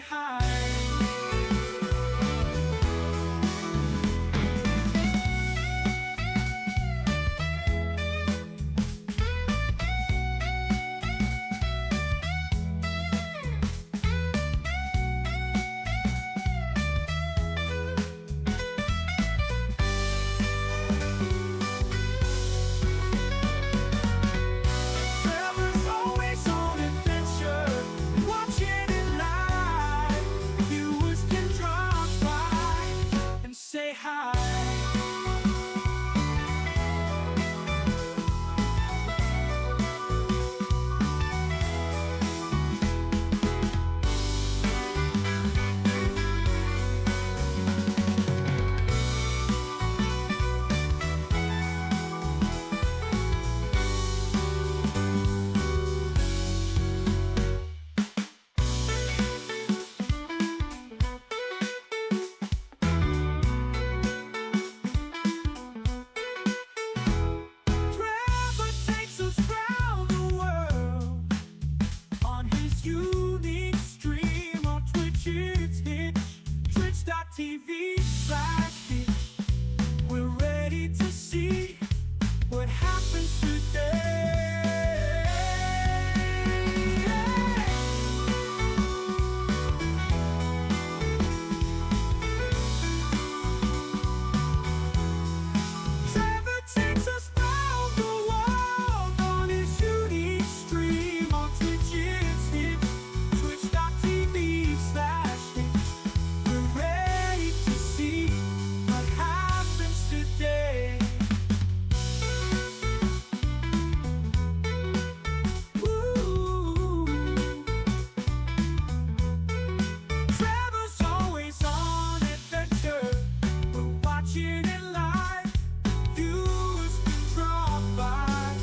hi. TV/Hitch. We're ready to see what happens today. Trevor takes us round the world on his unique stream on Twitch. It's Hitch. Twitch.tv/Hitch. We're ready to see what happens today. Woo. Trevor's always on adventure. We're watching it live. Viewers can drop by,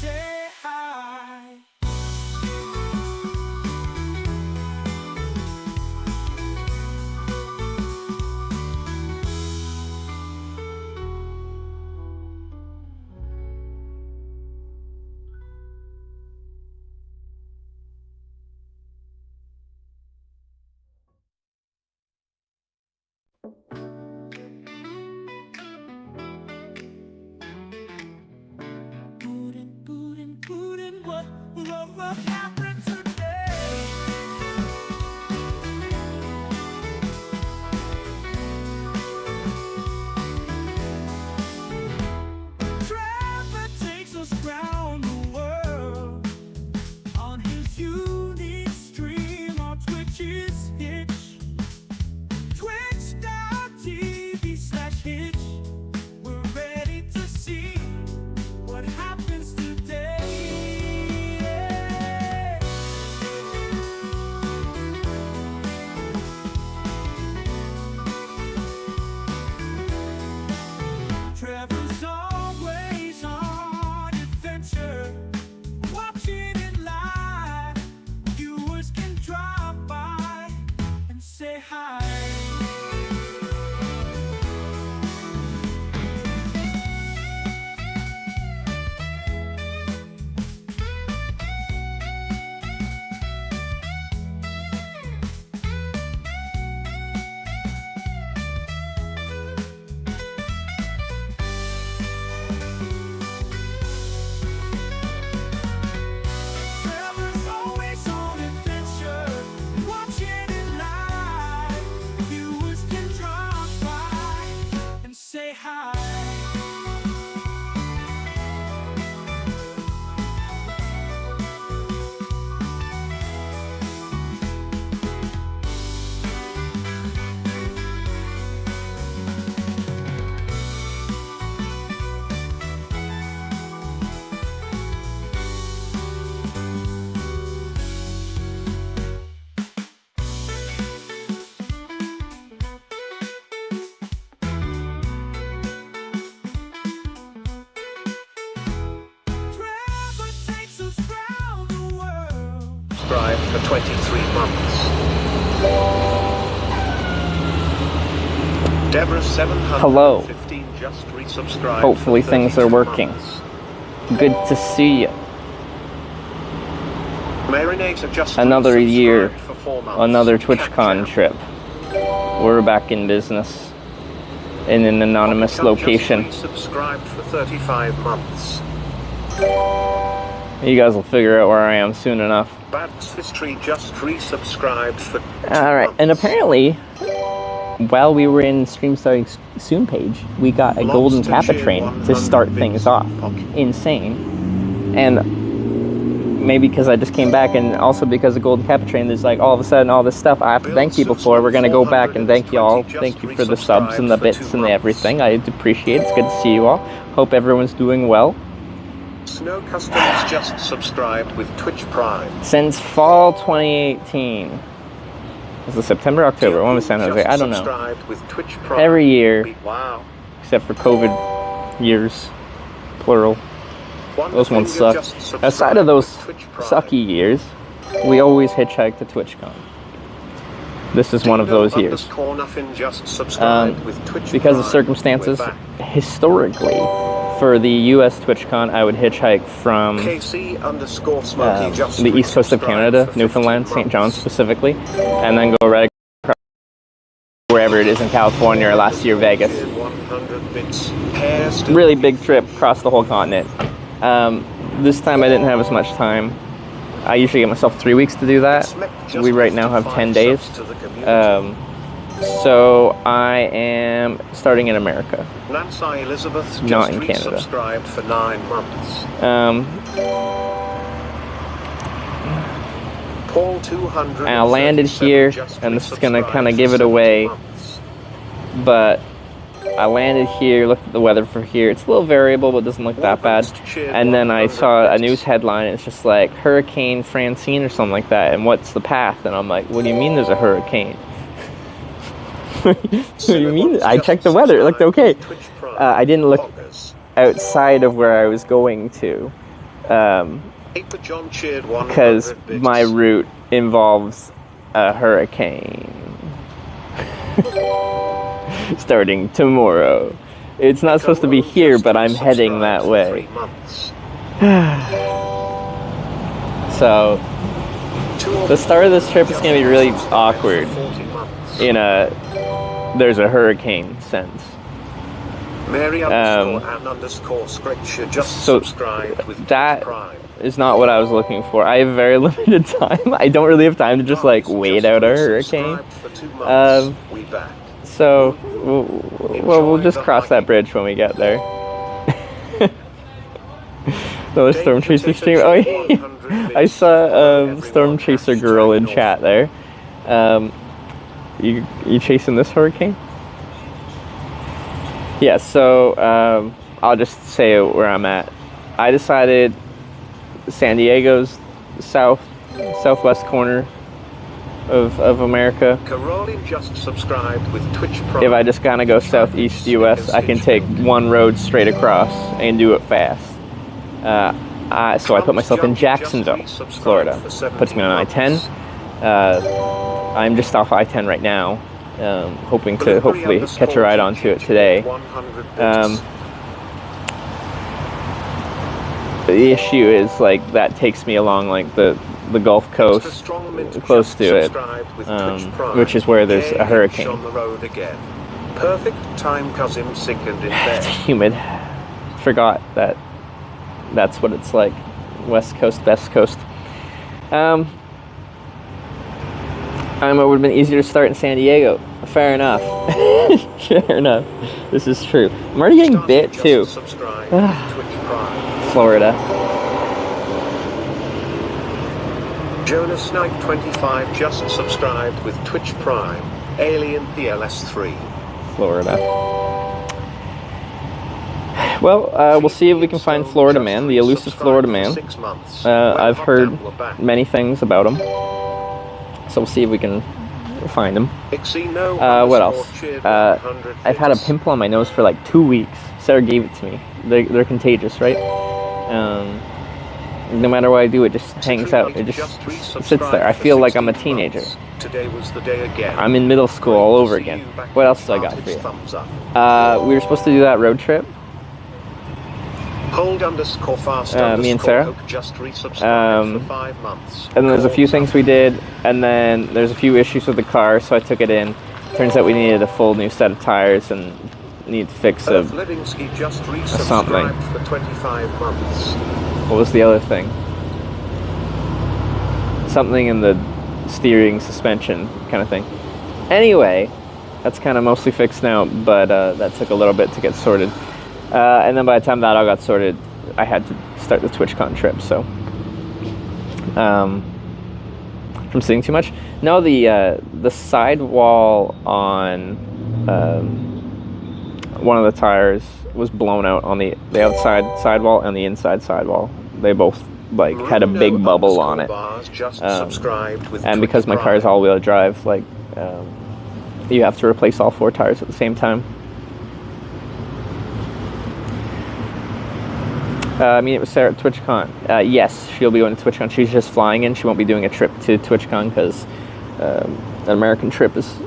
say hi. Bootin', what will happen today? Trevor takes us round the world on his unique stream on Twitch. It's Hitch. Twitch.tv/Hitch. We're ready to see what happens today. Trevor's always on adventure, watching it live. Viewers can drop by and say hi. Trevor's always on adventure, watching it live. Viewers can drop by and say hi. Trevor takes us round the world. Subscribed for 23 months. Deborah 715 Hello. just resubscribed. Hopefully for things are 32 working. months. Good to see you. Marinator just another year, resubscribed for 4 months. another TwitchCon Countdown. trip. We're back in business in an anonymous location. Resubscribed for 35 months. You guys will figure out where I am soon enough. Bad's History just resubscribed for 2 Alright, months. and apparently, while we were in Stream Starting Soon page, we got a golden kappa train to start things off. Insane. And maybe because I just came back, and also because of golden kappa train, there's like all of a sudden all this stuff I have to thank people for. We're gonna go back and thank y'all. Thank you for the subs and the bits and everything. I appreciate it. It's good to see you all. Hope everyone's doing well. Snow Customs just subscribed with Twitch Prime. Since fall 2018. Was it September, October? When was San Jose? I don't know. Subscribed with Twitch Prime. Every year, Wow. except for COVID years, plural. Those ones suck. Aside of those sucky years, we always hitchhike to TwitchCon. This is one of those years. Because of circumstances, historically, for the US TwitchCon, I would hitchhike from the east coast of Canada, Newfoundland, St. John's specifically, and then go right across wherever it is in California, or last year Vegas. Really big trip across the whole continent. This time I didn't have as much time. I usually get myself 3 weeks to do that. We right now have 10 days. So I am starting in America, not in Canada. For 9 months. Paul 200 I landed here, and this is gonna kind of give it away, but I landed here, looked at the weather for here. It's a little variable, but it doesn't look that bad. And then I saw a news headline, and it's just like, Hurricane Francine or something like that, and what's the path? And I'm like, what do you mean there's a hurricane? What do you mean? I checked the weather, it looked okay. I didn't look outside of where I was going to, because my route involves a hurricane. Starting tomorrow. It's not supposed to be here, but I'm heading that way. So, the start of this trip is going to be really awkward in a there's a hurricane sense. So that is not what I was looking for. I have very limited time. I don't really have time to just like wait out a hurricane. So we'll just cross that bridge when we get there. Another Storm Chaser stream. Oh yeah. I saw Storm Chaser girl in chat there. You chasing this hurricane? Yeah, so I'll just say where I'm at. I decided San Diego's southwest corner of America. Just subscribed with Twitch Prime. If I just kind of go southeast US, I can take one road straight across and do it fast. So I put myself in Jacksonville, Florida. Puts me on I-10. I'm just off I-10 right now, hoping to hopefully catch a ride onto it today. The issue is like that takes me along like the Gulf Coast, close to it, which is where there's a hurricane. Perfect time, cousin, sickened in bed. It's humid. Forgot that that's what it's like. West Coast, Best Coast. It would have been easier to start in San Diego. Fair enough. Fair enough. This is true. I'm already getting bit too. Florida. Jonas Knight 25 just subscribed with Twitch Prime. Alien PLS3. Florida. Well, we'll see if we can find Florida Man, the elusive Florida Man. I've heard many things about him, so we'll see if we can find him. What else? I've had a pimple on my nose for like 2 weeks. Sarah gave it to me. They're contagious, right? No matter what I do, it just hangs out. It just sits there. I feel like I'm a teenager. I'm in middle school all over again. What else do I got for you? We were supposed to do that road trip. Hold _ fast me and Sarah. Coke just resubscribed for 5 months. And then there's a few things we did, and then there's a few issues with the car, so I took it in. Turns out we needed a full new set of tires and need to fix Livingsky just something. resubscribed for 25 months. What was the other thing? Something in the steering suspension kind of thing. Anyway, that's kind of mostly fixed now, but that took a little bit to get sorted. And then by the time that all got sorted, I had to start the TwitchCon trip, so... from sitting too much? No, the sidewall on one of the tires was blown out on the outside sidewall and the inside sidewall. They both like had a big bubble on it. And because my car is all-wheel drive, like you have to replace all 4 tires at the same time. Meet with Sarah at TwitchCon. Yes, she'll be going to TwitchCon. She's just flying in. She won't be doing a trip to TwitchCon because an American trip is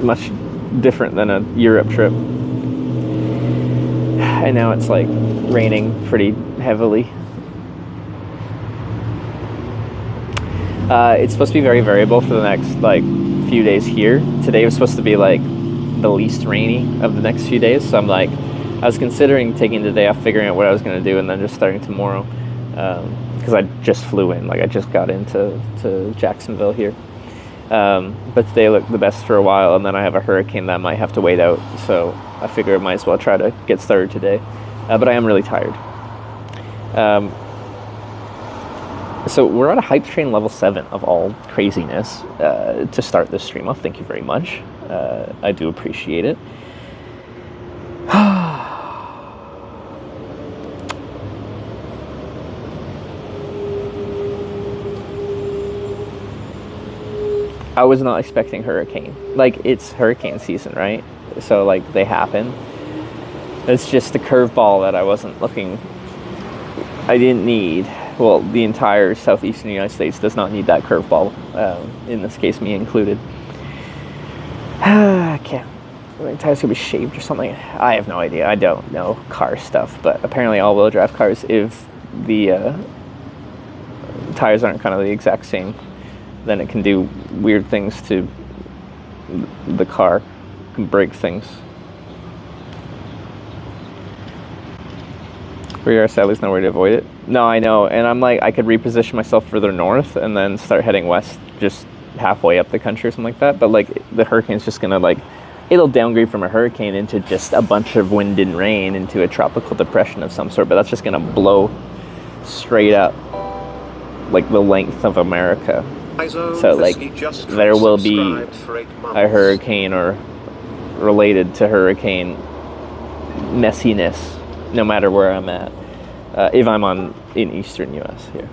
much different than a Europe trip. And now it's like raining pretty heavily. It's supposed to be very variable for the next like few days here. Today was supposed to be like the least rainy of the next few days, so I was considering taking the day off, figuring out what I was going to do, and then just starting tomorrow. Because I just flew in, like I just got into Jacksonville here. But today looked the best for a while, and then I have a hurricane that I might have to wait out, so I figure I might as well try to get started today. But I am really tired. So we're at a hype train level 7 of all craziness to start this stream off. Thank you very much. I do appreciate it. I was not expecting hurricane. Like, it's hurricane season, right? So, like, they happen. It's just a curveball that I didn't need. Well, the entire southeastern United States does not need that curveball. In this case, me included. Okay. The tires could be shaved or something. I have no idea. I don't know car stuff. But apparently all-wheel drive cars, if the tires aren't kind of the exact same, then it can do weird things to the car. It can break things. We are sadly there's nowhere to avoid it. No, I know, and I'm like, I could reposition myself further north and then start heading west, just halfway up the country or something like that. But like, the hurricane's just gonna like, it'll downgrade from a hurricane into just a bunch of wind and rain into a tropical depression of some sort. But that's just gonna blow straight up, like the length of America. So like, there will be a hurricane or related to hurricane messiness no matter where I'm at, if I'm in eastern US here.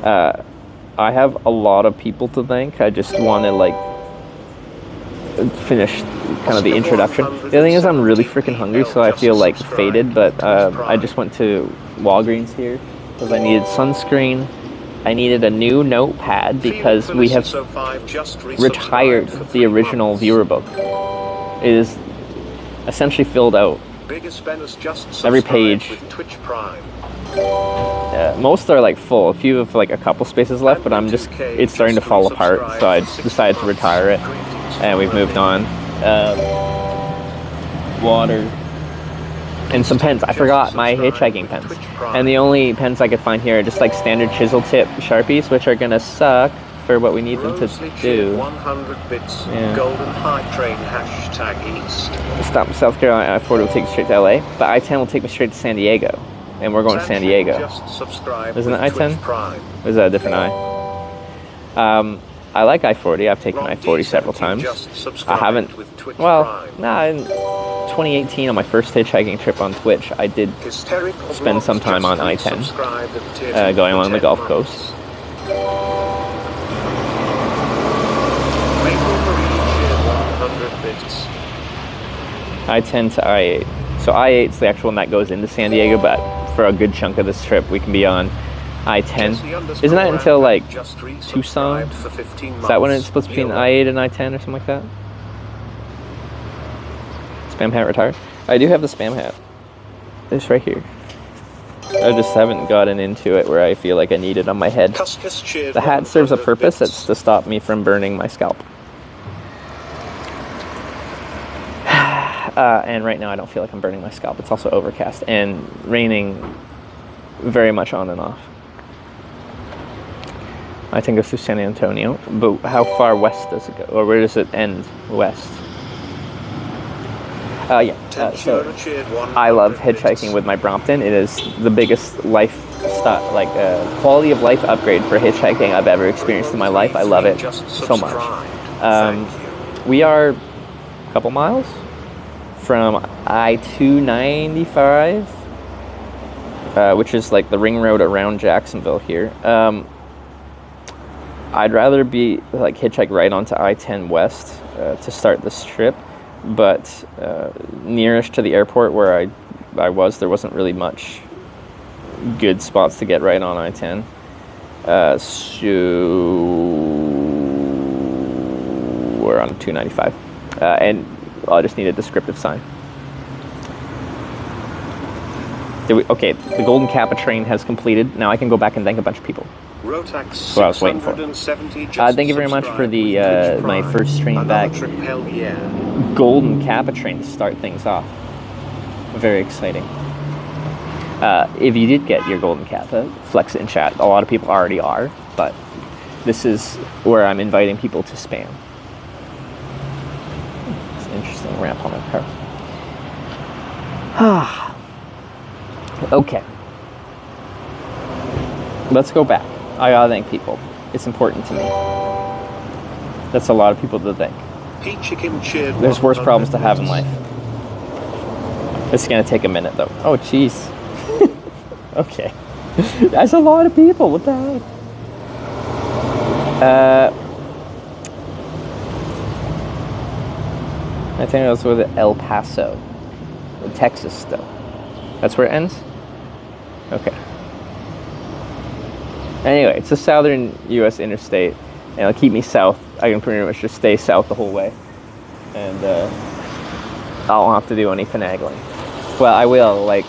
I have a lot of people to thank. I just want to like finish kind of the introduction. The thing is, I'm really freaking hungry, so I feel like faded, but I just went to Walgreens here because I needed sunscreen. I needed a new notepad because we have retired the original viewer book. It is essentially filled out. Every page. Most are like full. A few have like a couple spaces left, but it's starting to fall apart, so I decided to retire it, and we've moved on. Water. And some pens. I forgot my hitchhiking pens. And the only pens I could find here are just like standard chisel tip Sharpies, which are gonna suck for what we need them to do. 100 bits. Yeah. Golden Hype Train #East. Stop in South Carolina. I-40 will take me straight to LA, but I-10 will take me straight to San Diego, and we're going to San Diego. Isn't it I-10? Or is that a different I? I like I-40. I've taken I-40 several times. I haven't. Well, in 2018 on my first hitchhiking trip on Twitch, I did spend some time on I-10, going along the Gulf Coast. I-10 to I-8. So I-8 is the actual one that goes into San Diego, but for a good chunk of this trip, we can be on I-10. Isn't that until like Tucson? Is that when it's supposed to be in I-8 and I-10 or something like that? Spam hat retired? I do have the spam hat. It's right here. I just haven't gotten into it where I feel like I need it on my head. The hat serves a purpose. It's to stop me from burning my scalp. And right now I don't feel like I'm burning my scalp. It's also overcast and raining very much on and off. I think it's through San Antonio, but how far west does it go? Or where does it end west? So I love hitchhiking with my Brompton. It is the biggest quality of life upgrade for hitchhiking I've ever experienced in my life. I love it so much. We are a couple miles from I-295, which is like the ring road around Jacksonville here. I'd rather be like hitchhike right onto I-10 West to start this trip, but nearest to the airport where I was, there wasn't really much good spots to get right on I-10. So we're on 295, and I just need a descriptive sign. Okay, the Golden Kappa train has completed. Now I can go back and thank a bunch of people. That's what I was waiting for. Thank you very much for the my first train back. Golden Kappa train to start things off. Very exciting. If you did get your Golden Kappa, flex it in chat. A lot of people already are, but this is where I'm inviting people to spam. It's an interesting ramp on my car. Okay. Let's go back. I gotta thank people. It's important to me. That's a lot of people to thank. There's worse problems to have in life. It's gonna take a minute though. Oh, jeez. Okay. That's a lot of people. What the heck? I think it was with El Paso, Texas still. That's where it ends? Okay. Anyway, it's a southern U.S. interstate, and it'll keep me south. I can pretty much just stay south the whole way, and I won't have to do any finagling. Well, I will. Like,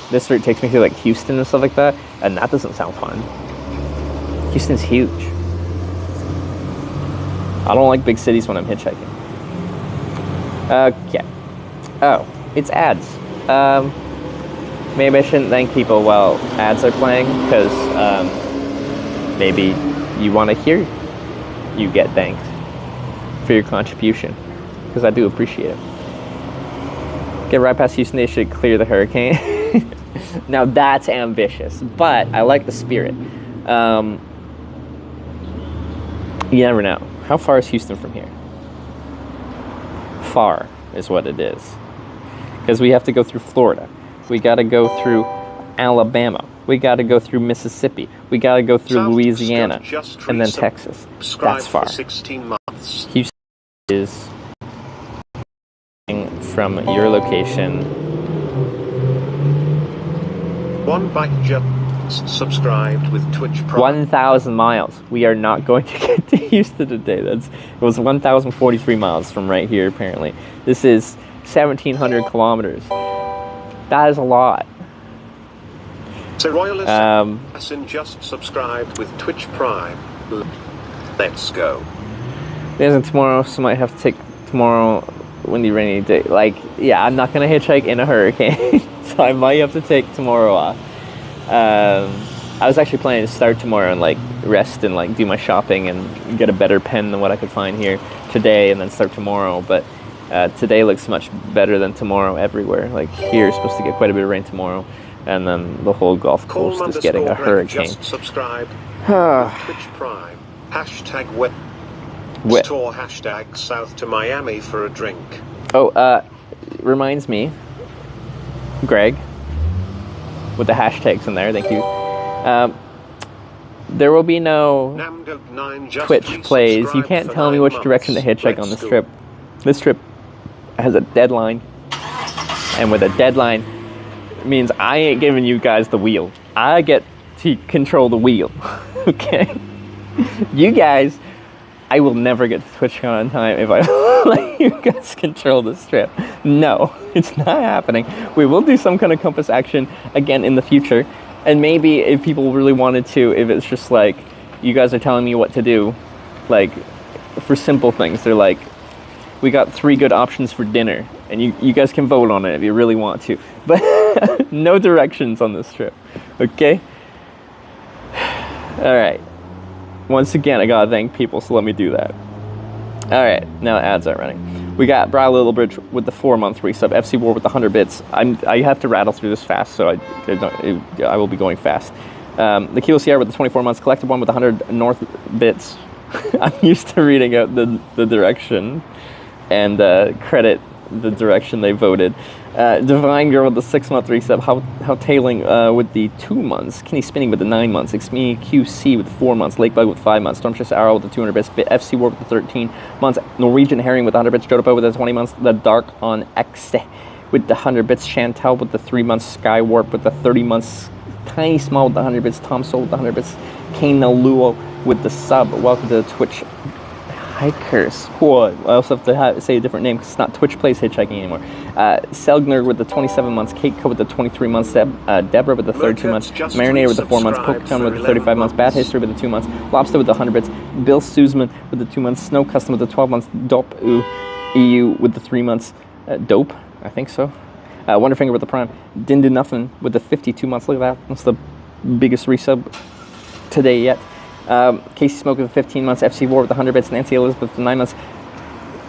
this route takes me through like Houston and stuff like that, and that doesn't sound fun. Houston's huge. I don't like big cities when I'm hitchhiking. Okay. Oh, it's ads. Maybe I shouldn't thank people while ads are playing, because maybe you want to hear you get thanked for your contribution, because I do appreciate it. Get right past Houston, they should clear the hurricane. Now that's ambitious, but I like the spirit. You never know. How far is Houston from here? Far is what it is. Because we have to go through Florida. We got to go through Alabama. We got to go through Mississippi. We got to go through Louisiana. And then Texas. That's far. 16 months. Houston is from your location. One bike just subscribed with Twitch Prime. 1,000 miles. We are not going to get to Houston today. It was 1,043 miles from right here, apparently. This is 1,700 kilometers. That is a lot. So Royal Assassin just subscribed with Twitch Prime. Let's go. It isn't tomorrow, so might have to take tomorrow windy rainy day. Like, yeah, I'm not gonna hitchhike in a hurricane, so I might have to take tomorrow off. I was actually planning to start tomorrow and like rest and like do my shopping and get a better pen than what I could find here today, and then start tomorrow. But today looks much better than tomorrow everywhere. Like here, it's supposed to get quite a bit of rain tomorrow, and then the whole Gulf Coast is getting a hurricane. Just subscribed. Twitch Prime. Hashtag wet. Store hashtag south to Miami for a drink. Oh, reminds me, Greg, with the hashtags in there, thank you. There will be no Twitch plays. You can't tell me which direction to hitchhike on this trip. This trip has a deadline, and with a deadline, it means I ain't giving you guys the wheel. I get to control the wheel, okay? You guys, I will never get to TwitchCon on time if I let you guys control this trip. No, it's not happening. We will do some kind of compass action again in the future. And maybe if people really wanted to, if it's just like, you guys are telling me what to do, like, for simple things, they're like, we got 3 good options for dinner, and you guys can vote on it if you really want to. But no directions on this trip, okay? Alright. Once again, I gotta thank people, so let me do that. Alright, now ads are running. We got Bra Littlebridge with the 4-month resub, FC War with the 100 bits. I have to rattle through this fast, so I will be going fast. The Kilo Sierra with the 24 months, Collective One with the 100 North bits. I'm used to reading out the direction and credit the direction they voted. Divine Girl with the 6-month resub, How Tailing with the 2 months, Kenny Spinning with the 9 months, Xme QC with the 4 months, Lakebug with 5 months, Stormchase Arrow with the 200 bits, FC War with the 13 months, Norwegian Herring with the 100 bits, Jodopo with the 20 months, The Dark on X with the 100 bits, Chantel with the 3 months, Skywarp with the 30 months, Tiny Small with the 100 bits, Tom Soul with the 100 bits, Kane Naluo with the sub. Welcome to the Twitch Hikers. Whoa, I also have to say a different name because it's not Twitch Plays Hitchhiking anymore. Selgner with the 27 months, Kate Co with the 23 months, Deborah with the 32 months, Marinator with the 4 months, Pokecon with the 35 months, Bad History with the 2 months, Lobster with the 100 bits, Bill Suzman with the 2 months, Snow Custom with the 12 months, Dope EU with the 3 months, Dope, I think so. Wonderfinger with the Prime, Didn't Do Nothing with the 52 months. Look at that, that's the biggest resub today yet. Casey Smoke with the 15 months, FC War with the 100 bits, Nancy Elizabeth with the 9 months.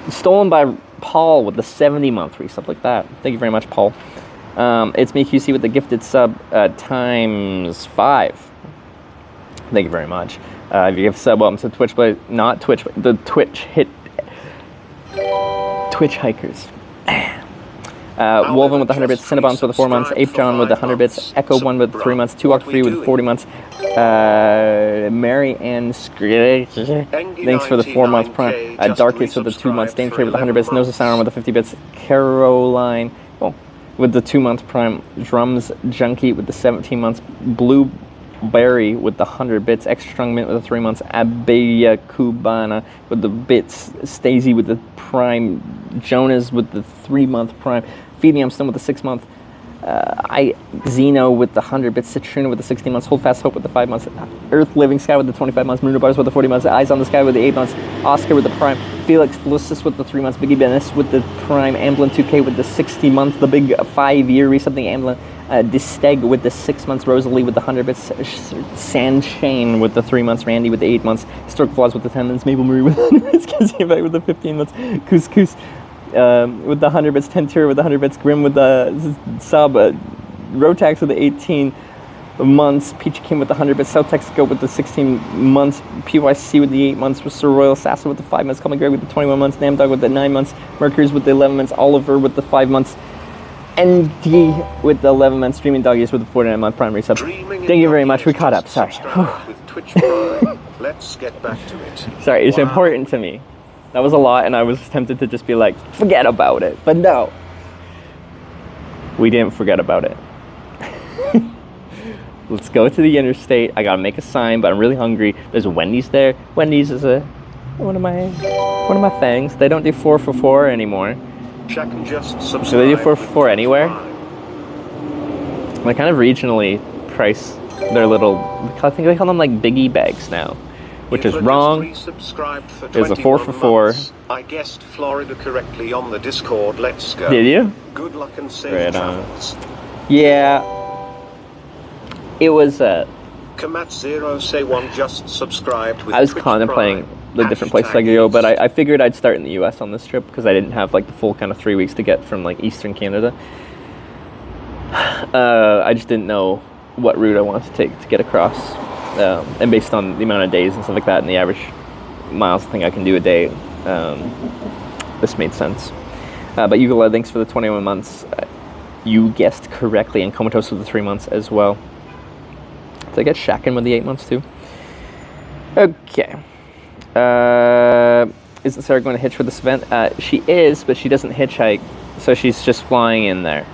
Stolen by Paul with the 70-month resub, like that. Thank you very much, Paul. It's me, QC, with the gifted sub times 5. Thank you very much. If you give a sub, welcome to Twitch Play, not Twitch, the Twitch Hikers. Wolven with the 100 bits, Cinnabons with the 4 months, Ape John with the 100 bits, Echo 1 with the 3 months, 2 Octafree with the 40 months, Mary Ann thanks for the 4-month prime, Darkest with the 2 months, Dame Trade with the 100 bits, Nose of Sauron with the 50 bits, Caroline with the 2 month prime, Drums Junkie with the 17 months, Blueberry with the 100 bits, Extra Strong Mint with the 3 months, Abeya Cubana with the bits, Stacey with the prime, Jonas with the 3-month prime, Phoebe Amston with the 6-month, Xeno with the 100 bits, Citrina with the 16 months, Hold Fast Hope with the 5 months, Earth Living Sky with the 25 months, Bruno Bars with the 40 months, Eyes on the Sky with the 8 months, Oscar with the prime, Felix Felicus with the 3 months, Biggie Bennis with the prime, Amblin 2K with the 60 months, the big 5-year resub, Amblin, Disteg with the 6 months, Rosalie with the 100 bits, Sanshane with the 3 months, Randy with the 8 months, Historic Flaws with the 10 months, Mabel Marie with the 100 bits, Kazimai with the 15 months, Couscous with the 100 bits, Tentura with the 100 bits, Grim with the sub, Rotax with the 18 months, Peach Kim with the 100 bits, South Texaco with the 16 months, PYC with the 8 months, Sir Royal Assassin with the 5 months, Call Me Greg with the 21 months, Namdog with the 9 months, Mercury's with the 11 months, Oliver with the 5 months, ND with the 11 months, Streaming Doggies with the 49-month primary sub. Thank you very much, we caught up, sorry. With Twitch Prime. Let's get back to it. Sorry, it's important to me. That was a lot, and I was tempted to just be like, forget about it. But no. We didn't forget about it. Let's go to the interstate. I gotta make a sign, but I'm really hungry. There's a Wendy's there. Wendy's is one of my things. They don't do 4 for 4 anymore. Check and just subscribe. Do they do 4 for 4 anywhere? They kind of regionally price their little, I think they call them like biggie bags now. Which is wrong. There's a 4 for 4. I guessed Florida correctly on the Discord. Let's go. Did you? Good luck and safe travels. Yeah. It was Kamat Zero say one just subscribed with I was Twitch contemplating Prime. the different places I could go, but I figured I'd start in the US on this trip because I didn't have like the full kind of 3 weeks to get from like Eastern Canada. I just didn't know what route I wanted to take to get across. And based on the amount of days and stuff like that and the average miles thing I can do a day, this made sense. But Yugola, thanks for the 21 months. You guessed correctly, and Comatose with the 3 months as well. Did I get Shakin with the 8 months too? Okay. Isn't Sarah going to hitch for this event? She is, but she doesn't hitchhike, so she's just flying in there.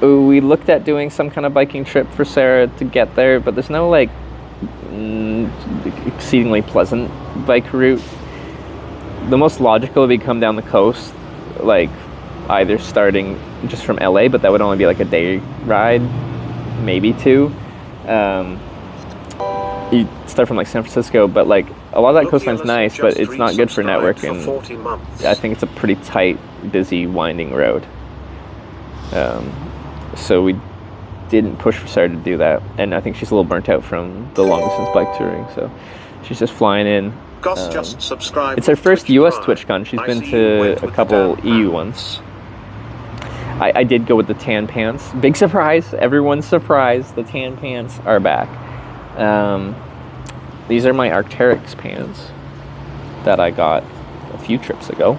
We looked at doing some kind of biking trip for Sarah to get there, but there's no like exceedingly pleasant bike route the most logical would be come down the coast, like either starting just from LA, but that would only be like a day ride, maybe 2. You start from like San Francisco, but like a lot of that coastline's nice, but it's not good for networking. I think it's a pretty tight, busy, winding road. So we didn't push for Sarah to do that, and I think she's a little burnt out from the long distance bike touring, so she's just flying in. Just subscribe. It's her first US TwitchCon. She's been to a couple EU ones. I did go with the tan pants. Big surprise. Everyone's surprised. The tan pants are back. These are my Arc'teryx pants that I got a few trips ago.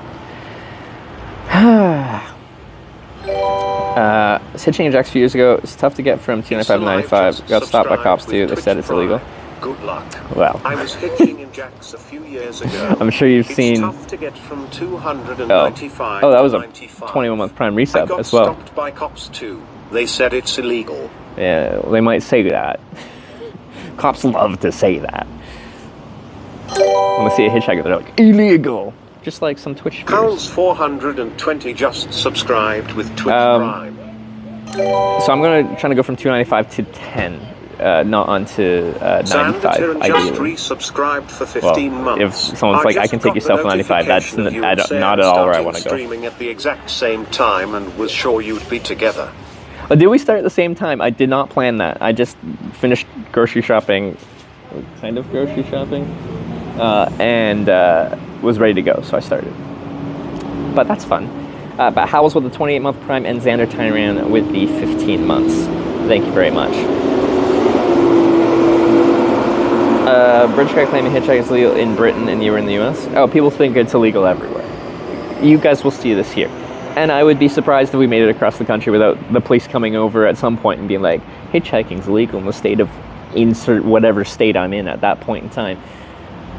Hitchhiking in Jack's a few years ago. It's tough to get from 295 to 95. Got stopped by cops too. They said it's illegal. Good luck. Well, I was hitching in Jack's a few years ago. I'm sure you've seen. It's tough to get from 295 Oh, that was a 95. 21-month Prime resub as well. I got stopped by cops too. They said it's illegal. Yeah, they might say that. Cops love to say that. When they see a hitchhiker, they're like, illegal. Just like some Twitch Howls 420 just subscribed with Twitch Prime. So I'm trying to go from 295 to 10. Not onto 95, just ideally. resubscribed for 15 months. If someone's like, I can take yourself to 95, that's not at all where I want to go. Streaming at the exact same time and was sure you'd be together. Did we start at the same time? I did not plan that. I just finished grocery shopping, kind of grocery shopping, and was ready to go, so I started. But that's fun. But Howells with the 28-month Prime and Xander Tyran with the 15 months. Thank you very much. British guy claiming hitchhiking is illegal in Britain and you were in the US. Oh, people think it's illegal everywhere. You guys will see this here. And I would be surprised if we made it across the country without the police coming over at some point and being like, hitchhiking's illegal in the state of insert whatever state I'm in at that point in time.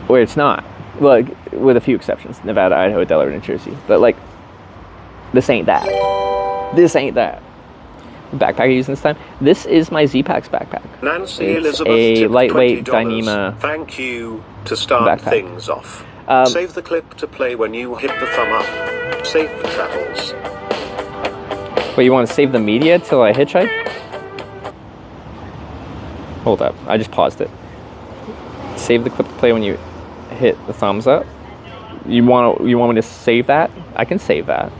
Where it's not. Like, with a few exceptions. Nevada, Idaho, Delaware, New Jersey. But like, this ain't that. This ain't that. Backpack I'm using this time. This is my Z-Packs backpack. Nancy it's Elizabeth a lightweight $20. Dyneema. Thank you to start backpack. things off. Save the clip to play when you hit the thumb up. Safe travels. Wait, you want to save the media till I hitchhike? Hold up, I just paused it. Save the clip to play when you hit the thumbs up. You want me to save that? I can save that.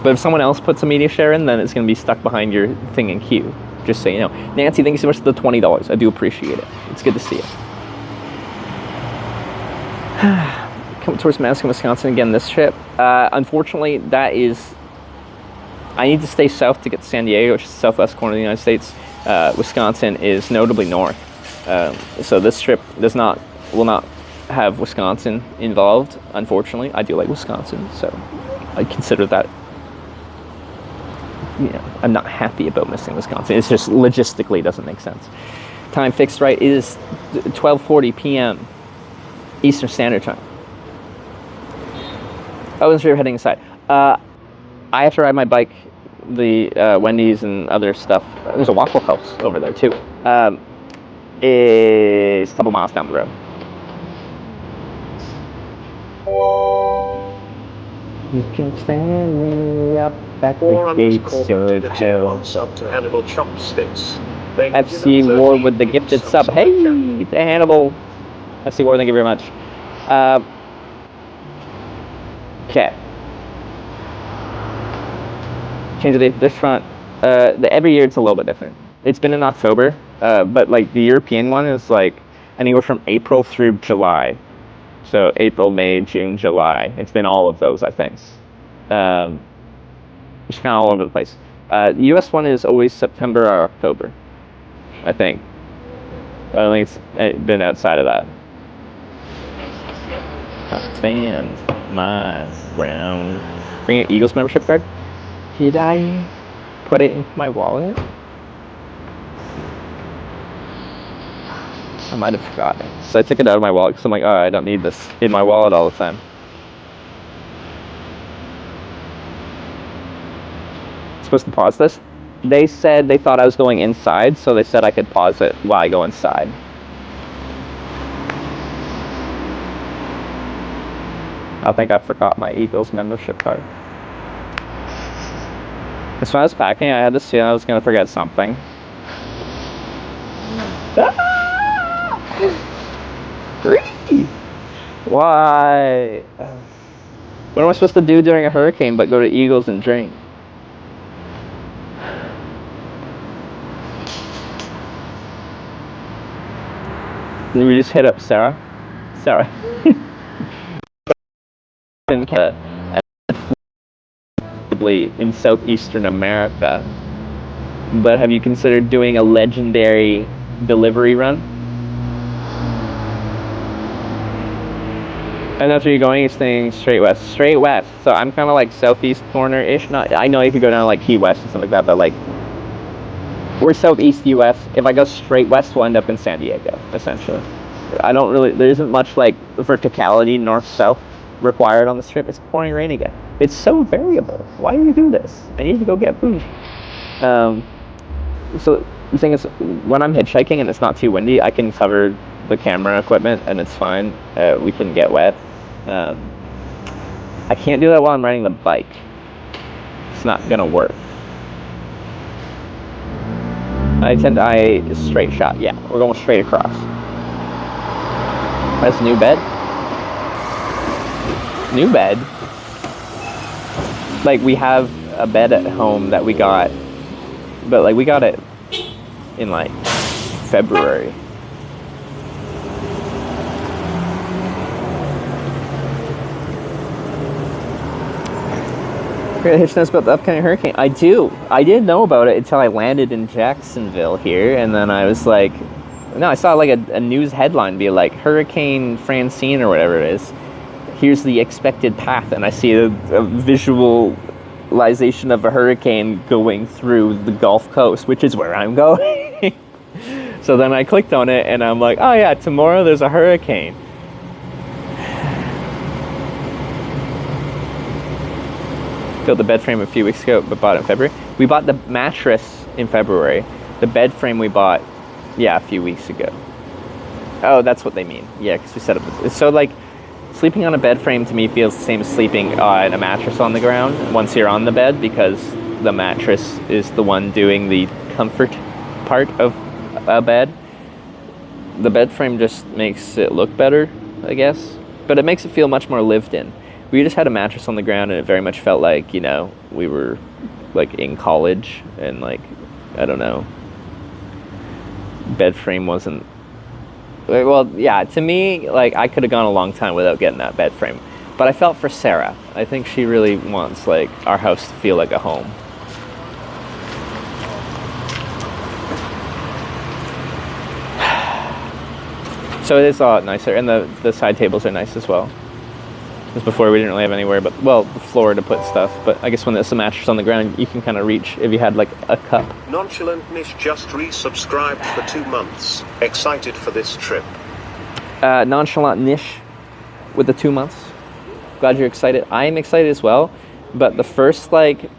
But if someone else puts a media share in, then it's going to be stuck behind your thing in queue. Just so you know. Nancy, thank you so much for the $20. I do appreciate it. It's good to see you. Coming towards Madison, Wisconsin again this trip. Unfortunately, that is... I need to stay south to get to San Diego, which is the southwest corner of the United States. Wisconsin is notably north. So this trip will not have Wisconsin involved, unfortunately. I do like Wisconsin, so I consider that... You know, I'm not happy about missing Wisconsin. It's just logistically doesn't make sense. Time fixed right is 12:40 p.m. Eastern Standard Time. I wasn't sure you're heading inside. I have to ride my bike, the Wendy's and other stuff. There's a Waffle House over there too. It's a couple miles down the road. You can stand me up at the gates of hell. Sub to Hannibal Chopsticks. FC War with the gifted sub. Hey, to Hannibal. FC War, thank you very much. Okay. Change the this front. Every year it's a little bit different. It's been in October, but like the European one is like anywhere from April through July. So April, May, June, July. It's been all of those, I think. It's kind of all over the place. The US one is always September or October, I think. I don't think it's been outside of that. Fan my round. Bring an Eagles membership card. Did I put it into my wallet? I might have forgotten. So I took it out of my wallet because I'm like, oh, I don't need this in my wallet all the time. Supposed to pause this? They said they thought I was going inside, so they said I could pause it while I go inside. I think I forgot my Eagles membership card. As when I was packing, I had this feeling I was going to forget something. Why? What am I supposed to do during a hurricane but go to Eagles and drink? Did we just hit up Sarah? Sarah. In southeastern America. But have you considered doing a legendary delivery run? And that's where you're going, you're staying straight west. Straight west. So I'm kind of like southeast corner-ish. Not, I know you could go down like Key West and stuff like that, but like we're southeast US. If I go straight west, we'll end up in San Diego, essentially. I don't really, there isn't much like verticality north-south required on this trip. It's pouring rain again. It's so variable. Why do you do this? I need to go get food. So the thing is, when I'm hitchhiking and it's not too windy, I can cover the camera equipment and it's fine. We can get wet. I can't do that while I'm riding the bike. It's not gonna work. I straight shot. Yeah, we're going straight across. That's a new bed. New bed. Like we have a bed at home that we got, but like we got it in like February. Hitch knows about the upcoming hurricane. I do. I didn't know about it until I landed in Jacksonville here, and then I was like, no, I saw like a news headline be like, Hurricane Francine or whatever it is. Here's the expected path, and I see a visualization of a hurricane going through the Gulf Coast, which is where I'm going. So then I clicked on it, and I'm like, oh yeah, tomorrow there's a hurricane. Built the bed frame a few weeks ago, but bought it in February. We bought the mattress in February. The bed frame we bought, yeah, a few weeks ago. Oh, that's what they mean. Yeah, because we set up. So like, sleeping on a bed frame to me feels the same as sleeping on a mattress on the ground once you're on the bed, because the mattress is the one doing the comfort part of a bed. The bed frame just makes it look better, I guess, but it makes it feel much more lived in. We just had a mattress on the ground, and it very much felt like, you know, we were like in college, and like, I don't know, bed frame wasn't, well, yeah, to me, like, I could have gone a long time without getting that bed frame, but I felt for Sarah. I think she really wants like our house to feel like a home. So it is a lot nicer, and the side tables are nice as well. Before we didn't really have anywhere but, well, the floor to put stuff, but I guess when there's a mattress on the ground you can kind of reach if you had like a cup. Nonchalant Nish just resubscribed for 2 months. Excited for this trip. Nonchalant Nish with the 2 months. Glad you're excited. I am excited as well, but the first like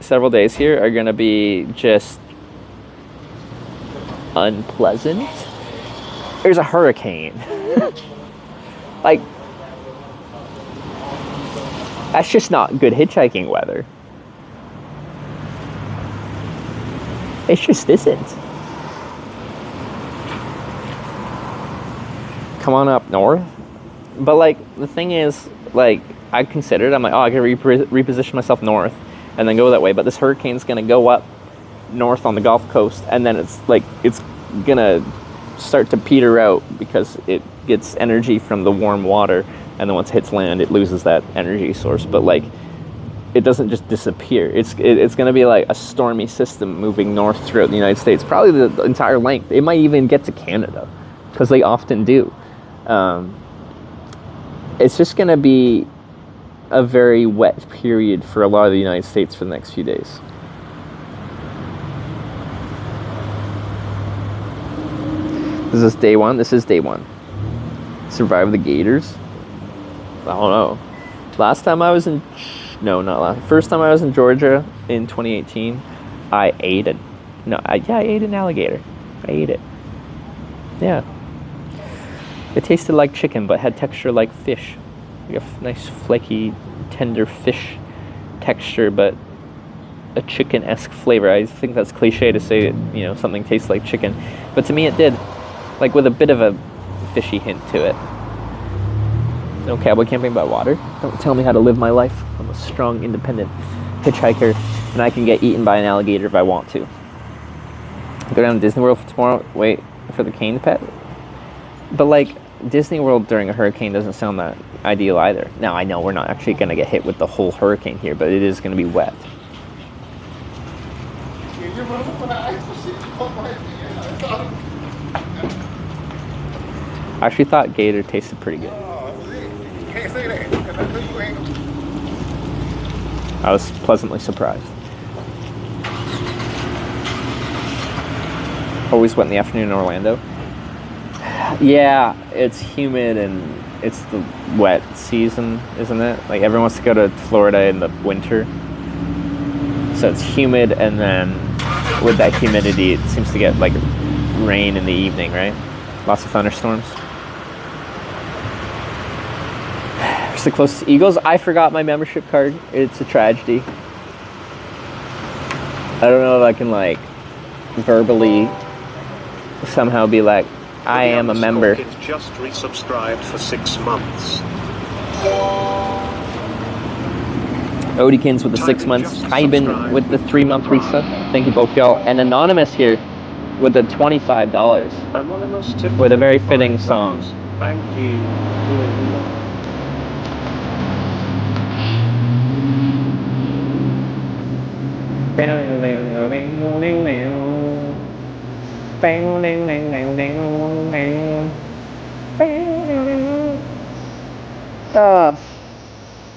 several days here are gonna be just unpleasant. There's a hurricane. Like, that's just not good hitchhiking weather. It just isn't. Come on up north. But like, the thing is, like, I considered, I'm like, oh, I can reposition myself north and then go that way, but this hurricane's gonna go up north on the Gulf Coast, and then it's like, it's gonna start to peter out because it gets energy from the warm water, and then once it hits land, it loses that energy source. But like, it doesn't just disappear. It's going to be like a stormy system moving north throughout the United States, probably the entire length. It might even get to Canada, because they often do. It's just going to be a very wet period for a lot of the United States for the next few days. Is this day one? This is day one. Survive the gators? I don't know. Last time I was in, no, not last. First time I was in Georgia in 2018, I ate it. I ate an alligator. I ate it. Yeah. It tasted like chicken, but had texture like fish. Like a nice flaky, tender fish texture, but a chicken-esque flavor. I think that's cliche to say, you know, something tastes like chicken, but to me it did, like with a bit of a fishy hint to it. No cowboy camping by water. Don't tell me how to live my life. I'm a strong, independent hitchhiker, and I can get eaten by an alligator if I want to. Go down to Disney World for tomorrow. Wait for the cane pet. But like, Disney World during a hurricane doesn't sound that ideal either. Now I know we're not actually going to get hit with the whole hurricane here, but it is going to be wet. I actually thought gator tasted pretty good. Can't say that because I know you ain't. I was pleasantly surprised. Always wet in the afternoon in Orlando. Yeah, it's humid and it's the wet season, isn't it? Like everyone wants to go to Florida in the winter. So it's humid, and then with that humidity, it seems to get like rain in the evening, right? Lots of thunderstorms. It's the closest Eagles. I forgot my membership card. It's a tragedy. I don't know if I can like verbally somehow be like, I am a member. Just resubscribed for 6 months. Odykins with the 6 months. Iben with the 3-month resub. Thank you both y'all. And Anonymous here with the $25. Anonymous With a very fitting song. Thank you.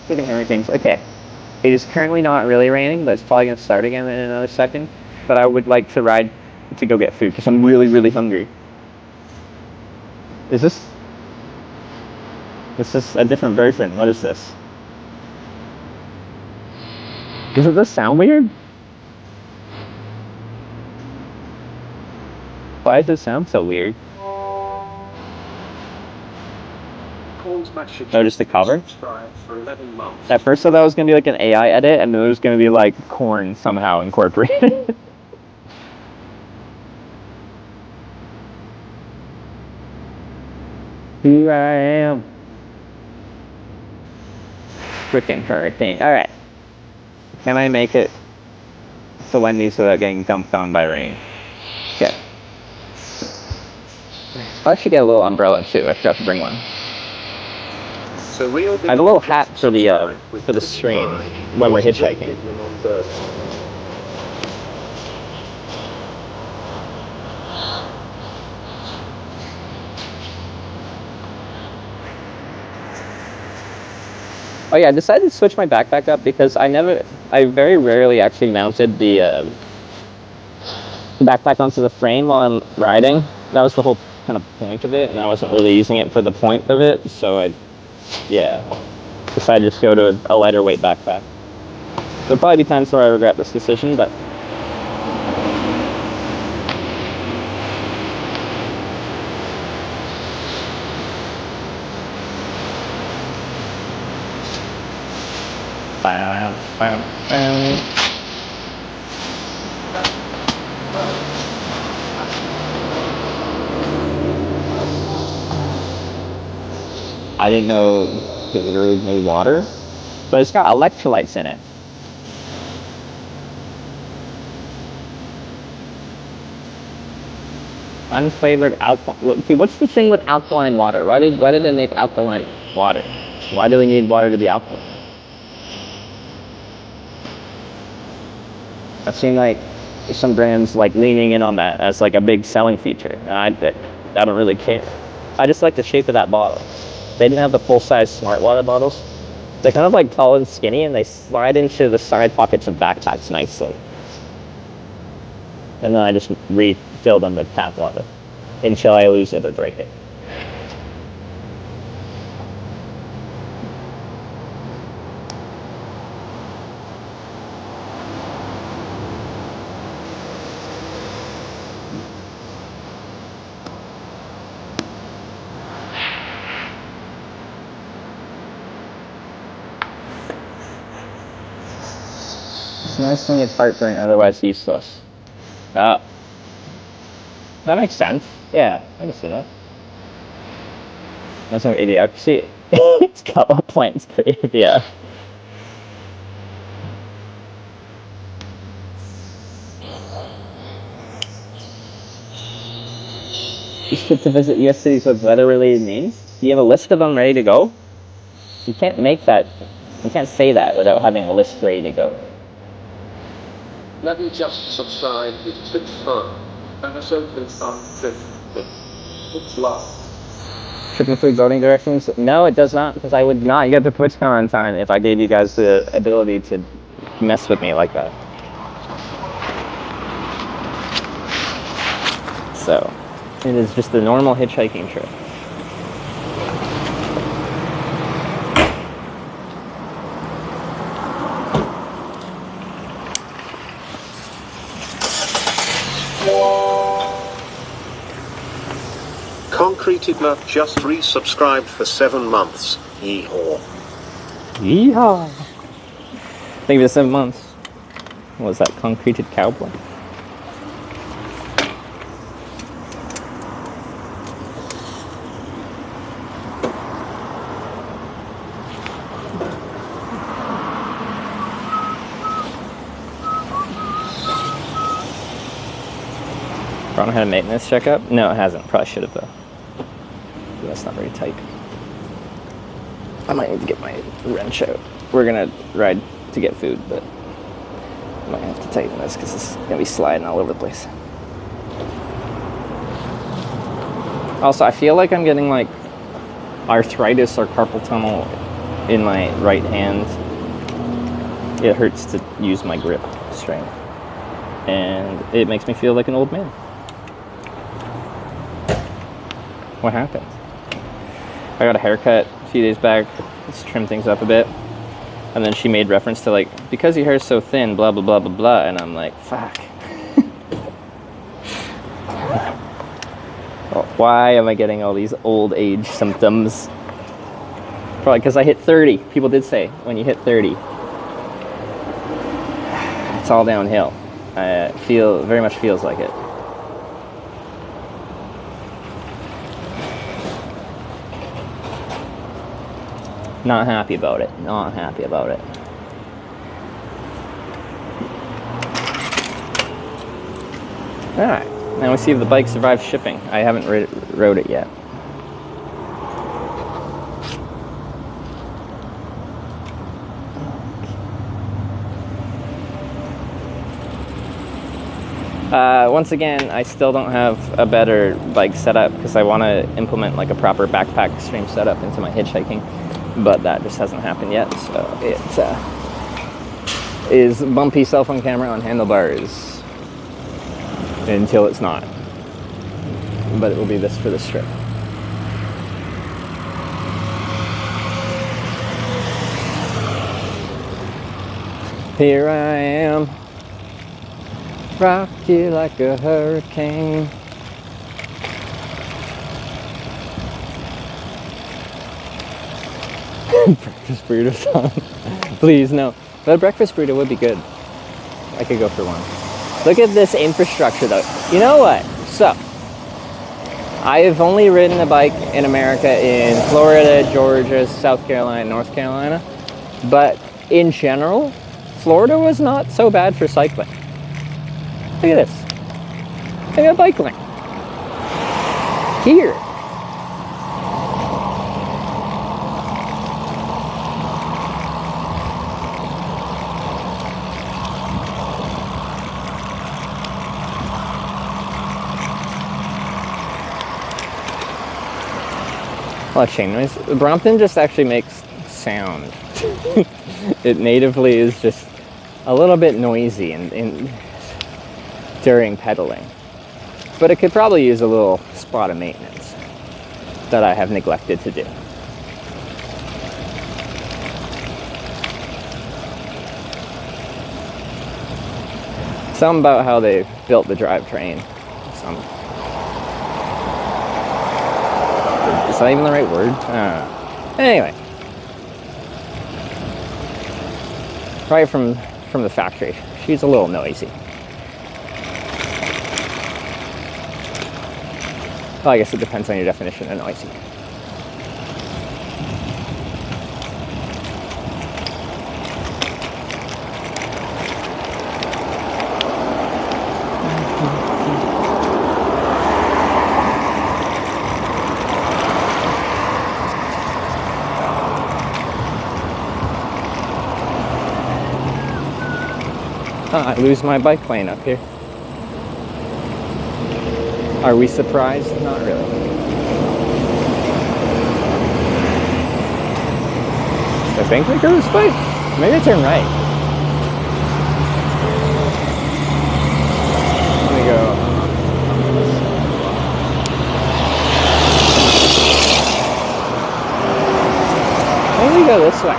Getting everything. Okay. It is currently not really raining, but it's probably going to start again in another second. But I would like to ride to go get food because I'm really, really hungry. Is this a different version? What is this? Doesn't this sound weird? Why does it sound so weird? Notice the cover? At first I thought it was going to be like an AI edit, and then it was going to be like corn somehow incorporated. Here I am. Freaking hurricane. Alright. Can I make it to Wendy's without getting dumped on by rain? Okay. I should get a little umbrella too. I forgot to bring one. So I have a little hat for the stream when we're hitchhiking. Oh yeah, I decided to switch my backpack up because I very rarely actually mounted the backpack onto the frame while I'm riding. That was the whole kind of point of it, and I wasn't really using it for the point of it, so I decided to just go to a lighter weight backpack. There'll probably be times where I regret this decision, but I didn't know it really made water, but it's got electrolytes in it. Unflavored alkaline. Okay, what's the thing with alkaline water? Why did they make alkaline water? Why do we need water to be alkaline? I've seen like some brands like leaning in on that as like a big selling feature. I don't really care. I just like the shape of that bottle. They didn't have the full-size smart water bottles. They're kind of like tall and skinny, and they slide into the side pockets of backpacks nicely. And then I just refill them with tap water until I lose it or break it. It's nice when it's heartburn, otherwise useless. Oh. That makes sense. Yeah, I can see that. That's no idiocracy. It's got what plants created, yeah. You should to visit US cities with weather-related names? Do you have a list of them ready to go? You can't make that. You can't say that without having a list ready to go. Let me just subside with TwitchCon. And a certain something. It's lost. Should include voting directions? No, it does not, because I would not get to TwitchCon on time if I gave you guys the ability to mess with me like that. So, it is just a normal hitchhiking trip. Concreted Nut just resubscribed for 7 months. Yeehaw. Yeehaw! Thank you for the 7 months. What was that, concreted cowboy? Ron had a maintenance checkup? No, it hasn't. Probably should have though. That's not very tight. I might need to get my wrench out. We're gonna ride to get food, but I might have to tighten this because it's gonna be sliding all over the place. Also, I feel like I'm getting like arthritis or carpal tunnel in my right hand. It hurts to use my grip strength, and it makes me feel like an old man. What happened? I got a haircut a few days back. Let's trim things up a bit. And then she made reference to like, because your hair's so thin, blah, blah, blah, blah, blah. And I'm like, fuck. Well, why am I getting all these old age symptoms? Probably because I hit 30. People did say when you hit 30, it's all downhill. Very much feels like it. Not happy about it. Not happy about it. Alright, now we see if the bike survives shipping. I haven't rode it yet. Once again, I still don't have a better bike setup because I want to implement like a proper backpack stream setup into my hitchhiking. But that just hasn't happened yet, so it is bumpy cell phone camera on handlebars until it's not. But it will be this for this trip. Here I am, rock you like a hurricane. Breakfast burrito song. Please, no. But a breakfast burrito would be good. I could go for one. Look at this infrastructure, though. You know what? So, I've only ridden a bike in America in Florida, Georgia, South Carolina, North Carolina. But in general, Florida was not so bad for cycling. Look at this. Look at a bike lane. Here. A lot of chain noise. Brompton just actually makes sound. It natively is just a little bit noisy during pedaling. But it could probably use a little spot of maintenance that I have neglected to do. Something about how they built the drivetrain. Is that even the right word? I don't know. Anyway. Right from from the factory. She's a little noisy. Well, I guess it depends on your definition of noisy. I lose my bike lane up here. Are we surprised? Not really. I think we go this way. Maybe I turn right. Let me go. Maybe we go this way.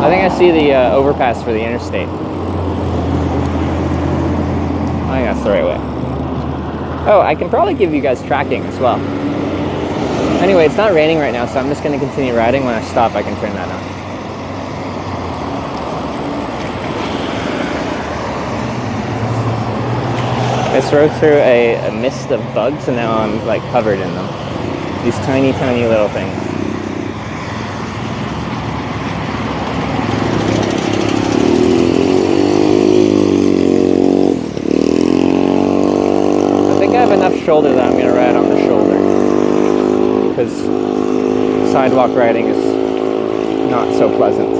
I think I see the overpass for the interstate. I think that's the right way. Oh, I can probably give you guys tracking as well. Anyway, it's not raining right now, so I'm just going to continue riding. When I stop, I can turn that on. I just rode through a mist of bugs, and now I'm like covered in them. These tiny, tiny little things. Enough shoulder that I'm going to ride on the shoulder, because sidewalk riding is not so pleasant.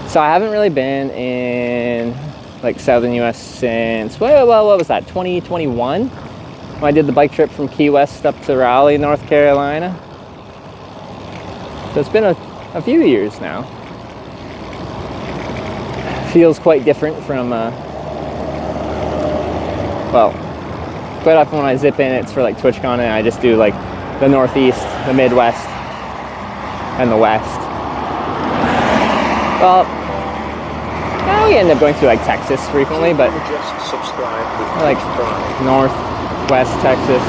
So I haven't really been in like southern US since, well, what was that, 2021? When I did the bike trip from Key West up to Raleigh, North Carolina. So it's been a few years now. Feels quite different from, well, quite often when I zip in, it's for like TwitchCon, and I just do like the Northeast, the Midwest, and the West. Well, we end up going through like Texas frequently, but Just subscribe with like North, West Texas.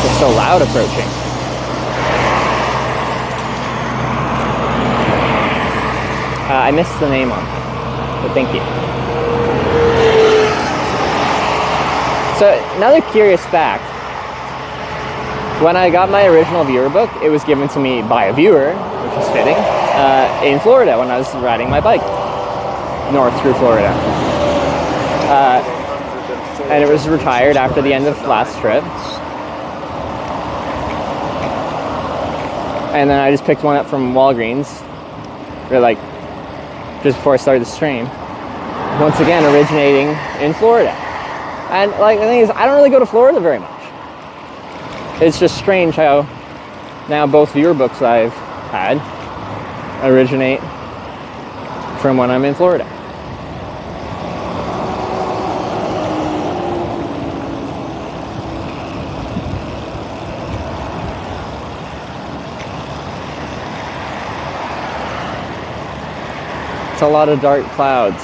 It's so loud approaching. I missed the name on it, but thank you. So another curious fact, when I got my original viewer book, it was given to me by a viewer, which is fitting, in Florida when I was riding my bike north through Florida. And it was retired after the end of last trip. And then I just picked one up from Walgreens, or like just before I started the stream. Once again, originating in Florida. And like the thing is, I don't really go to Florida very much. It's just strange how now both viewer books I've had originate from when I'm in Florida. It's a lot of dark clouds.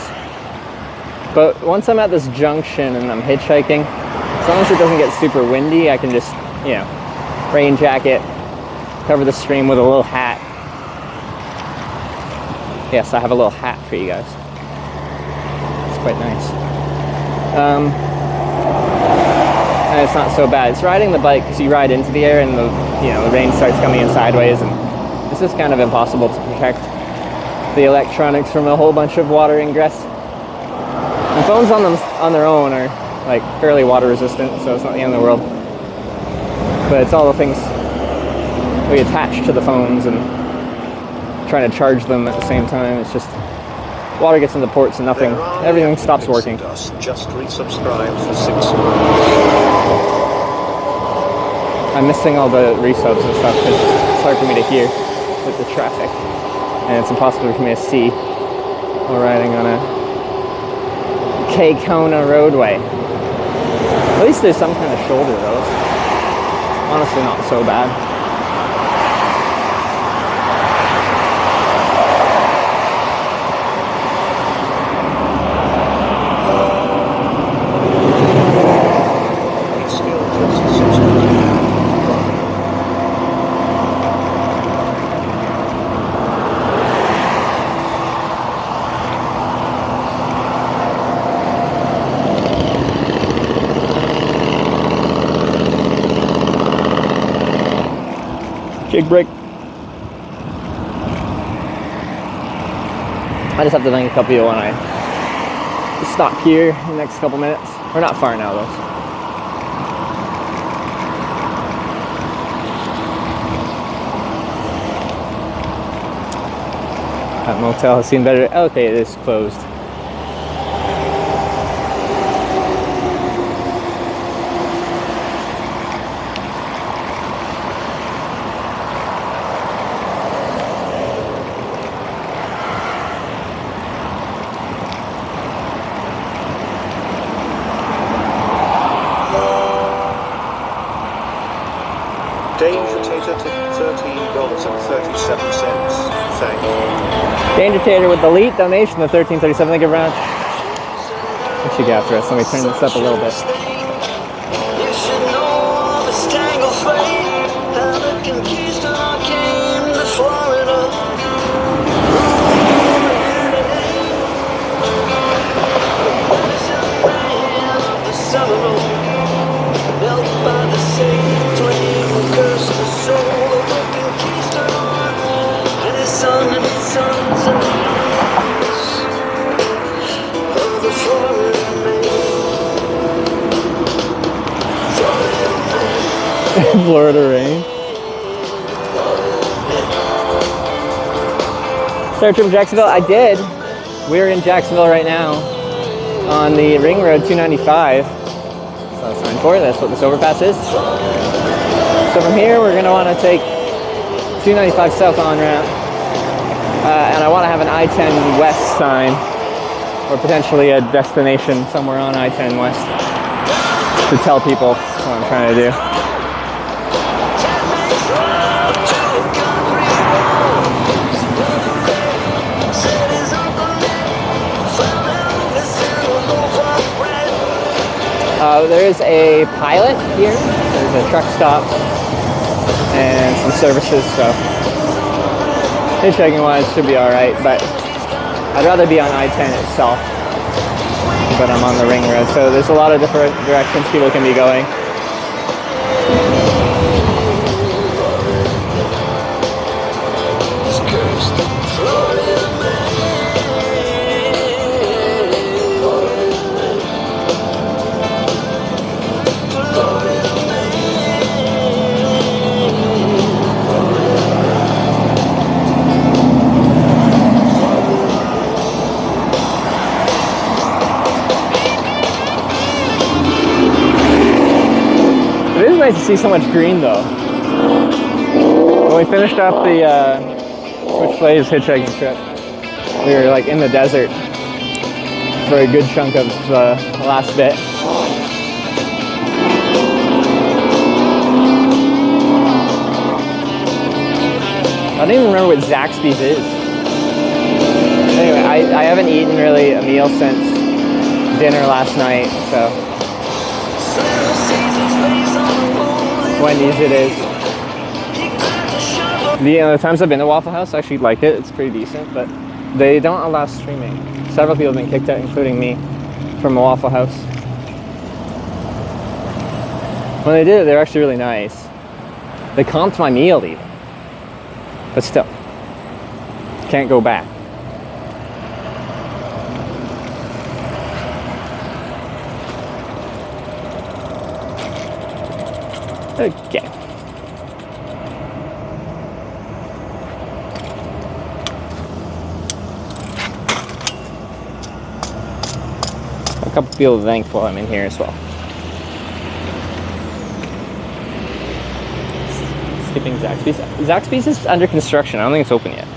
But once I'm at this junction and I'm hitchhiking, as long as it doesn't get super windy, I can just, you know, rain jacket, cover the stream with a little hat. Yes, I have a little hat for you guys. It's quite nice. And it's not so bad. It's riding the bike because you ride into the air and the rain starts coming in sideways, and it's just kind of impossible to protect the electronics from a whole bunch of water ingress. And phones on their own are like fairly water resistant, so it's not the end of the world. But it's all the things we attach to the phones and trying to charge them at the same time. It's just water gets in the ports and everything stops working. Just resubscribe for 6 months. I'm missing all the resubs and stuff because it's hard for me to hear with the traffic. And it's impossible for me to see while riding on a Kona roadway. At least there's some kind of shoulder though. Honestly, not so bad. It's still just £600. Jig brake. I just have to thank a couple of you when I stop here in the next couple minutes. We're not far now though. That motel has seen better. Okay, it is closed. Danger Tater tip $13.37. Thank you. Danger Tater with the elite donation of $13.37. Thank you very much. What you got for us? Let me turn this up a little bit. You should know of its tangled fate, how the conquistador came to Florida. Medicine man of the Seminole, built by the same flame who cursed the soul of the conquistador and his son and his sons and the arms of the Florida man. Florida rain. Start trip to Jacksonville? I did. We're in Jacksonville right now on the Ring Road 295. So that's 94. That's what this overpass is. So from here, we're going to want to take 295 south on ramp. And I want to have an I-10 west sign, or potentially a destination somewhere on I-10 west to tell people what I'm trying to do. There is a pilot here. There's a truck stop and some services, so hitchhiking wise should be alright, but I'd rather be on I-10 itself, but I'm on the ring road, so there's a lot of different directions people can be going. It is nice to see so much green though. When we finished up the Switch Plays hitchhiking trip, we were like in the desert for a good chunk of the last bit. I don't even remember what Zaxby's is. Anyway, I haven't eaten really a meal since dinner last night, so Wendy's it is. The times I've been to Waffle House, I actually like it. It's pretty decent, but they don't allow streaming. Several people have been kicked out, including me, from a Waffle House. When they did it, they're actually really nice. They comped my meal even. But still, can't go back. Okay. A couple people to thank while I'm in here as well. Skipping Zaxby's. Zaxby's is under construction. I don't think it's open yet.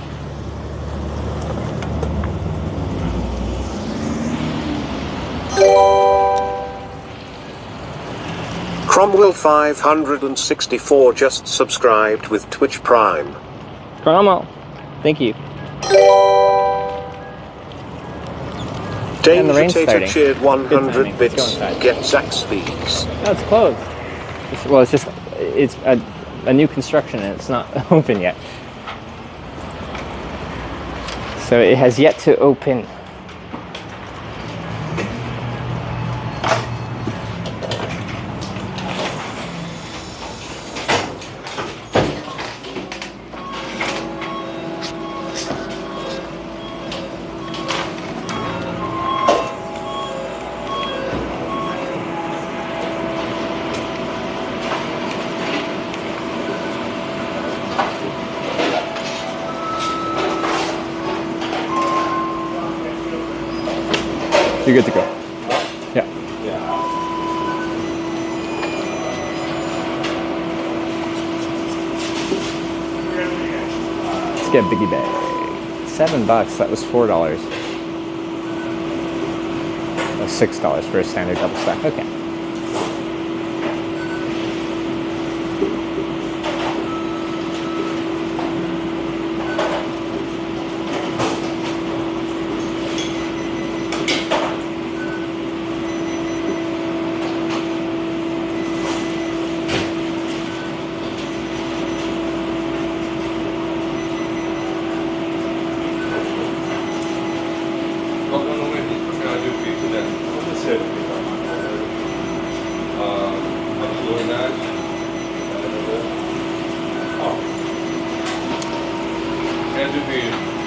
Cromwell 564 just subscribed with Twitch Prime. Cromwell, thank you. And the Dame rain's Potato starting. cheered Good 100 timing. Let's go bits. inside. Get Zaxby's. No, it's closed. Well, it's just, it's a new construction and it's not open yet. So it has yet to open. You're good to go. Yeah. Let's get a biggie bag. $7. That was $4. That's $6 for a standard double stack. Okay.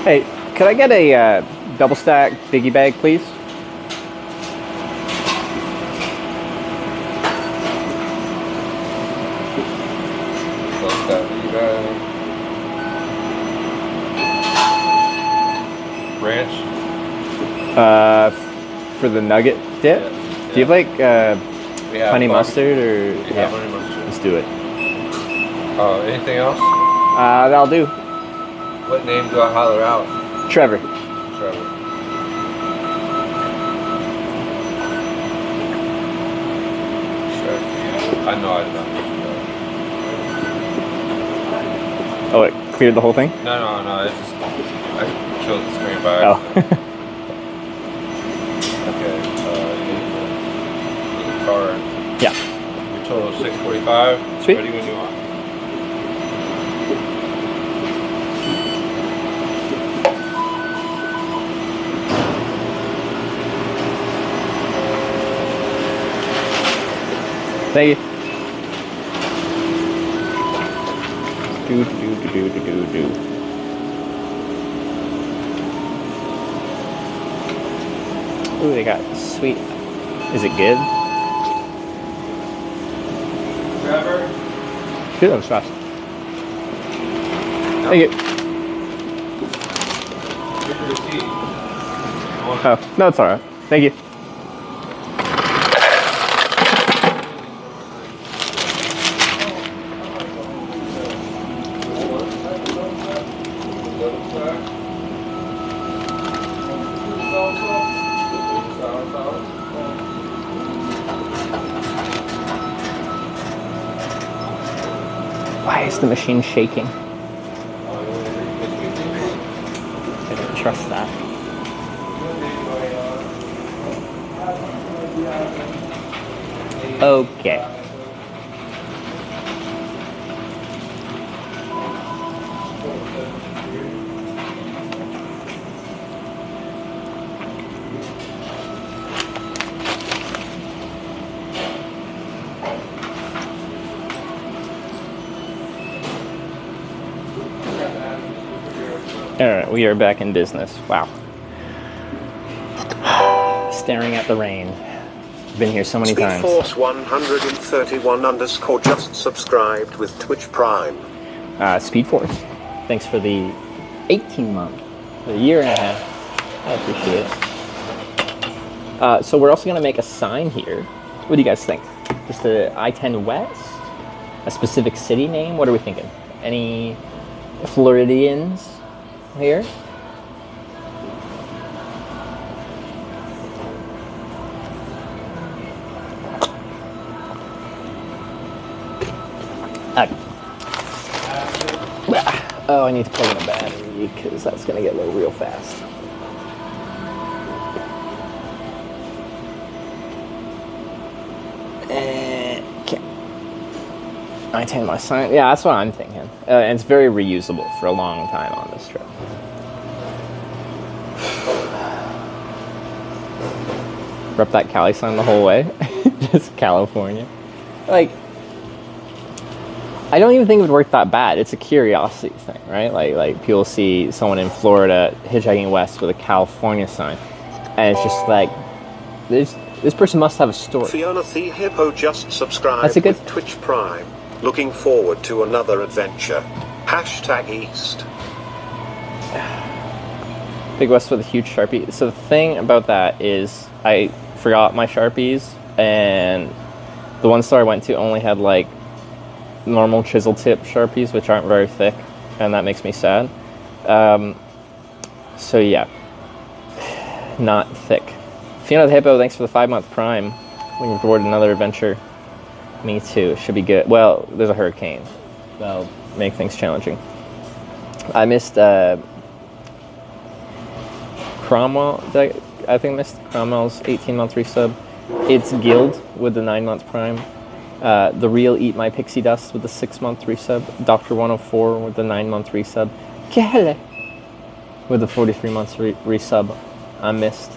Hey, could I get a double stack biggie bag, please? Double stack biggie bag. Ranch. For the nugget dip? Yeah. Do you have like We have honey barbecue. mustard or We have honey mustard. Let's do it. Anything else? That'll do. What name do I holler out? Trevor. Trevor. I know I did not. Oh, it cleared the whole thing? No. It's just I killed the screen by Oh. accident. Okay. You need the card. Yeah. Your total is $645. Sweet. Ready when you are. Thank you. Do. Ooh, they got sweet. Is it good? Trevor? Good, that was fast. Thank you. Here's your receipt. Oh, no, it's alright. Thank you. Why is the machine shaking? I don't trust that. Okay. Alright, we are back in business. Wow. Staring at the rain. Been here so many times. Speedforce 131 _ just subscribed with Twitch Prime. Speed Force. Thanks for the 18-month, a year and a half. I appreciate it. So we're also going to make a sign here. What do you guys think? Just the I-10 West? A specific city name? What are we thinking? Any Floridians here? Oh, I need to plug in a battery because that's gonna get low real fast. Okay. Maintain my sign. Yeah, that's what I'm thinking. And it's very reusable for a long time on this trip. Rep that Cali sign the whole way. Just California. Like, I don't even think it would work that bad. It's a curiosity thing, right? Like people see someone in Florida hitchhiking west with a California sign, and it's just like, this person must have a story. Fiona the Hippo just subscribed That's a good with Twitch Prime. Looking forward to another adventure. #East. Big West with a huge Sharpie. So the thing about that is I forgot my Sharpies, and the one store I went to only had like normal chisel tip Sharpies, which aren't very thick, and that makes me sad. So yeah, not thick. Fiona the Hippo, thanks for the 5-month Prime. Looking forward to another adventure. Me too. Should be good. Well, there's a hurricane. That'll make things challenging. I missed Cromwell. I think I missed Cromwell's 18-month resub. It's Guild with the 9-month Prime. The Real Eat My Pixie Dust with the 6-month resub. Dr. 104 with the 9-month resub. Kele with the 43 months resub. I missed.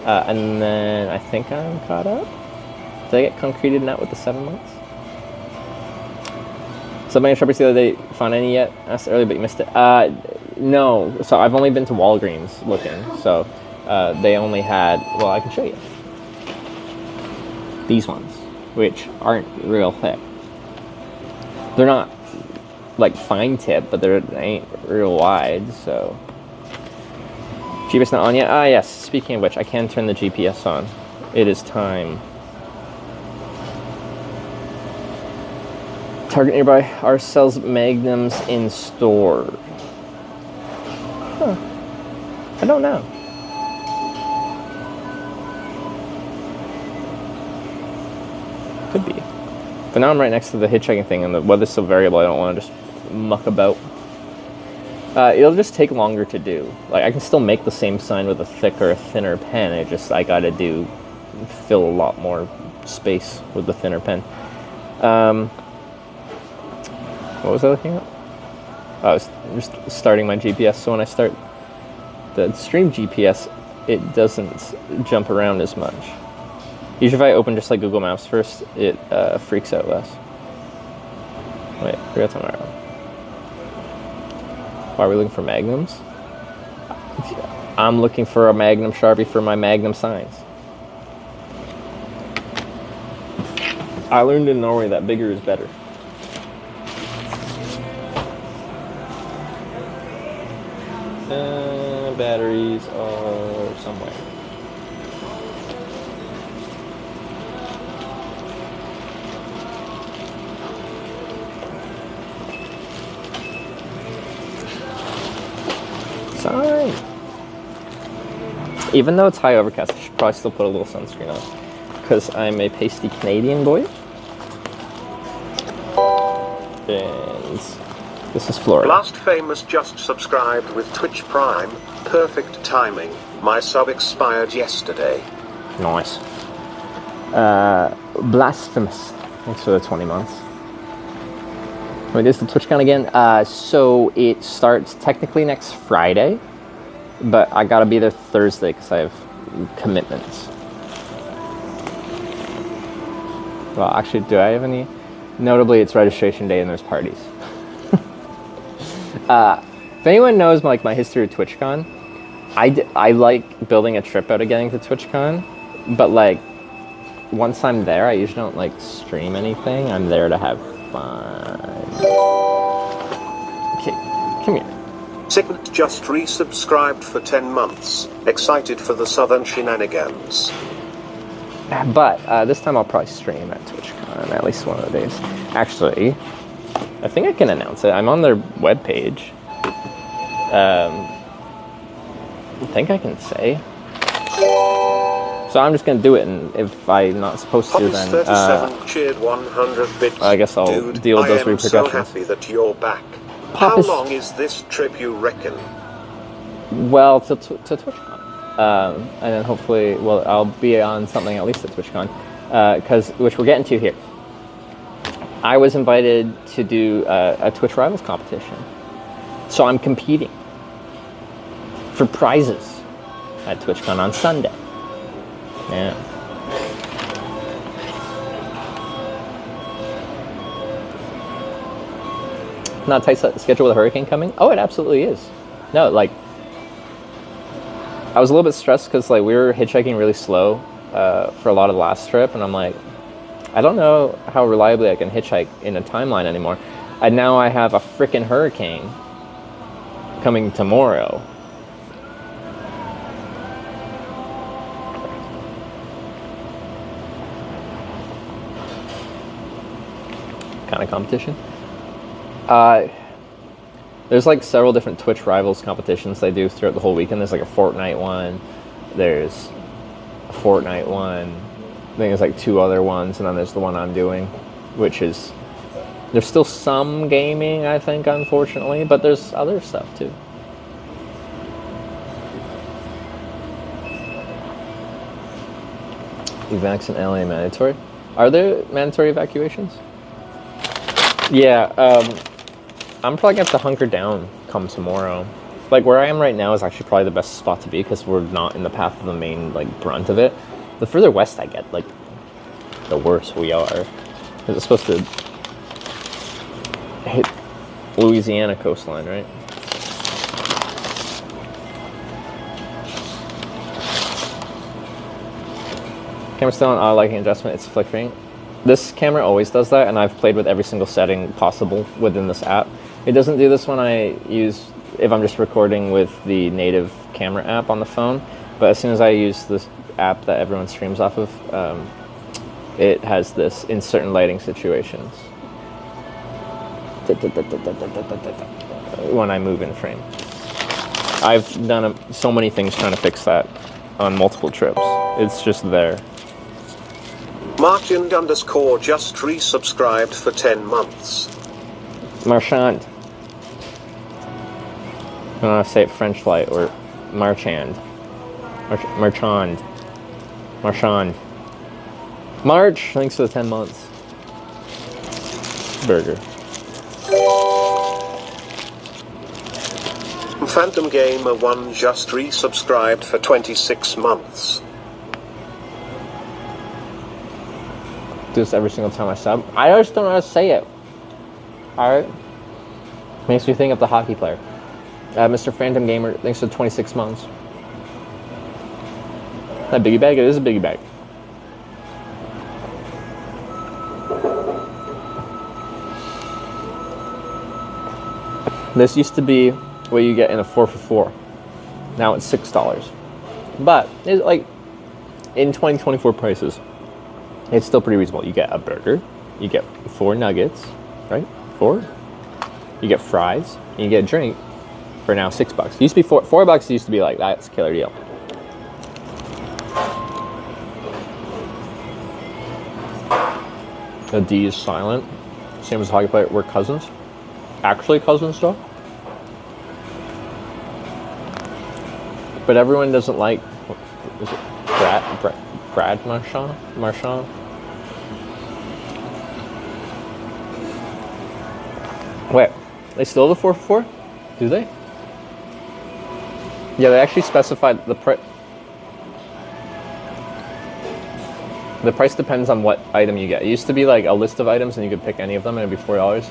And then I think I'm caught up. Did I get concreted net with the 7 months? Somebody Sharpies the other day, found any yet? Asked earlier, but you missed it. No. So I've only been to Walgreens looking. So they only had, well, I can show you. These ones, which aren't real thick. They're not like fine tip, but they ain't real wide, so. GPS not on yet? Ah, yes. Speaking of which, I can turn the GPS on. It is time. Target nearby. Ours sells Magnums in store. Huh. I don't know. Could be. But now I'm right next to the hitchhiking thing, and the weather's so variable, I don't want to just muck about. It'll just take longer to do. Like, I can still make the same sign with a thicker or thinner pen. I gotta fill a lot more space with the thinner pen. What was I looking at? I was just starting my GPS, so when I start the stream GPS, it doesn't jump around as much. Usually if I open just like Google Maps first, it freaks out less. Wait, I forgot something around. Why are we looking for Magnums? I'm looking for a Magnum Sharpie for my Magnum signs. I learned in Norway that bigger is better. Batteries are somewhere. Sign! Even though it's high overcast, I should probably still put a little sunscreen on, because I'm a pasty Canadian boy. And this is Florida. Last Famous just subscribed with Twitch Prime. Perfect timing. My sub expired yesterday. Nice. Blasphemous. Thanks for the 20 months. Wait, is the TwitchCon again? So it starts technically next Friday, but I gotta be there Thursday because I have commitments. Well, actually, do I have any? Notably, it's registration day and there's parties. If anyone knows my history of TwitchCon, I like building a trip out of getting to TwitchCon, but like once I'm there, I usually don't like stream anything. I'm there to have fun. Okay, come here. Signet just resubscribed for 10 months. Excited for the southern shenanigans. But this time I'll probably stream at TwitchCon at least one of the days. Actually, I think I can announce it. I'm on their webpage. I think I can say. So I'm just gonna do it, and if I'm not supposed to, then 37 cheered 100 bits. I guess I'll Dude, deal with those I am so repercussions. happy that you're back. Pop How is- long is this trip, you reckon? Well, to TwitchCon, and then hopefully, well, I'll be on something at least at TwitchCon, which we're getting to here. I was invited to do a Twitch Rivals competition, so I'm competing for prizes at TwitchCon on Sunday. Yeah. Not a tight schedule with a hurricane coming? Oh, it absolutely is. No, like, I was a little bit stressed because like we were hitchhiking really slow for a lot of the last trip, and I'm like, I don't know how reliably I can hitchhike in a timeline anymore. And now I have a freaking hurricane coming tomorrow. Kind of competition. There's like several different Twitch Rivals competitions they do throughout the whole weekend. There's like a Fortnite one, there's a Fortnite one, I think there's like 2 other ones, and then there's the one I'm doing, which is, there's still some gaming, I think, unfortunately, but there's other stuff too. Evacs in LA mandatory? Are there mandatory evacuations? Yeah, I'm probably gonna have to hunker down come tomorrow. Like where I am right now is actually probably the best spot to be because we're not in the path of the main like brunt of it. The further west I get, like the worse we are. 'Cause it's supposed to hit Louisiana coastline, right? Camera's still on auto lighting adjustment, it's flickering. This camera always does that, and I've played with every single setting possible within this app. It doesn't do this when I use, if I'm just recording with the native camera app on the phone, but as soon as I use this app that everyone streams off of, it has this in certain lighting situations. When I move in frame. I've done so many things trying to fix that on multiple trips. It's just there. Marchand _ just resubscribed for 10 months. Marchand. I don't know how to say it French like, or Marchand. Marchand. Marchand. March, thanks for the 10 months. Burger. Phantom Gamer 1 just resubscribed for 26 months. Do this every single time I sub. I just don't know how to say it. Alright. Makes me think of the hockey player. Mr. Phantom Gamer, thanks for 26 months. That biggie bag? It is a biggie bag. This used to be what you get in a 4 for $4. Now it's $6. But it's like in 2024 prices, it's still pretty reasonable. You get a burger, you get 4 nuggets, right? 4. You get fries, and you get a drink for now $6. It used to be $4 used to be like, that's a killer deal. The D is silent. Same as hockey player. We're cousins. Actually cousins though. But everyone doesn't like, is it Brad Marchand? Wait, they still have the 4 for $4? Do they? Yeah, they actually specified the price. The price depends on what item you get. It used to be like a list of items and you could pick any of them and it'd be $4.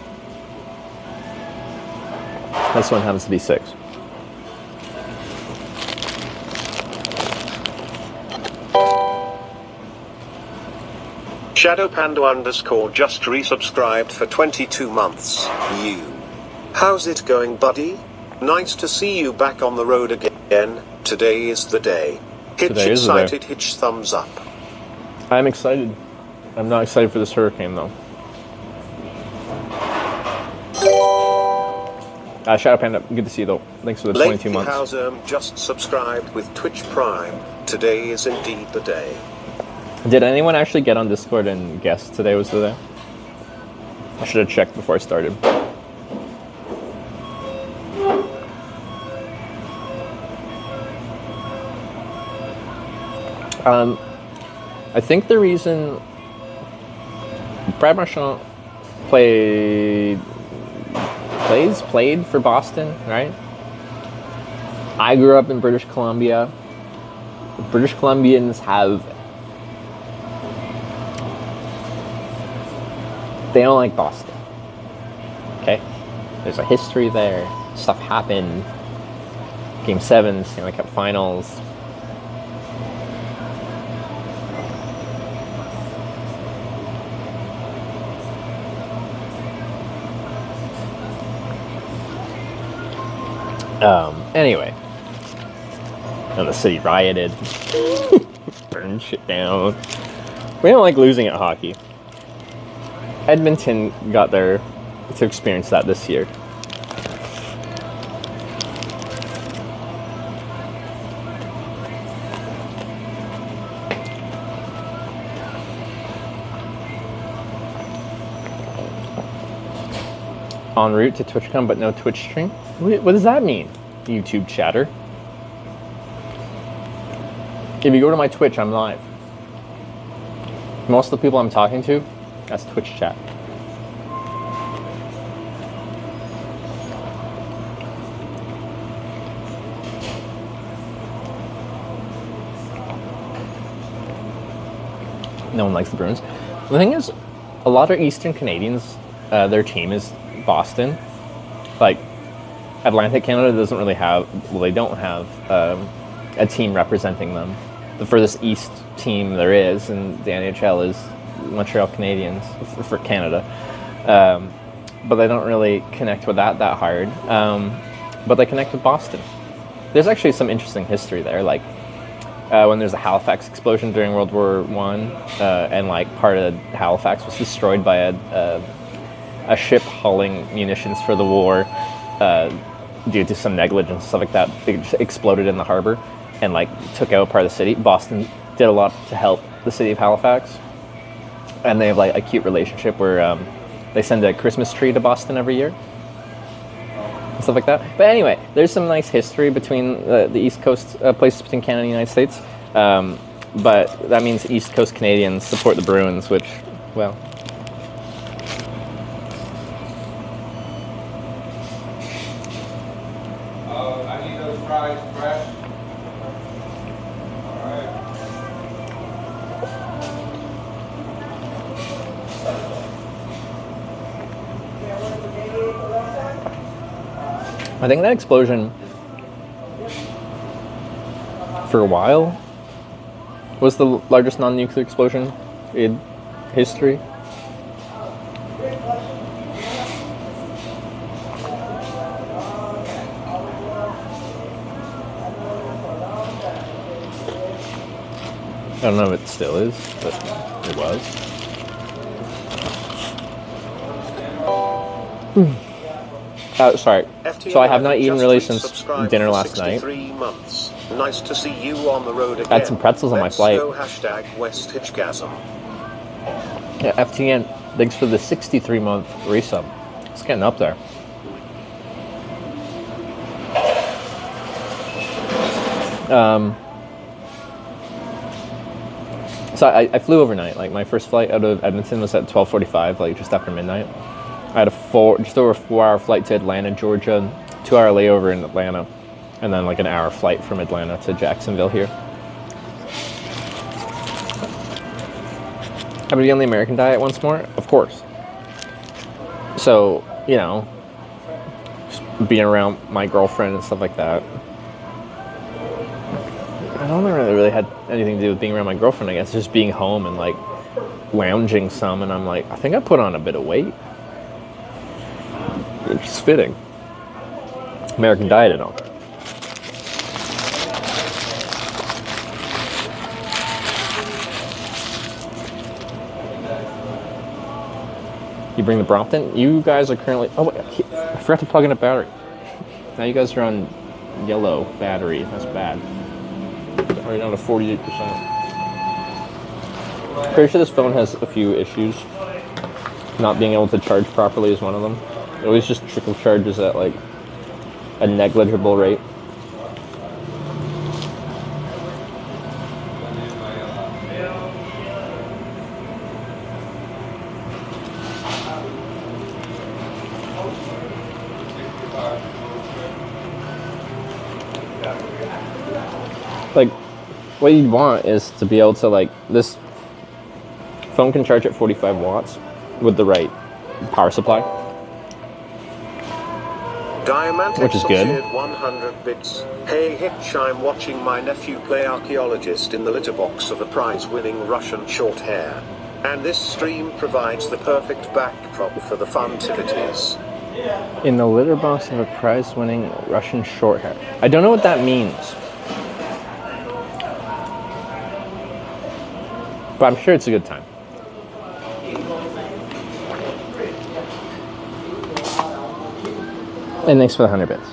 This one happens to be $6. Shadow Panda _ just resubscribed for 22 months. You. How's it going, buddy? Nice to see you back on the road again. Today is the day. Hitch excited, Hitch thumbs up. I'm excited. I'm not excited for this hurricane though. Shadow Panda, good to see you though. Thanks for the 22 months. Hauser just subscribed with Twitch Prime. Today is indeed the day. Did anyone actually get on Discord and guess today was the day? I should have checked before I started. I think the reason Brad Marchand played for Boston, right? I grew up in British Columbia. British Columbians they don't like Boston. Okay? There's a history there. Stuff happened. Game 7, Stanley Cup Finals. Anyway. And the city rioted. Burned shit down. We don't like losing at hockey. Edmonton got there to experience that this year. En route to TwitchCon, but no Twitch stream? What does that mean, YouTube chatter? If you go to my Twitch, I'm live. Most of the people I'm talking to, that's Twitch chat. No one likes the Bruins. The thing is, a lot of Eastern Canadians, their team is Boston. Like, Atlantic Canada doesn't really have, well, they don't have a team representing them. The furthest east team there is in the NHL is Montreal Canadiens for Canada. But they don't really connect with that hard. But they connect with Boston. There's actually some interesting history there. Like, when there's a Halifax explosion during World War I, and like part of Halifax was destroyed by a ship hauling munitions for the war, due to some negligence and stuff like that. It just exploded in the harbor and like took out part of the city. Boston did a lot to help the city of Halifax, and they have like a cute relationship where they send a Christmas tree to Boston every year and stuff like that. But anyway, there's some nice history between the East Coast places between Canada and the United States, but that means East Coast Canadians support the Bruins, which, well, I need those fries fresh. All right. I think that explosion, for a while, was the largest non-nuclear explosion in history. I don't know if it still is, but it was. Sorry. So I have not eaten really since dinner last night. Months. Nice to see you on the road again. I had some pretzels on my flight. Hashtag West Hitchgasm. Yeah, FTN, thanks for the 63-month resub. It's getting up there. So I flew overnight. Like, my first flight out of Edmonton was at 12:45, like just after midnight. I had just over a 4-hour flight to Atlanta, Georgia, 2-hour layover in Atlanta, and then like an hour flight from Atlanta to Jacksonville here. Happy to be on the American diet once more? Of course. So, you know, just being around my girlfriend and stuff like that. I don't think it really had anything to do with being around my girlfriend, I guess. Just being home and like lounging some, and I'm like, I think I put on a bit of weight. Which is fitting. American diet and all that. You bring the Brompton? You guys are currently... Oh, wait, I forgot to plug in a battery. Now you guys are on yellow battery. That's bad. Already down to 48%. Pretty sure this phone has a few issues. Not being able to charge properly is one of them. It always just trickle charges at like a negligible rate. Like, what you'd want is to be able to, like, this phone can charge at 45 watts with the right power supply, Diamantic which is good. 100 bits. Hey Hitch, I'm watching my nephew play archaeologist in the litter box of a prize-winning Russian short hair. And this stream provides the perfect backdrop for the fun activities. In the litter box of a prize-winning Russian short hair. I don't know what that means. But I'm sure it's a good time. And thanks for the 100 bits.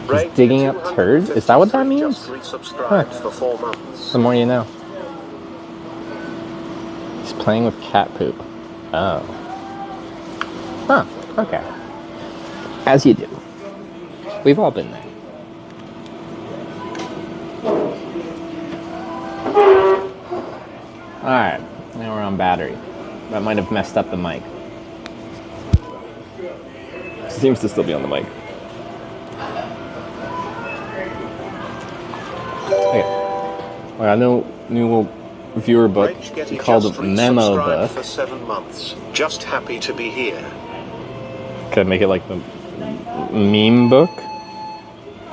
He's digging up turds? Is that what that means? Huh. For 4 months. The more you know. He's playing with cat poop. Oh. Huh. Okay. As you do. We've all been there. Alright. Now we're on battery. That might have messed up the mic. Seems to still be on the mic. Okay. I got no new little viewer book called Memo Book. For 7 months. Just happy to be here. Could I make it like the meme book?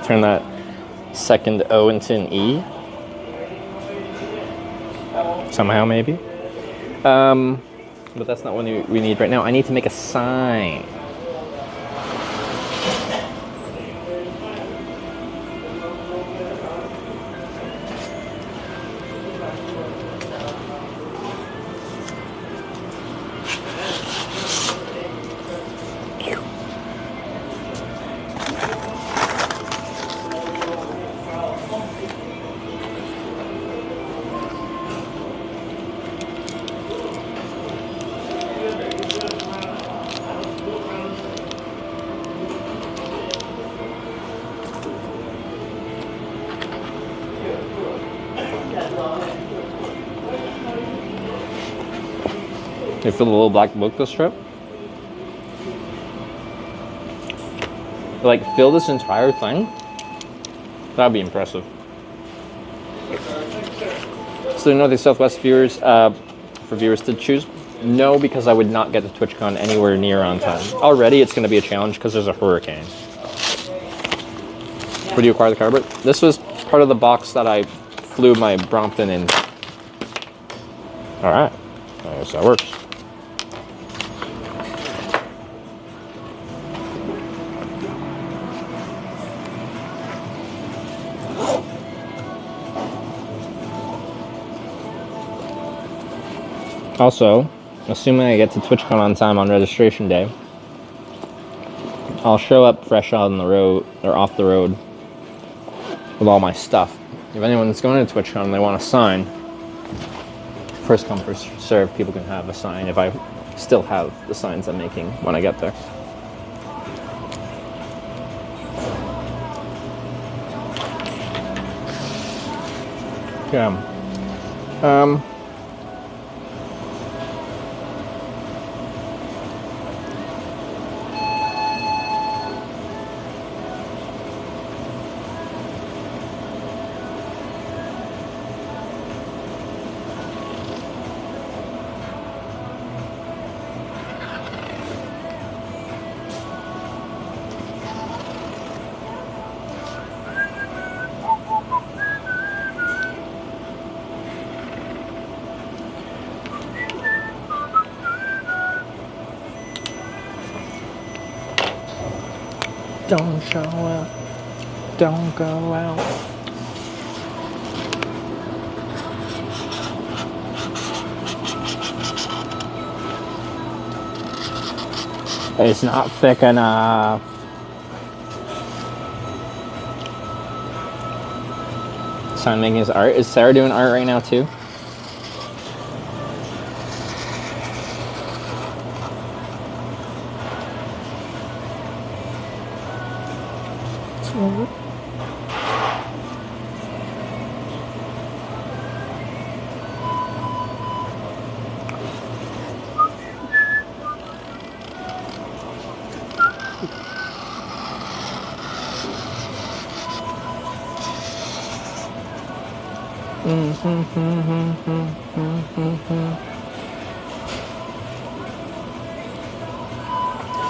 Turn that second O into an E? Somehow, maybe? But that's not what we need right now. I need to make a sign. You feel the little black book this trip? Like, fill this entire thing? That'd be impressive. So, Northeast Southwest viewers, for viewers to choose, no, because I would not get to TwitchCon anywhere near on time. Already, it's going to be a challenge because there's a hurricane. Where do you acquire the carpet? This was part of the box that I flew my Brompton in. Alright, I guess that works. Also, assuming I get to TwitchCon on time on registration day, I'll show up fresh on the road, or off the road, with all my stuff. If anyone's going to TwitchCon and they want a sign, first come, first serve, people can have a sign if I still have the signs I'm making when I get there. Yeah. Don't show up, don't go out. It's not thick enough. Son making his art. Is Sarah doing art right now too?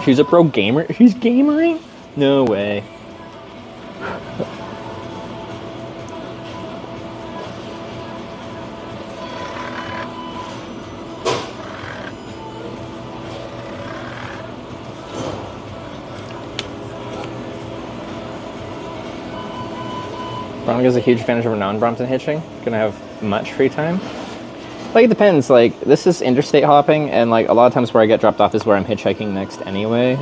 She's a pro gamer? She's gamering? No way. Veronica's a huge fan of non-Brompton hitching. Gonna have much free time. Like, it depends. Like, this is interstate hopping, and like a lot of times where I get dropped off is where I'm hitchhiking next anyway.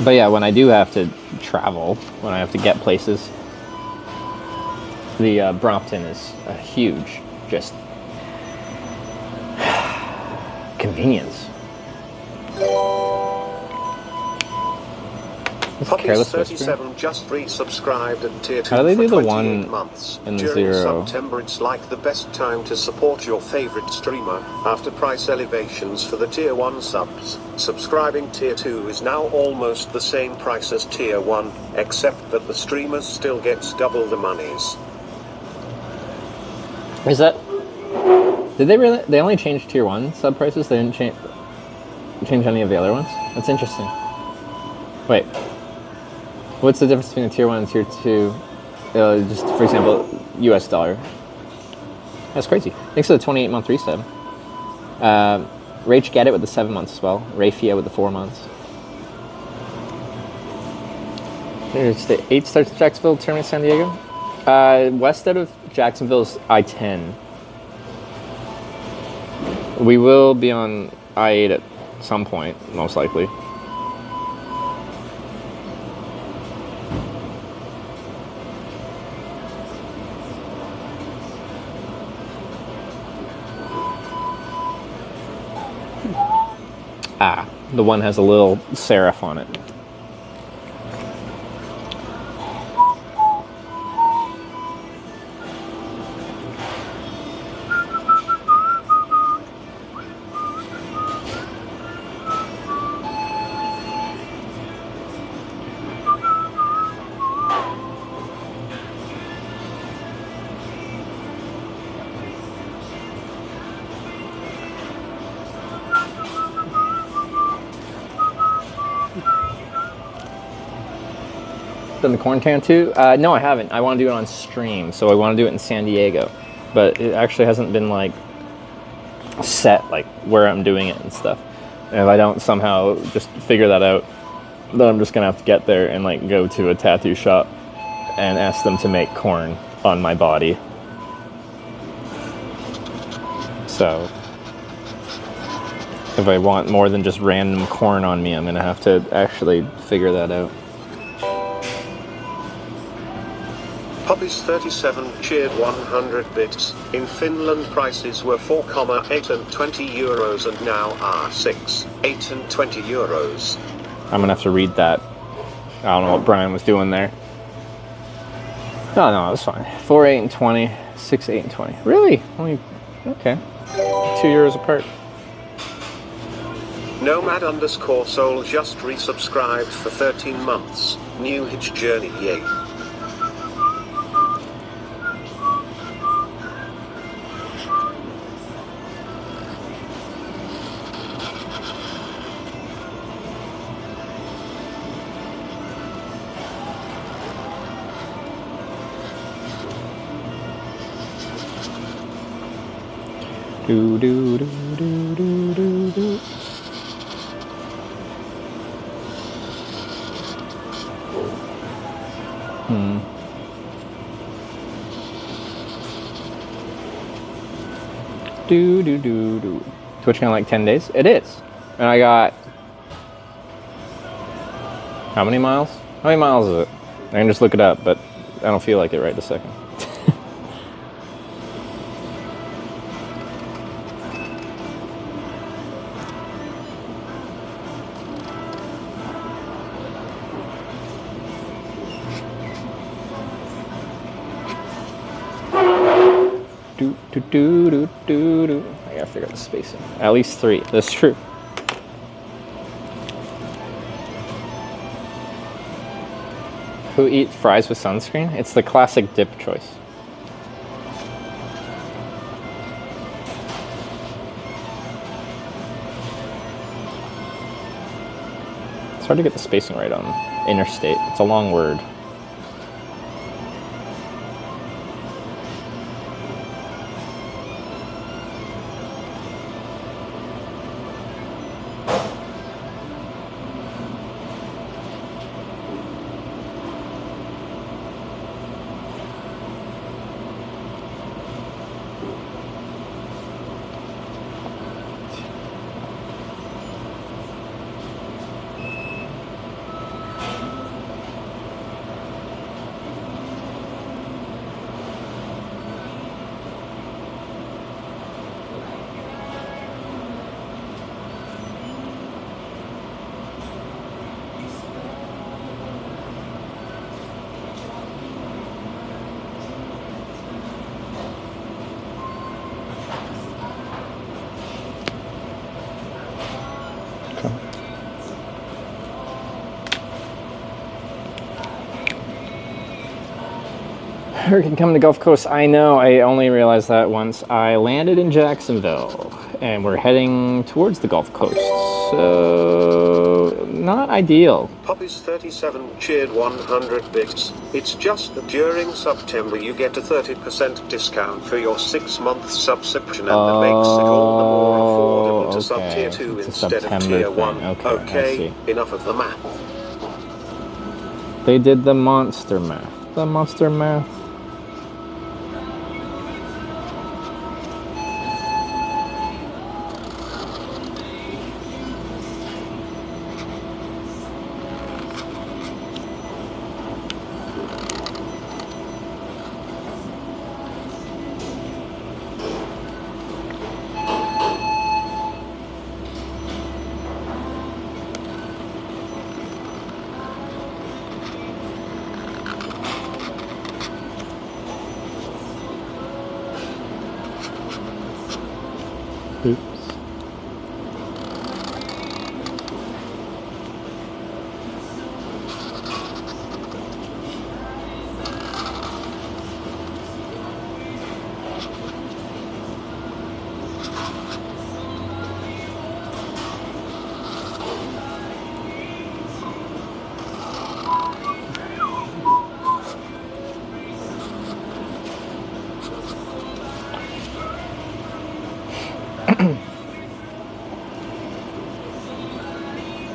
But yeah, when I do have to travel, when I have to get places, the Brompton is a huge, just convenience. Puppies 37 just resubscribed at tier 2 How do they do for the 28 one months. in the During zero? September, it's like the best time to support your favorite streamer. After price elevations for the tier 1 subs, subscribing tier 2 is now almost the same price as tier 1, except that the streamers still gets double the monies. Is that... Did they really... They only changed tier 1 sub prices? They didn't change any of the other ones? That's interesting. Wait. What's the difference between a tier 1 and tier 2? Just, for example, US dollar. That's crazy. Thanks for the 28-month resub. Rach Get It with the 7 months as well. Rafia with the 4 months. There's the 8 starts at Jacksonville, terminate San Diego. West out of Jacksonville is I-10. We will be on I-8 at some point, most likely. Ah, the one has a little serif on it. Done the corn can too? No, I haven't. I want to do it on stream, so I want to do it in San Diego, but it actually hasn't been like set like where I'm doing it and stuff. And if I don't somehow just figure that out, then I'm just gonna have to get there and like go to a tattoo shop and ask them to make corn on my body. So if I want more than just random corn on me, I'm gonna have to actually figure that out. Puppies 37 cheered 100 bits. In Finland, prices were 4,8 and 20 euros and now are 6, 8 and 20 euros. I'm gonna have to read that. I don't know what Brian was doing there. No, it was fine. 4, 8 and 20, 6, 8 and 20. Really? Only, okay. 2 euros apart. Nomad_soul just resubscribed for 13 months. New hitch journey, yay. Do do do do do do do. TwitchCon like 10 days? It is. And I got... How many miles? How many miles is it? I can just look it up, but I don't feel like it right this second. I gotta figure out the spacing. At least 3. That's true. Who eats fries with sunscreen? It's the classic dip choice. It's hard to get the spacing right on interstate. It's a long word. Hurricane coming to Gulf Coast. I know, I only realized that once. I landed in Jacksonville, and we're heading towards the Gulf Coast. So, not ideal. Poppies37 cheered 100 bits. It's just that during September you get a 30% discount for your 6-month subscription, and that makes it all the more affordable to sub tier 2 It's a instead of September tier thing. 1. Okay, Enough of the math. They did the monster math. The monster math. Oops.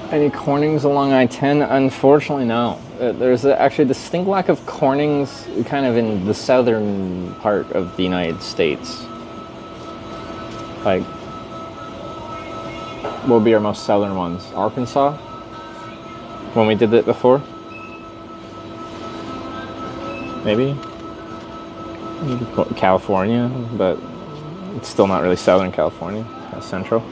Any cornings along I-10? Unfortunately, no. There's actually a distinct lack of cornings kind of in the southern part of the United States. Like, what would be our most southern ones? Arkansas? When we did it before? Maybe California, but it's still not really southern California, kind of central.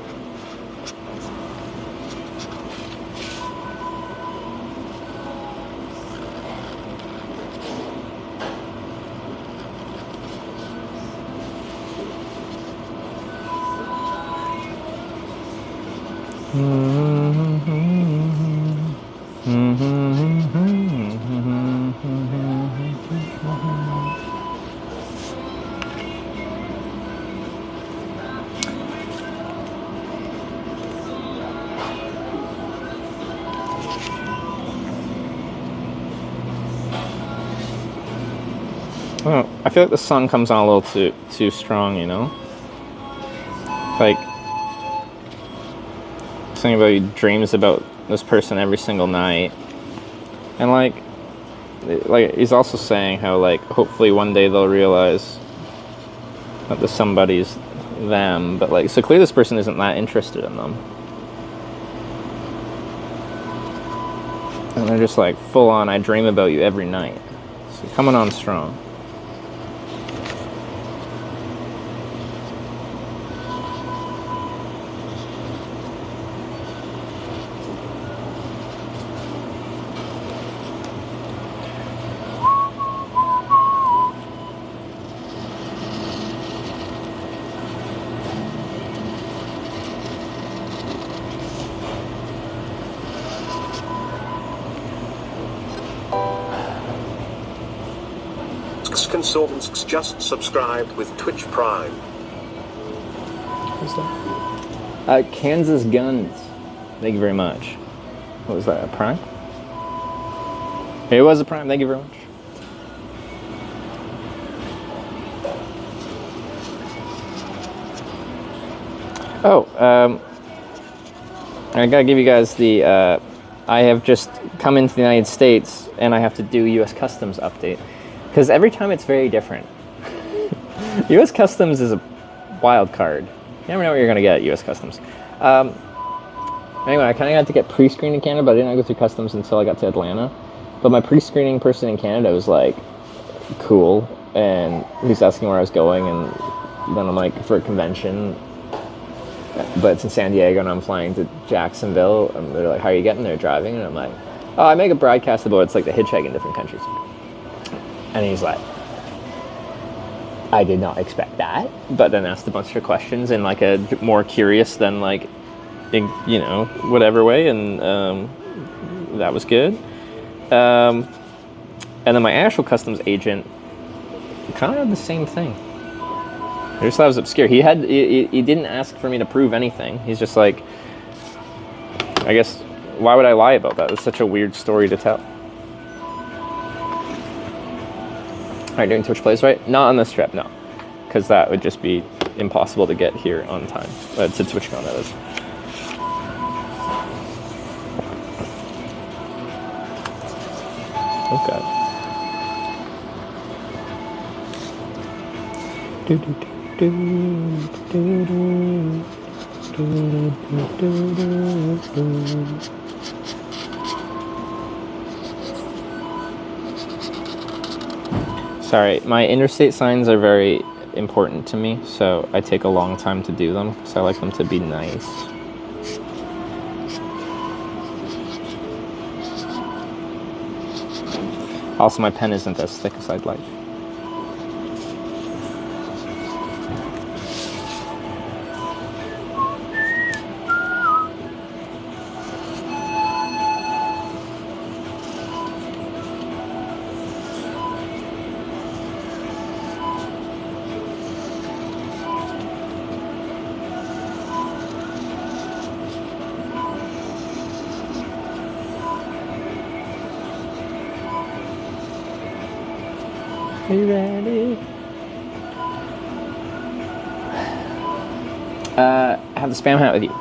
Oh, I feel like the sun comes on a little too strong, you know? Like, something about he dreams about this person every single night. And like he's also saying how, like, hopefully one day they'll realize that the somebody's them, but like, so clearly this person isn't that interested in them. And they're just like, full on, I dream about you every night. So coming on strong. Consultants just subscribed with Twitch Prime. Who's that? Kansas Guns. Thank you very much. What was that, a Prime? It was a Prime, thank you very much. Oh, I gotta give you guys the, I have just come into the United States and I have to do US Customs update. Because every time it's very different. US Customs is a wild card. You never know what you're going to get at US Customs. Anyway, I kind of got to get pre-screened in Canada, but I didn't go through Customs until I got to Atlanta. But my pre-screening person in Canada was like, cool. And he's asking where I was going. And then I'm like, for a convention. But it's in San Diego and I'm flying to Jacksonville. And they're like, how are you getting there driving? And I'm like, oh, I make a broadcast about it's like the hitchhiking in different countries. And he's like, I did not expect that, but then asked a bunch of questions in like a more curious than like, you know, whatever way, and that was good. And then my actual customs agent kind of had the same thing. I just thought it was obscure. He didn't ask for me to prove anything. He's just like, I guess, why would I lie about that? It's such a weird story to tell. Alright, doing Twitch Plays, right? Not on this trip, no. Because that would just be impossible to get here on time. To TwitchCon, that is. Okay. Sorry, my interstate signs are very important to me, so I take a long time to do them, because I like them to be nice. Also, my pen isn't as thick as I'd like. Are you ready? Have the spam hat with you.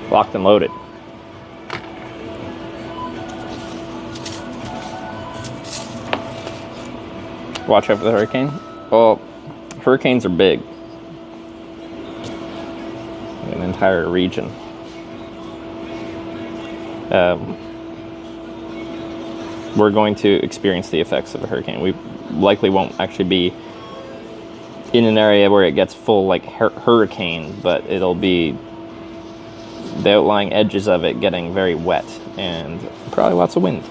Locked and loaded. Watch out for the hurricane. Well, hurricanes are big. An entire region. We're going to experience the effects of a hurricane. We likely won't actually be in an area where it gets full like hurricane, but it'll be the outlying edges of it getting very wet and probably lots of wind.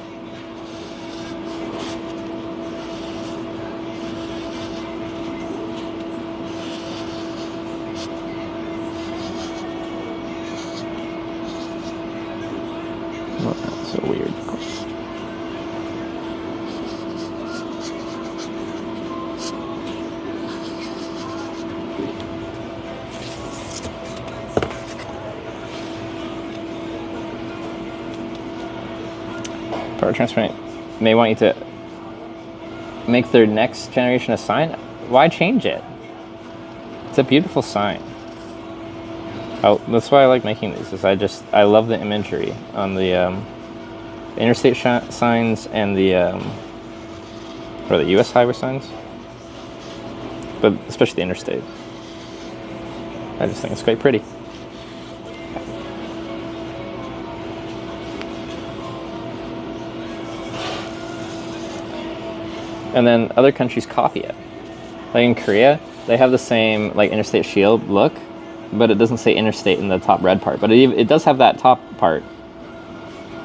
Well, that's so weird. Power transfer may want you to make their next generation a sign. Why change it? It's a beautiful sign. Oh, that's why I like making these. Is I love the imagery on the interstate signs and the or the U.S. highway signs. but especially the interstate. I just think it's quite pretty. And then other countries copy it. Like in Korea, they have the same like interstate shield look, but it doesn't say interstate in the top red part. But it does have that top part.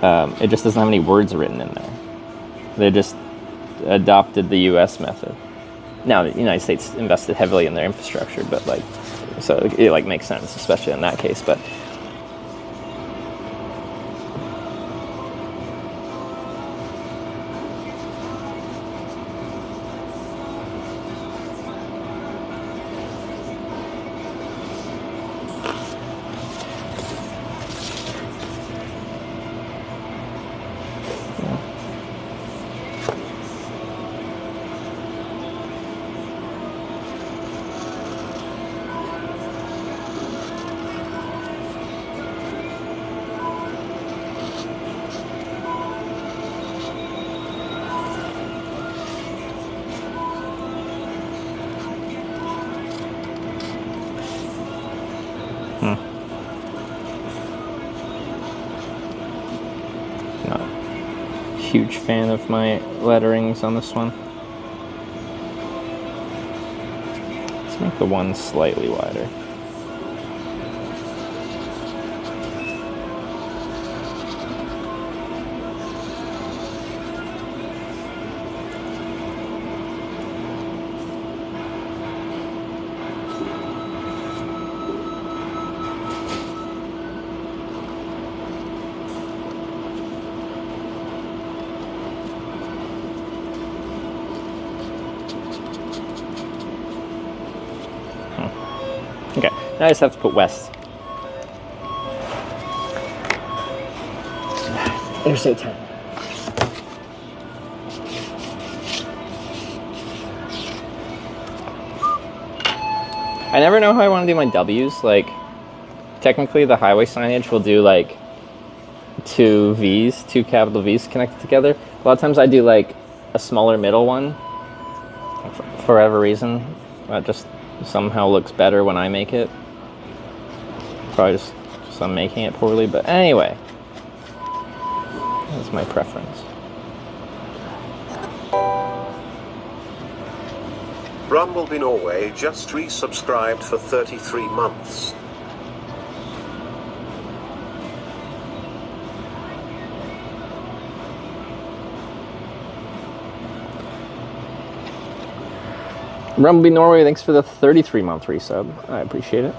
It just doesn't have any words written in there. They just adopted the U.S. method. Now the United States invested heavily in their infrastructure, but like, so it like makes sense, especially in that case. But huge fan of my letterings on this one. Let's make the one slightly wider. Okay, now I just have to put west. Interstate 10. I never know how I want to do my W's. Like, technically the highway signage will do like two V's, two capital V's connected together. A lot of times I do like a smaller middle one for whatever reason. That just somehow looks better when I make it. Probably just I'm making it poorly, but anyway, that's my preference. Rumbleby Norway just resubscribed for 33 months. Rumbleby Norway, thanks for the 33-month resub. I appreciate it.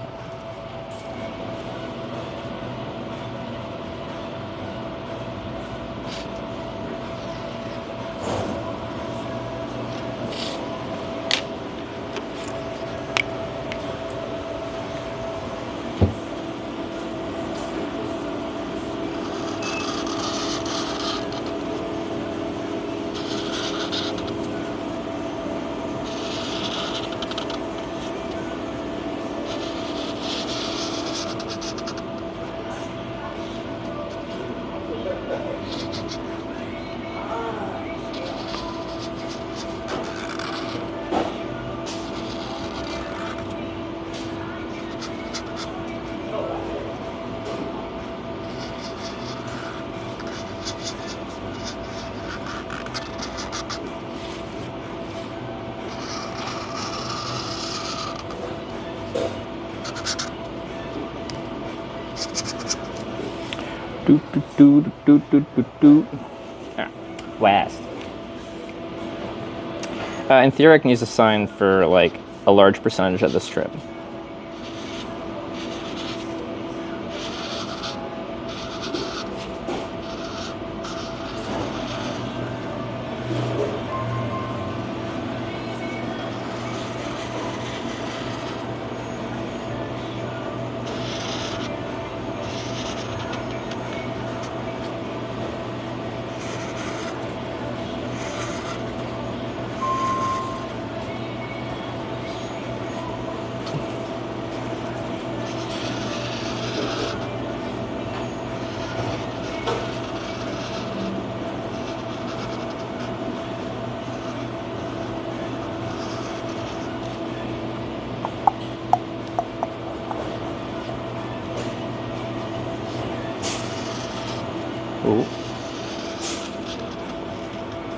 West. In theory, I can use a sign for like a large percentage of this trip.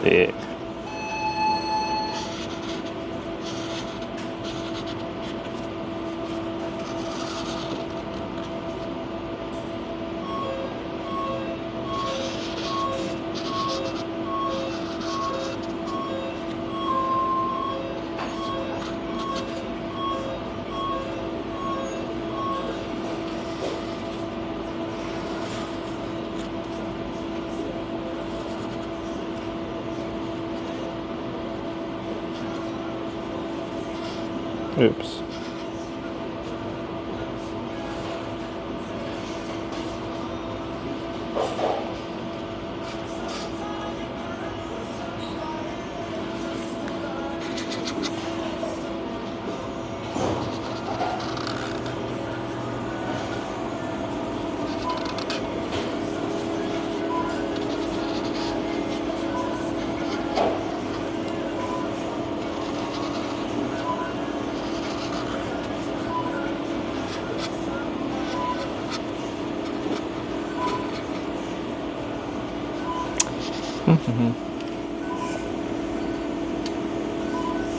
Sick. Oops.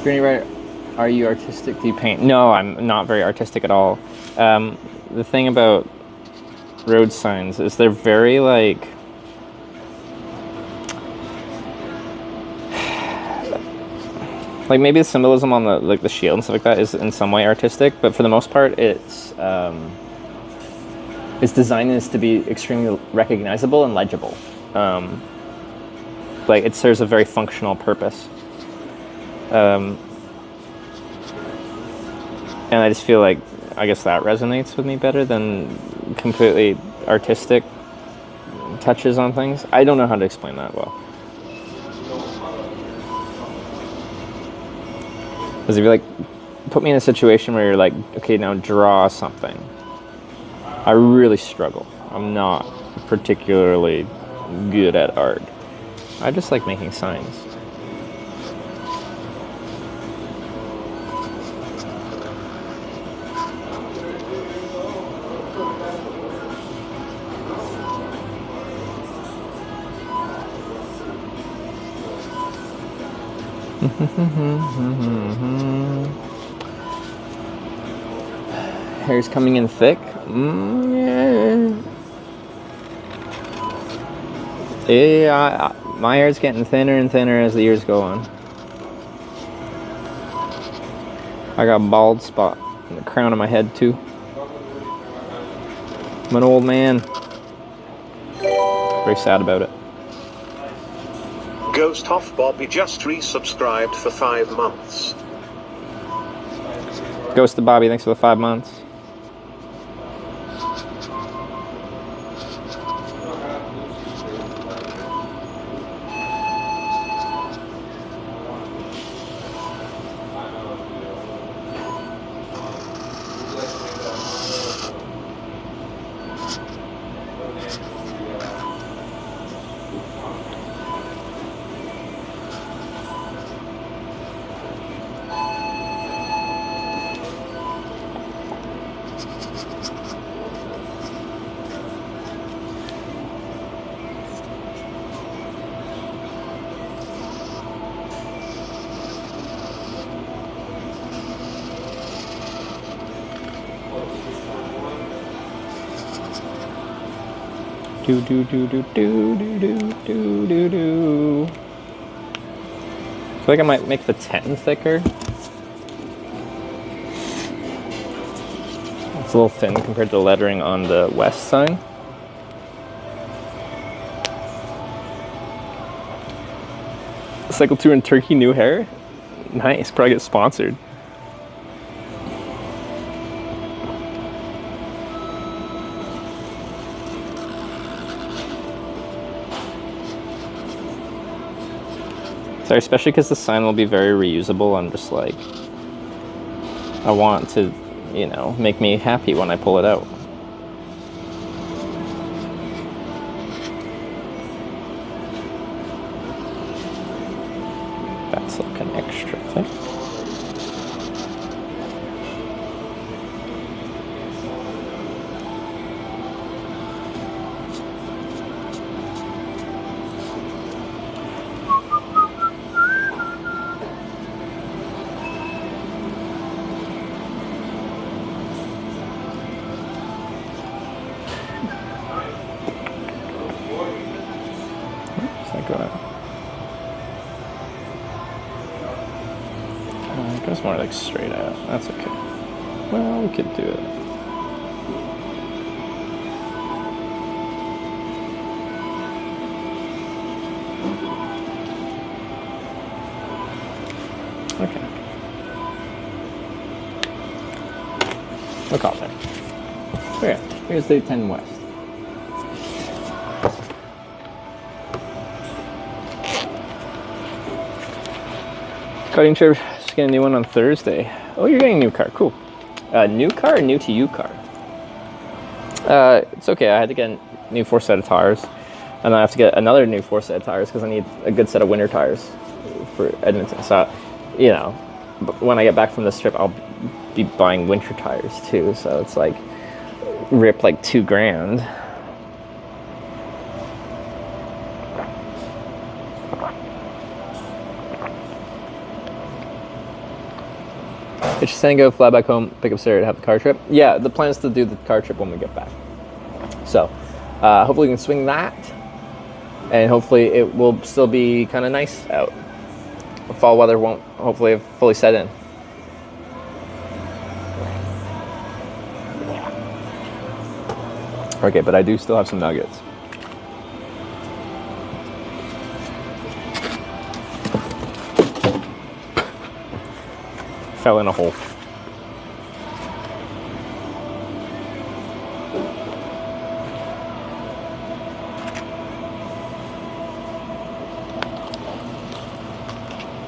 Greenwriter, are you artistic? Do you paint? No, I'm not very artistic at all. The thing about road signs is they're very like maybe the symbolism on the shield and stuff like that is in some way artistic, but for the most part it's designed is to be extremely recognizable and legible. Like it serves a very functional purpose. And I just feel like, I guess that resonates with me better than completely artistic touches on things. I don't know how to explain that well. Because if you like, put me in a situation where you're like, okay, now draw something. I really struggle. I'm not particularly good at art. I just like making signs. Hair's coming in thick. Yeah, my hair's getting thinner and thinner as the years go on. I got a bald spot in the crown of my head too. I'm an old man. Very sad about it. Ghost Off Bobby just resubscribed for 5 months. Ghost to Bobby, thanks for the 5 months. Do do do do do do do do do do. I feel like I might make the 10 thicker. It's a little thin compared to the lettering on the west sign. Cycle 2 in Turkey, new hair. Nice, probably get sponsored. Sorry, especially because the sign will be very reusable. I'm just like, I want to, you know, make me happy when I pull it out. That's like an extra thing. go. It goes more like straight out. That's okay. Well, we could do it. Okay. Look off there. Okay, here's the 10 West. Cutting trip, just getting a new one on Thursday. Oh, you're getting a new car, cool. New car or new to you car? It's okay, I had to get a new 4 set of tires. And then I have to get another new 4 set of tires because I need a good set of winter tires for Edmonton. So, you know, when I get back from this trip, I'll be buying winter tires too. So it's like, rip like $2,000. It's just saying go fly back home, pick up Sarah to have the car trip. Yeah, the plan is to do the car trip when we get back. So, hopefully we can swing that. And hopefully it will still be kind of nice out. The fall weather won't hopefully fully set in. Okay, but I do still have some nuggets. Fell in a hole.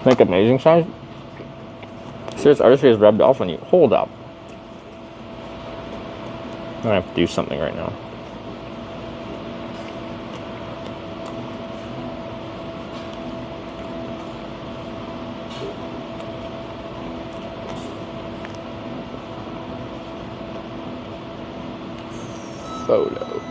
Make amazing sounds? Serious artistry has rubbed off on you. Hold up. I have to do something right now. Photos.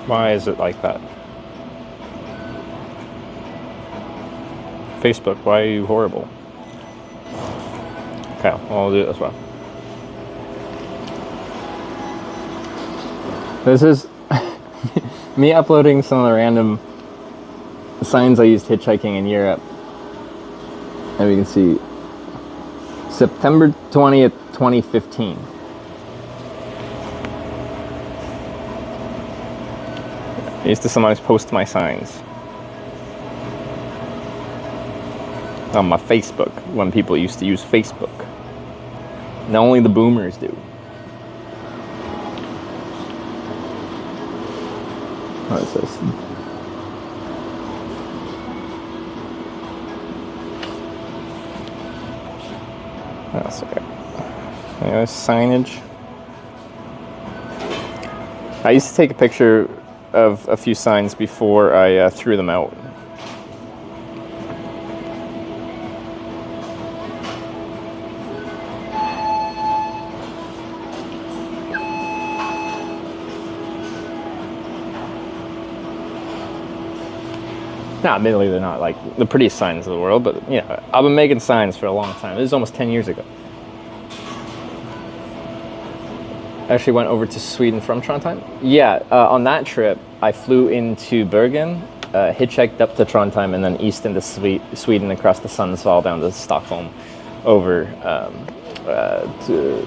Why is it like that? Facebook, why are you horrible? Okay, well, I'll do it this way. This is me uploading some of the random signs I used hitchhiking in Europe. And we can see September 20th, 2015. I used to sometimes post my signs on my Facebook when people used to use Facebook. Now only the boomers do. What is this? That's okay. There's signage. I used to take a picture of a few signs before I threw them out. Now, admittedly, they're not like the prettiest signs of the world, but you know, I've been making signs for a long time. This is almost 10 years ago. I actually went over to Sweden from Trondheim. Yeah, on that trip, I flew into Bergen, hitchhiked up to Trondheim, and then east into Sweden across the Sundsvall down to Stockholm, over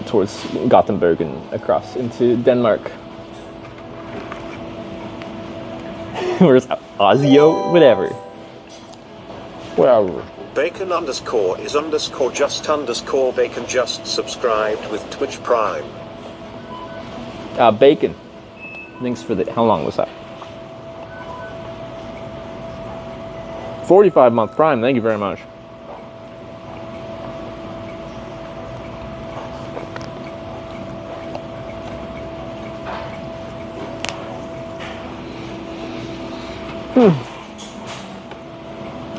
towards Gothenburg and across into Denmark. Where's Ozio? Whatever. Bacon underscore is underscore just underscore bacon just subscribed with Twitch Prime. Bacon. Thanks for the. How long was that? 45-month Prime. Thank you very much.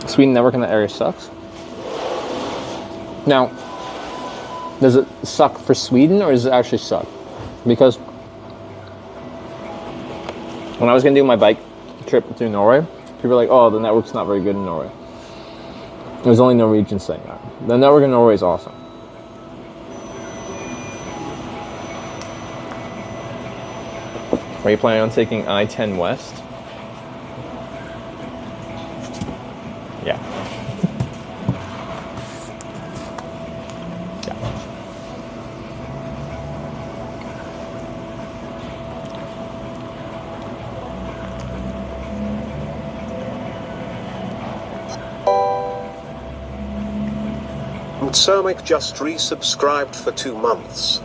Sweden network in that area sucks. Now, does it suck for Sweden or does it actually suck? Because When I was gonna do my bike trip to Norway, people were like, "Oh, the network's not very good in Norway." It was only Norwegians saying that. The network in Norway is awesome. Are you planning on taking I-10 West? Yeah. Zermic just resubscribed for 2 months.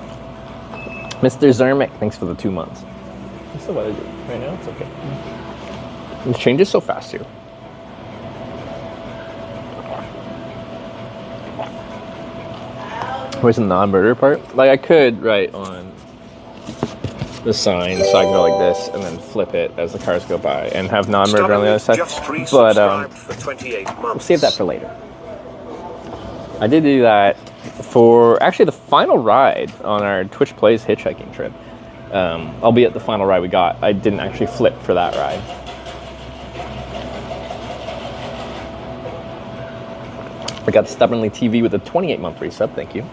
Mr. Zermic, thanks for the 2 months. What's the weather doing right now? It's okay. It changes so fast here. Where's the non-murder part? Like I could write on the sign so I can go like this and then flip it as the cars go by and have non-murder on the other side. But we'll save that for later. I did do that for actually the final ride on our Twitch Plays hitchhiking trip. Albeit the final ride we got, I didn't actually flip for that ride. I got Stubbornly TV with a 28-month resub, thank you.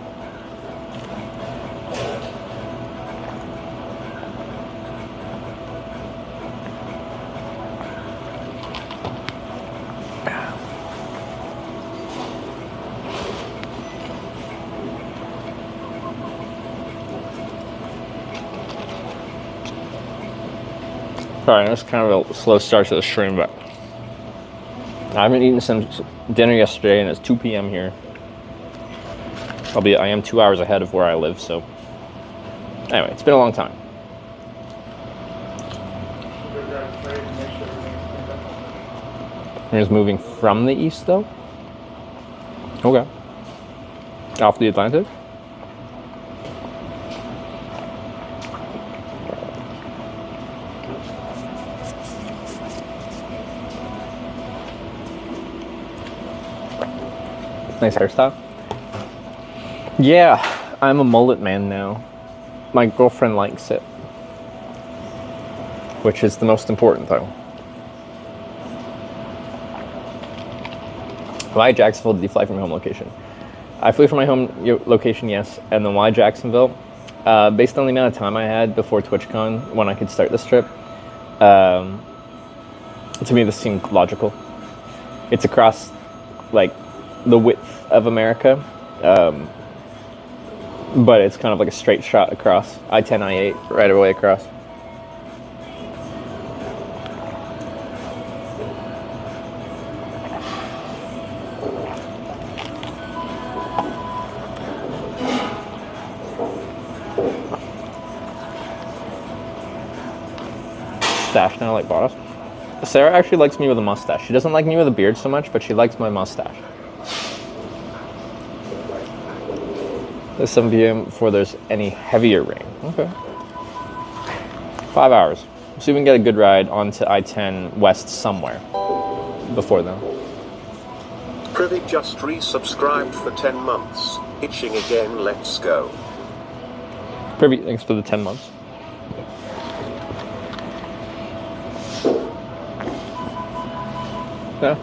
Sorry, that's kind of a slow start to the stream, but I haven't eaten some dinner yesterday, and it's 2 p.m. here. I am 2 hours ahead of where I live, so anyway, it's been a long time. You're just moving from the east, though? Okay. Off the Atlantic? Nice hairstyle. Yeah, I'm a mullet man now. My girlfriend likes it, which is the most important though. Why Jacksonville did you fly from your home location? I flew from my home location, yes, and then why Jacksonville? Based on the amount of time I had before TwitchCon when I could start this trip, to me this seemed logical. It's across like the width of America, but it's kind of like a straight shot across I-10, I-8, right away across. Stash now, like bought us. Sarah actually likes me with a mustache. She doesn't like me with a beard so much, but she likes my mustache. It's 7 p.m. before there's any heavier rain. Okay. 5 hours. So we can get a good ride onto I-10 West somewhere before then. Privy just resubscribed for 10 months. Itching again, let's go. Privy, thanks for the 10 months. Yeah.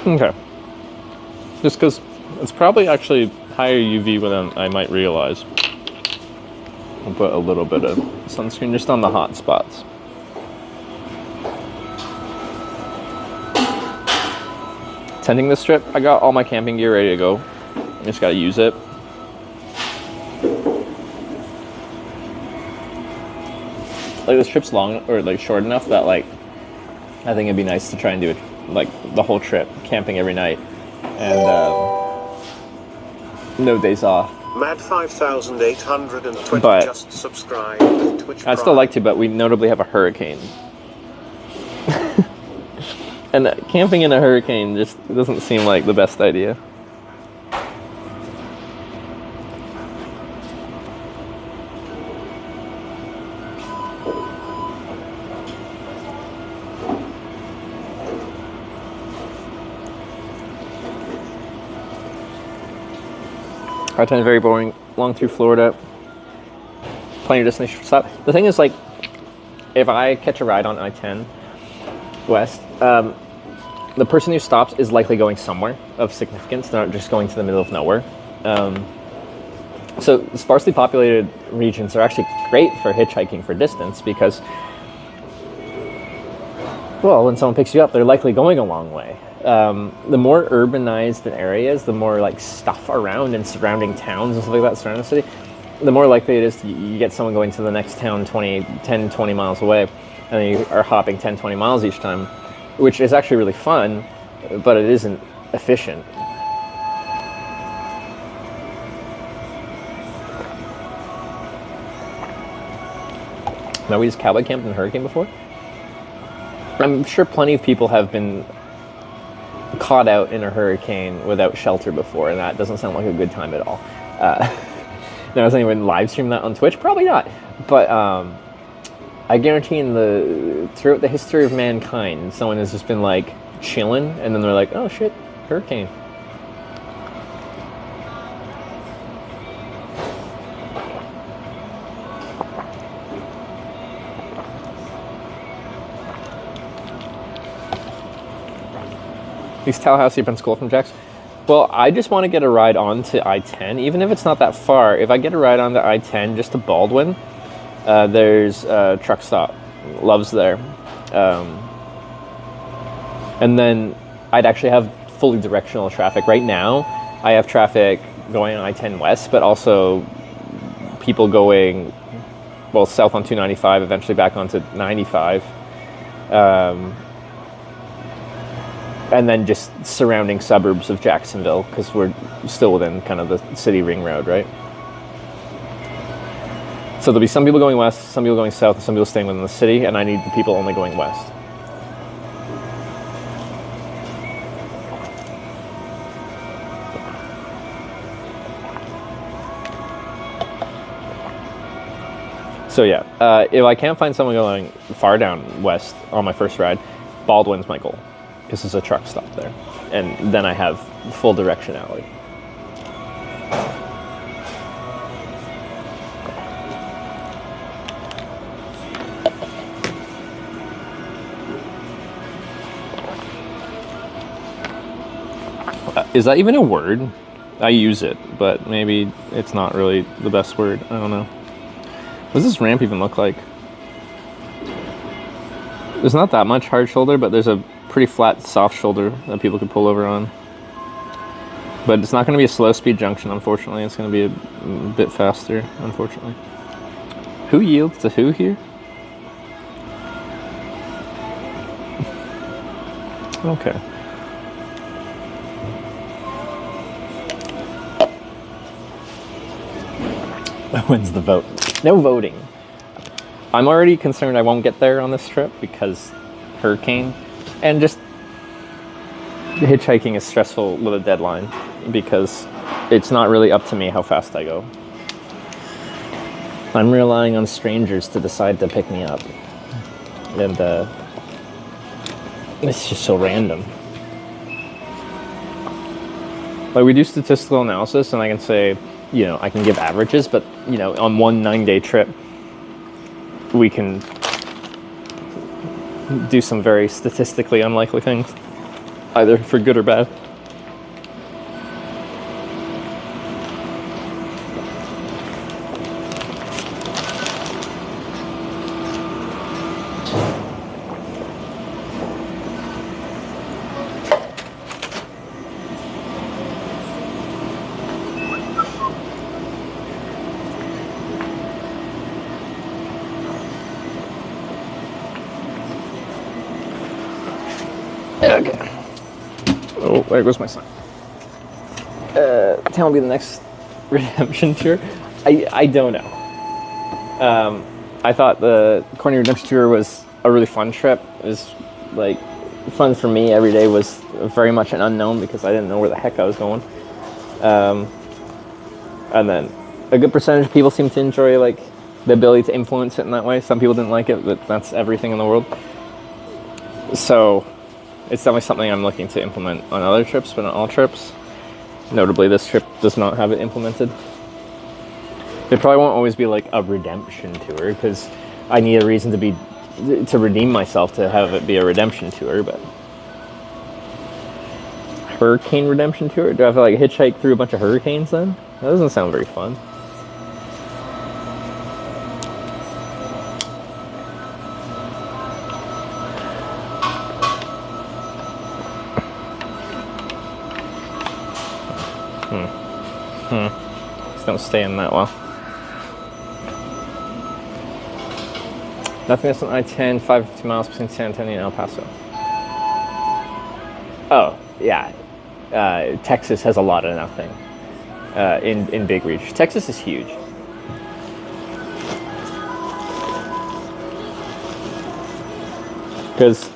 Okay. Just because it's probably actually higher UV than I might realize. I'll put a little bit of sunscreen just on the hot spots. Tending this trip, I got all my camping gear ready to go. I just gotta use it. Like this trip's long or like short enough that like I think it'd be nice to try and do it like the whole trip, camping every night, and no days off. Mad 5820 But just subscribed with Twitch I'd still Prime. like to, but we notably have a hurricane. And camping in a hurricane just doesn't seem like the best idea. I-10 very boring, long through Florida. Plenty of destination for stop. The thing is, like, if I catch a ride on I-10 west, the person who stops is likely going somewhere of significance. They're not just going to the middle of nowhere. So sparsely populated regions are actually great for hitchhiking for distance because, well, when someone picks you up, they're likely going a long way. The more urbanized an area is, the more like stuff around and surrounding towns and stuff like that surrounding the city, the more likely it is you get someone going to the next town 10, 20 miles away, and then you are hopping 10, 20 miles each time, which is actually really fun, but it isn't efficient. Now, we just cowboy camped in a hurricane before. I'm sure plenty of people have been caught out in a hurricane without shelter before, and that doesn't sound like a good time at all. Now, is anyone live stream that on Twitch? Probably not. But I guarantee throughout the history of mankind, someone has just been like chilling, and then they're like, oh shit, hurricane. These Tallahassee Pensacola from Jax. Well, I just want to get a ride on to I-10, even if it's not that far. If I get a ride on to I-10 just to Baldwin, there's a truck stop. Love's there. And then I'd actually have fully directional traffic. Right now, I have traffic going on I-10 west, but also people going, well, south on 295, eventually back onto 95. And then just surrounding suburbs of Jacksonville, because we're still within kind of the city ring road, right? So there'll be some people going west, some people going south, and some people staying within the city, and I need the people only going west. So yeah, if I can't find someone going far down west on my first ride, Baldwin's my goal. This is a truck stop there, and then I have full directionality. Is that even a word? I use it, but maybe it's not really the best word. I don't know. What does this ramp even look like? There's not that much hard shoulder, but there's a pretty flat, soft shoulder that people could pull over on. But it's not going to be a slow speed junction, unfortunately. It's going to be a bit faster, unfortunately. Who yields to who here? Okay. When's the vote? No voting. I'm already concerned I won't get there on this trip because hurricane. And just hitchhiking is stressful with a deadline because it's not really up to me how fast I go. I'm relying on strangers to decide to pick me up. And it's just so random. Like, we do statistical analysis and I can say, you know, I can give averages, but, you know, on one 9-day trip, we can do some very statistically unlikely things, either for good or bad. Okay. Oh, there goes my sign. Tell me the next redemption tour. I don't know. I thought the Corny Redemption Tour was a really fun trip. It was like fun for me. Every day was very much an unknown because I didn't know where the heck I was going. And then a good percentage of people seem to enjoy like the ability to influence it in that way. Some people didn't like it, but that's everything in the world. So it's definitely something I'm looking to implement on other trips, but not all trips. Notably, this trip does not have it implemented. It probably won't always be like a redemption tour because I need a reason to redeem myself to have it be a redemption tour. But hurricane redemption tour? Do I have to like hitchhike through a bunch of hurricanes then? That doesn't sound very fun. Just don't stay in that well. Nothing less than I-10, 550 miles between San Antonio and El Paso. Oh, yeah. Texas has a lot of nothing in Big Reach. Texas is huge. Because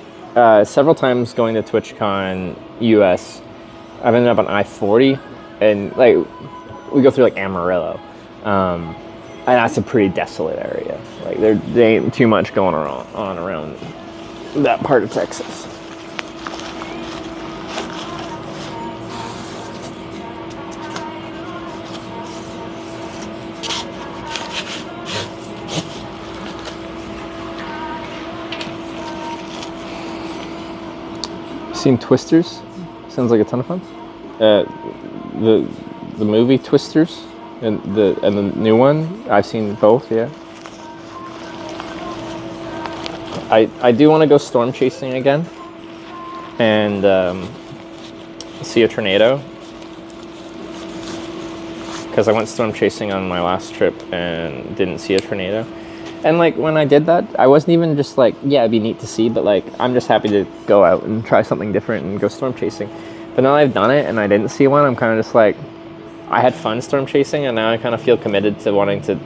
several times going to TwitchCon US, I've ended up on I-40, and like we go through like Amarillo, and that's a pretty desolate area. Like there ain't too much going on around that part of Texas. Seen Twisters? Sounds like a ton of fun. The movie Twisters and the new one, I've seen both. Yeah. I do want to go storm chasing again and see a tornado because I went storm chasing on my last trip and didn't see a tornado. And like when I did that, I wasn't even just like, yeah, it'd be neat to see, but like I'm just happy to go out and try something different and go storm chasing. But now I've done it and I didn't see one, I'm kind of just like, I had fun storm chasing and now I kind of feel committed to wanting to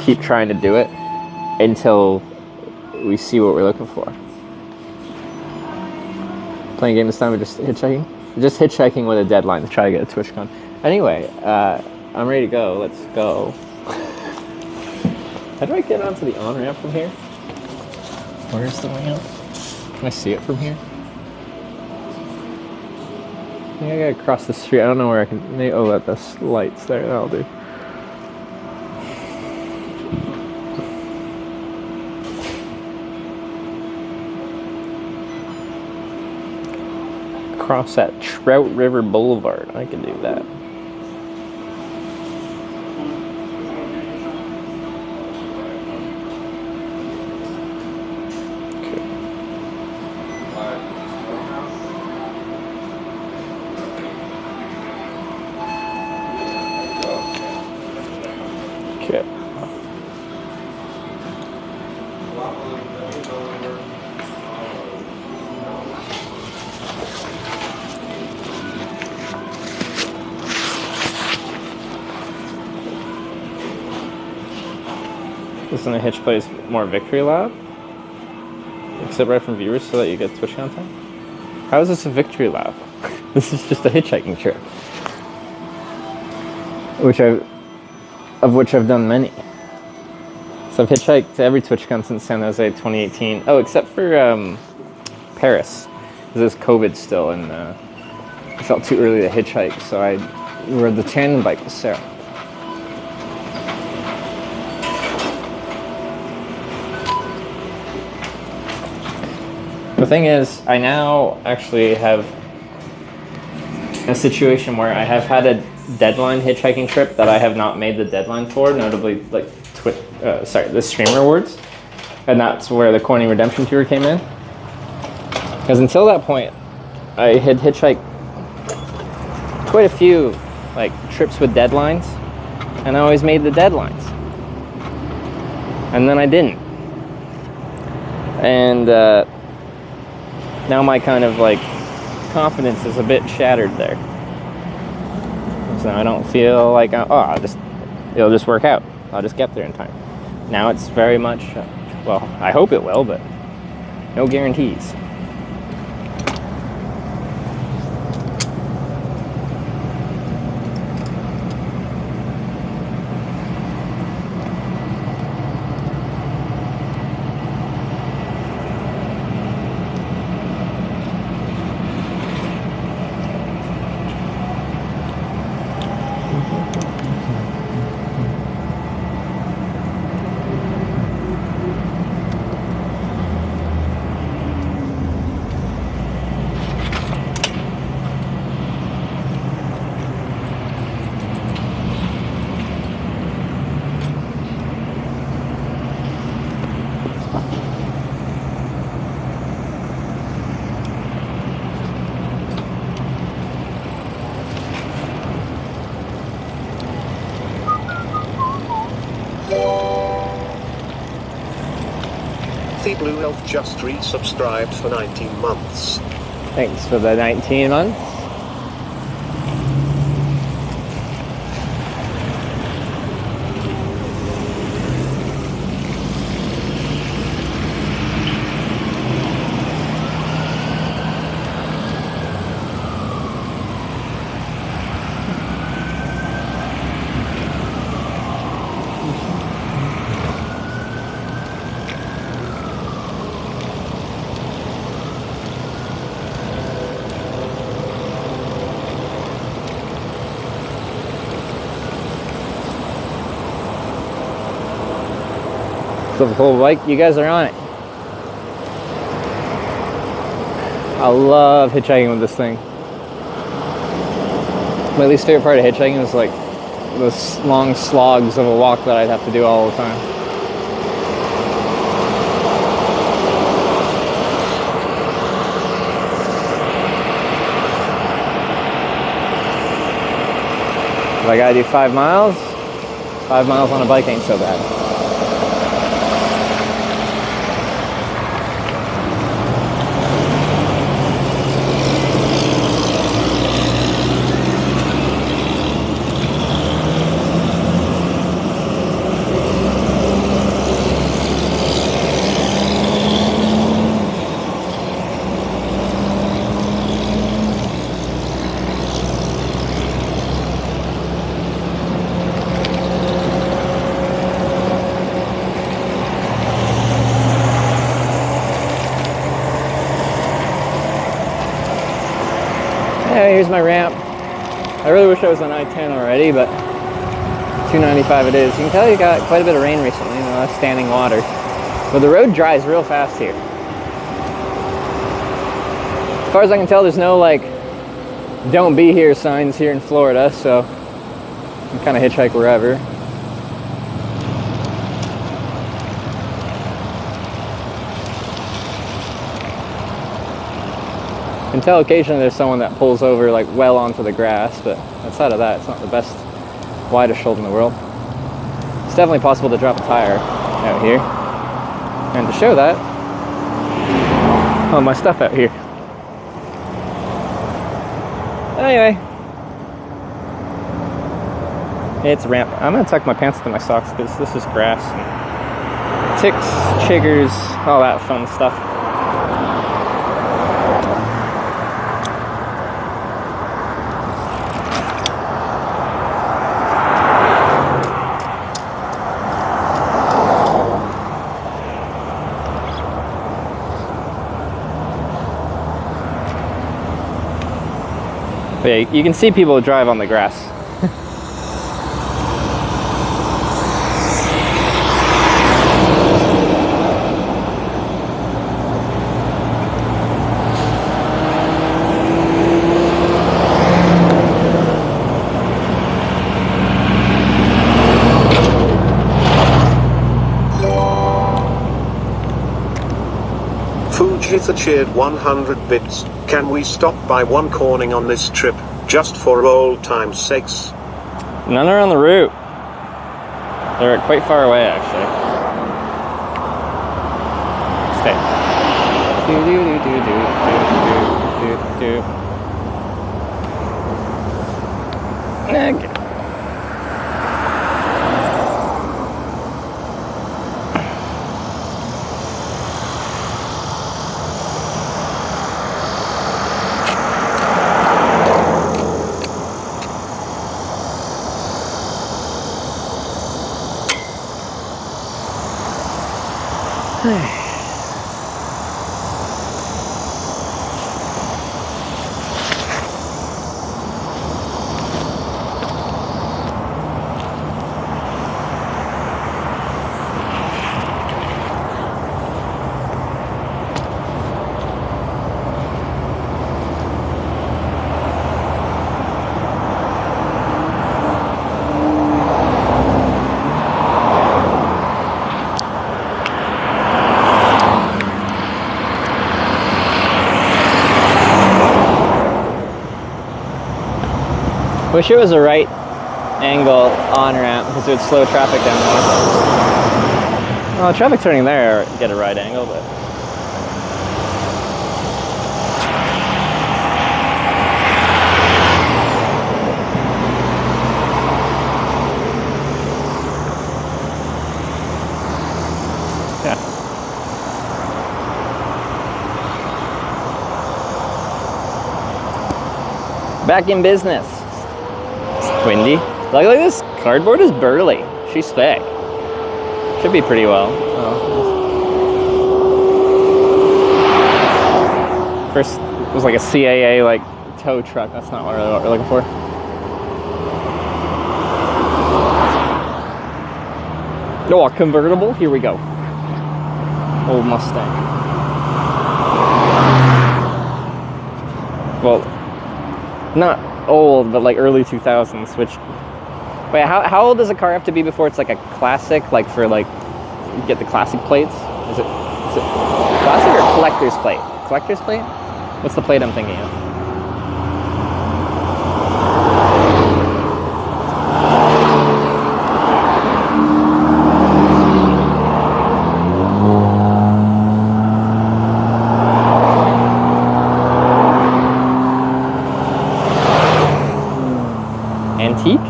keep trying to do it until we see what we're looking for. Playing a game this time or just hitchhiking? Just hitchhiking with a deadline to try to get a TwitchCon. Anyway, I'm ready to go. Let's go. How do I get onto the on-ramp from here? Where's the way out? Can I see it from here? I think I gotta cross the street. I don't know where I can... Oh, that's lights there. That'll do. Cross at Trout River Boulevard. I can do that. Isn't a Hitch Plays more Victory Lab? Except right from viewers so that you get Twitch content? How is this a Victory Lab? This is just a hitchhiking trip. Of which I've done many. So I've hitchhiked to every TwitchCon since San Jose 2018. Oh, except for Paris. This is COVID still and it felt too early to hitchhike, so I rode the tandem bike with Sarah. The thing is, I now actually have a situation where I have had a deadline hitchhiking trip that I have not made the deadline for, notably like the Streamer Awards, and that's where the Corny Redemption Tour came in. Because until that point, I had hitchhiked quite a few like trips with deadlines, and I always made the deadlines, and then I didn't. And now my kind of like confidence is a bit shattered there. So I don't feel like it'll just work out. I'll just get there in time. Now it's very much, well, I hope it will, but no guarantees. The Blue Elf just resubscribed for 19 months. Thanks for the 19 months. So the whole bike, you guys are on it. I love hitchhiking with this thing. My least favorite part of hitchhiking is like those long slogs of a walk that I'd have to do all the time. If I gotta do 5 miles, 5 miles on a bike ain't so bad. Yeah, here's my ramp. I really wish I was on I-10 already, but 295 it is. You can tell you got quite a bit of rain recently, that's standing water. But the road dries real fast here. As far as I can tell, there's no like don't be here signs here in Florida, so you can kind of hitchhike wherever. You can tell occasionally there's someone that pulls over like well onto the grass, but outside of that, it's not the best widest shoulder in the world. It's definitely possible to drop a tire out here. And to show that, all my stuff out here. Anyway, it's a ramp. I'm gonna tuck my pants into my socks because this is grass and ticks, chiggers, all that fun stuff. But yeah, you can see people drive on the grass. Fujitha cheered 100 bits. Can we stop by one corning on this trip, just for old time's sakes? None are on the route. They're quite far away, actually. Stay. Okay. Wish it was a right angle on ramp because it would slow traffic down more. Well, traffic turning there, get a right angle, but. Yeah. Back in business. Windy. Look like this cardboard is burly. She's thick. Should be pretty well. Oh. First it was like a CAA like tow truck. That's not what we're looking for. Oh, a convertible. Here we go. Old Mustang. Well, not old, but like early 2000s, which, wait, how old does a car have to be before it's like a classic, like for like, you get the classic plates? Is it classic or collector's plate? Collector's plate? What's the plate I'm thinking of? Antique?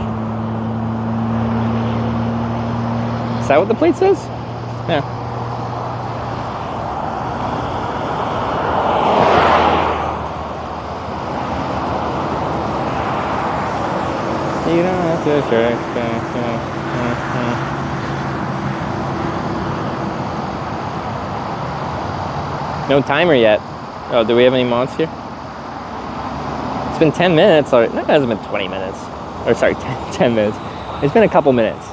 Is that what the plate says? Yeah. You don't have to check. No timer yet. Oh, do we have any mods here? It's been 10 minutes already. No, it hasn't been 20 minutes. Or sorry, 10 minutes. It's been a couple minutes.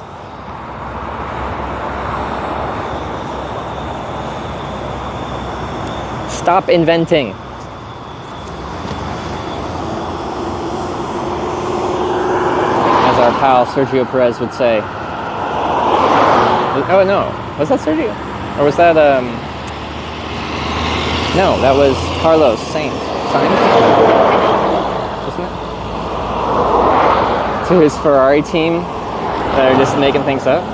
Stop inventing. As our pal Sergio Perez would say. Oh no, was that Sergio? Or was that, no, that was Carlos Sainz. Isn't it? To his Ferrari team that are just making things up.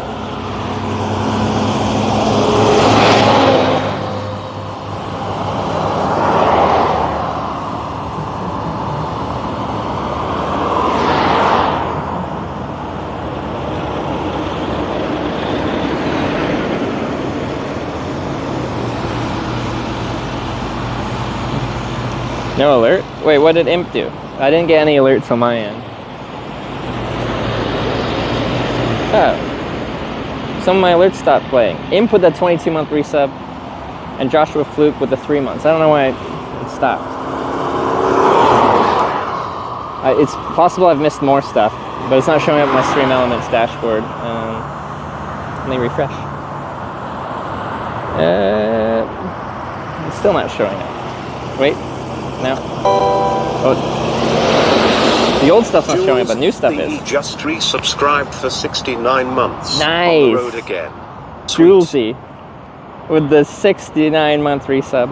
No alert? Wait, what did Imp do? I didn't get any alerts on my end. Oh. Some of my alerts stopped playing. Imp with the 22-month resub, and Joshua Fluke with the 3 months. I don't know why it stopped. It's possible I've missed more stuff, but it's not showing up in my Stream Elements dashboard. Let me refresh. It's still not showing up. Wait. No. Oh. The old stuff's not showing up, but new stuff is. Just resubscribed for 69 months. Nice. On the road again. Julesy with the 69-month resub.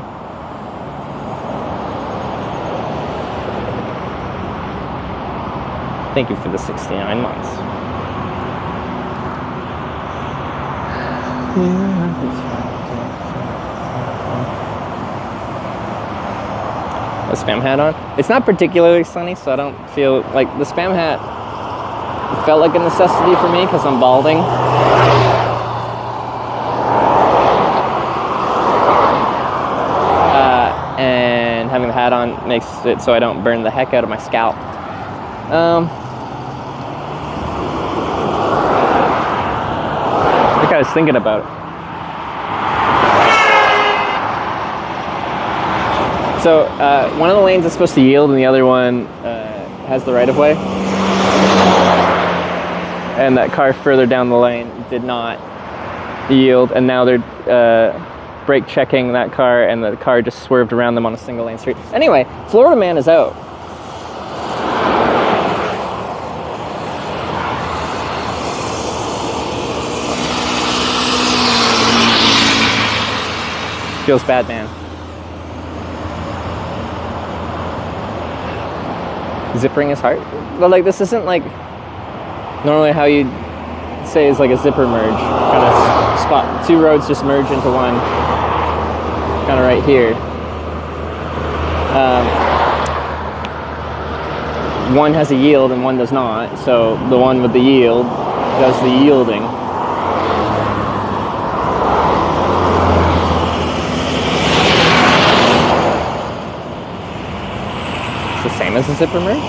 Thank you for the 69 months. the spam hat on. It's not particularly sunny, so I don't feel like the spam hat felt like a necessity for me because I'm balding. And having the hat on makes it so I don't burn the heck out of my scalp. I think I was thinking about it. So one of the lanes is supposed to yield and the other one has the right-of-way. And that car further down the lane did not yield, and now they're brake checking that car, and the car just swerved around them on a single lane street. Anyway, Florida man is out. Feels bad, man. Zippering his heart? But like, this isn't like normally how you'd say is like a zipper merge. Kind of spot, two roads just merge into one. Kind of right here. One has a yield and one does not. So the one with the yield does the yielding. The same as a zipper merge?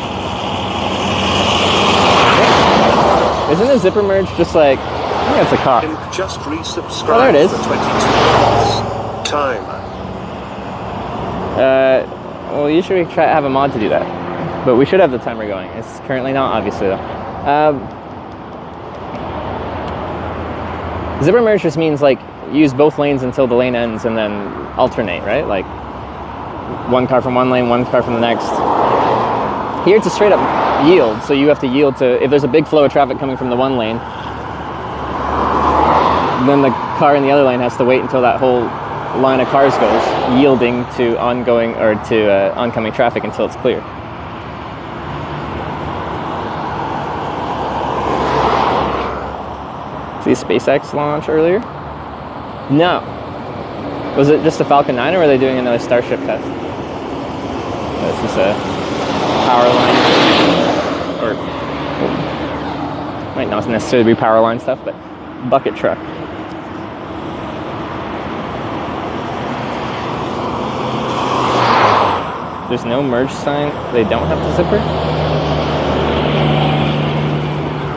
Isn't a zipper merge just like, I think it's a car. Just resubscribe. Oh, there it is. For 22 months. Timer. Well, usually we have a mod to do that, but we should have the timer going. It's currently not, obviously though. Zipper merge just means like use both lanes until the lane ends and then alternate, right? Like one car from one lane, one car from the next. Here it's a straight up yield, so you have to yield to, if there's a big flow of traffic coming from the one lane, then the car in the other lane has to wait until that whole line of cars goes, yielding to ongoing or to oncoming traffic until it's clear. See SpaceX launch earlier? No. Was it just a Falcon 9 or were they doing another Starship test? This is a power line, or might not necessarily be power line stuff, but bucket truck. There's no merge sign. They don't have the zipper.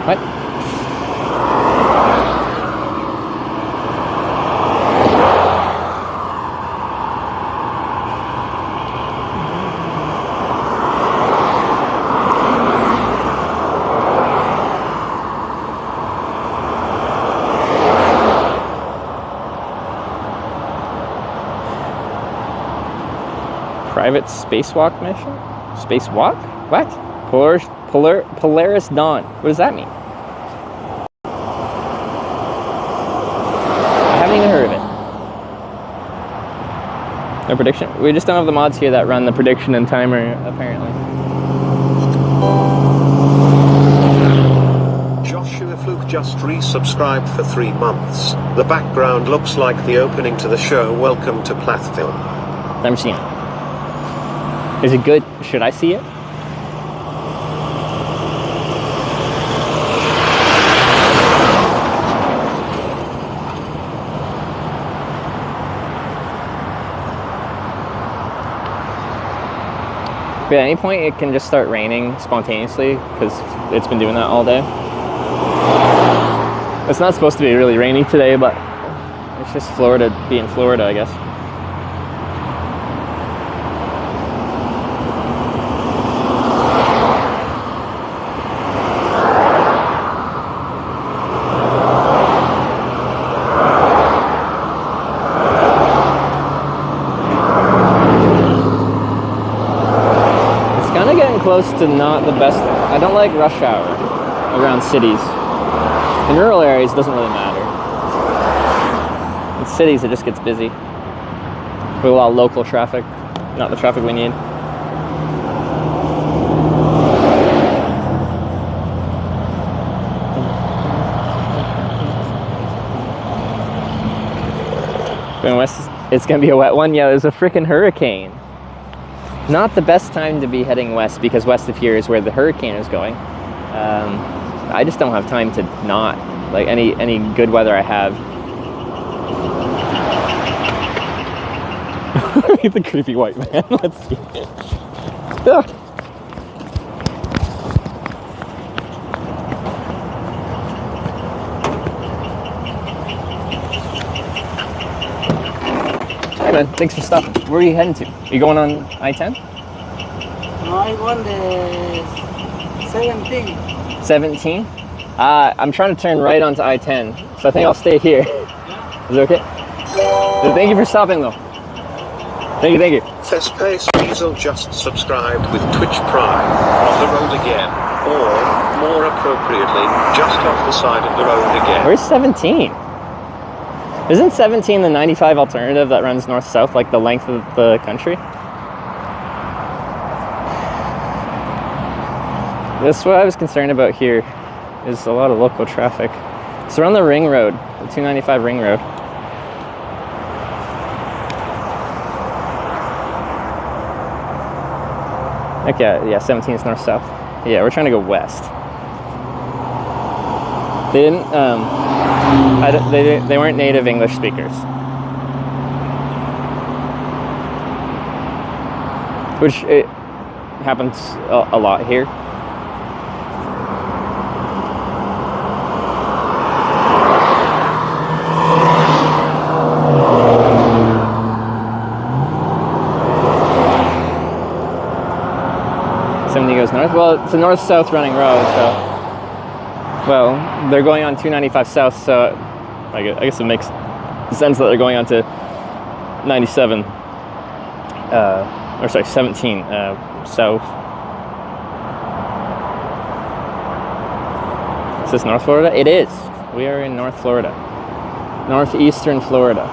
What? Private spacewalk mission? Spacewalk? What? Polaris Dawn. What does that mean? I haven't even heard of it. No prediction? We just don't have the mods here that run the prediction and timer, apparently. Joshua Fluke just resubscribed for 3 months. The background looks like the opening to the show Welcome to Plathville. Never seen it. Is it good? Should I see it? But at any point it can just start raining spontaneously because it's been doing that all day. It's not supposed to be really rainy today, but it's just Florida being Florida, I guess. Close to not the best. I don't like rush hour around cities. In rural areas, it doesn't really matter. In cities, it just gets busy with a lot of local traffic, not the traffic we need. Going west, it's gonna be a wet one. Yeah, there's a freaking hurricane. Not the best time to be heading west, because west of here is where the hurricane is going. I just don't have time to not, like, any good weather I have. The creepy white man. Let's see. Hey man, thanks for stopping. Where are you heading to? Are you going on I-10? No, I want the 17. 17? I'm trying to turn right onto I-10, so I think I'll stay here. Is it okay? So thank you for stopping though. Thank you. Fespace Diesel just subscribed with Twitch Prime. On the road again. Or, more appropriately, just off the side of the road again. Where's 17? Isn't 17 the 95 alternative that runs north-south, like the length of the country? That's what I was concerned about here, is a lot of local traffic. So we're on the ring road, the 295 ring road. Okay, yeah, 17 is north-south. Yeah, we're trying to go west. They didn't, they weren't native English speakers. Which, it happens a lot here. Goes north. Well, it's a north-south running road, so well, they're going on 295 south, so I guess it makes sense that they're going on to 97 or sorry, 17 south. Is this North Florida? It is. We are in North Florida, northeastern Florida.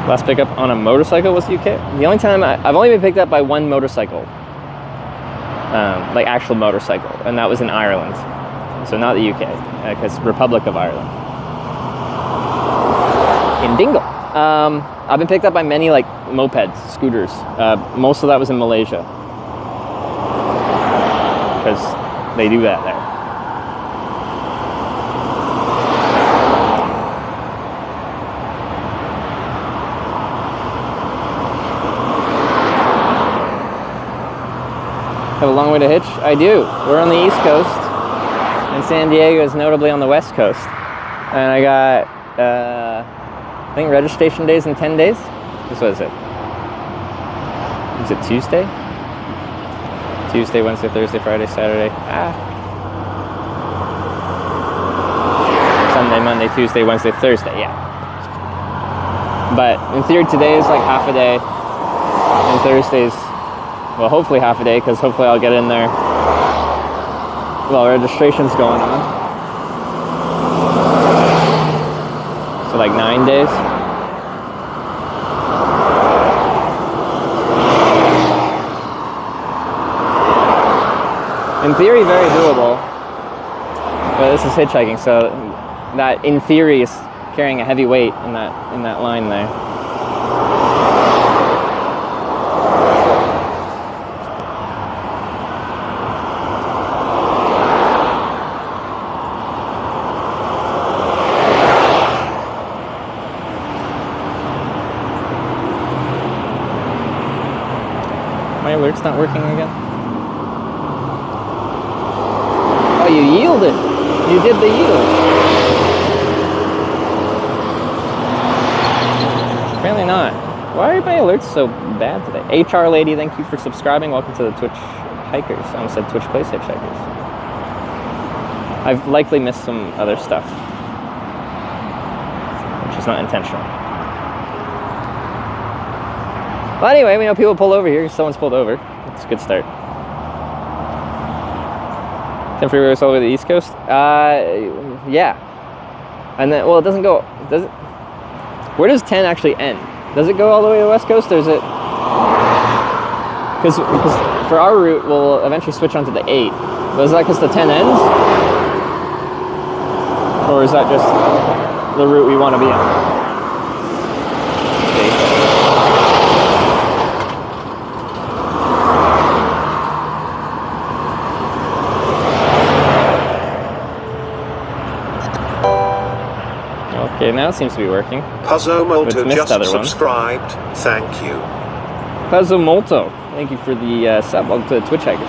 Last pickup on a motorcycle was UK. The only time I've only been picked up by one motorcycle, like actual motorcycle, and that was in Ireland. So not the UK, because Republic of Ireland. In Dingle. I've been picked up by many like mopeds, scooters. Most of that was in Malaysia, because they do that there. Have a long way to hitch? I do. We're on the East Coast, and San Diego is notably on the West Coast. And I got, I think registration days in 10 days. What is it? Is it Tuesday? Tuesday, Wednesday, Thursday, Friday, Saturday. Sunday, Monday, Tuesday, Wednesday, Thursday, yeah. But in theory, today is like half a day, and Thursday's, well, hopefully half a day, because hopefully I'll get in there while registration's going on. So like 9 days. In theory, very doable. But this is hitchhiking, so that in theory is carrying a heavy weight in that line there. My alert's not working again. Oh, you yielded. You did the yield. Apparently not. Why are my alerts so bad today? HR lady, thank you for subscribing. Welcome to the Twitch Hikers. I almost said Twitch Place Hitchhikers. I've likely missed some other stuff, which is not intentional. Well, anyway, we know people pull over here. Someone's pulled over. It's a good start. 10 free roads all over the East Coast? Yeah. And then, well, it doesn't go, does it? Where does 10 actually end? Does it go all the way to the West Coast, or is it? Because for our route, we'll eventually switch onto the 8. But is that because the 10 ends? Or is that just the route we want to be on? now it seems to be working. Puzzle It's Molto missed just other ones. subscribed. Thank you. Puzzle Molto, thank you for the sub. Welcome to the Twitch Hackers.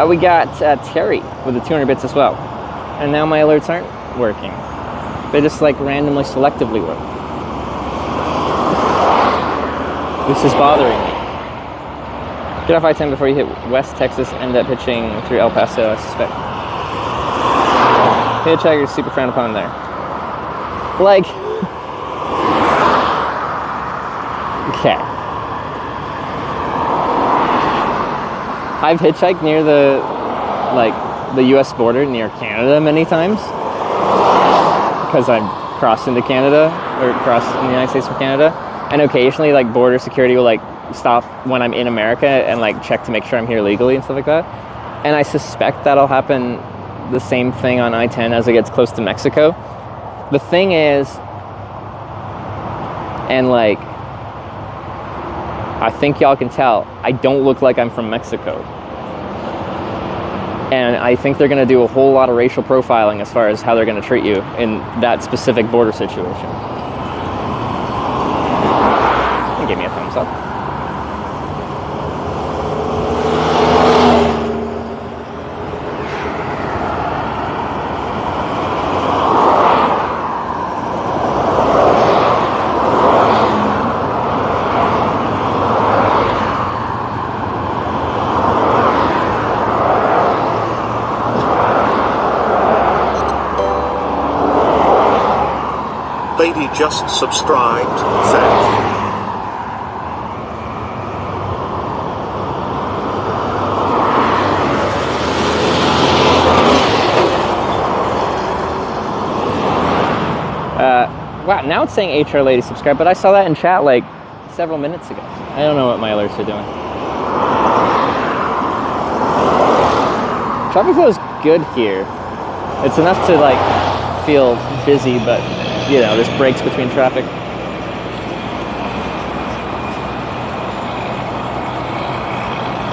We got Terry with the 200 bits as well. And now my alerts aren't working. They just like randomly selectively work. This is bothering me. Get off I-10 before you hit West Texas, end up pitching through El Paso, I suspect. Hitchhiker is super frowned upon there. Like... Okay. I've hitchhiked near the US border near Canada many times because I'm crossed into Canada or crossed in the United States from Canada, and occasionally like border security will like stop when I'm in America and like check to make sure I'm here legally and stuff like that. And I suspect that'll happen the same thing on I-10 as it gets close to Mexico. The thing is, and like I think y'all can tell, I don't look like I'm from Mexico. And I think they're going to do a whole lot of racial profiling as far as how they're going to treat you in that specific border situation. And give me a thumbs up. Lady just subscribed. Thank you. Wow, now it's saying HR Lady subscribe, but I saw that in chat like several minutes ago. I don't know what my alerts are doing. Traffic flow is good here. It's enough to like feel busy, but you know, there's breaks between traffic.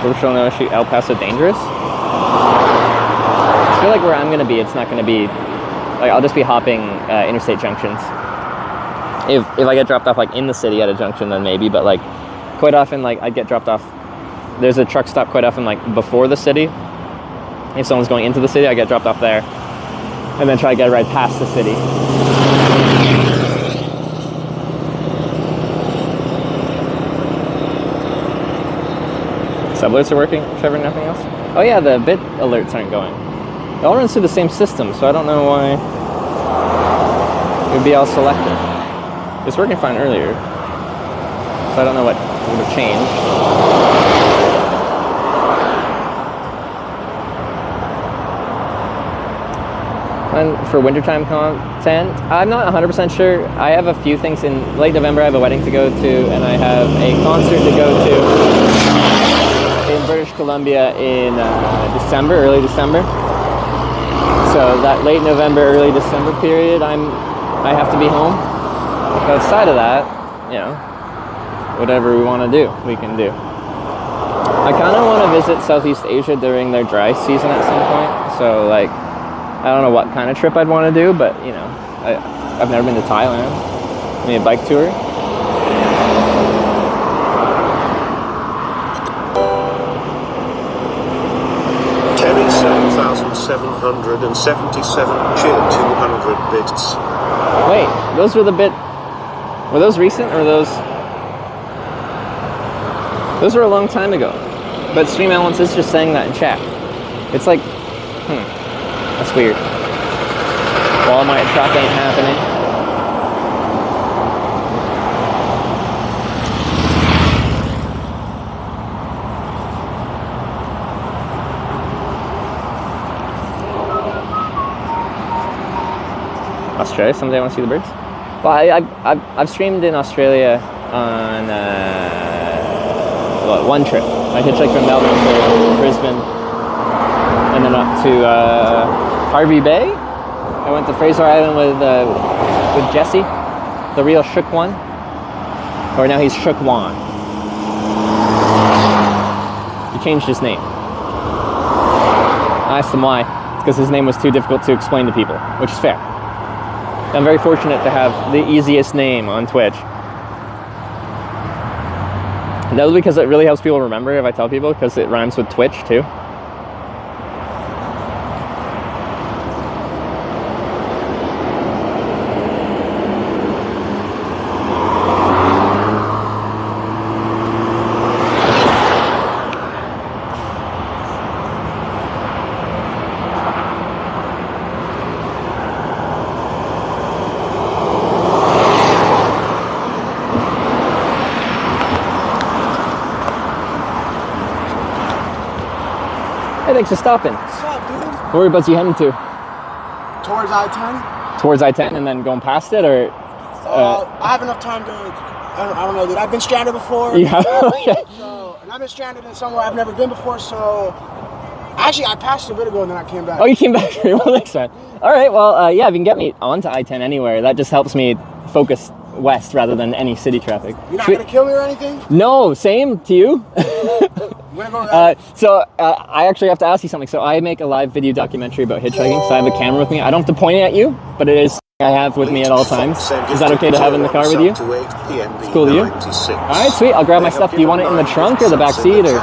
Virtual no issue, El Paso dangerous? I feel like where I'm gonna be, it's not gonna be, like I'll just be hopping interstate junctions. If I get dropped off like in the city at a junction, then maybe, but like quite often like I'd get dropped off, there's a truck stop quite often like before the city. If someone's going into the city, I get dropped off there and then try to get right past the city. Sub alerts are working, Trevor, nothing else? Oh yeah, the bit alerts aren't going. It all runs through the same system, so I don't know why it would be all selected. It was working fine earlier, so I don't know what would have changed. And for wintertime content, I'm not 100% sure. I have a few things in late November. I have a wedding to go to, and I have a concert to go to in British Columbia in December, early December. So that late November, early December period, I have to be home. Outside of that, you know, whatever we want to do, we can do. I kind of want to visit Southeast Asia during their dry season at some point. So like, I don't know what kind of trip I'd want to do, but you know, I've never been to Thailand. Maybe a bike tour. Terry 7,777 cheer 200 bits. Wait, those were the bit. Were those recent or those? Those were a long time ago. But Stream Elements is just saying that in chat. It's like, that's weird. Walmart truck ain't happening. Australia. Someday I want to see the birds. Well, I've streamed in Australia on one trip. I hitchhiked from Melbourne to Brisbane, and then up to Harvey Bay. I went to Fraser Island with Jesse, the real Shook One, or now he's Shook Wan. He changed his name. I asked him why. It's because his name was too difficult to explain to people, which is fair. I'm very fortunate to have the easiest name on Twitch. That was because it really helps people remember if I tell people, because it rhymes with Twitch too. Hey, thanks for stopping. What's up, dude? Whereabouts you heading to? Towards I-10? Towards I-10 and then going past it, or? I have enough time to, I don't know, dude. I've been stranded before. Yeah. And I've been stranded in somewhere I've never been before, so... Actually, I passed a bit ago and then I came back. Oh, you came back? Well, next time. All right, well, yeah, if you can get me onto I-10 anywhere, that just helps me focus west rather than any city traffic. You're not going to kill me or anything? No, same to you. So I actually have to ask you something. So I make a live video documentary about hitchhiking, so I have a camera with me. I don't have to point it at you, but it is I have with me at all times. Is that okay to have in the car with you? It's cool to you? Alright, sweet. I'll grab my stuff. Do you want it in the trunk or the back seat? Or?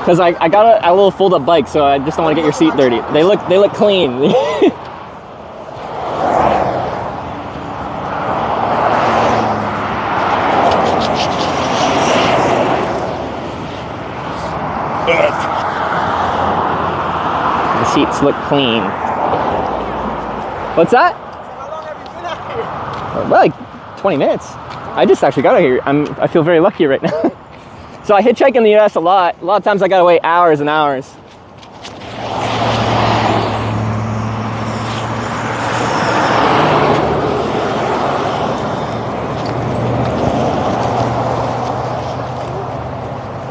Because I got a little fold-up bike, so I just don't want to get your seat dirty. They look clean. The seats look clean. What's that? how long have you been out here? Well, like 20 minutes. I just actually got out here. I feel very lucky right now. So I hitchhike in the US a lot. A lot of times I gotta wait hours and hours.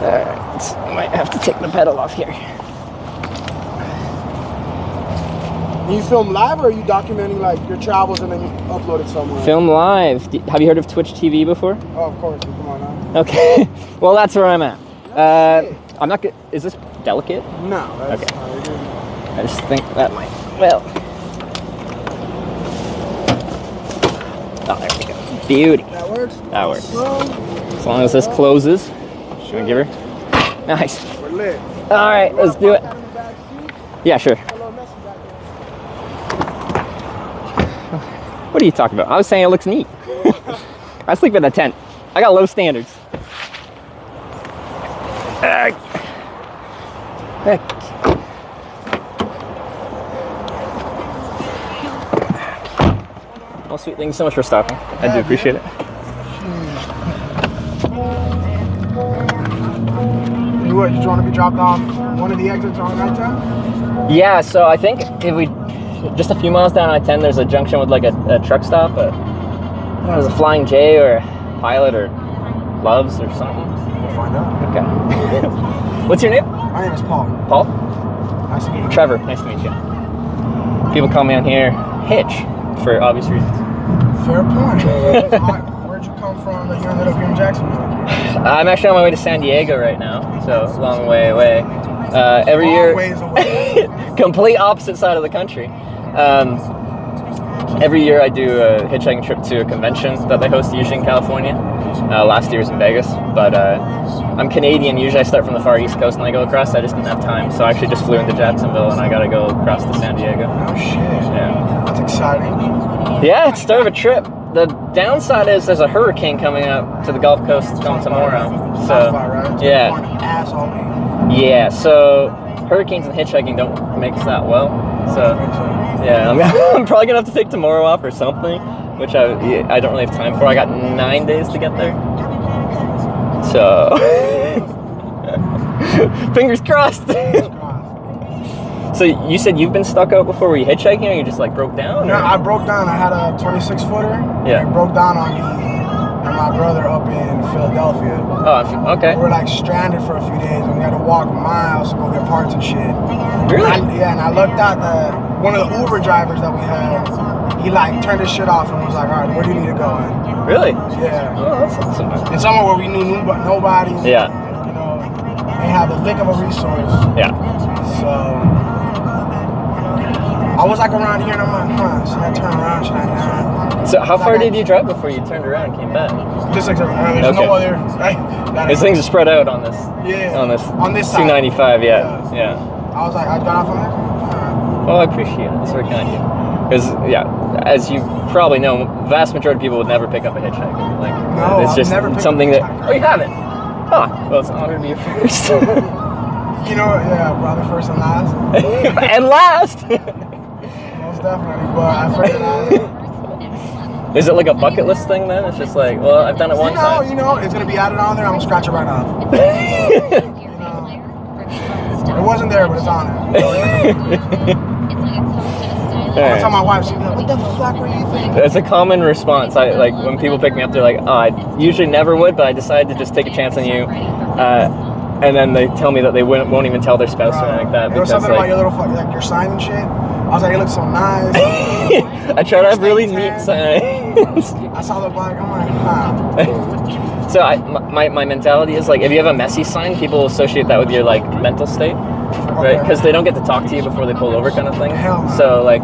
Alright, I might have to take the pedal off here. You film live or are you documenting like your travels and then you upload it somewhere? Film live. Have you heard of Twitch TV before? Oh, of course. Come on now. Okay. Well, that's where I'm at. I'm not good. Is this delicate? No. That's Okay. good. I just think that might. Well. Oh, there we go. Beauty. That works? That works. Awesome. As long as this closes. Should we give her? Nice. We're lit. All right, let's do it. Yeah, sure. What are you talking about? I was saying it looks neat. I sleep in a tent. I got low standards. Well, sweet, thank you so much for stopping. I do appreciate it. Did you want to be dropped off one of the exits on I-10? Yeah, so I think if we just a few miles down I-10, there's a junction with like a truck stop. There's a Flying J or a Pilot or Loves or something. We'll find out. Okay. What's your name? My name is Paul. Paul? Nice to meet you. Trevor. Nice to meet you. People call me on here Hitch for obvious reasons. Fair point. Where'd you come from that you ended up here in Jacksonville? I'm actually on my way to San Diego right now, so it's a long way away. Every Long year, ways away. complete opposite side of the country. Every year I do a hitchhiking trip to a convention that they host usually in California. Last year was in Vegas, but I'm Canadian. Usually I start from the far east coast and I go across. I just didn't have time, so I actually just flew into Jacksonville and I gotta go across to San Diego. Oh shit. Yeah. That's exciting. Yeah, it's the start of a trip. The downside is there's a hurricane coming up to the Gulf Coast going tomorrow. So That's far, right? yeah. Ass all week. Yeah, so hurricanes and hitchhiking don't mix that well. So yeah, I'm probably gonna have to take tomorrow off or something, which I don't really have time for. I got 9 days to get there. So fingers crossed. So you said you've been stuck out before? Were you hitchhiking, or you just like broke down? No, or? I broke down. I had a 26-footer. Yeah. It broke down on me and my brother up in Philadelphia. Oh, okay. We were like stranded for a few days, and we had to walk miles to go get parts and shit. Really? And I looked out one of the Uber drivers that we had. He like turned his shit off and was like, "All right, where do you need to go?" Really? Yeah. Oh, that's awesome. And somewhere where we knew nobody. Yeah. You know, ain't have a lick of a resource. Yeah. So I was like around here, and I'm like, should I turn around? Should I not? So how far did you drive before you turned around and came back? Just like there's no other. Right? These things are spread out on this. Yeah. On this side. 295. Yeah. Yeah. I was like, I got off on that. Well, I appreciate it. It's very kind of you. Because, yeah, as you probably know, vast majority of people would never pick up a hitchhiker. Like, No, it's I've just never picked something up a that. hitchhiker. Oh, you haven't? Huh. Well, it's an honor to be your first. You know, yeah, probably first and last. And last. Most definitely, but I figured out. Is it like a bucket list thing then? It's just like, well, I've done it one time. You know, it's gonna be added on there. I'm gonna scratch it right off. You know, it wasn't there, but it's on there. I tell my wife, she's like, "What the fuck were you thinking?" It's a common response. I like when people pick me up, they're like, "Oh, I usually never would, but I decided to just take a chance on you." And then they tell me that they won't even tell their spouse or anything like that. There was something about your little like your sign and shit. I was like, "It looks so nice." I try to have really neat signs. I saw the black. I'm like, huh. So my mentality is like, if you have a messy sign, people associate that with your like mental state, right? Because they don't get to talk to you before they pull over, kind of thing. Hell no. So like,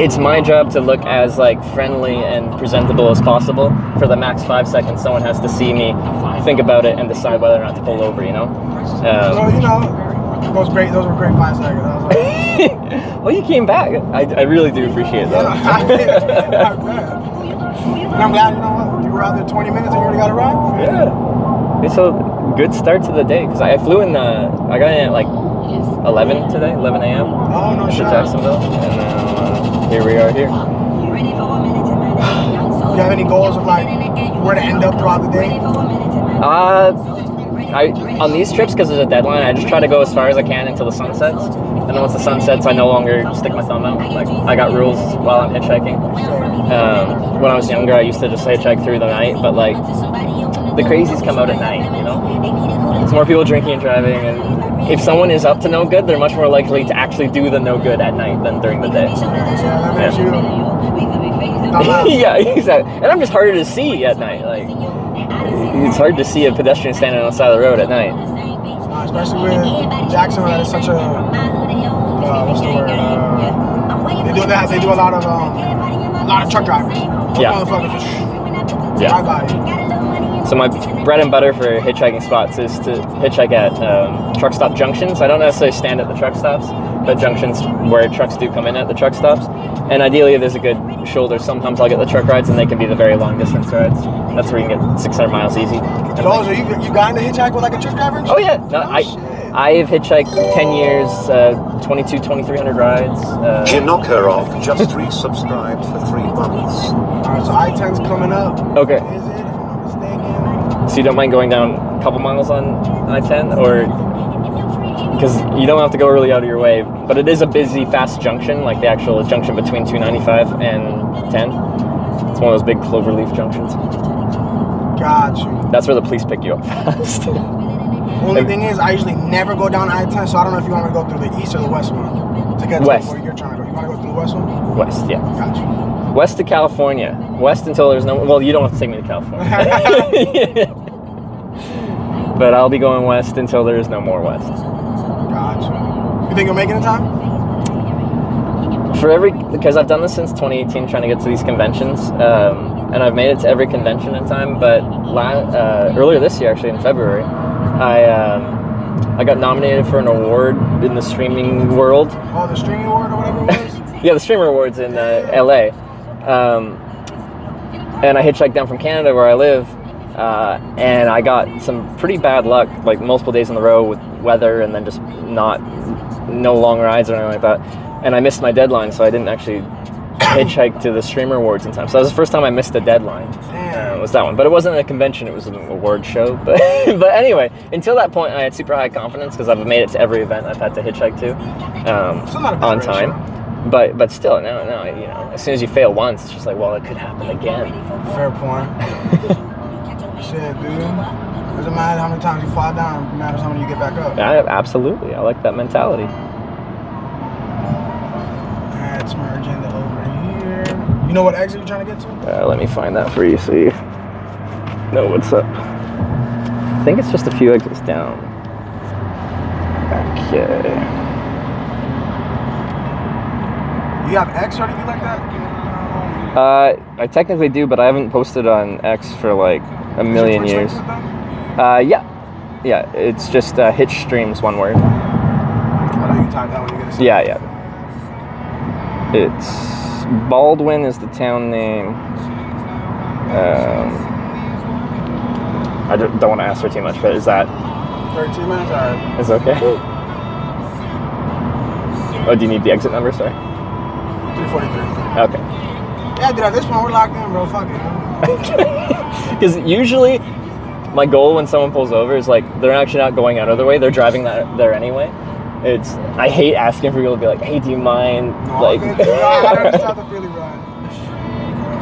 it's my job to look as like friendly and presentable as possible. For the max 5 seconds, someone has to see me, think about it, and decide whether or not to pull over. You know. Well, you know, those were great 5 seconds. I was like, well, you came back. I really do appreciate that. I bet. And I'm glad, you know what, you were out there 20 minutes and you already got a ride? Yeah. It's a good start to the day, because I flew in, I got in at like 11 today, 11 a.m. Oh, no to shit. Jacksonville, and now here we are here. Do you have any goals of like where to end up throughout the day? On these trips, because there's a deadline, I just try to go as far as I can until the sun sets. And then once the sun sets, I no longer stick my thumb out. Like, I got rules while I'm hitchhiking. When I was younger, I used to just hitchhike through the night, but like, the crazies come out at night, you know? It's more people drinking and driving, and if someone is up to no good, they're much more likely to actually do the no good at night than during the day. Yeah, that makes you Yeah, exactly. And I'm just harder to see at night. Like, it's hard to see a pedestrian standing on the side of the road at night. Especially with Jacksonville, that is such a what's the word? They do a lot of truck drivers. Yeah. Motherfuckers just Yeah. drive by you. So my bread and butter for hitchhiking spots is to hitchhike at truck stop junctions. I don't necessarily stand at the truck stops, but junctions where trucks do come in at the truck stops. And ideally, if there's a good shoulder, sometimes I'll get the truck rides, and they can be the very long distance rides. That's where you can get 600 miles easy. So you got into hitchhike with like a truck driver? Oh yeah, no, shit. I've hitchhiked 10 years, 2,300 rides. You knock her off, just resubscribed for 3 months. Alright, so I-10's coming up. Okay. Is it, if I'm not mistaken? So you don't mind going down a couple miles on I-10, or because you don't have to go really out of your way, but it is a busy, fast junction, like the actual junction between 295 and 10. It's one of those big cloverleaf junctions. Got you. That's where the police pick you up fast. Only thing is, I usually never go down I-10, so I don't know if you want me to go through the east or the west one to get to West. where you're trying to go. You want to go through the west one? West, yeah. Got you. West to California. West until there's no... Well, you don't have to take me to California. But I'll be going west until there is no more west. Gotcha. You think you'll make it in time? Because I've done this since 2018, trying to get to these conventions, and I've made it to every convention in time. But earlier this year, actually in February, I got nominated for an award in the streaming world. Oh, the streaming award or whatever it was? Yeah, the Streamer Awards in LA. And I hitchhiked down from Canada, where I live, and I got some pretty bad luck, like multiple days in a row with weather, and then just no long rides or anything like that. And I missed my deadline, so I didn't actually hitchhike to the Streamer Awards in time. So that was the first time I missed a deadline. Was that one, but it wasn't a convention; it was an award show. But anyway, until that point, I had super high confidence because I've made it to every event I've had to hitchhike to on time. But still, no, you know, as soon as you fail once, it's just like, well, it could happen again. Fair point. Shit, dude. Doesn't matter how many times you fall down; it matters how many you get back up. Absolutely, I like that mentality. Let's merge into over here. You know what exit you're trying to get to? Let me find that for you so you know what's up. I think it's just a few exits down. Okay. You have X or anything like that? I technically do, but I haven't posted on X for like a million years. Yeah, it's just Hitch Streams, one word. I know you type that when you get a second. Yeah. It's Baldwin is the town name. I don't want to ask her too much, but is that 32 minutes? Alright. is okay? Oh, do you need the exit number? Sorry. 343. Okay. Yeah, dude, at this point, we're locked in, bro. Fuck it. Because usually, my goal when someone pulls over is like they're actually not going out of their way; they're driving there anyway. I hate asking for people to be like, "Hey, do you mind?" No, like, I understand the feeling, bro.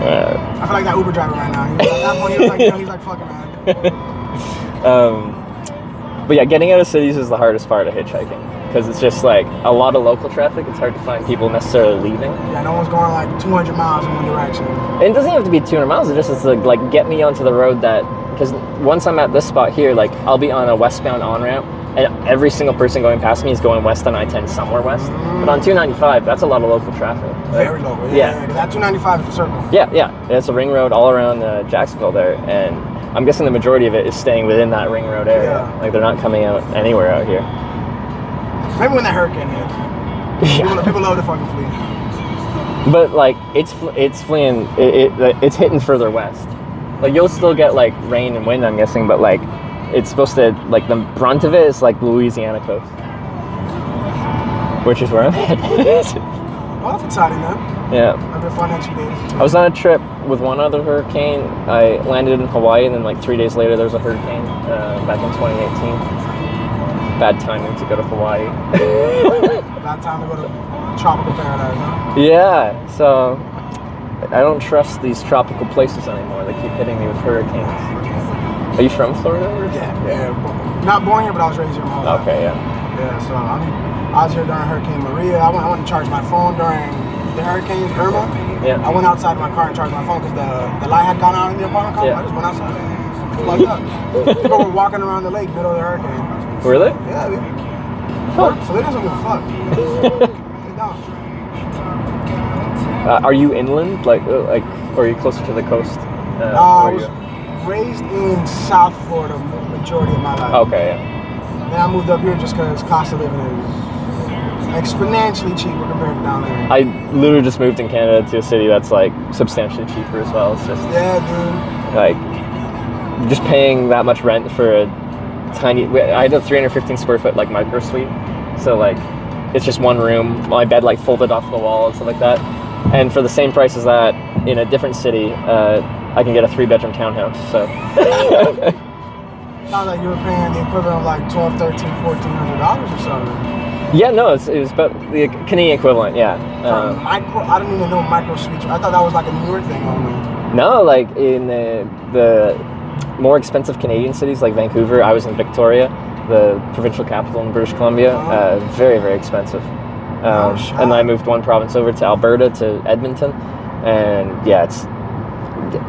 I feel like that Uber driver right now. At that point, he's like, fucking man. But yeah, getting out of cities is the hardest part of hitchhiking because it's just like a lot of local traffic. It's hard to find people necessarily leaving. Yeah, no one's going like 200 miles in one direction. And it doesn't have to be 200 miles. It just is like get me onto the road that, because once I'm at this spot here, like I'll be on a westbound on-ramp and every single person going past me is going west on I-10 somewhere west. But on 295, that's a lot of local traffic. Very local. Yeah. That 295 is a circle. Yeah. It's a ring road all around Jacksonville there, and I'm guessing the majority of it is staying within that ring road area. Yeah. Like they're not coming out anywhere out here. Maybe when that hurricane hits. Yeah. People love to fucking flee. But like it's fleeing. It's hitting further west. Like you'll still get like rain and wind, I'm guessing, but like it's supposed to, like the brunt of it is like Louisiana coast, which is where I'm headed. Well, that's exciting, man. Yeah. I've been fun next few days. I was on a trip with one other hurricane. I landed in Hawaii, and then like 3 days later, there was a hurricane back in 2018. Bad timing to go to Hawaii. Bad time to go to tropical paradise, huh? Yeah. So I don't trust these tropical places anymore. They keep hitting me with hurricanes. Are you from Florida? Yeah. Not born here, but I was raised here my whole life. Okay, yeah. Yeah, so I was here during Hurricane Maria. I went and charged my phone during the Hurricane Irma. Yeah. I went outside my car and charged my phone because the light had gone out in the apartment complex. Yeah. I just went outside. Plugged up. People were walking around the lake middle of the hurricane. Really? Yeah, dude. So they doesn't give a fuck. They don't. Are you inland, like, or are you closer to the coast? I was raised in South Florida majority of my life. Okay, yeah. Then I moved up here just because cost of living is exponentially cheaper compared to down there. I literally just moved in Canada to a city that's like substantially cheaper as well. It's just like just paying that much rent for a tiny. I had a 315 square foot like micro suite, so like it's just one room. My bed like folded off the wall and stuff like that. And for the same price as that in a different city, I can get a 3-bedroom townhouse. So. Sounds like you were paying the equivalent of like $1,200, $1,300, $1,400 or something. Yeah, no, it was about the Canadian equivalent. Yeah. Micro, I didn't even know micro suites. I thought that was like a newer thing only. No, like in the more expensive Canadian cities like Vancouver, I was in Victoria, the provincial capital in British Columbia. Very, very expensive. And I moved one province over to Alberta, to Edmonton, and yeah, it's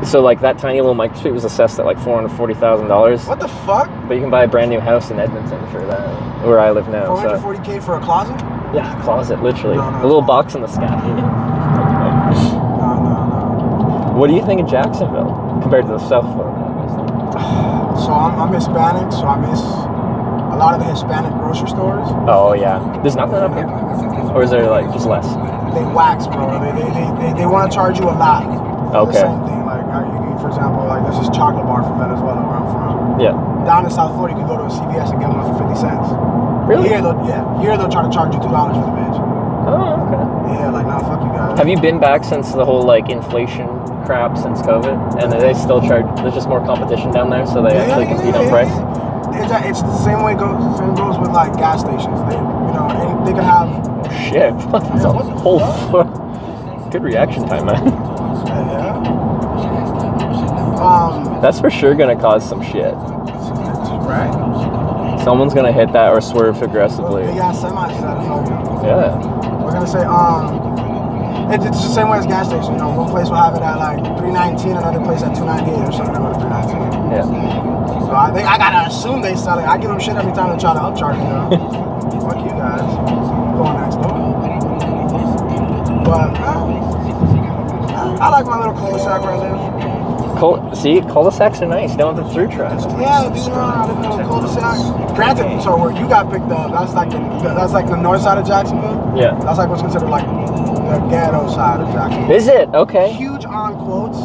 so like that tiny little micro suite was assessed at like $440,000. What the fuck? But you can buy a brand new house in Edmonton for that, where I live now. $440K for a closet? Yeah, closet, literally. No, a little box in the sky. No. What do you think of Jacksonville compared to the South Florida? So I'm Hispanic, so I miss a lot of the Hispanic grocery stores. Oh yeah, there's nothing up here, or is there like just less? They wax, bro. They want to charge you a lot. Okay. The same thing, like for example, like there's this chocolate bar from Venezuela where I'm from. Yeah. Down in South Florida, you can go to a CVS and get one for 50 cents. Really? Here they'll try to charge you $2 for the bitch. Oh, okay. Yeah, like, nah, fuck you guys. Have you been back since the whole like inflation crap since COVID? And they still charge. There's just more competition down there, so they actually compete on price. It's the same way goes with like gas stations. They can have. Oh shit! That's a whole good reaction time, man. Yeah. That's for sure gonna cause some shit. Right. Someone's gonna hit that or swerve aggressively. They got semis that are Yeah. We're gonna say it's the same way as gas station. One place will have it at like $3.19, another place at $2.98 or something. About $3.19. Yeah. So I think I gotta assume they sell it. I give them shit every time they try to upcharge me. Fuck you guys. Going next door. But I like my little cul-de-sac right there. See, cul-de-sacs are nice. You don't have the through traffic. Yeah, I live in a little cul-de-sac. Granted, so where you got picked up, that's like the north side of Jacksonville. Yeah. That's like what's considered like the ghetto side of Jacksonville. Is it? Okay. Huge on quotes.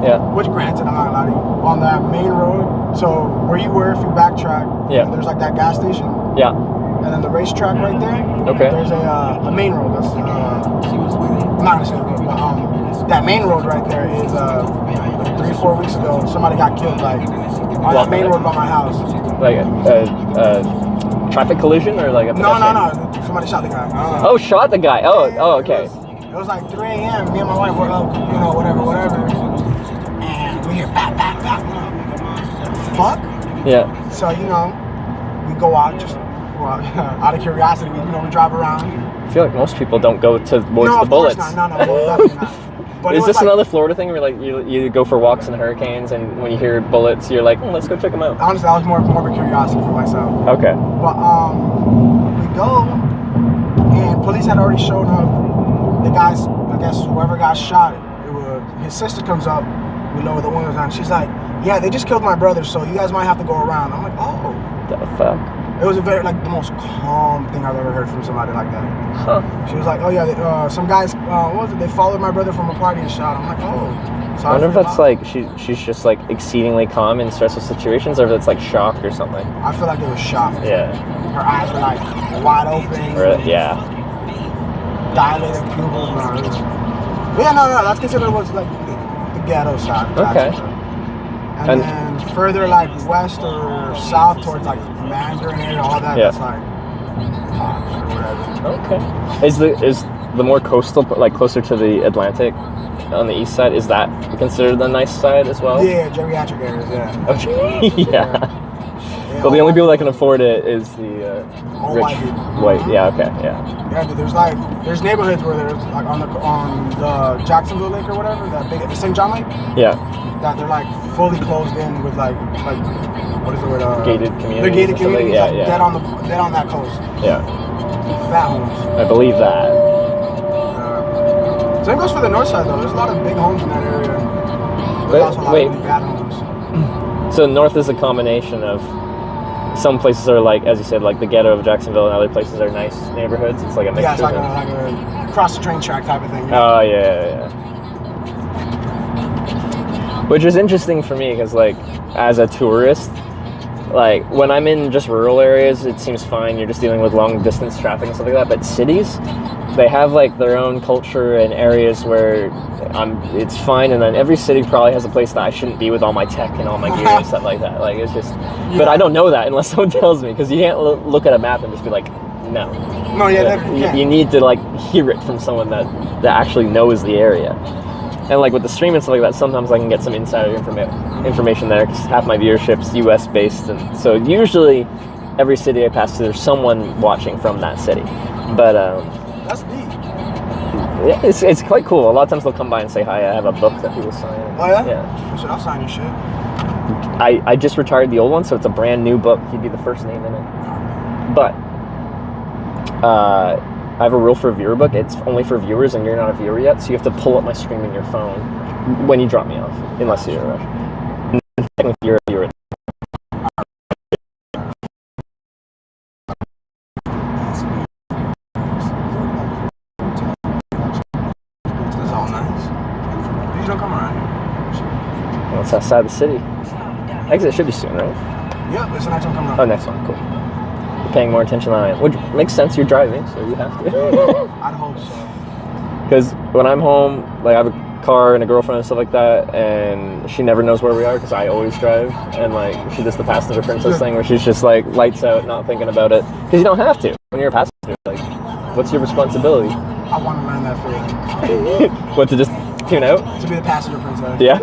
Yeah. Which, granted, I'm not gonna lie to you, on that main road. So where you were, if you backtrack, yeah, there's like that gas station. Yeah. And then the racetrack right there. Okay. There's a main road. That's I'm not gonna say the road, but that main road right there is 3-4 weeks ago somebody got killed like on that main road by my house. Like a traffic collision or like a no. Somebody shot the guy. Oh, shot the guy. Oh, okay. It was like 3 a.m. Me and my wife were up, whatever. And we hear bap. Fuck. Yeah. So we go out just out of curiosity. We drive around. I feel like most people don't go towards the bullets. No, definitely not. But is this like, another Florida thing where like you go for walks in hurricanes and when you hear bullets you're like, let's go check them out? Honestly, that was more of a curiosity for myself. Okay. But we go and police had already shown up. The guys, I guess whoever got shot, his sister comes up. We lower the windows down. She's like, yeah, they just killed my brother, so you guys might have to go around. I'm like, oh. The fuck? It was the most calm thing I've ever heard from somebody like that. Huh. She was like, oh yeah, some guys, what was it? They followed my brother from a party and shot. I'm like, oh. I wonder if that's like she's just like exceedingly calm in stressful situations, or if it's like shock or something. I feel like it was shock. Yeah. Her eyes were like wide open. Really? Yeah. Dilated pupils. Yeah, no, that's considered what's like the ghetto side. Okay. And then further like west or south towards like Mandarin area, all that. Yeah. That's like or whatever. Okay. Is the more coastal, like closer to the Atlantic, on the east side, is that considered the nice side as well? Yeah, geriatric areas. Yeah. Okay. Yeah. Well, the only people that can afford it is the rich white. Yeah. Okay. Yeah. Yeah, but there's neighborhoods where there's like on the Jacksonville Lake or whatever, the St. John Lake. Yeah. That they're like fully closed in with like what is the word? Gated communities. They're gated communities. Yeah, like, yeah. Dead on that coast. Yeah. Fat homes. I believe that. Same goes for the north side though. There's a lot of big homes in that area. There's also a lot of really bad homes. So north is a combination of. Some places are like, as you said, like the ghetto of Jacksonville, and other places are nice neighborhoods. It's like a mixture. Yeah, it's like a cross the train track type of thing. Yeah. Oh yeah. Which is interesting for me because, like, as a tourist, like when I'm in just rural areas, it seems fine. You're just dealing with long distance traffic and stuff like that. But cities, they have like their own culture and areas where it's fine, and then every city probably has a place that I shouldn't be with all my tech and all my gear and stuff like that. Like it's just, but I don't know that unless someone tells me, because you can't look at a map and just be like, no. No, yeah, you need to like hear it from someone that actually knows the area. And like with the stream and stuff like that, sometimes I can get some insider information there because half my viewership's US based, and so usually every city I pass to, there's someone watching from that city. But that's neat. Yeah, it's quite cool. A lot of times they'll come by and say hi. I have a book that people sign. Oh yeah? Yeah. I'll sign your shit. I just retired the old one, so it's a brand new book. He'd be the first name in it. But I have a rule for a viewer book. It's only for viewers, and you're not a viewer yet, so you have to pull up my stream in your phone when you drop me off, unless you're a rush. And technically, you're a viewer. Well, it's outside the city. Exit should be soon, right? Yep, it's the next one coming up. Oh, next one, cool. paying more attention than I am. Which makes sense, you're driving, so you have to. I'd hope so. Because when I'm home, like I have a car and a girlfriend and stuff like that, and she never knows where we are because I always drive, and like she does the passenger princess thing where she's just like lights out, not thinking about it, because you don't have to when you're a passenger. Like, what's your responsibility? I want to learn that feeling. What, to just tune out? To be the passenger princess. Yeah.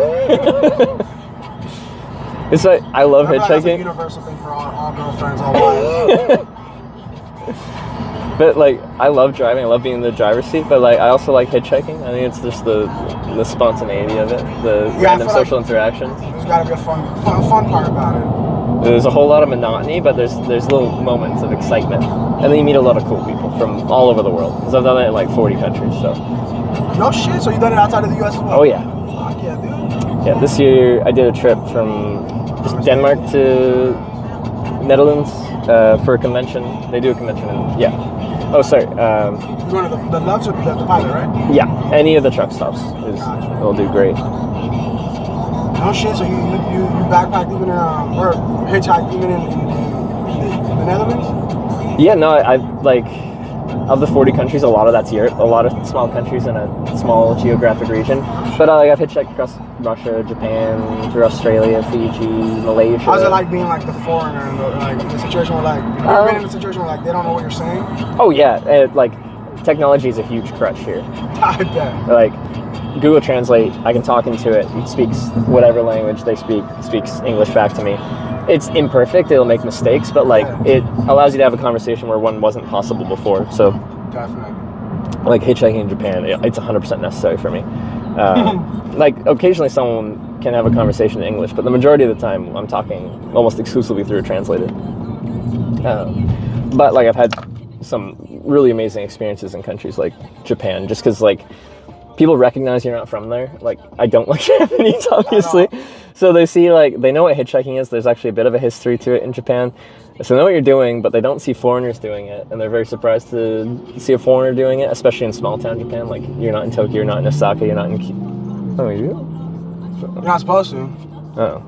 It's like, I love hitchhiking. That's a universal thing for all girlfriends, all wives. But like, I love driving. I love being in the driver's seat. But like, I also like hitchhiking. I think it's just the spontaneity of it, the random social interactions. There's got to be a fun part about it. There's a whole lot of monotony, but there's little moments of excitement, and then you meet a lot of cool people from all over the world. Because I've done it in like 40 countries. So. No shit. So you done it outside of the U.S. as well? Oh yeah. Fuck yeah, dude. Yeah. This year I did a trip from just Denmark to Netherlands for a convention. They do a convention in, yeah. Oh, sorry. You're going to the Loves or the Pilot, right? Yeah, any of the truck stops will do great. No shit. So you backpacked even in or hitchhiked even in the Netherlands? Yeah, no, I like of the 40 countries, a lot of that's Europe. A lot of small countries in a small geographic region. But I've hitchhiked across Russia, Japan, through Australia, Fiji, Malaysia. How's it like being like the foreigner in the situation where like have you ever been in a situation where like they don't know what you're saying? Oh yeah, like technology is a huge crutch here. I bet. Like Google Translate, I can talk into it. It speaks whatever language they speaks English back to me. It's imperfect, it'll make mistakes, but like it allows you to have a conversation where one wasn't possible before. So definitely. Like hitchhiking in Japan, it's 100% necessary for me. Like occasionally someone can have a conversation in English, but the majority of the time I'm talking almost exclusively through a translator. But like I've had some really amazing experiences in countries like Japan, just because like people recognize you're not from there. Like I don't like Japanese, obviously, so they see like they know what hitchhiking is. There's actually a bit of a history to it in Japan, so they know what you're doing, but they don't see foreigners doing it, and they're very surprised to see a foreigner doing it, especially in small town Japan. Like you're not in Tokyo, you're not in Osaka, you're not in. Oh, you? You're not supposed to. Oh,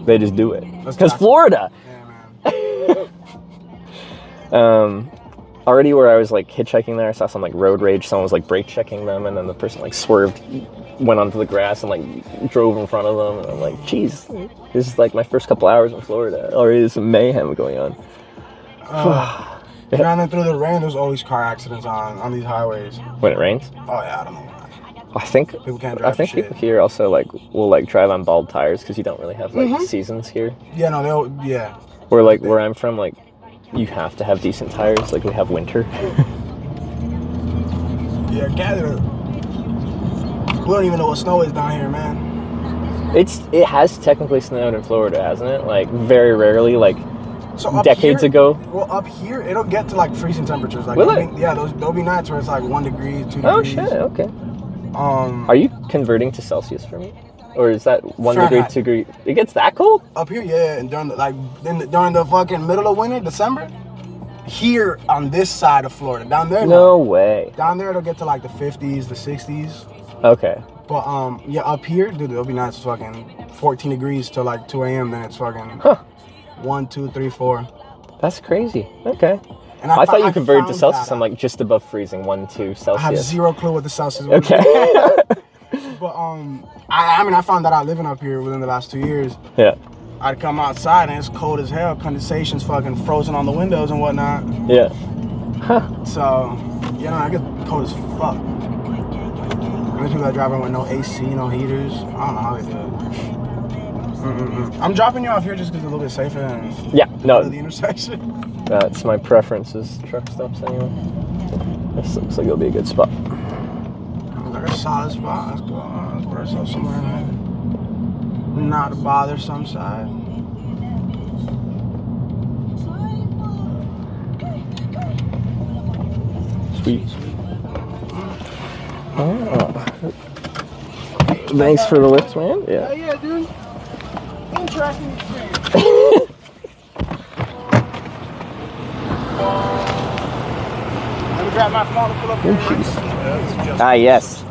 they just do it because Florida. Yeah, man. Already where I was like hitchhiking there, I saw some like road rage. Someone was like brake checking them, and then the person like swerved, went onto the grass, and like drove in front of them. And I'm like, geez, this is like my first couple hours in Florida. Already there's some mayhem going on. Driving through the rain, there's always car accidents on these highways. When it rains? Oh yeah, I don't know why. I think people can't drive. People here also like will like drive on bald tires because you don't really have like seasons here. Yeah, no, they'll Or like where I'm from, like. You have to have decent tires, like we have winter. Yeah, Canada. We don't even know what snow is down here, man. It has technically snowed in Florida, hasn't it? Like very rarely, like so decades ago. Well, up here it'll get to like freezing temperatures. Like, will it? Yeah, there'll be nights where it's like 1 degree, 2 degrees. Oh shit! Okay. Are you converting to Celsius for me? Or is that 1 degree, 2 degree? It gets that cold? Up here, yeah. And during the fucking middle of winter, December, here on this side of Florida, down there. No way. Down there, it'll get to like the 50s, the 60s. Okay. But yeah, up here, dude, it'll be nice. It's fucking 14 degrees till like 2 a.m. Then it's fucking 1, 2, 3, 4. That's crazy. Okay. And I thought you converted to Celsius. I'm like just above freezing, 1, 2 Celsius. I have zero clue what the Celsius is. Okay. But I mean, I found that out living up here within the last 2 years. Yeah. I'd come outside and it's cold as hell. Condensation's fucking frozen on the windows and whatnot. Yeah. So, you know, I get cold as fuck. There's people that drive around with no AC, no heaters. I don't know how they do it. I'm dropping you off here just because it's a little bit safer than the intersection. That's my preference is truck stops anyway. This looks like it'll be a good spot. Like a solid spot. Let's go. Let's put ourselves somewhere, man. Not a bothersome side. Sweet. Oh. Thanks for the lift, man. Yeah, dude. Interesting experience. Let me grab my phone and pull up here. Ah, yes.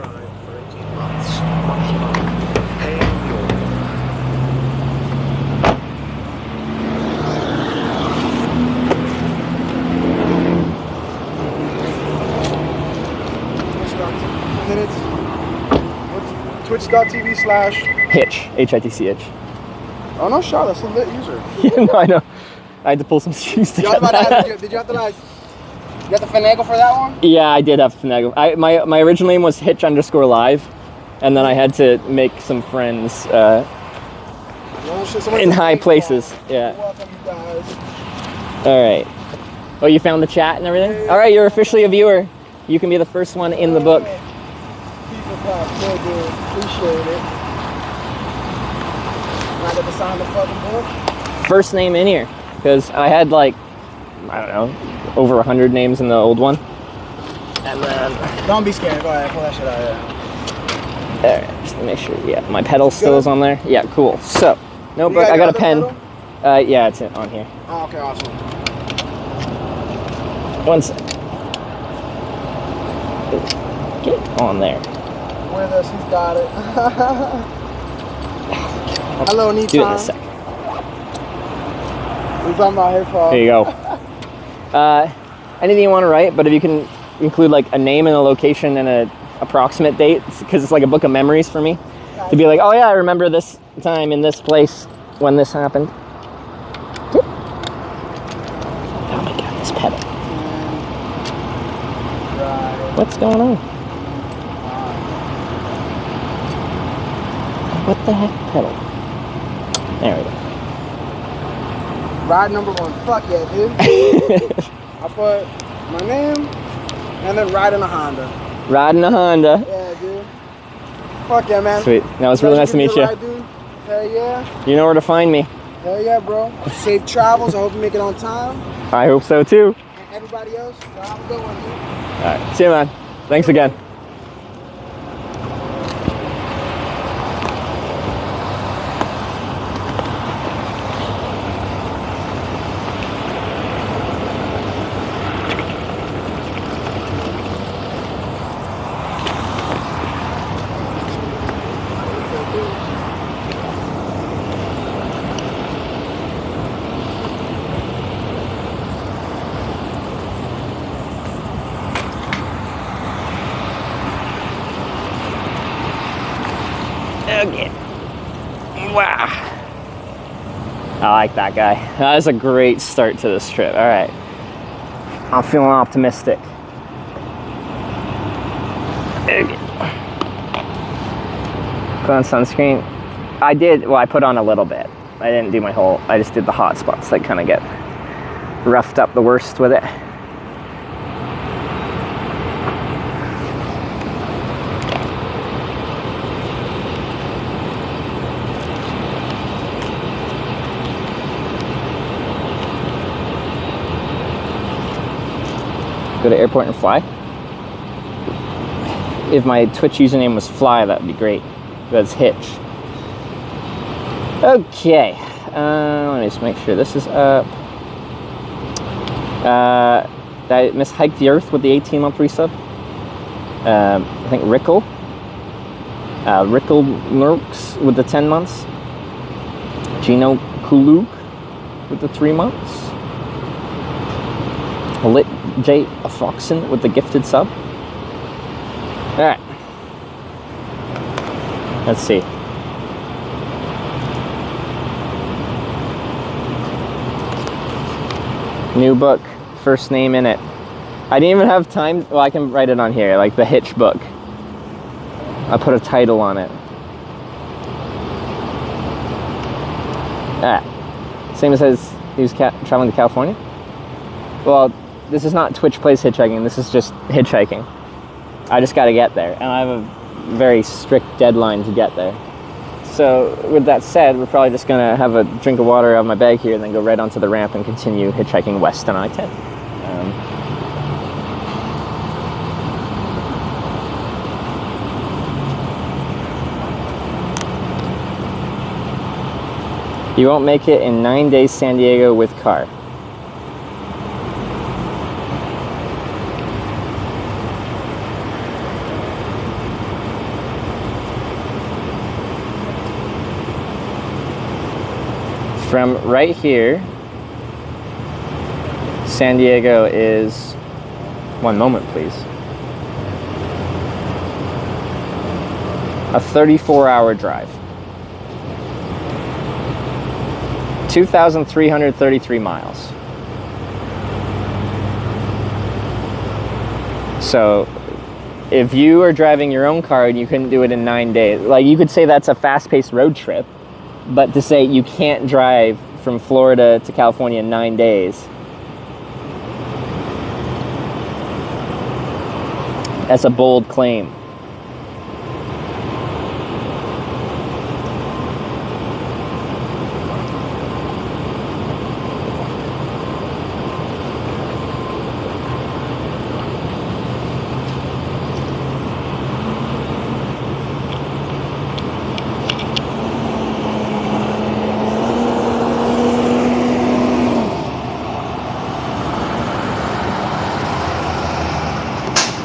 twitch.tv/. Hitch. Oh no, shot. That's a lit user. Yeah, no, I know. I had to pull some strings Did you have to like? You have to finagle for that one? Yeah, I did have to finagle. My original name was Hitch_live, and then I had to make some friends in high places. Yeah. Welcome, you guys. All right. Oh, you found the chat and everything? Yeah. All right, you're officially a viewer. You can be the first one in the book. People clap, so good. Appreciate it. I got to sign the fucking book. First name in here, because I had like, I don't know, over 100 names in the old one. And then... Don't be scared. Go ahead, pull that shit out of there. All right, just to make sure. Yeah, my pedal still is on there. Yeah, cool. So, notebook. I got a pen. Yeah, it's on here. Oh, okay, awesome. One sec. Get it on there. With us, he's got it. Hello, need do it in time. a sec. We're talking about hip hop. There you go. Anything you want to write, but if you can include like a name and a location and a approximate date, because it's like a book of memories for me. To be like, oh yeah, I remember this time in this place when this happened. Oh my god, this pedal. Right. What's going on? What the heck pedal? There we go. Ride number 1. Fuck yeah, dude. I put my name and then ride in a Honda. Riding a Honda. Yeah, dude. Fuck yeah, man. Sweet. Now it's really nice to meet you. Ride, dude? Hell yeah. You know where to find me. Hell yeah, bro. Safe travels. I hope you make it on time. I hope so too. And everybody else, have a good one, dude. All right. See you, man. Thanks again. Okay. Wow. I like that guy. That is a great start to this trip. All right. I'm feeling optimistic. Okay. Put on sunscreen. I did, well, I put on a little bit. I didn't do my whole, I just did the hot spots that kind of get roughed up the worst with it. Go to airport and fly. If my Twitch username was fly, that would be great. That's Hitch. Okay. Let me just make sure this is up. I mishiked the Earth with the 18-month resub. I think Rickle. Rickle Nurks with the 10 months. Gino Kulug with the 3 months. Lit J Foxen with the gifted sub. Alright. Let's see. New book, first name in it. I didn't even have time, well I can write it on here, like the Hitch book. I put a title on it. Same as he was traveling to California. Well, this is not Twitch Plays Hitchhiking, this is just hitchhiking. I just gotta get there, and I have a very strict deadline to get there. So, with that said, we're probably just gonna have a drink of water out of my bag here and then go right onto the ramp and continue hitchhiking west on I-10. You won't make it in 9 days San Diego with car. From right here, San Diego is, one moment please. A 34-hour drive. 2,333 miles. So, if you are driving your own car and you couldn't do it in 9 days, like you could say that's a fast-paced road trip, but to say you can't drive from Florida to California in 9 days, that's a bold claim.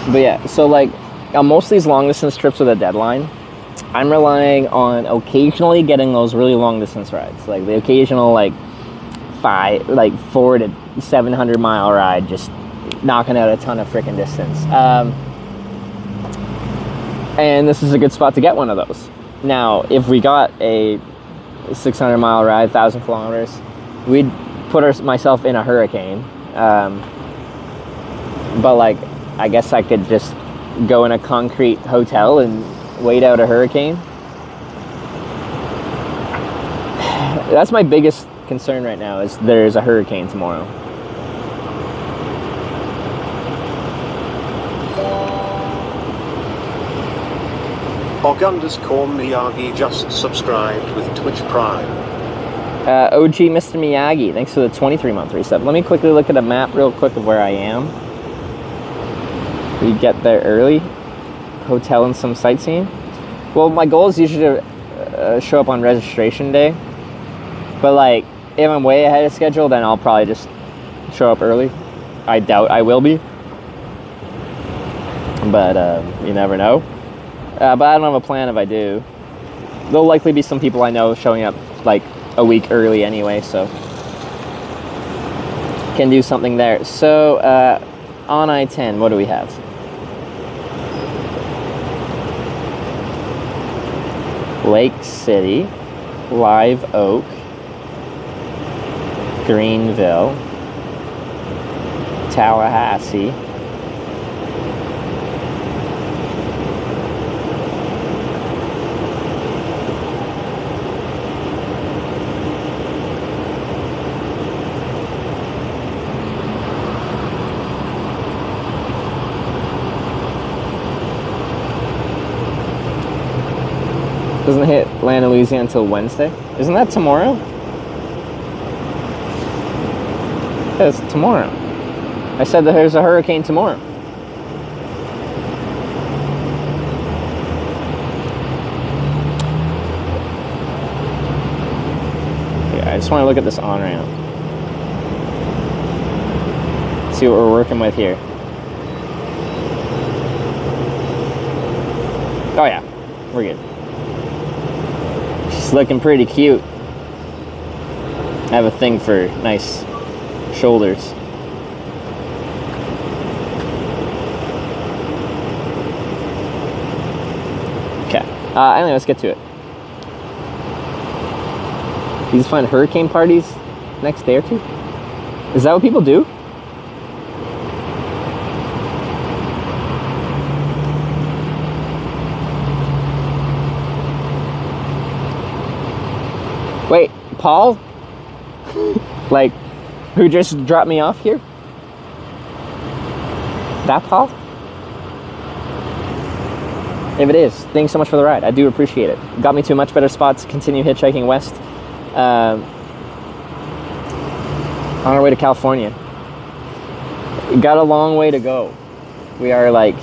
But yeah, so like on most of these long distance trips with a deadline, I'm relying on occasionally getting those really long distance rides, like the occasional like 400 to 700 mile ride, just knocking out a ton of freaking distance. And this is a good spot to get one of those. Now, if we got a 600 mile ride, 1,000 kilometers, we'd put myself in a hurricane. But like, I guess I could just go in a concrete hotel and wait out a hurricane. That's my biggest concern right now, is there's a hurricane tomorrow. Og_Miyagi just subscribed with Twitch Prime. OG Mr. Miyagi, thanks for the 23-month resub. Let me quickly look at a map real quick of where I am. We get there early, hotel and some sightseeing. Well, my goal is usually to show up on registration day, but like if I'm way ahead of schedule, then I'll probably just show up early. I doubt I will be, but you never know. But I don't have a plan if I do. There'll likely be some people I know showing up like a week early anyway, so can do something there. So on I-10, what do we have? Lake City, Live Oak, Greenville, Tallahassee, doesn't hit Atlanta, Louisiana until Wednesday. Isn't that tomorrow? Yeah, it's tomorrow. I said that there's a hurricane tomorrow. Yeah, I just want to look at this on-ramp. See what we're working with here. Oh yeah, we're good. She's looking pretty cute. I have a thing for nice shoulders. Okay. Anyway, let's get to it. You just find hurricane parties next day or two? Is that what people do? Wait, Paul? Like, who just dropped me off here? That Paul? If it is, thanks so much for the ride. I do appreciate it. Got me to a much better spot to continue hitchhiking west. On our way to California. Got a long way to go. We are like,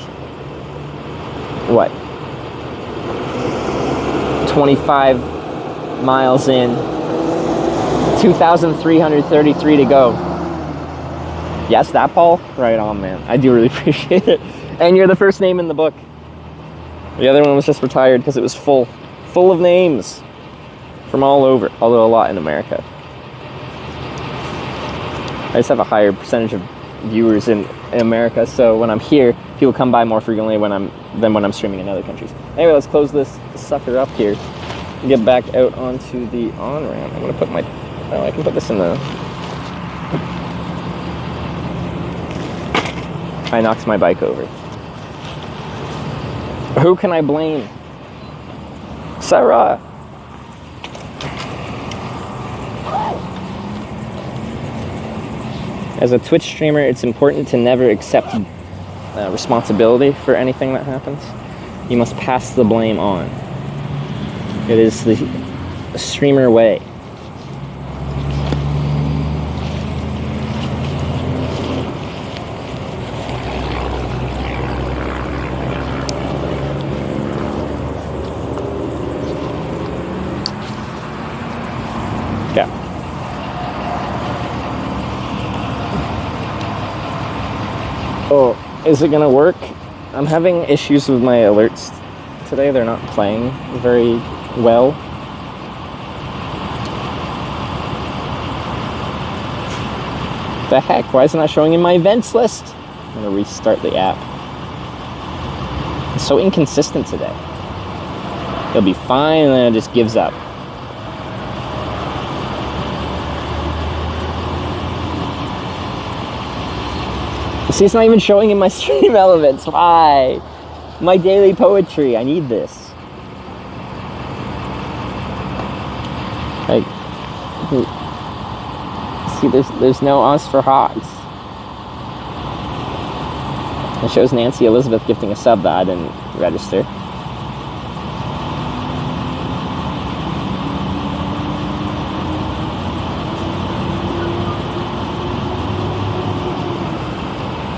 what? 25 miles in, 2,333 to go. Yes, that Paul? Right on, man. I do really appreciate it. And you're the first name in the book. The other one was just retired because it was full of names from all over, although a lot in America. I just have a higher percentage of viewers in America, so when I'm here, people come by more frequently than when I'm streaming in other countries. Anyway, let's close this sucker up here and get back out onto the on-ramp. I'm gonna put my, I can put this in the, I knocked my bike over. Who can I blame? Sarah. As a Twitch streamer, it's important to never accept responsibility for anything that happens. You must pass the blame on. It is the streamer way. Yeah. Oh, is it gonna work? I'm having issues with my alerts today. They're not playing very well. The heck? Why is it not showing in my events list? I'm gonna restart the app. It's so inconsistent today. It'll be fine and then it just gives up. See, it's not even showing in my stream elements. Why? My daily poetry. I need this. Like, see, there's no Us for Hogs. It shows Nancy Elizabeth gifting a sub that I didn't register.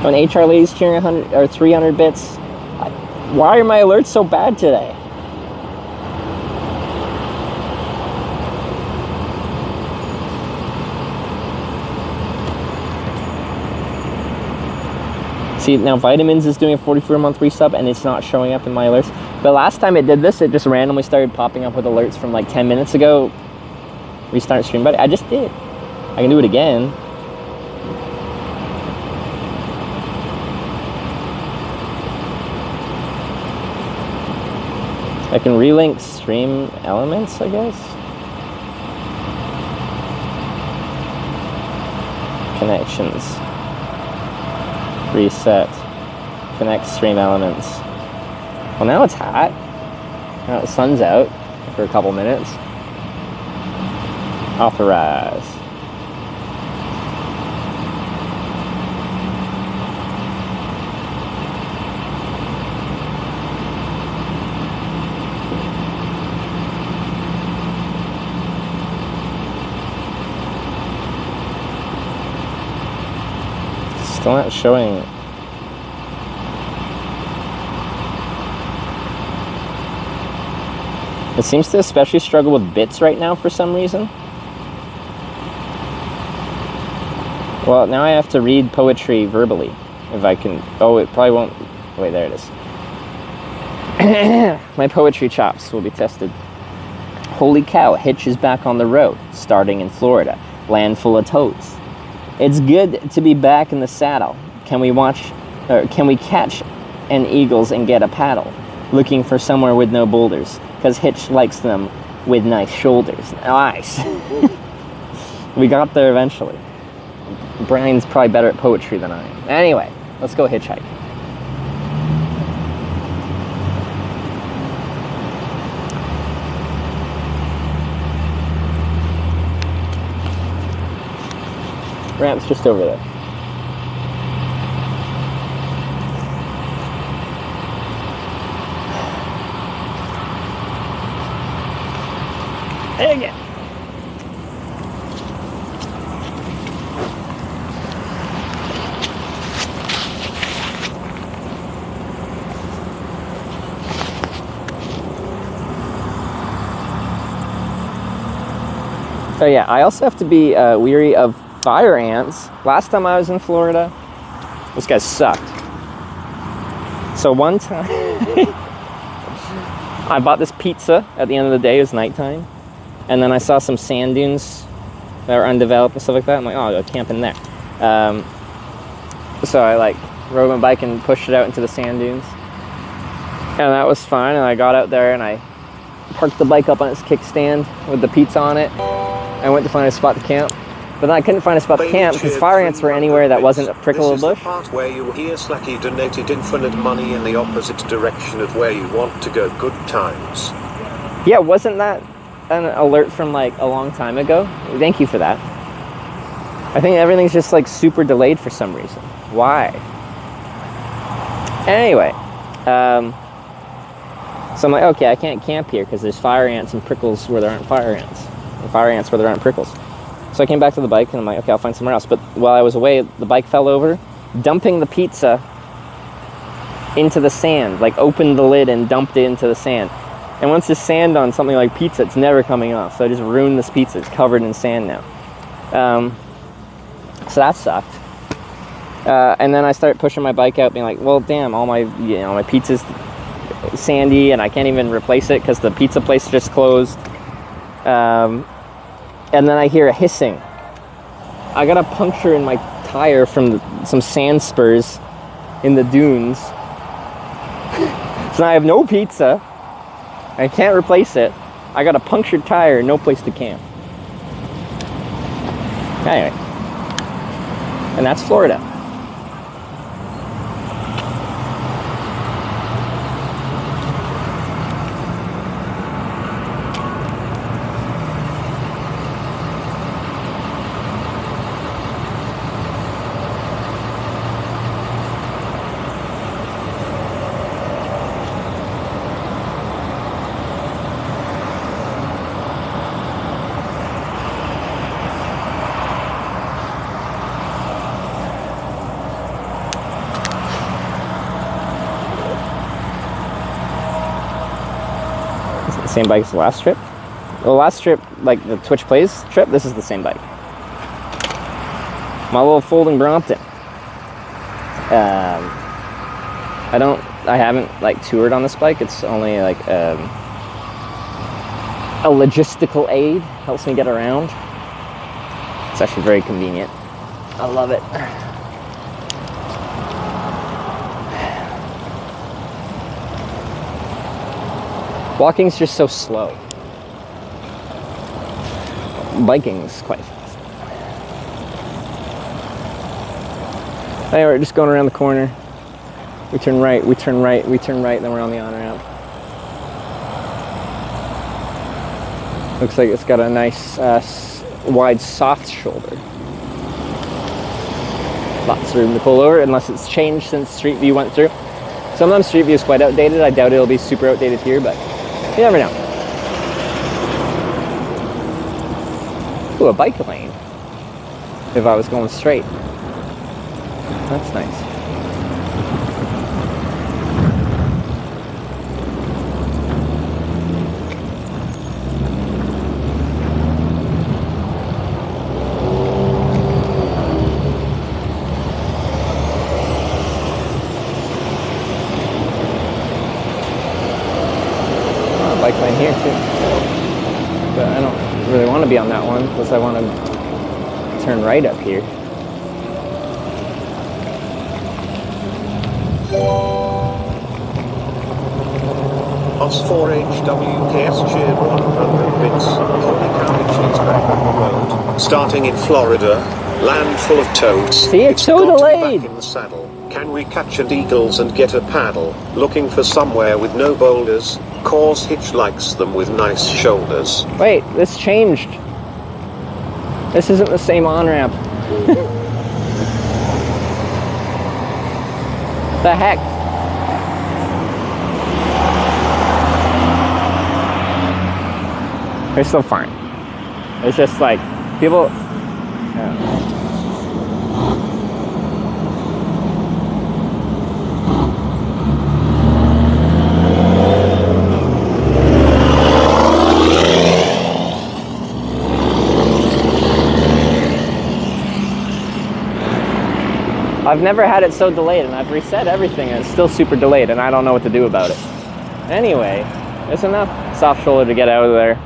When HR Lady's cheering 100 or 300 bits, why are my alerts so bad today? See, now Vitamins is doing a 44-month resub and it's not showing up in my alerts. The last time it did this, it just randomly started popping up with alerts from like 10 minutes ago. Restart stream, buddy. I just did. I can do it again. I can relink stream elements, I guess. Connections. Reset. Connect stream elements. Well, now it's hot. Now the sun's out for a couple minutes. Authorize. Still not showing. It seems to especially struggle with bits right now for some reason. Well, now I have to read poetry verbally. If I can... Oh, it probably won't... Wait, there it is. My poetry chops will be tested. Holy cow, Hitch is back on the road, starting in Florida. Land full of toads. It's good to be back in the saddle. Can we catch an eagles and get a paddle? Looking for somewhere with no boulders, because Hitch likes them with nice shoulders. Nice. We got there eventually. Brian's probably better at poetry than I am. Anyway, let's go hitchhike. Ramp's just over there. Dang it. So yeah, I also have to be weary of fire ants. Last time I was in Florida, those guys sucked. So one time, I bought this pizza at the end of the day. It was nighttime. And then I saw some sand dunes that were undeveloped and stuff like that. I'm like, oh, I'll go camping there. So I rode my bike and pushed it out into the sand dunes. And that was fun, and I got out there and I parked the bike up on its kickstand with the pizza on it. I went to find a spot to camp, but then I couldn't find a spot to camp because fire ants were anywhere that wasn't a prickle of bush. This is the part where you hear Slacky donated infinite money in the opposite direction of where you want to go. Good times. Yeah, wasn't that an alert from like a long time ago? Thank you for that. I think everything's just like super delayed for some reason. Why? Anyway, so I'm like, okay, I can't camp here because there's fire ants and prickles where there aren't fire ants. And fire ants where there aren't prickles. So I came back to the bike and I'm like, okay, I'll find somewhere else. But while I was away, the bike fell over, dumping the pizza into the sand, like opened the lid and dumped it into the sand. And once there's sand on something like pizza, it's never coming off. So I just ruined this pizza. It's covered in sand now. So that sucked. And then I started pushing my bike out, being like, well, damn, all my, my pizza's sandy and I can't even replace it because the pizza place just closed. And then I hear a hissing. I got a puncture in my tire from some sand spurs in the dunes. So now I have no pizza. I can't replace it. I got a punctured tire, no place to camp. Anyway. And that's Florida. Same bike as the last trip. The last trip, like the Twitch Plays trip, this is the same bike. My little folding Brompton. I haven't like toured on this bike. It's only like a logistical aid. Helps me get around. It's actually very convenient. I love it. Walking's just so slow. Biking's quite fast. Anyway, we're just going around the corner. We turn right, we turn right, we turn right, then we're on the on-ramp. Looks like it's got a nice, wide, soft shoulder. Lots of room to pull over, unless it's changed since Street View went through. Sometimes Street View is quite outdated. I doubt it'll be super outdated here, but you never know. Ooh, a bike lane. If I was going straight. That's nice. Bike lane here too, but I don't really want to be on that one because I want to turn right up here. OS4HWKS cheered 100 bits. Holy cow, she's back on the road. Starting in Florida, land full of toads. See, it's so got to be delayed. back in the saddle. Can we catch an eagles and get a paddle? Looking for somewhere with no boulders, cause Hitch likes them with nice shoulders. Wait, this changed. This isn't the same on-ramp. The heck? They're still fine. It's just like, people... I've never had it so delayed, and I've reset everything, and it's still super delayed, and I don't know what to do about it. Anyway, there's enough soft shoulder to get out of there.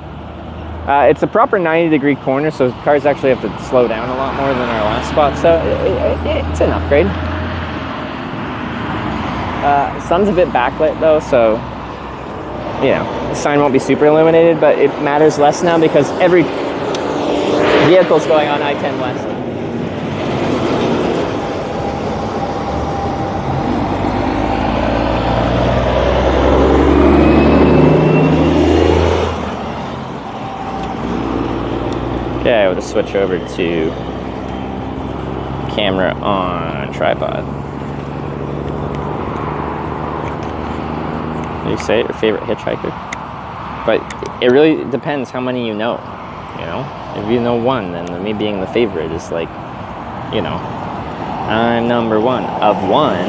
It's a proper 90-degree corner, so cars actually have to slow down a lot more than our last spot, so it's an upgrade. Sun's a bit backlit though, so you know, the sign won't be super illuminated, but it matters less now because every vehicle's going on I-10 West. Okay, we'll just switch over to camera on tripod. You say it, your favorite hitchhiker? But it really depends how many you know, you know? If you know one, then me being the favorite is like, you know, I'm number one of one.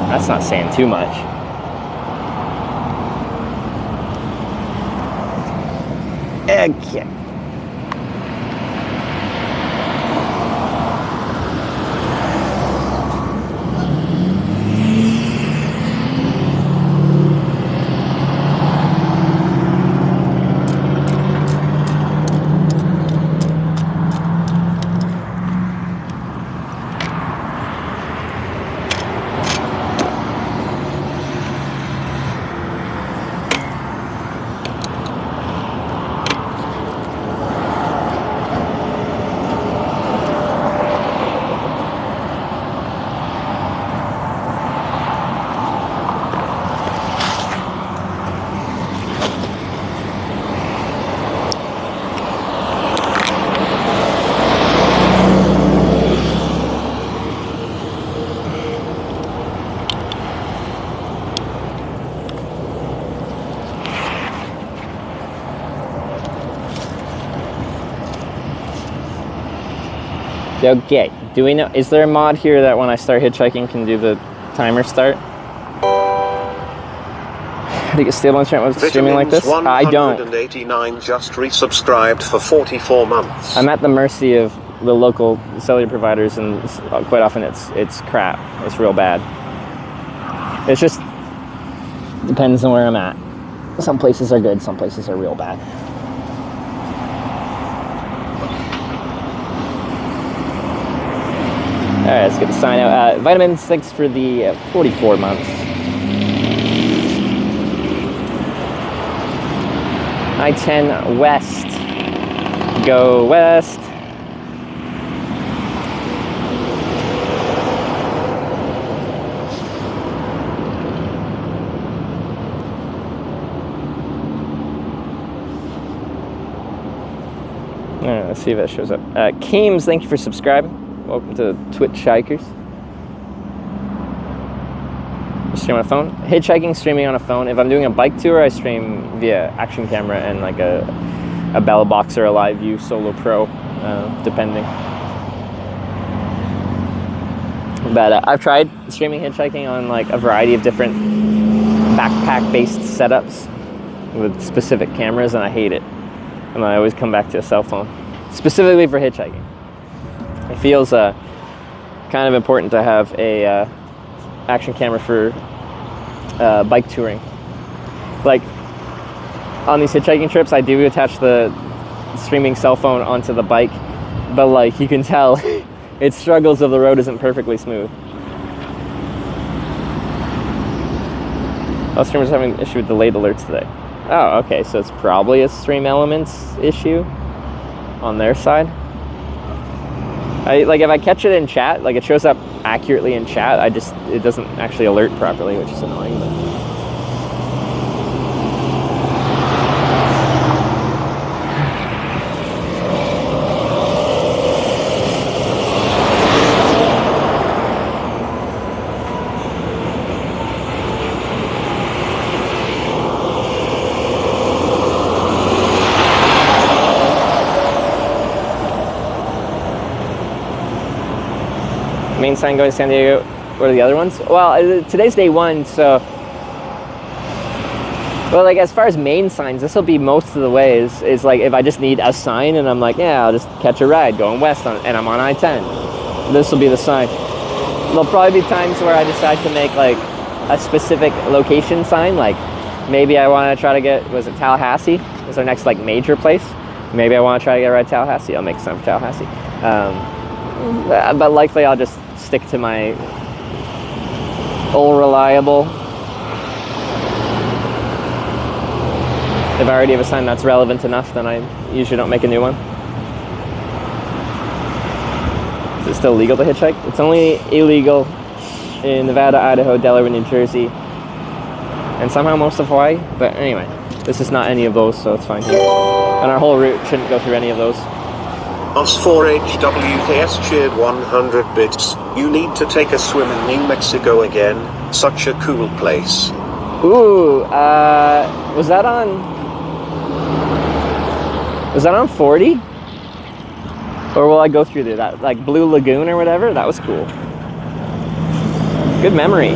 That's not saying too much. Okay. Okay, do we know, is there a mod here that when I start hitchhiking can do the timer start? How do you get stable internet with streaming like this? I don't. 189 just resubscribed for 44 months. I'm at the mercy of the local cellular providers, and quite often it's crap. It's real bad. It's just depends on where I'm at. Some places are good, some places are real bad. All right, let's get the sign out. Vitamin 6 for the 44 months. I-10 West. Go west. All right, let's see if that shows up. Keems, thank you for subscribing. Welcome to TwitchHikers. Stream on a phone. Hitchhiking, streaming on a phone. If I'm doing a bike tour, I stream via action camera and like a Bella Box or a Live View Solo Pro, depending. But I've tried streaming hitchhiking on like a variety of different backpack-based setups with specific cameras, and I hate it. And I always come back to a cell phone, specifically for hitchhiking. It feels kind of important to have a action camera for bike touring. Like on these hitchhiking trips, I do attach the streaming cell phone onto the bike, but like you can tell, it struggles if the road isn't perfectly smooth. All streamers having an issue with delayed alerts today. Oh, okay, so it's probably a Stream Elements issue on their side. Like if I catch it in chat, like it shows up accurately in chat, it doesn't actually alert properly, which is annoying. But main sign going to San Diego. What are the other ones? Well, today's day one, so well, like as far as main signs, this will be most of the way. Is like if I just need a sign and I'm like, yeah, I'll just catch a ride going west and I'm on I-10. This will be the sign. There'll probably be times where I decide to make like a specific location sign. Like maybe I want to try to get, was it Tallahassee? Is our next like major place? Maybe I want to try to get a ride to Tallahassee. I'll make a sign for Tallahassee. But likely I'll just stick to my All reliable. If I already have a sign that's relevant enough, then I usually don't make a new one. Is it still legal to hitchhike? It's only illegal in Nevada, Idaho, Delaware, New Jersey, and somehow most of Hawaii. But anyway, this is not any of those, so it's fine here. And our whole route shouldn't go through any of those. Os4HWKS cheered 100 bits. You need to take a swim in New Mexico again. Such a cool place. Ooh, was that on 40? Or will I go through there? That, like, Blue Lagoon or whatever? That was cool. Good memory.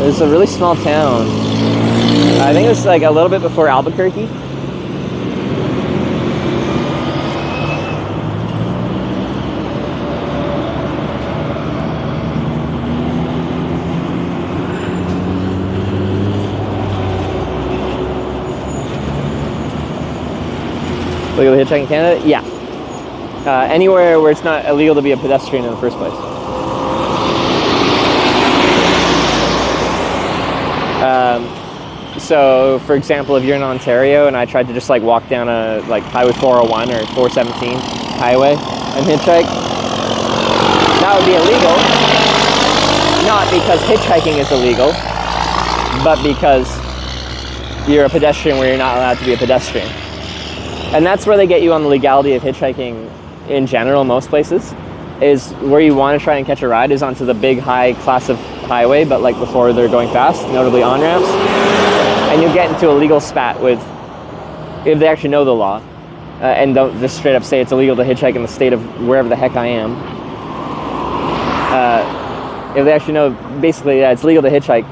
It's a really small town. I think it was like a little bit before Albuquerque. Legal to hitchhike in Canada? Yeah. Anywhere where it's not illegal to be a pedestrian in the first place. So, for example, if you're in Ontario and I tried to just like walk down a like Highway 401 or 417 highway and hitchhike, that would be illegal. Not because hitchhiking is illegal, but because you're a pedestrian where you're not allowed to be a pedestrian. And that's where they get you on the legality of hitchhiking in general, most places, is where you want to try and catch a ride is onto the big high class of highway, but like before they're going fast, notably on-ramps. And you'll get into a legal spat with, if they actually know the law, and don't just straight up say it's illegal to hitchhike in the state of wherever the heck I am. If they actually know, basically, yeah, it's legal to hitchhike,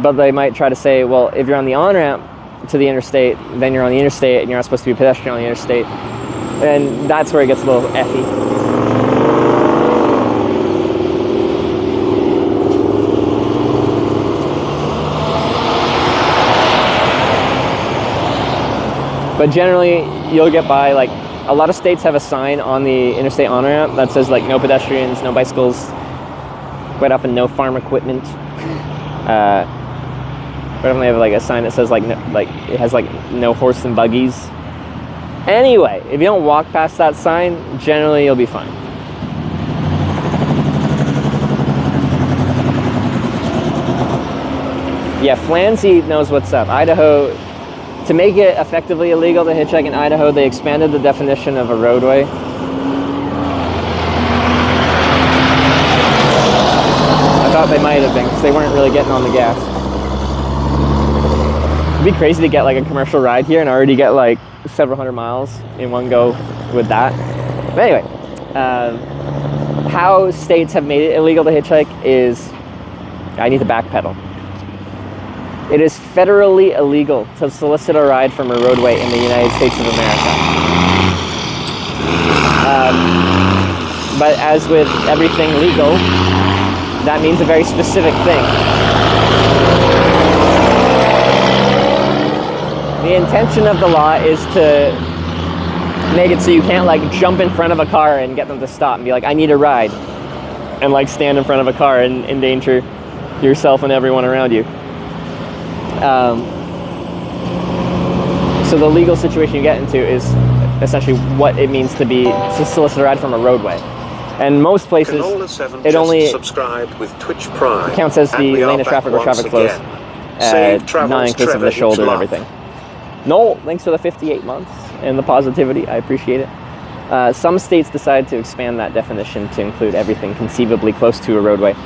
but they might try to say, well, if you're on the on-ramp to the interstate, then you're on the interstate, and you're not supposed to be a pedestrian on the interstate. And that's where it gets a little effy. But generally, you'll get by. Like, a lot of states have a sign on the interstate on-ramp that says, like, no pedestrians, no bicycles, quite often no farm equipment. Quite often they have, like, a sign that says, like, no, like, it has, like, no horse and buggies. Anyway, if you don't walk past that sign, generally you'll be fine. Yeah, Flancy knows what's up. Idaho, to make it effectively illegal to hitchhike in Idaho, they expanded the definition of a roadway. I thought they might have been, because they weren't really getting on the gas. It'd be crazy to get like a commercial ride here and already get like several hundred miles in one go with that. But anyway, how states have made it illegal to hitchhike is, I need to backpedal. It is federally illegal to solicit a ride from a roadway in the United States of America. But as with everything legal, that means a very specific thing. The intention of the law is to make it so you can't like jump in front of a car and get them to stop and be like, I need a ride, and like stand in front of a car and endanger yourself and everyone around you. So the legal situation you get into is essentially what it means to solicit a ride from a roadway. And most places, it only subscribed with Twitch Prime, counts as the lane of traffic where traffic flows, not inclusive of the shoulder and everything. No, thanks for the 58 months and the positivity. I appreciate it. Some states decide to expand that definition to include everything conceivably close to a roadway.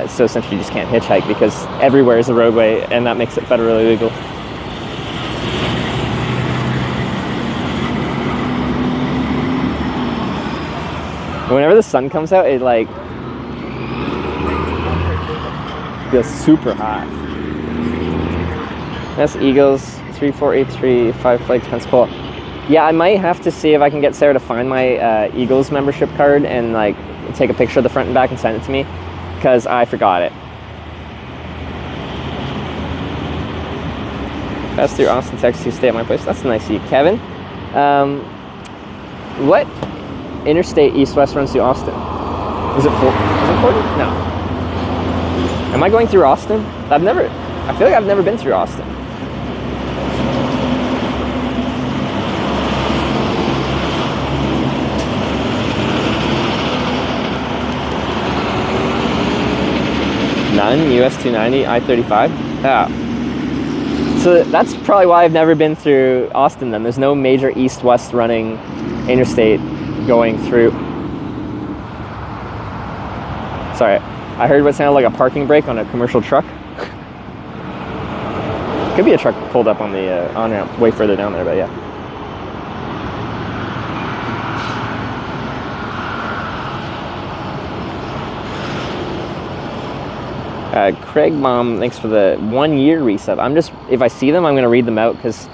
So essentially you just can't hitchhike because everywhere is a roadway, and that makes it federally illegal. Whenever the sun comes out, it like feels super hot. That's Eagles 3483 5 flights Pensacola. Yeah, I might have to see if I can get Sarah to find my Eagles membership card and like take a picture of the front and back and send it to me, because I forgot it. That's through Austin, Texas. You stay at my place. That's nice of you, Kevin. What interstate east-west runs through Austin. Is it 40? No. Am I going through Austin? I feel like I've never been through Austin. None, US 290, I-35. Yeah. So that's probably why I've never been through Austin then. There's no major east-west running interstate going through. Sorry, I heard what sounded like a parking brake on a commercial truck. Could be a truck pulled up on the on-ramp way further down there, but yeah. Craig Mom, thanks for the 1 year resub. If I see them, I'm going to read them out because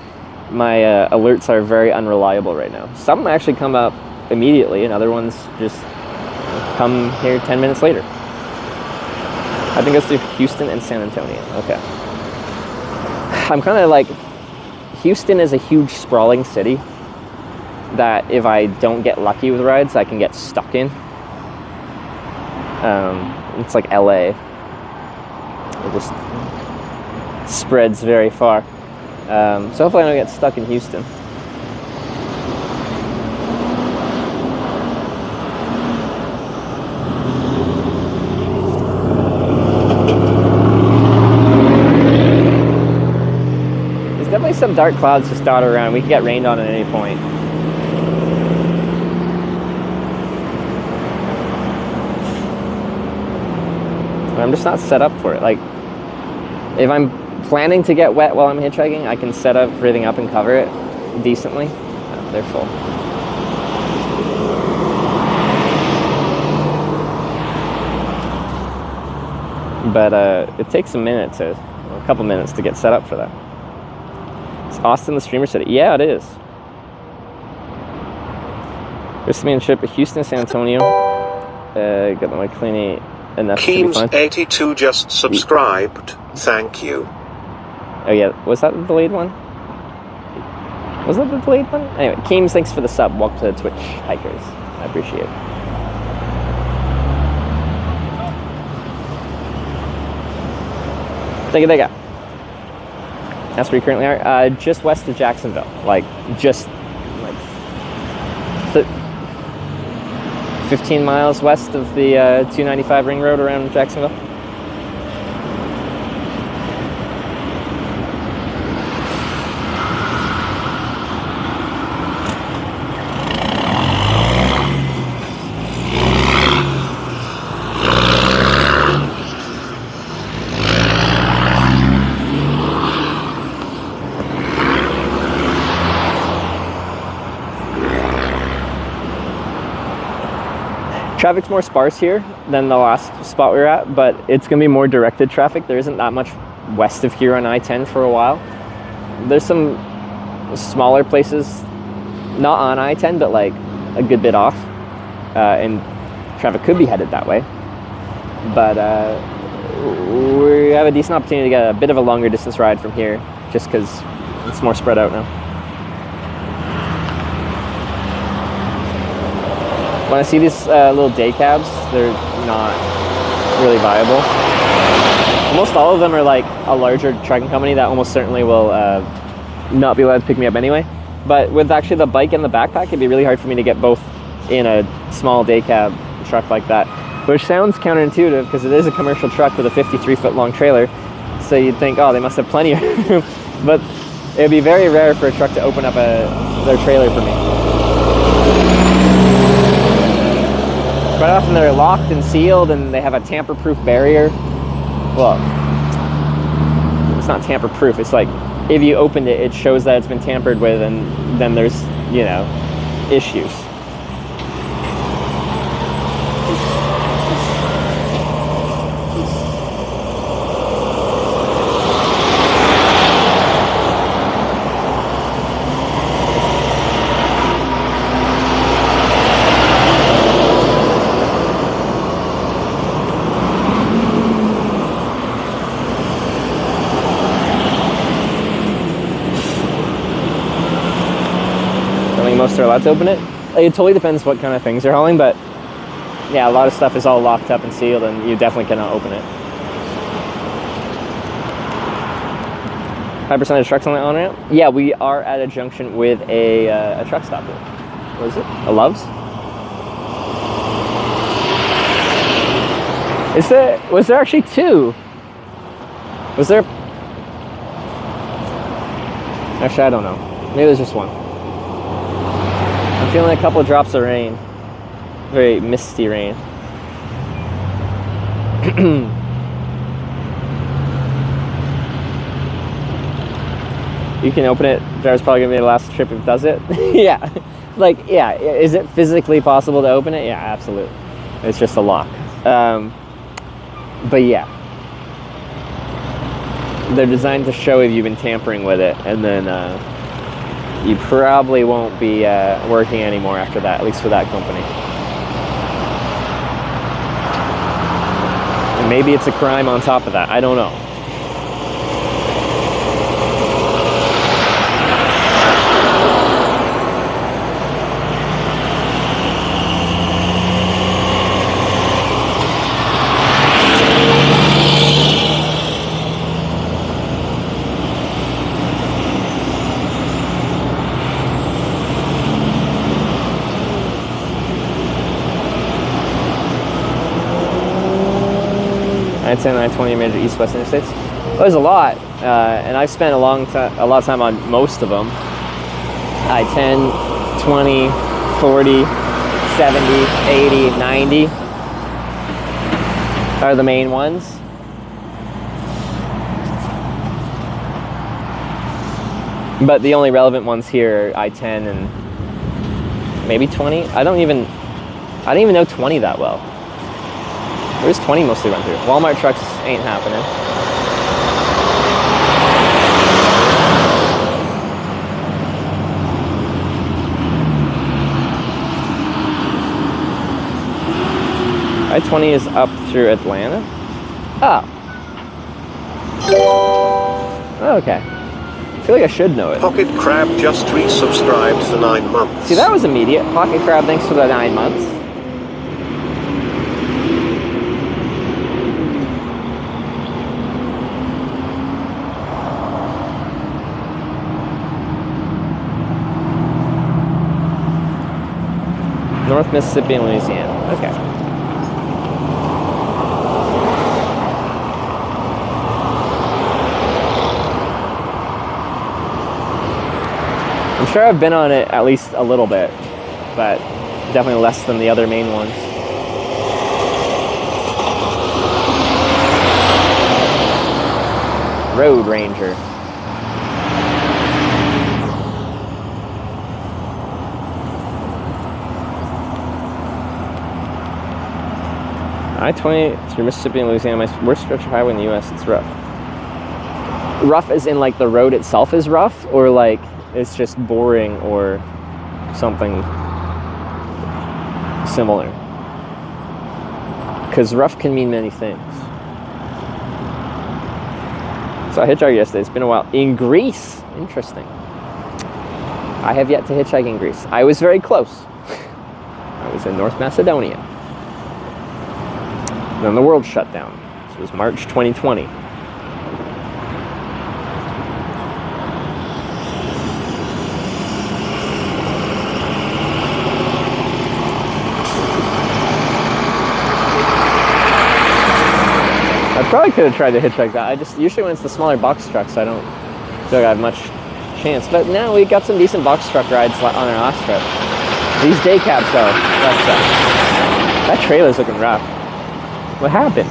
my alerts are very unreliable right now. Some actually come up immediately and other ones just come here 10 minutes later. I think it's through Houston and San Antonio. Okay. I'm kind of like, Houston is a huge sprawling city that if I don't get lucky with rides, I can get stuck in. It's like LA. It just spreads very far. So hopefully I don't get stuck in Houston. There's definitely some dark clouds just dotted around. We can get rained on at any point. I'm just not set up for it. Like, if I'm planning to get wet while I'm hitchhiking, I can set up everything up and cover it decently. Oh, they're full. But it takes a couple minutes to get set up for that. Is Austin the streamer city? Yeah, it is. Riskmanship, Houston, San Antonio. Got my cleaning. Keems82 just subscribed. Thank you. Oh yeah, was that the delayed one? Was that the delayed one? Anyway, Keems, thanks for the sub. Welcome to Twitch Hikers. I appreciate it. There you go. That's where you currently are. Just west of Jacksonville. Like, just 15 miles west of the 295 ring road around Jacksonville. Traffic's more sparse here than the last spot we were at, but it's going to be more directed traffic. There isn't that much west of here on I-10 for a while. There's some smaller places, not on I-10, but like a good bit off, and traffic could be headed that way. But we have a decent opportunity to get a bit of a longer distance ride from here, just because it's more spread out now. When I see these little day cabs, they're not really viable. Almost all of them are like a larger trucking company that almost certainly will not be allowed to pick me up anyway. But with actually the bike and the backpack, it'd be really hard for me to get both in a small day cab truck like that. Which sounds counterintuitive because it is a commercial truck with a 53-foot long trailer. So you'd think, oh, they must have plenty of room. But it'd be very rare for a truck to open up their trailer for me. Quite often they're locked and sealed and they have a tamper-proof barrier. Well, it's not tamper-proof. It's like if you opened it, it shows that it's been tampered with, and then there's, you know, issues. Most are allowed to open it. it totally depends what kind of things you're hauling, but yeah, a lot of stuff is all locked up and sealed, and you definitely cannot open it. High percentage of trucks on the on-ramp? Yeah, we are at a junction with a truck stop here. What is it? A Love's? Was there actually two? Was there? Actually, I don't know. Maybe there's just one. I'm feeling a couple of drops of rain. Very misty rain. You can open it. Driver's probably gonna be the last trip if it does it. Yeah. Like, yeah. Is it physically possible to open it? Yeah, absolutely. It's just a lock. But yeah. They're designed to show if you've been tampering with it, and then you probably won't be working anymore after that, at least for that company. And maybe it's a crime on top of that. I don't know. I-10, I-20 major east-west interstates. Well, there's a lot, and I've spent a lot of time on most of them. I-10, 20, 40, 70, 80, 90 are the main ones. But the only relevant ones here are I-10 and maybe 20. I didn't even know 20 that well. Where's 20 mostly run through? Walmart trucks ain't happening. I-20 is up through Atlanta? Oh. Okay. I feel like I should know it. Pocket Crab just resubscribed for 9 months. See, that was immediate. Pocket Crab, thanks for the 9 months. North Mississippi and Louisiana. Okay. I'm sure I've been on it at least a little bit, but definitely less than the other main ones. Road Ranger. I-20 through Mississippi and Louisiana, my worst stretch of highway in the U.S. It's rough. Rough as in like the road itself is rough, or like it's just boring or something similar? Because rough can mean many things. So I hitchhiked yesterday. It's been a while. In Greece. Interesting. I have yet to hitchhike in Greece. I was very close. I was in North Macedonia. Then the world shut down. This was March 2020. I probably could have tried to hitchhike that. I just usually when it's the smaller box trucks, I don't feel like I have much chance. But now we got some decent box truck rides on our last trip. These day cabs though, that trailer's looking rough. What happened?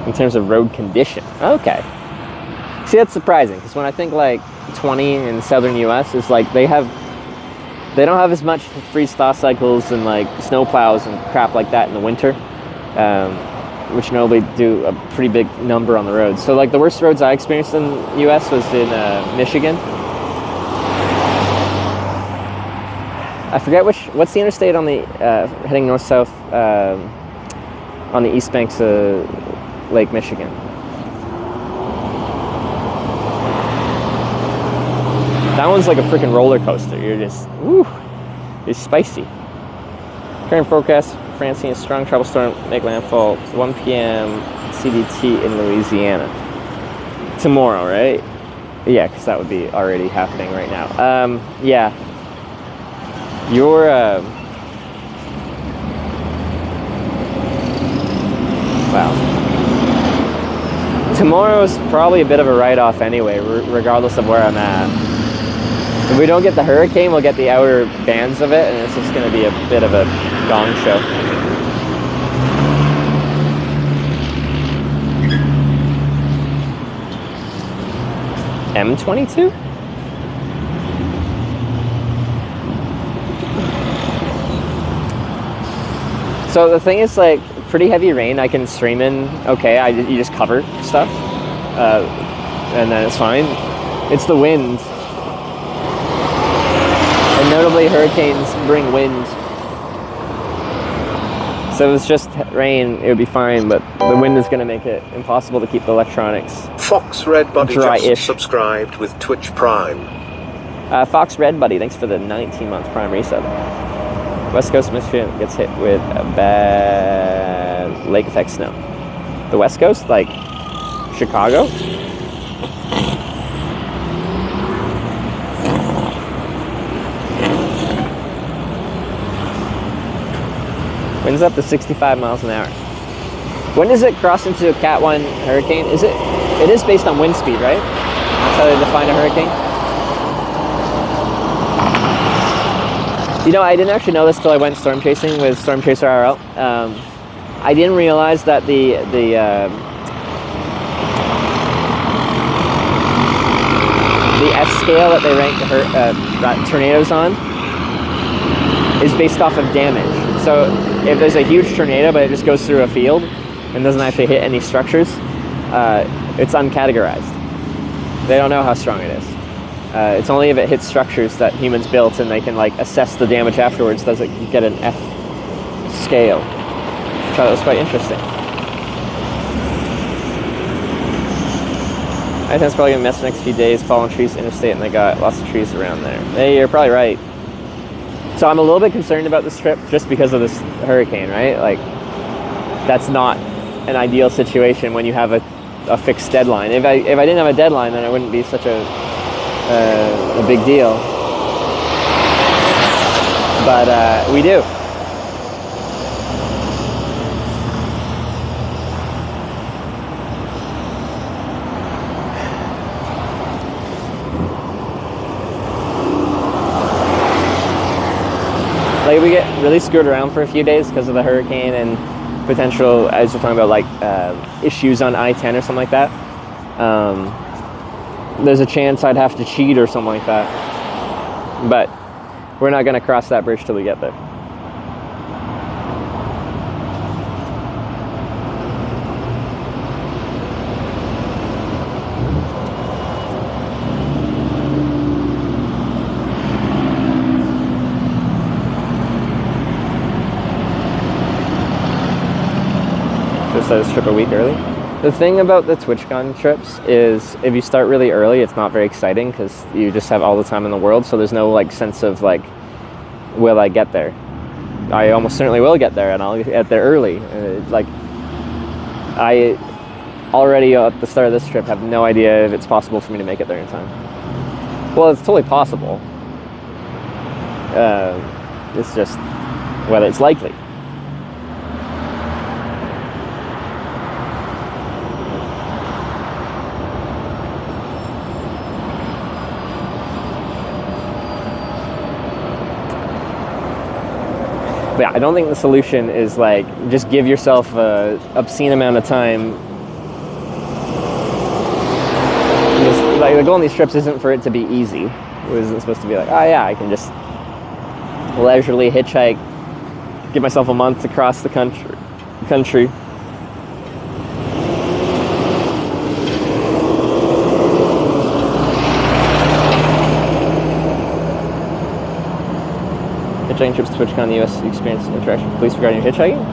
In terms of road condition. Okay. See, that's surprising, because when I think like 20 in southern US, it's like they don't have as much freeze-thaw cycles and like snow plows and crap like that in the winter, which normally do a pretty big number on the roads. So like the worst roads I experienced in the US was in Michigan. I forget what's the interstate on the, heading north-south on the east banks of Lake Michigan. That one's like a freaking roller coaster. You're just, woo, it's spicy. Current forecast, Francine, a strong trouble storm make landfall 1 p.m. CDT in Louisiana. Tomorrow, right? Yeah, because that would be already happening right now. Yeah. Your, wow. Tomorrow's probably a bit of a write-off anyway, regardless of where I'm at. If we don't get the hurricane, we'll get the outer bands of it, and it's just going to be a bit of a gong show. M22? So the thing is, like, pretty heavy rain, I can stream in, okay, you just cover stuff, and then it's fine. It's the wind. And notably, hurricanes bring wind. So if it's just rain, it would be fine, but the wind is going to make it impossible to keep the electronics Fox Red Buddy dry-ish. just subscribed with Twitch Prime. Fox Red Buddy, thanks for the 19-month Prime resub. West Coast Michigan gets hit with a bad lake effect snow. The West Coast, like Chicago? Winds up to 65 miles an hour. When does it cross into a Cat 1 hurricane? It is based on wind speed, right? That's how they define a hurricane. You know, I didn't actually know this till I went storm chasing with Storm Chaser RL. I didn't realize that the F scale that they rank tornadoes on is based off of damage. So if there's a huge tornado but it just goes through a field and doesn't actually hit any structures, it's uncategorized. They don't know how strong it is. It's only if it hits structures that humans built and they can like assess the damage afterwards does it get an F scale. So that was quite interesting. I think it's probably gonna mess the next few days, fallen trees interstate, and they got lots of trees around there. Hey, you're probably right. So I'm a little bit concerned about this trip just because of this hurricane, right? Like, that's not an ideal situation when you have a fixed deadline. If I didn't have a deadline, then it wouldn't be such a big deal. But we do. Like, we get really screwed around for a few days because of the hurricane and potential, as we're talking about, like issues on I-10 or something like that. There's a chance I'd have to cheat or something like that. But we're not going to cross that bridge till we get there. So this trip a week early. The thing about the TwitchCon trips is if you start really early, it's not very exciting because you just have all the time in the world. So there's no like sense of like, will I get there? I almost certainly will get there, and I'll get there early. Like, I already at the start of this trip have no idea if it's possible for me to make it there in time. Well, it's totally possible. It's just whether it's likely. But yeah, I don't think the solution is like just give yourself a obscene amount of time. Just, like, the goal on these trips isn't for it to be easy. It isn't supposed to be like, oh yeah, I can just leisurely hitchhike, give myself a month to cross the country. Hitchhiking trips to TwitchCon in the US, you experience interaction with police regarding your hitchhiking?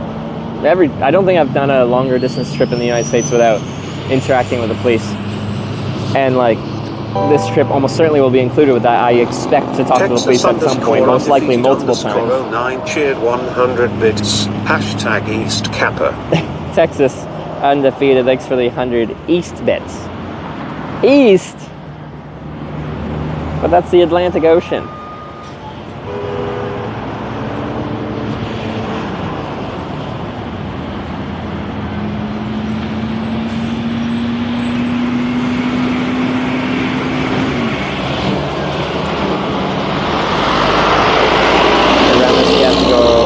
I don't think I've done a longer distance trip in the United States without interacting with the police. And like, this trip almost certainly will be included with that. I expect to talk to the police at some point, most likely multiple times. 9 cheered 100 bits. Hashtag East Kappa. Texas undefeated. Thanks for the 100 East bits. East? But that's the Atlantic Ocean.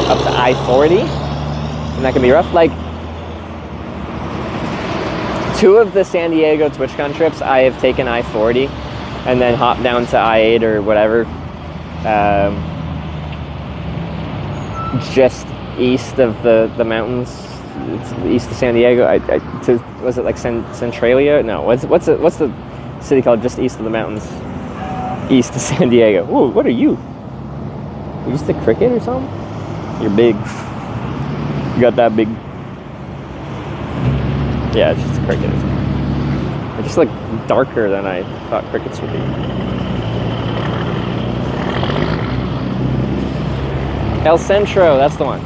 Up to I-40, and that can be rough. Like, 2 of the San Diego TwitchCon trips, I have taken I-40 and then hopped down to I-8 or whatever, just east of the mountains. It's east of San Diego. Was it like Centralia? No, what's the city called just east of the mountains? East of San Diego. Ooh, what are you? Are you just a cricket or something? You're big. You got that big. Yeah, it's just a cricket. They're just like darker than I thought crickets would be. El Centro, that's the one.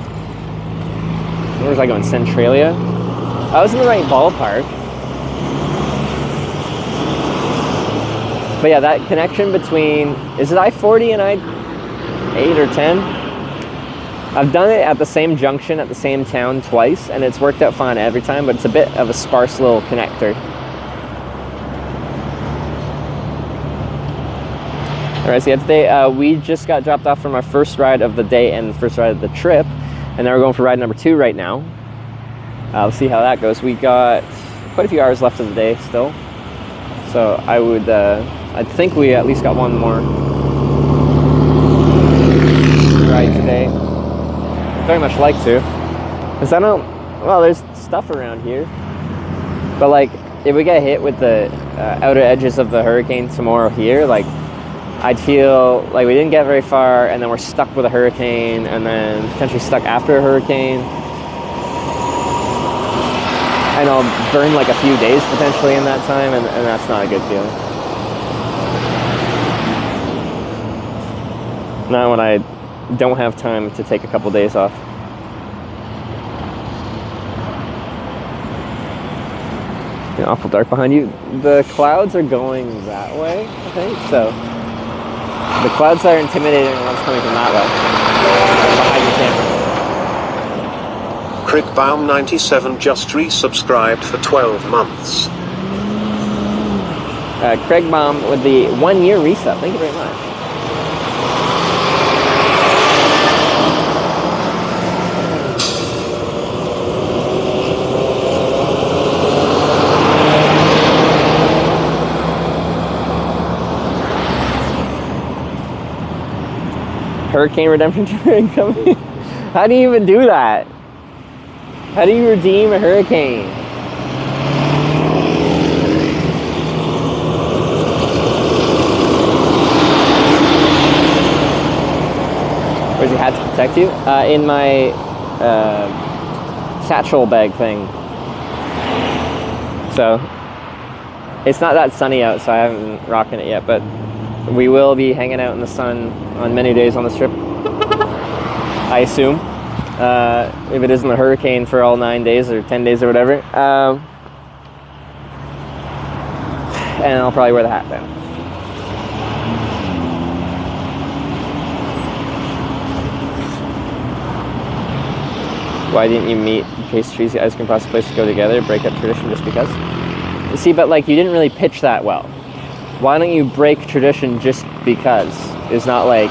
Where was I going? Centralia? I was in the right ballpark. But yeah, that connection between, is it I-40 and I-8 or 10? I've done it at the same junction, at the same town twice, and it's worked out fine every time, but it's a bit of a sparse little connector. Alright, so yeah, today we just got dropped off from our first ride of the day and the first ride of the trip, and now we're going for ride number 2 right now. We'll see how that goes. We got quite a few hours left of the day still, so I think we at least got one more ride today. Very much like to, because well, there's stuff around here, but like, if we get hit with the outer edges of the hurricane tomorrow here, like, I'd feel like we didn't get very far, and then we're stuck with a hurricane, and then potentially stuck after a hurricane, and I'll burn like a few days potentially in that time, and that's not a good feeling. Not when I don't have time to take a couple days off. Awful dark behind you. The clouds are going that way, I think, so the clouds are intimidating when one's coming from that way. Behind the camera. Crickbaum97 just resubscribed for 12 months. Craig Baum with the 1-year resub. Thank you very much. Hurricane redemption coming. How do you even do that? How do you redeem a hurricane? Where's your hat to protect you? In my satchel bag thing. So it's not that sunny out, so I haven't been rocking it yet, but we will be hanging out in the sun on many days on this trip, I assume. If it isn't a hurricane for all 9 days or 10 days or whatever. And I'll probably wear the hat then. Why didn't you meet in case Trees the Ice Cream Pasta Place to go together, break up tradition just because? You see, but like, you didn't really pitch that well. Why don't you break tradition just because? It's not like,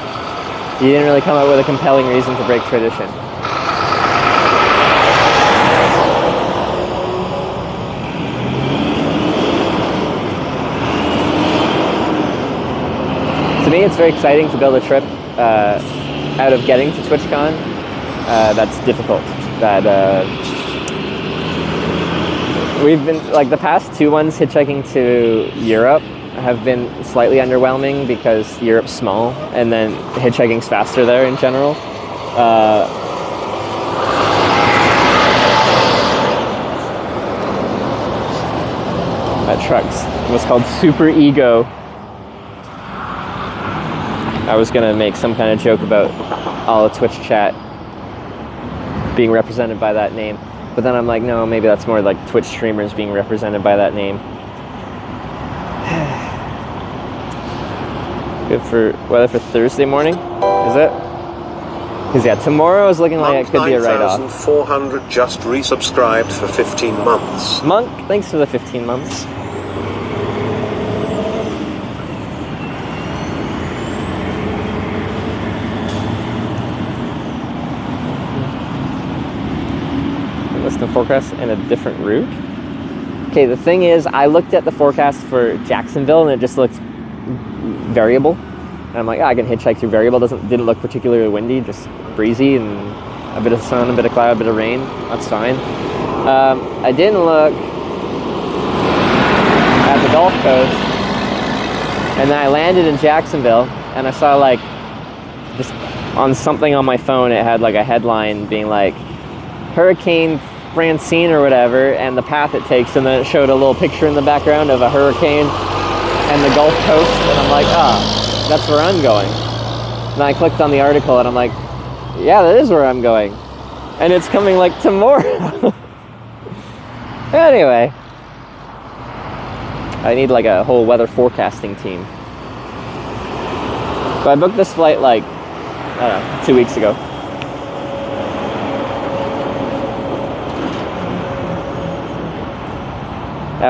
you didn't really come up with a compelling reason to break tradition. To me, it's very exciting to build a trip out of getting to TwitchCon. That's difficult. We've been, like, the past 2 ones hitchhiking to Europe have been slightly underwhelming because Europe's small and then hitchhiking's faster there in general. That trucks. It was called Super Ego I was gonna make some kind of joke about all of Twitch chat being represented by that name, but then I'm like, no, maybe that's more like Twitch streamers being represented by that name. Good for weather for Thursday morning, is it? Because yeah, tomorrow is looking like it could be a write-off. 9,400 just resubscribed for 15 months. Monk, thanks for the 15 months. Listen to forecast in a different route. Okay, the thing is, I looked at the forecast for Jacksonville and it just looks variable. And I'm like, I can hitchhike through variable. Didn't look particularly windy, just breezy and a bit of sun, a bit of cloud, a bit of rain. That's fine. I didn't look at the Gulf Coast, and then I landed in Jacksonville, and I saw like just on something on my phone, it had like a headline being like Hurricane Francine or whatever, and the path it takes, and then it showed a little picture in the background of a hurricane and the Gulf Coast, and I'm like, that's where I'm going. And I clicked on the article and I'm like, yeah, that is where I'm going. And it's coming like tomorrow. Anyway. I need like a whole weather forecasting team. So I booked this flight like, I don't know, 2 weeks ago.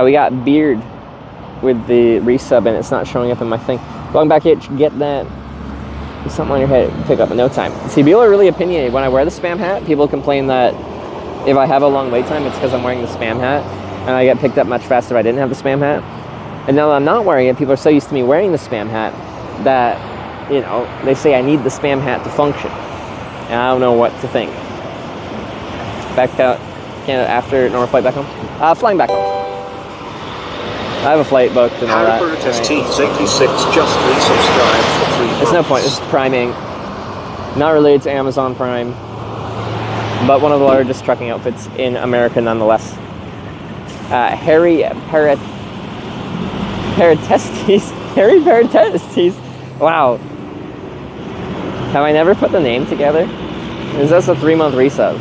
We got Beard with the resub and it's not showing up in my thing. Going back here, get that. Something on your head, pick up in no time. See, people are really opinionated. When I wear the spam hat, people complain that if I have a long wait time, it's because I'm wearing the spam hat, and I get picked up much faster if I didn't have the spam hat. And now that I'm not wearing it, people are so used to me wearing the spam hat that, you know, they say I need the spam hat to function. And I don't know what to think. Back out Canada after normal flight back home? Flying back home. I have a flight booked and all that. Harper ST86 just resubscribed for 3 months. There's no point, this is priming. Not related to Amazon Prime, but one of the largest trucking outfits in America nonetheless. Harry Paratestes. Wow. Have I never put the name together? Is this a 3-month resub?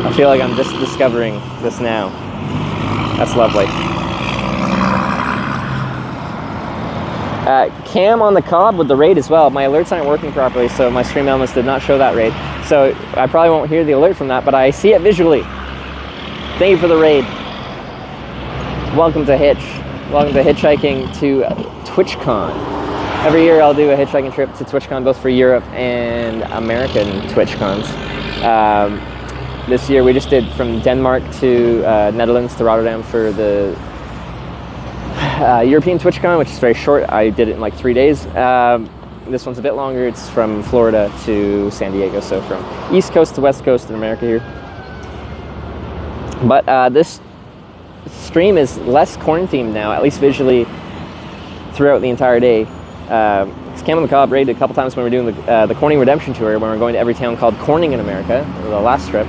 I feel like I'm just discovering this now. That's lovely. Cam on the Cobb with the raid as well. My alerts aren't working properly, so my stream elements did not show that raid. So I probably won't hear the alert from that, but I see it visually. Thank you for the raid. Welcome to Hitch. Welcome to hitchhiking to TwitchCon. Every year I'll do a hitchhiking trip to TwitchCon, both for Europe and American TwitchCons. This year we just did from Denmark to Netherlands to Rotterdam for the European TwitchCon, which is very short. I did it in like 3 days. This one's a bit longer. It's from Florida to San Diego, so from East Coast to West Coast in America here. But this stream is less corn-themed now, at least visually, throughout the entire day. Cam on the Cobb raided a couple times when we were doing the Corning Redemption Tour, when we were going to every town called Corning in America, the last trip.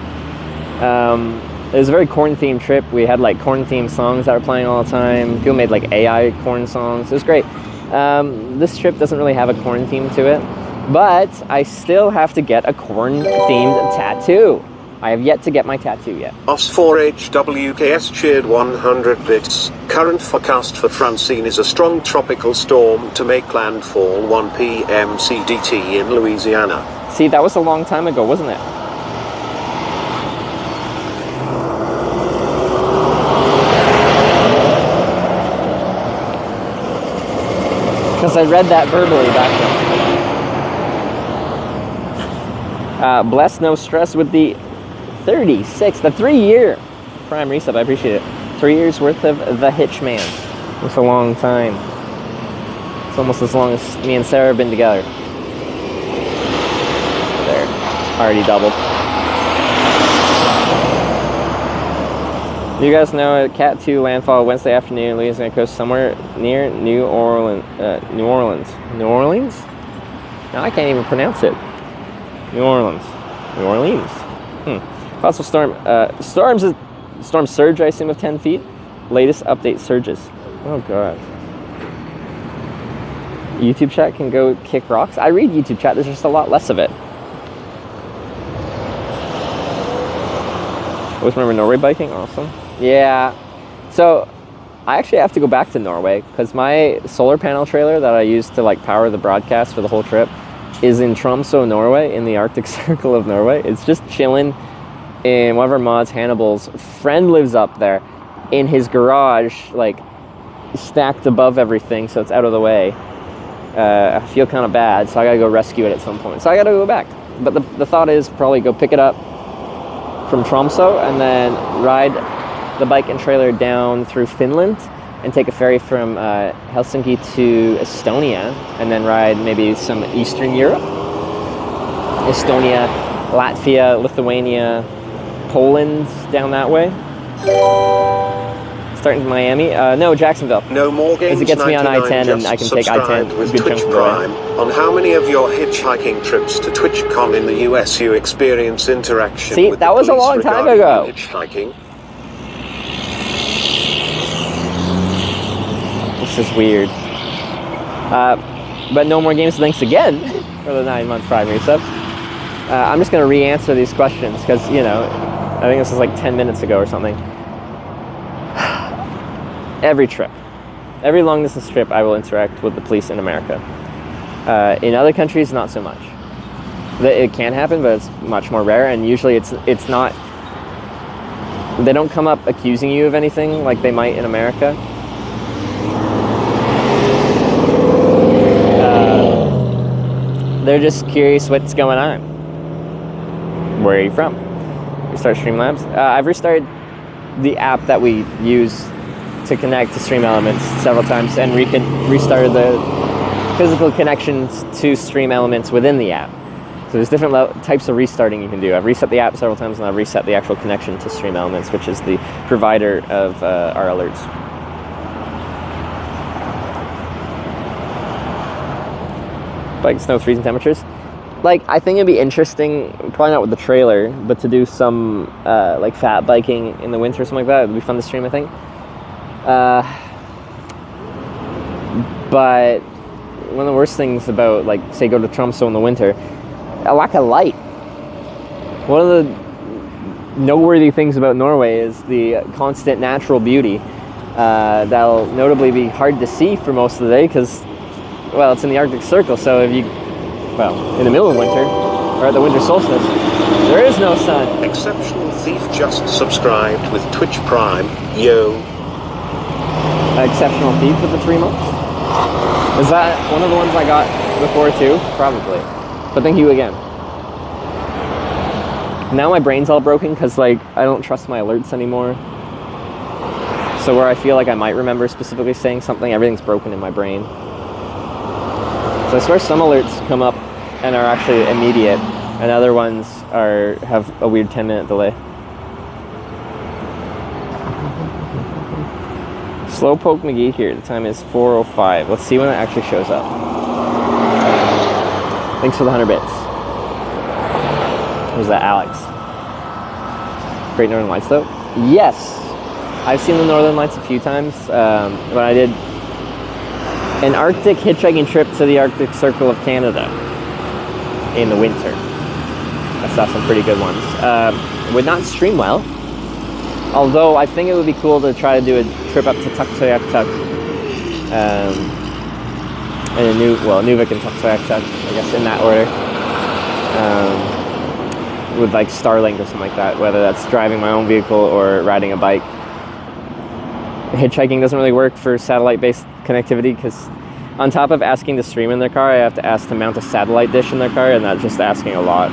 It was a very corn-themed trip. We had like corn-themed songs that were playing all the time. People made like AI corn songs. It was great. This trip doesn't really have a corn theme to it, but I still have to get a corn-themed tattoo. I have yet to get my tattoo yet. OS4HWKS cheered 100 bits. Current forecast for Francine is a strong tropical storm to make landfall 1 p.m. CDT in Louisiana. See, that was a long time ago, wasn't it? Because I read that verbally back then. Bless No Stress with the 36, the 3-year Prime resub, I appreciate it. 3 years worth of the Hitchman. It's a long time. It's almost as long as me and Sarah have been together. There, already doubled. You guys know Cat 2 landfall Wednesday afternoon, Louisiana coast, somewhere near New Orleans. New Orleans? Now I can't even pronounce it. New Orleans. Possible storm. Storm surge, I assume, of 10 feet. Latest update surges. Oh god. YouTube chat can go kick rocks. I read YouTube chat, there's just a lot less of it. Always remember Norway biking? Awesome. Yeah. So, I actually have to go back to Norway because my solar panel trailer that I used to like power the broadcast for the whole trip is in Tromsø, Norway, in the Arctic Circle of Norway. It's just chilling in one of our mods, Hannibal's friend lives up there in his garage, like stacked above everything, so it's out of the way. I feel kind of bad, so I gotta go rescue it at some point. So I gotta go back. But the thought is probably go pick it up from Tromsø and then ride the bike and trailer down through Finland and take a ferry from Helsinki to Estonia and then ride maybe some Eastern Europe. Estonia, Latvia, Lithuania, Poland, down that way. Starting in Miami. No, Jacksonville. No more games. Because it gets me on I-10 and I can take I-10 with good Twitch chunk of the way. Prime. On how many of your hitchhiking trips to TwitchCon in the US you experience interaction See, with that the was a police long time regarding ago. Hitchhiking. This is weird. But no more games, thanks again for the 9-month Prime resub. I'm just going to re-answer these questions because, you know, I think this was like 10 minutes ago or something. Every trip, every long distance trip, I will interact with the police in America. In other countries, not so much. It can happen, but it's much more rare, and usually it's not. They don't come up accusing you of anything like they might in America. They're just curious what's going on. Where are you from? Restart Streamlabs. I've restarted the app that we use to connect to Stream Elements several times and restarted the physical connections to Stream Elements within the app. So there's different types of restarting you can do. I've reset the app several times and I've reset the actual connection to Stream Elements, which is the provider of our alerts. Like snow, freezing temperatures. Like, I think it'd be interesting, probably not with the trailer, but to do some like fat biking in the winter or something like that. It'd be fun to stream, I think. But one of the worst things about, like, say, go to Tromsø in the winter, a lack of light. One of the noteworthy things about Norway is the constant natural beauty. That'll notably be hard to see for most of the day because, well, it's in the Arctic Circle, so if you, well, in the middle of winter, or at the winter solstice, there is no sun. Exceptional Thief just subscribed with Twitch Prime. Yo. Exceptional Thief with the 3 months? Is that one of the ones I got before too? Probably. But thank you again. Now my brain's all broken because, like, I don't trust my alerts anymore. So where I feel like I might remember specifically saying something, everything's broken in my brain. So I swear some alerts come up and are actually immediate, and other ones have a weird 10-minute delay. Slowpoke McGee here. The time is 4:05. Let's see when it actually shows up. Thanks for the 100 bits. Was that Alex? Great Northern Lights though? Yes! I've seen the Northern Lights a few times. When I did an Arctic hitchhiking trip to the Arctic Circle of Canada in the winter. I saw some pretty good ones. Would not stream well. Although I think it would be cool to try to do a trip up to Tuktoyaktuk. And Nuvik and Tuktoyaktuk, I guess in that order. With like Starlink or something like that, whether that's driving my own vehicle or riding a bike. Hitchhiking doesn't really work for satellite-based connectivity because on top of asking to stream in their car, I have to ask to mount a satellite dish in their car, and that's just asking a lot.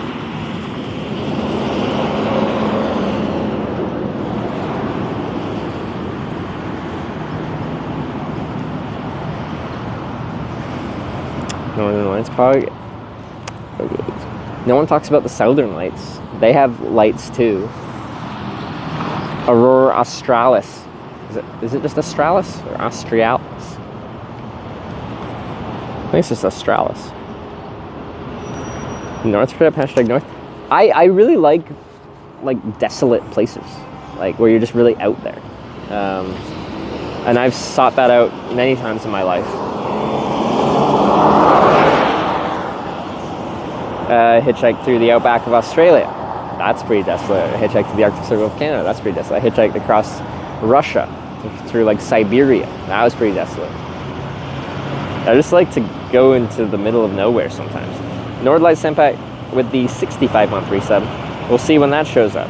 Northern Lights probably. No one talks about the Southern Lights. They have lights too. Aurora Australis. Is it just Australis or Australis? I think it's just Australis. North trip, #North. I really like desolate places, like where you're just really out there. And I've sought that out many times in my life. hitchhiked through the outback of Australia. That's pretty desolate. I hitchhiked to the Arctic Circle of Canada. That's pretty desolate. I hitchhiked across Russia through like Siberia. That was pretty desolate. I just like to go into the middle of nowhere sometimes. Nordlight Senpai with the 65-month resub. We'll see when that shows up.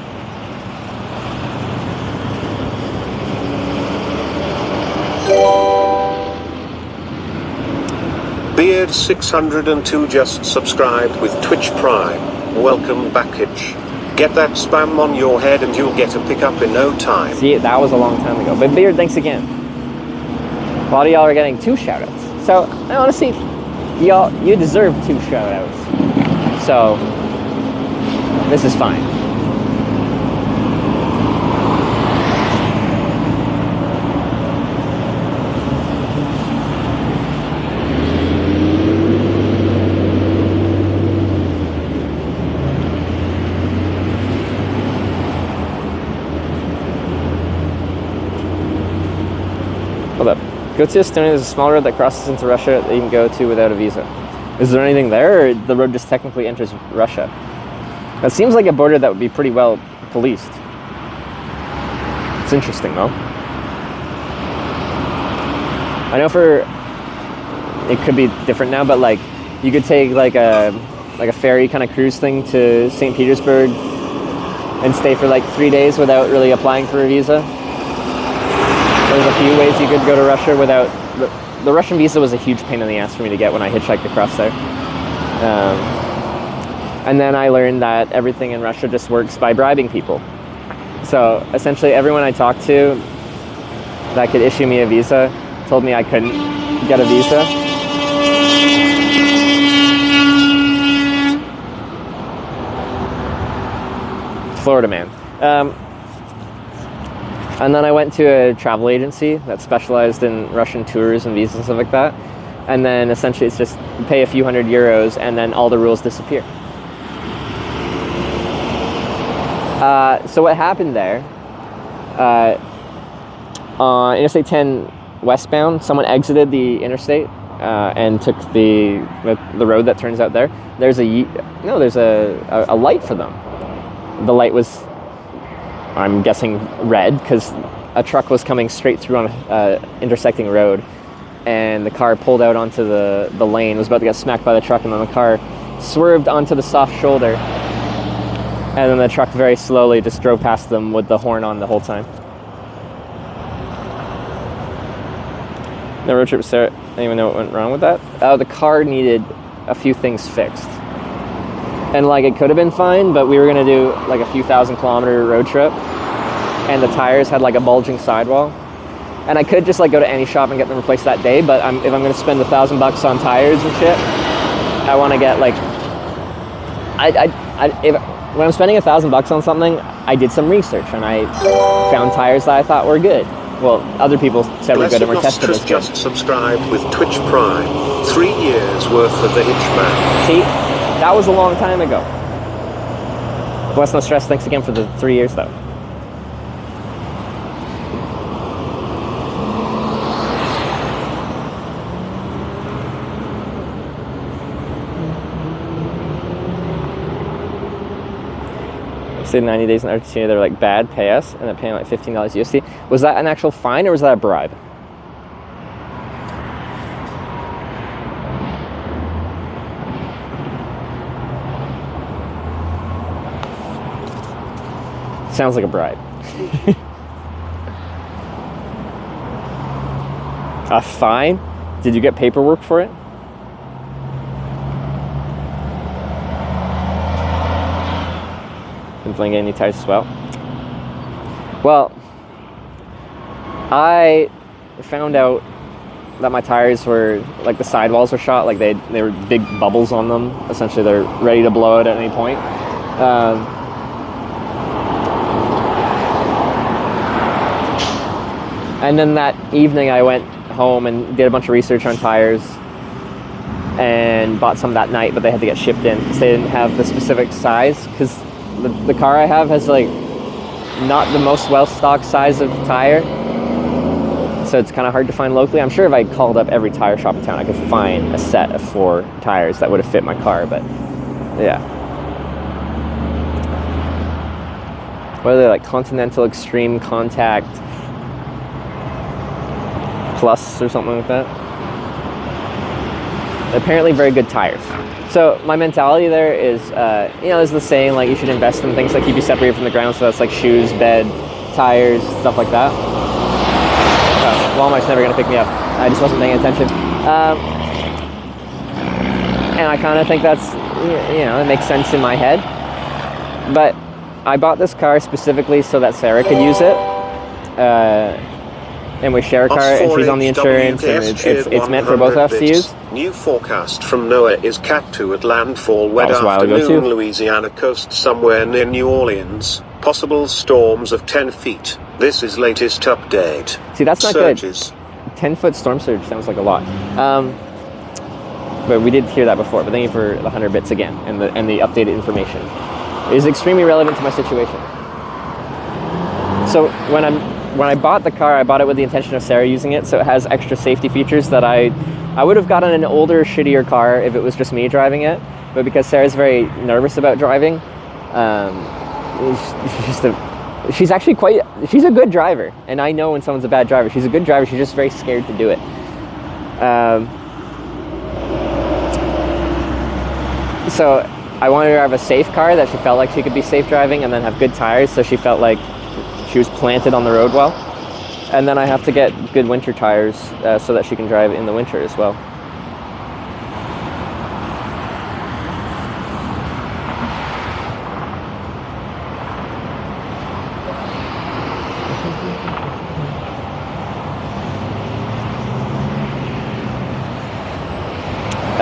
Beard 602 just subscribed with Twitch Prime. Welcome back, Hitch. Get that spam on your head and you'll get a pickup in no time. See, that was a long time ago. But Beard, thanks again. A lot of y'all are getting 2 shoutouts. So, I want to see, y'all, you deserve 2 shoutouts. So, this is fine. Hold up. Go to Estonia. There's a small road that crosses into Russia that you can go to without a visa. Is there anything there, or the road just technically enters Russia? That seems like a border that would be pretty well policed. It's interesting, though. I know it could be different now, but like you could take like a ferry kind of cruise thing to St. Petersburg and stay for like 3 days without really applying for a visa. There's a few ways you could go to Russia without... The Russian visa was a huge pain in the ass for me to get when I hitchhiked across there. And then I learned that everything in Russia just works by bribing people. So essentially everyone I talked to that could issue me a visa told me I couldn't get a visa. Florida man. And then I went to a travel agency that specialized in Russian tours and visas and stuff like that. And then essentially it's just you pay a few €100 and then all the rules disappear. So what happened there, on Interstate 10 westbound, someone exited the interstate and took the road that turns out there. There's a light for them. The light was, I'm guessing, red, because a truck was coming straight through on an intersecting road, and the car pulled out onto the lane, was about to get smacked by the truck, and then the car swerved onto the soft shoulder, and then the truck very slowly just drove past them with the horn on the whole time. No road trip, Sarah. I don't even know what went wrong with that. The car needed a few things fixed. And like it could have been fine, but we were gonna do like a few 1,000-kilometer road trip, and the tires had like a bulging sidewall. And I could just like go to any shop and get them replaced that day, but if I'm gonna spend $1,000 on tires and shit, I want to get like when I'm spending $1,000 on something, I did some research and I found tires that I thought were good. Well, other people said were good and were tested as good. Just subscribed with Twitch Prime. 3 years worth of the Hitchman. See, that was a long time ago. Bless no stress. Thanks again for the 3 years, though. Stayed 90 days in Argentina. They're like, bad, pay us, and they're paying like $15 USD. Was that an actual fine or was that a bribe? Sounds like a bribe. A fine? Did you get paperwork for it? Didn't get any tires as well. Well, I found out that my tires were, like the sidewalls were shot, like they were big bubbles on them. Essentially, they're ready to blow out at any point. And then that evening I went home and did a bunch of research on tires and bought some that night, but they had to get shipped in because they didn't have the specific size, because the car I have has like not the most well-stocked size of tire, so it's kind of hard to find locally. I'm sure if I called up every tire shop in town I could find a set of 4 tires that would have fit my car, but Yeah. What are they, like Continental Extreme Contact Plus or something like that? Apparently very good tires. So my mentality there is, you know, there's the saying, like, you should invest in things that keep you separated from the ground, so that's like shoes, bed, tires, stuff like that. Walmart's never gonna pick me up. I just wasn't paying attention. And I kind of think that's, you know, it makes sense in my head. But I bought this car specifically so that Sarah could use it. And we share a car, and she's on the insurance, and it's meant for both of us to use. New forecast from NOAA is Cat 2 at landfall wet afternoon, Louisiana coast somewhere near New Orleans. Possible storms of 10 feet. This is latest update. See, that's not Surges. good. 10-foot storm surge sounds like a lot. But we did hear that before. But thank you for the 100 bits again, and the updated information. It is extremely relevant to my situation. So when I bought the car, I bought it with the intention of Sarah using it, so it has extra safety features that I would have gotten an older, shittier car if it was just me driving it. But because Sarah's very nervous about driving, she's a good driver. And I know when someone's a bad driver. She's a good driver, she's just very scared to do it. So I wanted her to have a safe car that she felt like she could be safe driving, and then have good tires so she felt like she was planted on the road well. And then I have to get good winter tires so that she can drive in the winter as well.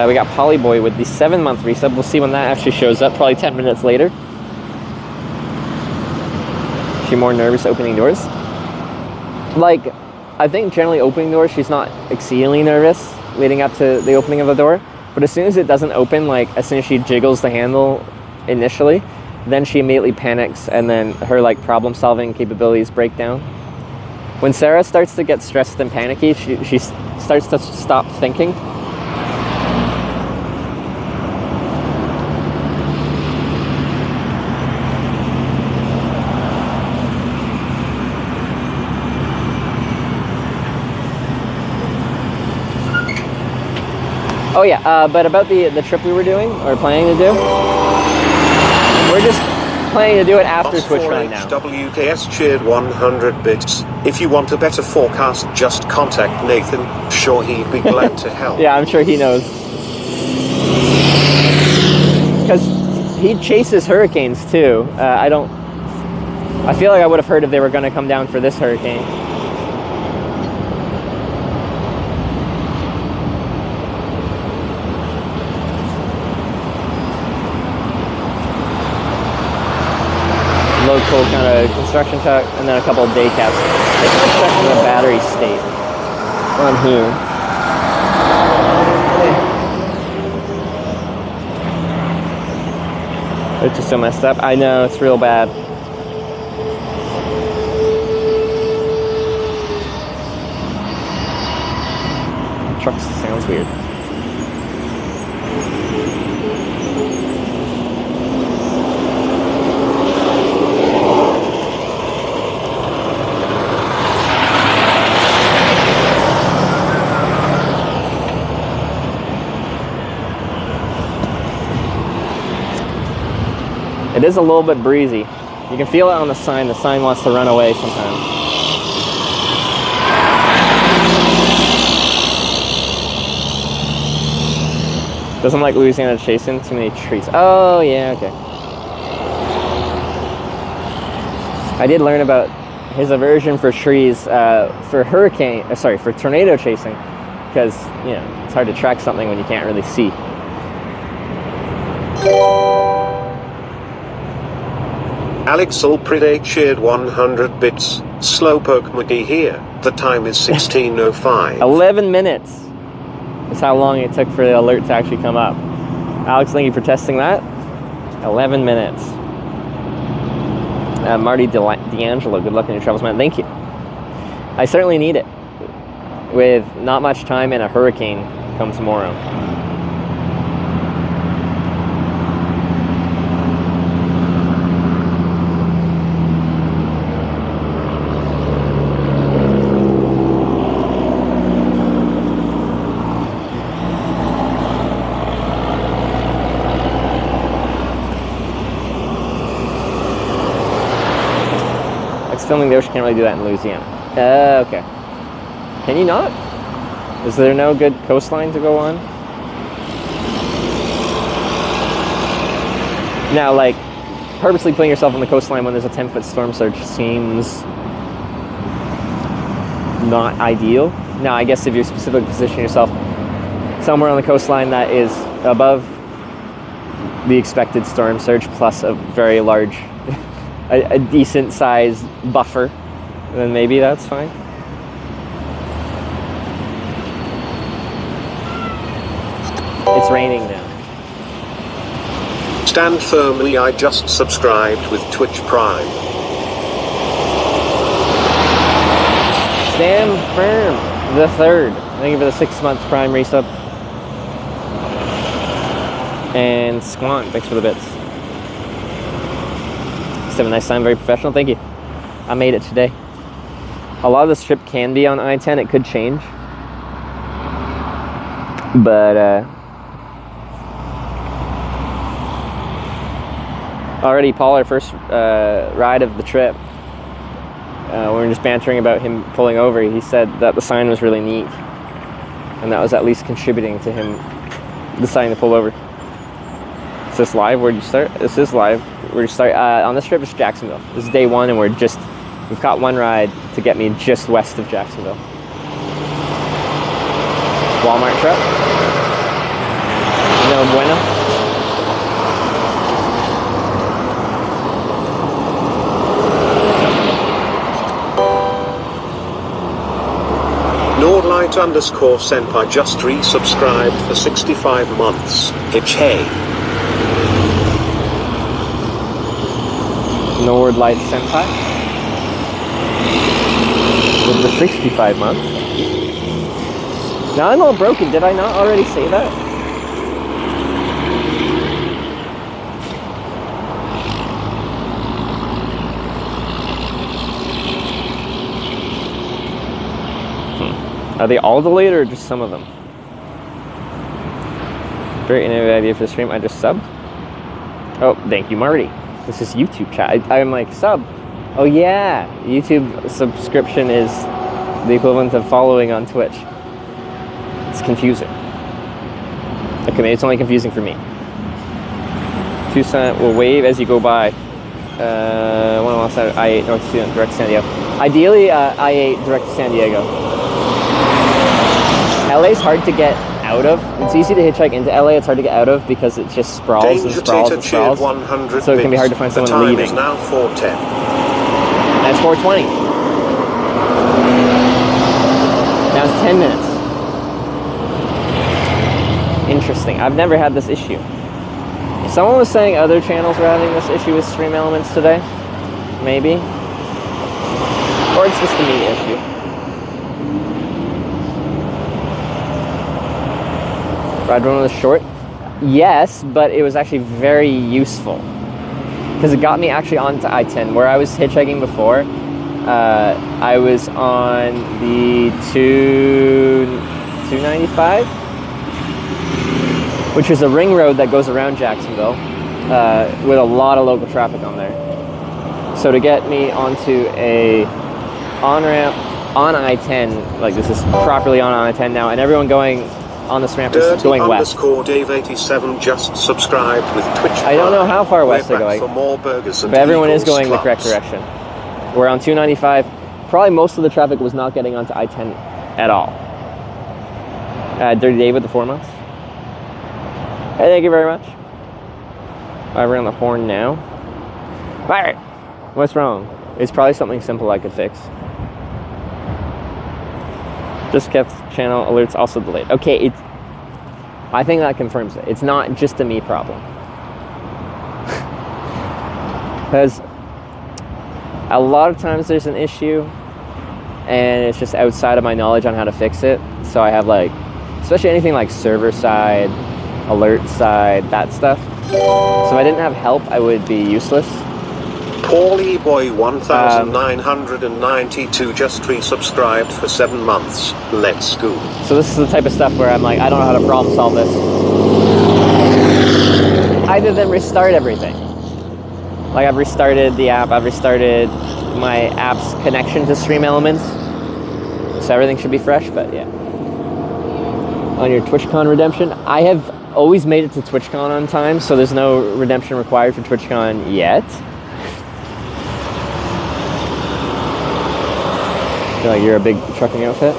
We got Polyboy with the 7-month resub. We'll see when that actually shows up, probably 10 minutes later. Is she more nervous opening doors? Like, I think generally opening doors, she's not exceedingly nervous leading up to the opening of the door. But as soon as it doesn't open, like as soon as she jiggles the handle initially, then she immediately panics, and then her like problem solving capabilities break down. When Sarah starts to get stressed and panicky, she starts to stop thinking. Oh yeah, but about the trip we were doing, or planning to do, we're just planning to do it after TwitchCon now. WKS cheered 100 bits. If you want a better forecast, just contact Nathan. Sure, he'd be glad to help. Yeah, I'm sure he knows. Because he chases hurricanes too. I feel like I would have heard if they were going to come down for this hurricane. Local kind of construction truck, and then a couple of day caps. Let's check the battery state on here. It's just so messed up. I know, it's real bad. Truck sounds weird. It is a little bit breezy. You can feel it on the sign. The sign wants to run away sometimes. Doesn't like Louisiana chasing too many trees. Oh yeah, okay. I did learn about his aversion for trees for tornado chasing, because you know it's hard to track something when you can't really see. Alex Alpride cheered 100 bits. Slowpoke McGee here. The time is 16:05. 11 minutes is how long it took for the alert to actually come up. Alex, thank you for testing that. 11 minutes. Marty D'Angelo, good luck in your travels, man. Thank you. I certainly need it. With not much time and a hurricane come tomorrow. filming the ocean, can't really do that in Louisiana. Okay. Can you not? Is there no good coastline to go on? Now, like, purposely putting yourself on the coastline when there's a 10-foot storm surge seems not ideal. Now, I guess if you specifically position yourself somewhere on the coastline that is above the expected storm surge plus a very large, a decent sized buffer, then maybe that's fine. It's raining now. Stand firmly, I just subscribed with Twitch Prime. Stand firm, the third. Thank you for the 6-month Prime resub. And Squan, thanks for the bits. Just have a nice time, very professional, thank you. I made it today. A lot of this trip can be on I-10, it could change. But, already Paul, our first ride of the trip, we were just bantering about him pulling over. He said that the sign was really neat, and that was at least contributing to him deciding to pull over. Is this live? Where'd you start? This is live. Where'd you start? On this trip, it's Jacksonville. This is day one, and we've got one ride to get me just west of Jacksonville. Walmart truck. No bueno. Nordlight_senpai just resubscribed for 65 months. Hitchhiking. Nordlight senpai. With the 65 months. Now I'm all broken. Did I not already say that? Are they all delayed or just some of them? Great, any idea for the stream? I just subbed. Oh, thank you, Marty. This is YouTube chat. I'm like, sub. Oh yeah, YouTube subscription is the equivalent of following on Twitch. It's confusing. Okay, maybe it's only confusing for me. Tucson will wave as you go by. 117 I-8 North Tucson, direct to San Diego. Ideally, I-8 direct to San Diego. LA's hard to get out of. It's easy to hitchhike into LA. It's hard to get out of because it just sprawls and sprawls and sprawls. So it can be hard to find someone leaving. The time is now 4:10. That's 4:20. Now it's 10 minutes. Interesting. I've never had this issue. Someone was saying other channels were having this issue with stream elements today. Maybe. Or it's just a me issue. Ride one was short? Yes, but it was actually very useful. Because it got me actually onto I-10. Where I was hitchhiking before, I was on the 295, which is a ring road that goes around Jacksonville with a lot of local traffic on there. So to get me onto a on-ramp on I-10, like this is properly on I-10 now, and everyone going on this ramp is going west. Dave87 just subscribed with Twitch. I don't know how far west they're going, for more burgers and but everyone is going Eagles the correct direction. We're on 295. Probably most of the traffic was not getting onto I-10 at all. Dirty Dave with the 4 months. Hey, thank you very much. We're on the horn now. Alright, what's wrong? It's probably something simple I could fix. Just kept channel alerts also delayed. Okay, I think that confirms it. It's not just a me problem. Because a lot of times there's an issue and it's just outside of my knowledge on how to fix it. So I have like, especially anything like server side, alert side, that stuff. So if I didn't have help, I would be useless. Paulie Boy 1992 just resubscribed for 7 months. Let's go. So this is the type of stuff where I'm like, I don't know how to problem solve this. Either than restart everything. Like I've restarted the app, I've restarted my app's connection to Stream Elements. So everything should be fresh, but yeah. On your TwitchCon redemption, I have always made it to TwitchCon on time, so there's no redemption required for TwitchCon yet. I feel like you're a big trucking outfit.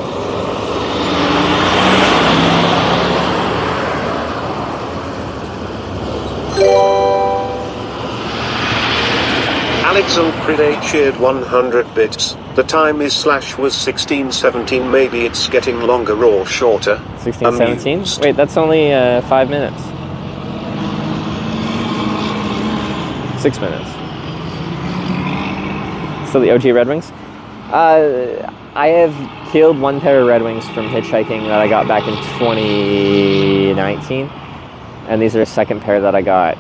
Alexel Pride cheered 100 bits. The time is /was 16:17. Maybe it's getting longer or shorter. 16:17? Wait, that's only 5 minutes. 6 minutes. Still the OG Red Wings? I have killed one pair of Red Wings from hitchhiking that I got back in 2019. And these are a second pair that I got.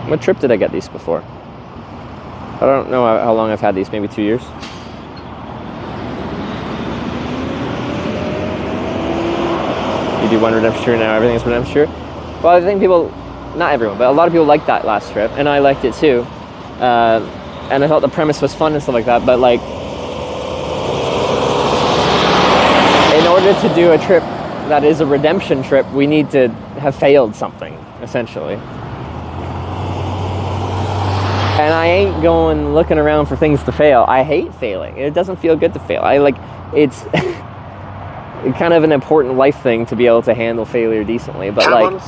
What trip did I get these before? I don't know how long I've had these, maybe 2 years. You do one redemption tour now, everything's redemption tour. Well, I think people, not everyone, but a lot of people liked that last trip, and I liked it too. And I thought the premise was fun and stuff like that, but like, in order to do a trip that is a redemption trip, we need to have failed something, essentially. And I ain't going looking around for things to fail. I hate failing. It doesn't feel good to fail. It's kind of an important life thing to be able to handle failure decently. But like, I don't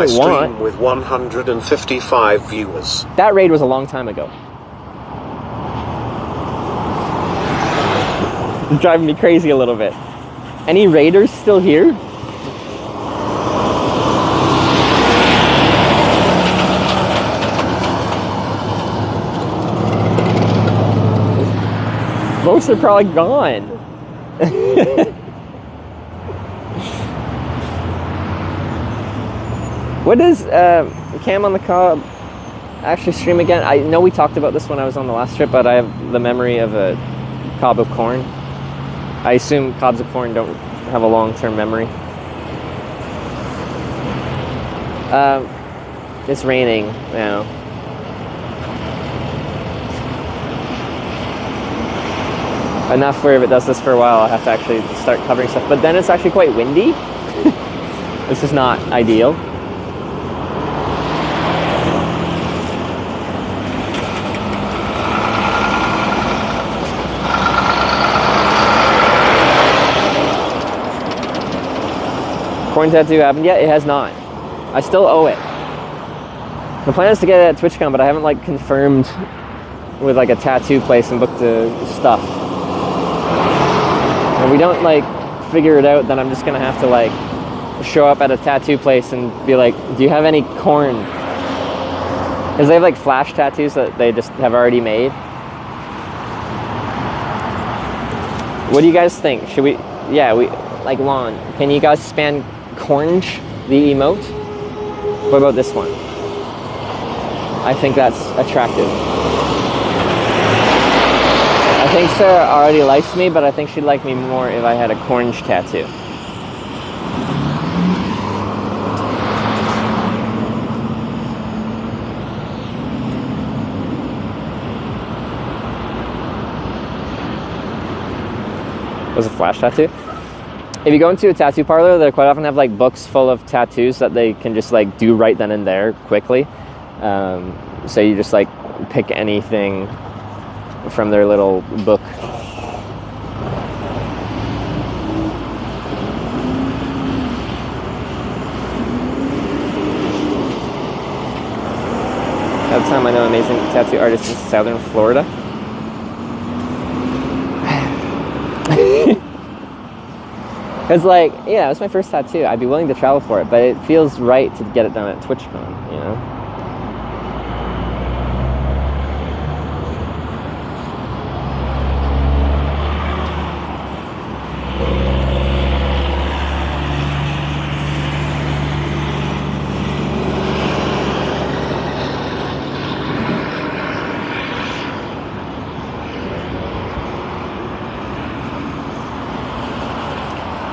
stream with 155 viewers. That raid was a long time ago. It's driving me crazy a little bit. Any raiders still here? Most are probably gone. What does Cam on the Cob actually stream again? I know we talked about this when I was on the last trip, but I have the memory of a cob of corn. I assume cobs of corn don't have a long-term memory. It's raining now. Enough where if it does this for a while, I'll have to actually start covering stuff. But then it's actually quite windy. This is not ideal. Corn tattoo happened yet? It has not. I still owe it. The plan is to get it at TwitchCon, but I haven't like confirmed with like a tattoo place and booked the stuff. If we don't like figure it out, then I'm just gonna have to like show up at a tattoo place and be like, do you have any corn? Because they have like flash tattoos that they just have already made. What do you guys think? Should we, yeah, we, like Lon, can you guys spam Cornge, the emote? What about this one? I think that's attractive. I think Sarah already likes me, but I think she'd like me more if I had a Cornge tattoo. Was a flash tattoo? If you go into a tattoo parlor, they quite often have like books full of tattoos that they can just like do right then and there quickly. So you just like pick anything from their little book. At the time, I know amazing tattoo artists in Southern Florida. Because like, yeah, it was my first tattoo. I'd be willing to travel for it, but it feels right to get it done at TwitchCon, you know?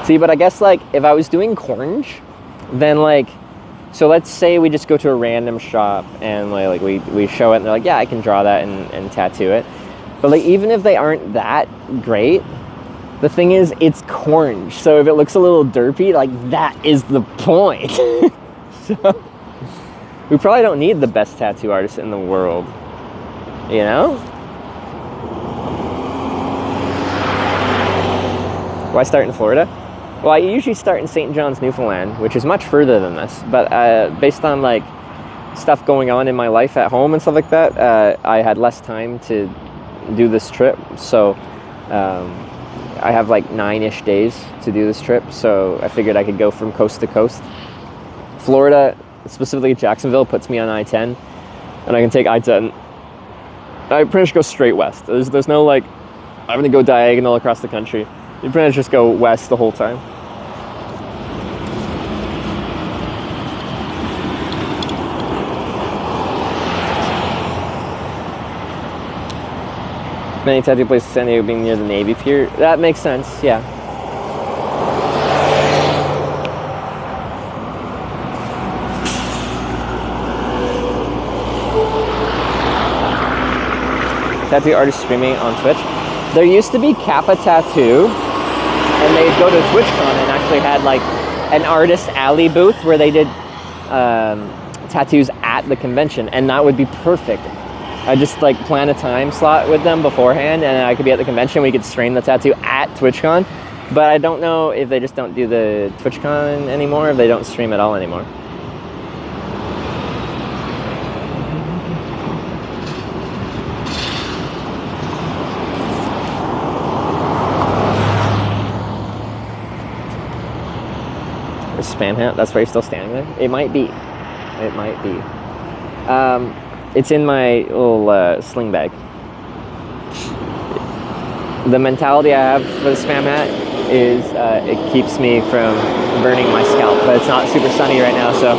See, but I guess like if I was doing Cornge, then like So let's say we just go to a random shop and like we show it and they're like, yeah, I can draw that and tattoo it. But like even if they aren't that great, the thing is it's cornge. So if it looks a little derpy, like that is the point. So we probably don't need the best tattoo artist in the world, you know? Why start in Florida? Well, I usually start in St. John's, Newfoundland, which is much further than this. But based on like stuff going on in my life at home and stuff like that, I had less time to do this trip. So I have like 9-ish days to do this trip. So I figured I could go from coast to coast. Florida, specifically Jacksonville, puts me on I-10, and I can take I-10. I pretty much go straight west. There's no like, I'm gonna go diagonal across the country. You pretty much just go west the whole time. Many tattoo places in San Diego being near the Navy Pier. That makes sense, yeah. Tattoo artist streaming on Twitch. There used to be Kappa Tattoo, and they'd go to TwitchCon and actually had like an artist alley booth where they did tattoos at the convention, and that would be perfect. I just like plan a time slot with them beforehand, and I could be at the convention. We could stream the tattoo at TwitchCon, but I don't know if they just don't do the TwitchCon anymore, if they don't stream at all anymore. Spam hat, that's why you're still standing there? It might be. It might be. It's in my little sling bag. The mentality I have for the spam hat is it keeps me from burning my scalp, but it's not super sunny right now, so.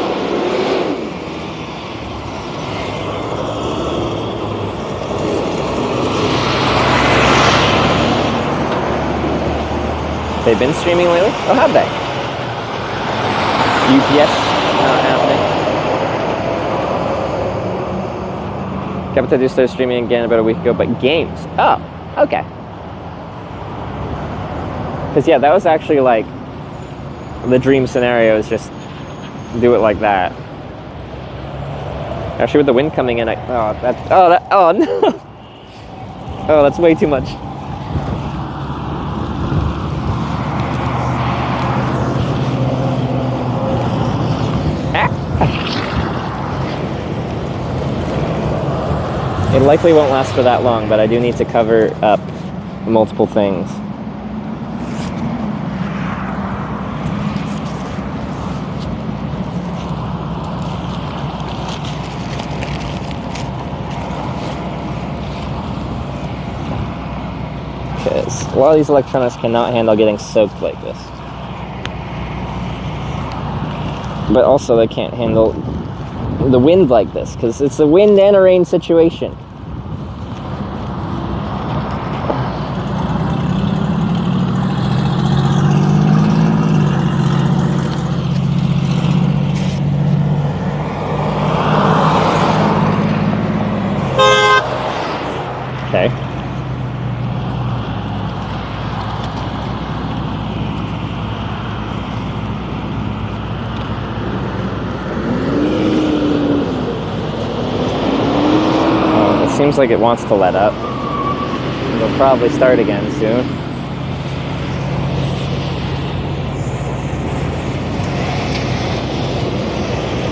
They've been streaming lately? Oh, have they? UPS not happening. Captain started streaming again about a week ago, but games. Oh, okay. Because yeah, that was actually like the dream scenario is just do it like that. Actually, with the wind coming in, oh no, oh that's way too much. It likely won't last for that long, but I do need to cover up multiple things. Because a lot of these electronics cannot handle getting soaked like this. But also they can't handle the wind like this, because it's a wind and a rain situation. Okay. Seems like it wants to let up. It'll probably start again soon.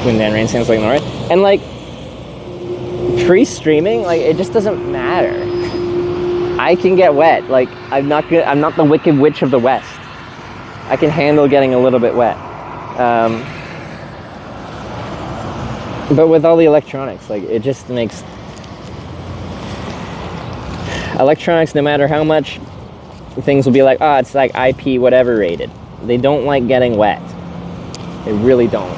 Wind and rain seems like north. And like pre-streaming, like it just doesn't matter. I can get wet. Like I'm not the Wicked Witch of the West. I can handle getting a little bit wet. But with all the electronics, like it just makes electronics, no matter how much things will be like, oh, it's like IP whatever rated. They don't like getting wet. They really don't.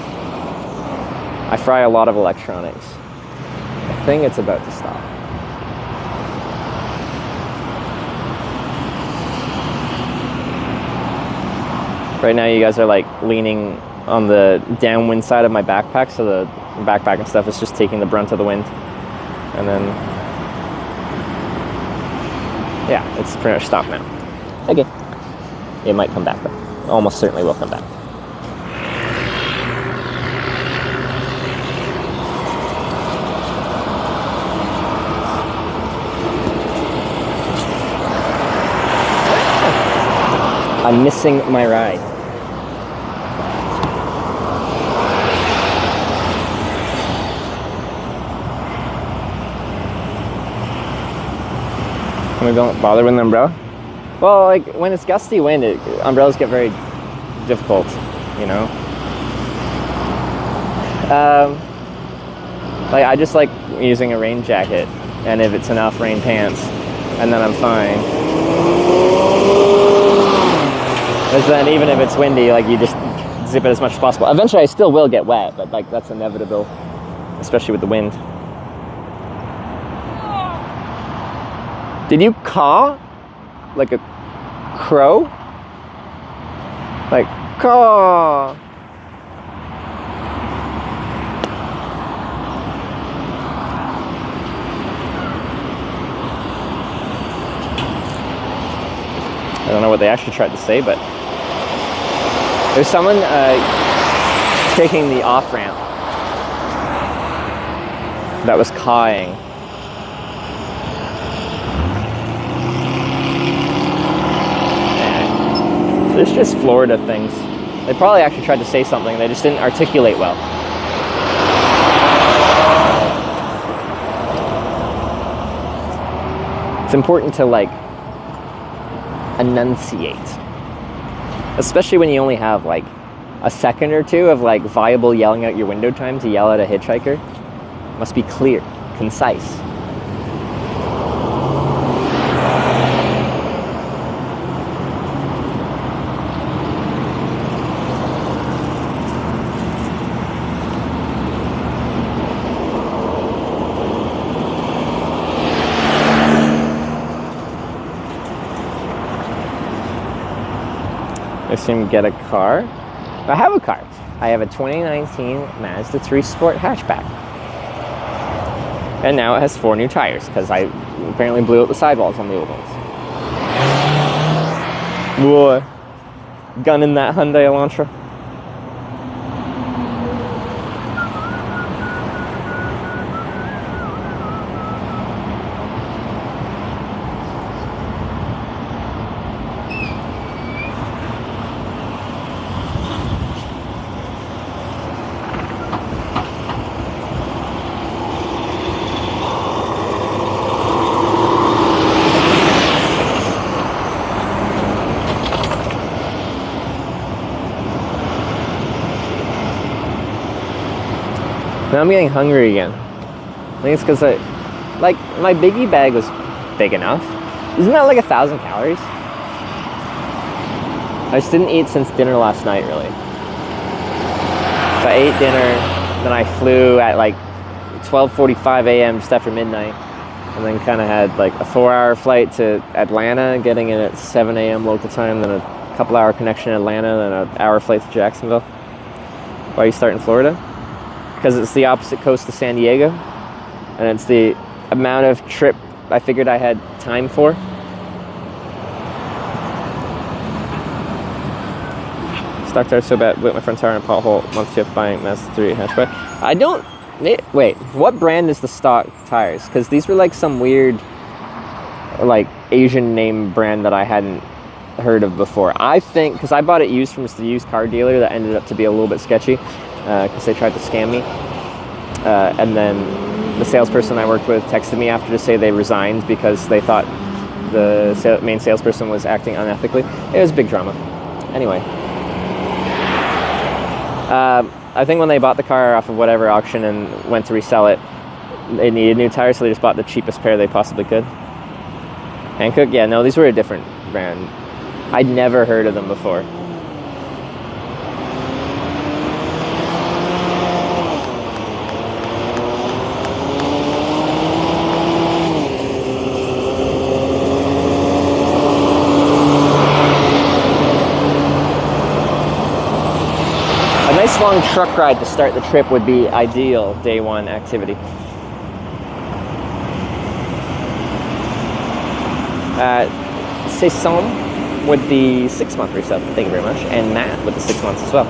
I fry a lot of electronics. I think it's about to stop. Right now you guys are like leaning on the downwind side of my backpack, so the backpack and stuff is just taking the brunt of the wind. And then, yeah, it's pretty much stopped now. Okay. It might come back, though. Almost certainly will come back. I'm missing my ride. We don't bother with an umbrella? Well, like, when it's gusty wind, umbrellas get very difficult, you know? Like, I just like using a rain jacket, and if it's enough, rain pants, and then I'm fine. Because then even if it's windy, like, you just zip it as much as possible. Eventually I still will get wet, but like, that's inevitable, especially with the wind. Did you caw? Like a crow? Like, caw! I don't know what they actually tried to say, but there's someone taking the off-ramp that was cawing. It's just Florida things. They probably actually tried to say something, they just didn't articulate well. It's important to, like, enunciate. Especially when you only have, like, a second or two of, like, viable yelling out your window time to yell at a hitchhiker. It must be clear, concise. I assume get a car. I have a car. I have a 2019 Mazda 3 Sport hatchback. And now it has 4 new tires, because I apparently blew out the sidewalls on the old ones. Whoa. Gun in that Hyundai Elantra. Now I'm getting hungry again. I think it's because like, my biggie bag was big enough. Isn't that like 1,000 calories? I just didn't eat since dinner last night, really. So I ate dinner, then I flew at like 12:45 a.m. just after midnight, and then kind of had like a 4-hour flight to Atlanta, getting in at 7 a.m. local time, then a couple-hour connection in Atlanta, then an hour flight to Jacksonville. Why are you starting in Florida? Because it's the opposite coast of San Diego, and it's the amount of trip I figured I had time for. Stock tires so bad, with my front tire in a pothole, month shift buying Mazda 3 hatchback. I don't, wait, what brand is the stock tires? Because these were like some weird, like, Asian name brand that I hadn't heard of before. I think, because I bought it used from the used car dealer that ended up to be a little bit sketchy, because they tried to scam me. And then the salesperson I worked with texted me after to say they resigned because they thought the main salesperson was acting unethically. It was big drama. Anyway. I think when they bought the car off of whatever auction and went to resell it, they needed new tires, so they just bought the cheapest pair they possibly could. Hankook? Yeah, no, these were a different brand. I'd never heard of them before. long truck ride to start the trip would be ideal day one activity. Cesson with the 6-month resub. Thank you very much. And Matt with the 6 months as well.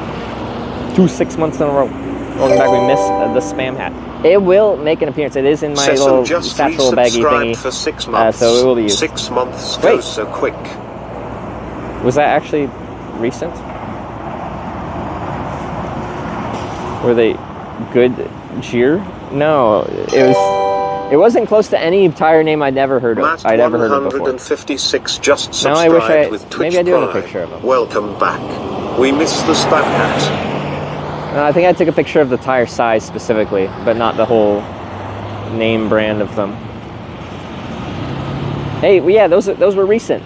2 6 months in a row. Welcome back. We missed the spam hat. It will make an appearance. It is in my little satchel baggy thingy. For 6 months. So it will be used. 6 months goes so quick. Was that actually recent? Were they good cheer? No, it wasn't close to any tire name I'd never heard of. I'd ever heard of before. 156 just subscribed now I wish with Twitch maybe I do have a Prime. picture of them. Welcome back. We missed the spam hat. I think I took a picture of the tire size specifically, but not the whole name brand of them. Hey, well, yeah, those were recent.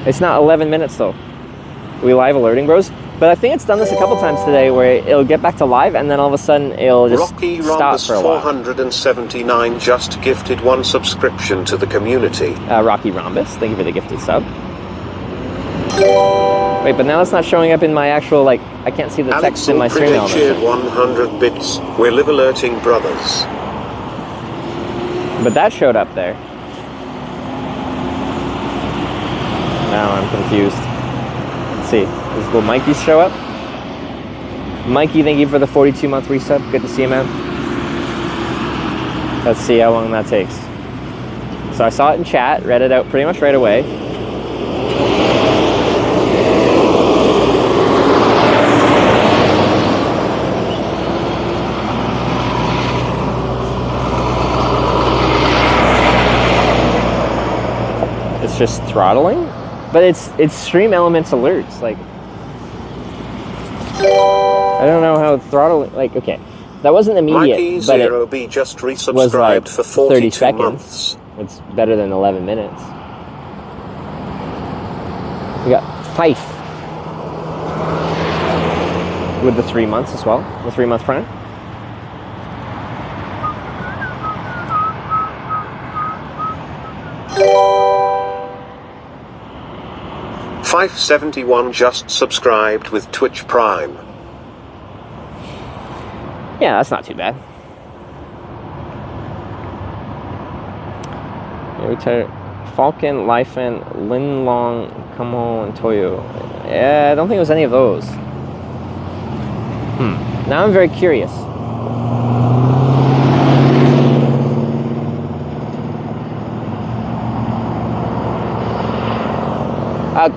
It's not 11 minutes though. We live alerting, bros. But I think it's done this a couple times today where it'll get back to live and then all of a sudden it'll just Rocky stop Rhombus for a while. 479 just gifted 1 subscription to the community. Rocky Rhombus, thank you for the gifted sub. Wait, but now it's not showing up in my actual, like, I can't see the text in my stream element. cheered 100 bits. We're live alerting brothers. But that showed up there. Now I'm confused. Let's see. Will Mikey show up? Mikey, thank you for the 42-month resub. Good to see you, man. Let's see how long that takes. So I saw it in chat, read it out pretty much right away. It's just throttling, but it's stream elements alerts. Like, I don't know how throttling. Like, okay, that wasn't immediate, Mikey but it B just resubscribed was like for 30 42 seconds. months. It's better than 11 minutes. We got Fife with the 3 months as well, the 3-month prime. $571 just subscribed with Twitch Prime. Yeah, that's not too bad. Yeah, we tell Falcon, Lifen, Linlong, Kamo, and Toyo. Yeah, I don't think it was any of those. Now I'm very curious.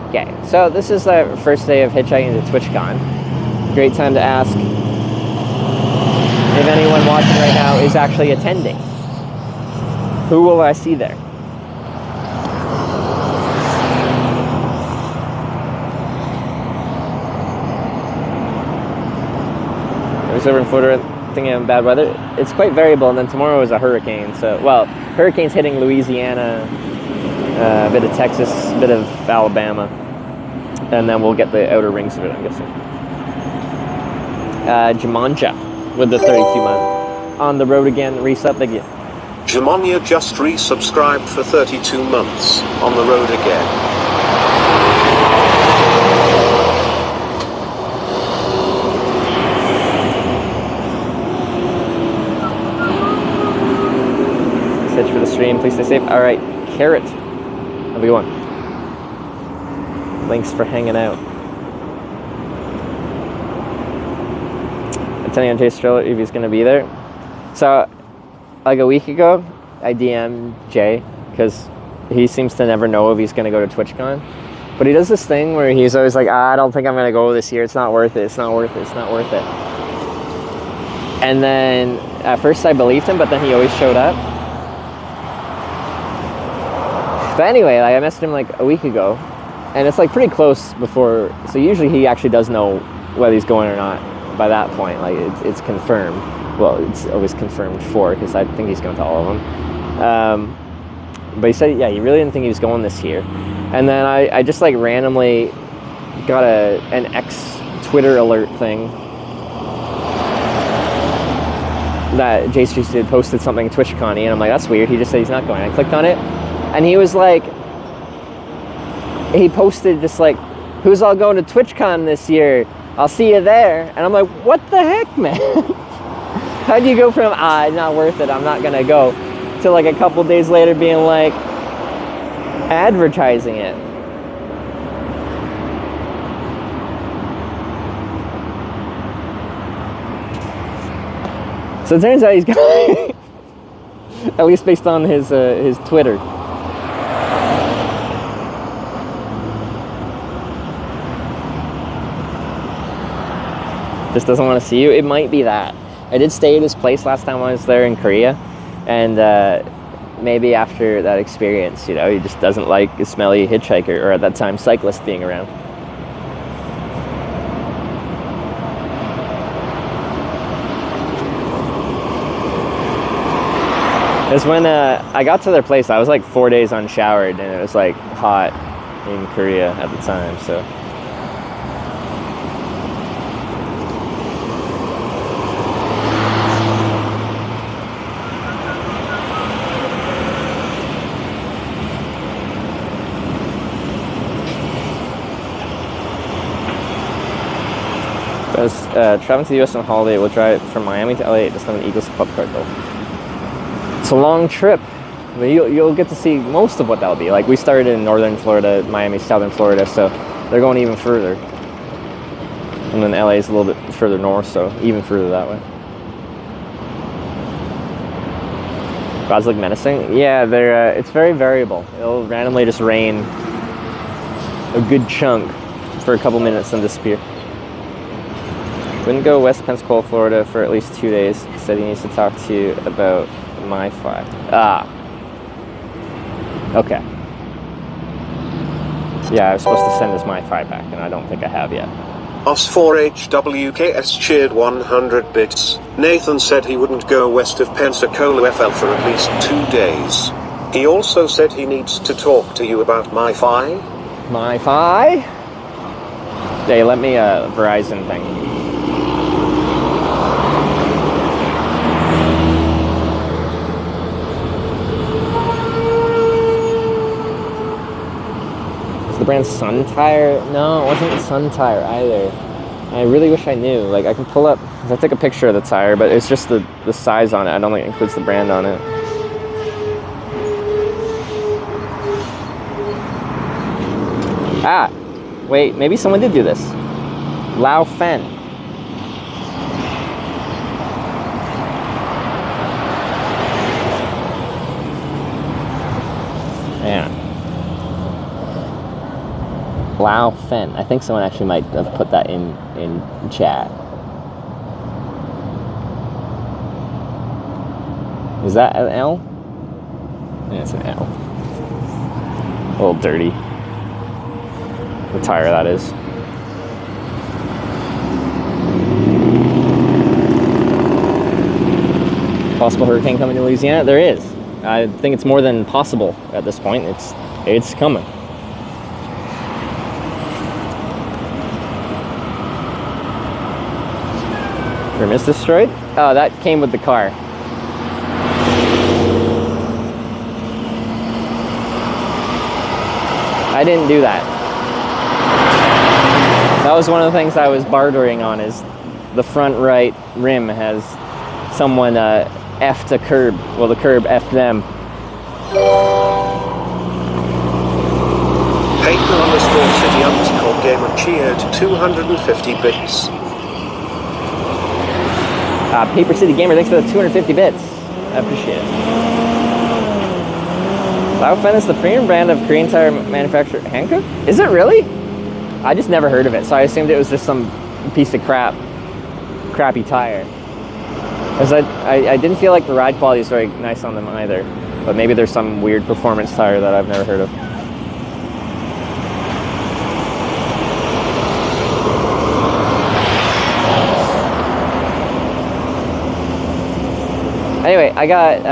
Okay, so this is the first day of hitchhiking to TwitchCon. Great time to ask if anyone watching right now is actually attending. Who will I see there? I was over in Florida thinking of bad weather. It's quite variable, and then tomorrow is a hurricane. So, well, hurricanes hitting Louisiana, a bit of Texas, a bit of Alabama, and then we'll get the outer rings of it, I'm guessing. Jamanja with the 32-month. On the road again, resub again. Jamonia just resubscribed for 32 months. On the road again. Search for the stream, please stay safe. Alright, Carrot. Have a good one. Thanks for hanging out. I'm telling you on Jay Striller if he's going to be there. So, like a week ago, I DM'd Jay because he seems to never know if he's going to go to TwitchCon. But he does this thing where he's always like, I don't think I'm going to go this year. It's not worth it. It's not worth it. It's not worth it. And then at first I believed him, but then he always showed up. But anyway, like, I messaged him like a week ago, and it's like pretty close before. So usually he actually does know whether he's going or not by that point. Like it's confirmed. Well, it's always confirmed for, because I think he's going to all of them. But he said, yeah, he really didn't think he was going this year. And then I just like randomly got an X Twitter alert thing that JC did, posted something TwitchCon-y, and I'm like, that's weird. He just said he's not going. I clicked on it, and he was like, he posted just like, who's all going to TwitchCon this year? I'll see you there. And I'm like, what the heck, man? How do you go from, it's not worth it, I'm not gonna go, to like a couple days later being like, advertising it? So it turns out he's got, at least based on his Twitter. Just doesn't want to see you. It might be that. I did stay at his place last time I was there in Korea, and maybe after that experience, you know, he just doesn't like a smelly hitchhiker, or at that time, cyclist being around. Because when I got to their place, I was like 4 days unshowered, and it was like hot in Korea at the time, so. I was traveling to the US on holiday. We'll drive from Miami to LA. It doesn't have an Eagles Club card though. It's a long trip, but you'll get to see most of what that'll be. Like, we started in northern Florida, Miami, southern Florida, so they're going even further. And then LA is a little bit further north, so even further that way. Clouds look menacing. Yeah, they're. It's very variable. It'll randomly just rain a good chunk for a couple minutes and disappear. Wouldn't go West Pensacola, Florida for at least 2 days. Said he needs to talk to you about my file. Okay. Yeah, I was supposed to send his my file back, and I don't think I have yet. Os4HWKS cheered 100 bits. Nathan said he wouldn't go west of Pensacola FL for at least 2 days. He also said he needs to talk to you about MiFi. MiFi? Hey, let me Verizon thing. The brand Sun Tire? No, it wasn't Sun Tire either. I really wish I knew. Like, I can pull up, I took a picture of the tire, but it's just the size on it. I don't think it includes the brand on it. Wait, maybe someone did do this. Lao Fen. Yeah. Lao Fen. I think someone actually might have put that in chat. Is that an L? Yeah, it's an L. A little dirty. The tire, that is. Possible hurricane coming to Louisiana? There is. I think it's more than possible at this point. It's coming. Premise destroyed? Oh, that came with the car. I didn't do that. That was one of the things I was bartering on, is the front right rim has someone F'd a curb. Well, the curb F'd them. Peyton_City_Gamer cheered 250 bits. Paper City Gamer, thanks for the 250 bits. I appreciate it. Laufen is the premium brand of Korean tire manufacturer Hankook? Is it really? I just never heard of it, so I assumed it was just some piece of crappy tire. Because I didn't feel like the ride quality is very nice on them either. But maybe there's some weird performance tire that I've never heard of. Anyway, I got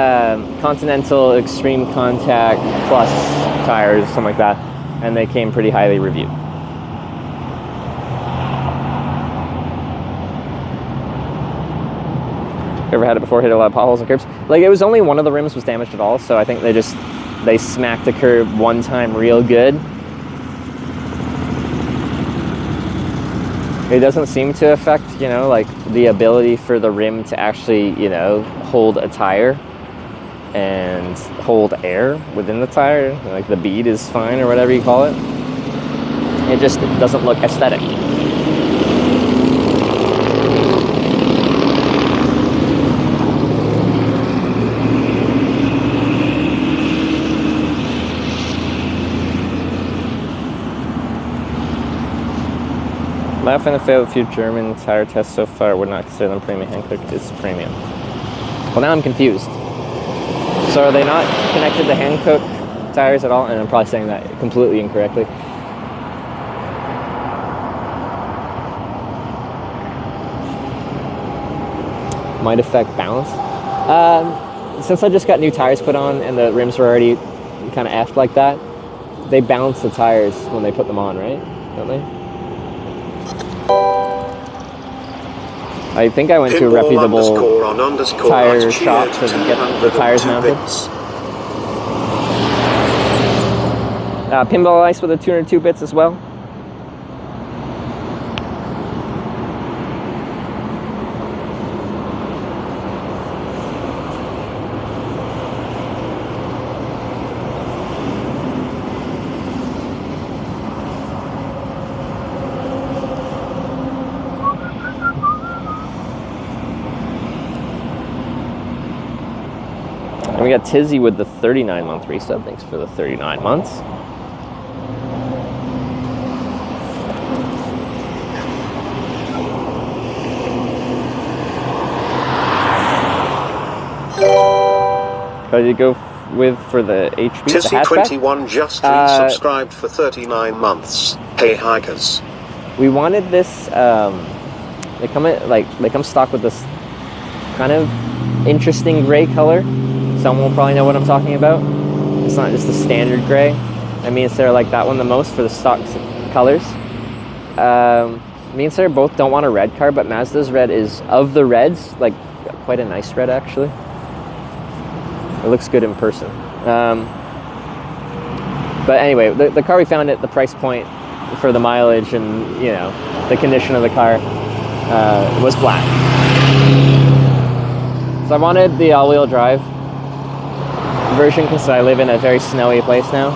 Continental Extreme Contact Plus tires, something like that, and they came pretty highly reviewed. Ever had it before? Hit a lot of potholes and curbs. Like, it was only one of the rims was damaged at all, so I think they smacked the curb one time real good. It doesn't seem to affect, you know, like the ability for the rim to actually, you know, hold a tire and hold air within the tire. Like the bead is fine or whatever you call it. It just doesn't look aesthetic. Laughing and failed a few German tire tests so far. Would not consider them premium. Hankook is premium. Well, now I'm confused. So are they not connected to Hankook tires at all? And I'm probably saying that completely incorrectly. Might affect balance. Since I just got new tires put on and the rims were already kind of effed like that, they balance the tires when they put them on, right? Don't they? I think I went to a reputable tire shop to get the tires mounted. Pinball Ice with a 202 bits as well. And we got Tizzy with the 39-month resub. Thanks for the 39 months. How did you go with for the HB? Tizzy21 just resubscribed for 39 months. Hey hikers. We wanted this. They come stock with this kind of interesting gray color. Someone will probably know what I'm talking about. It's not just the standard gray. I mean, Sarah like that one the most for the stock colors. Me and Sarah both don't want a red car, but Mazda's red is, of the reds, like quite a nice red actually. It looks good in person. But anyway, the car we found at the price point for the mileage and, you know, the condition of the car was black. So I wanted the all-wheel drive version because I live in a very snowy place now.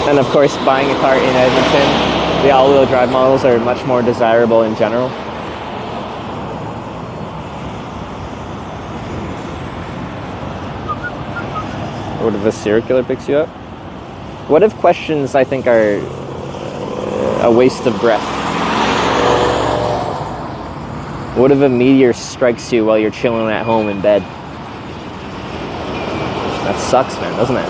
And of course, buying a car in Edmonton, the all-wheel drive models are much more desirable in general. What if a serial killer picks you up? What if questions I think are a waste of breath? What if a meteor strikes you while you're chilling at home in bed? That sucks, man, doesn't it?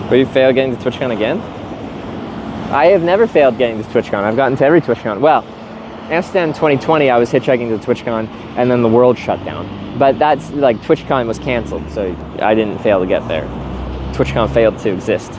Will you fail getting to TwitchCon again? I have never failed getting to TwitchCon. I've gotten to every TwitchCon. Well, Amsterdam 2020, I was hitchhiking to TwitchCon, and then the world shut down. But that's, like, TwitchCon was canceled, so I didn't fail to get there. TwitchCon failed to exist.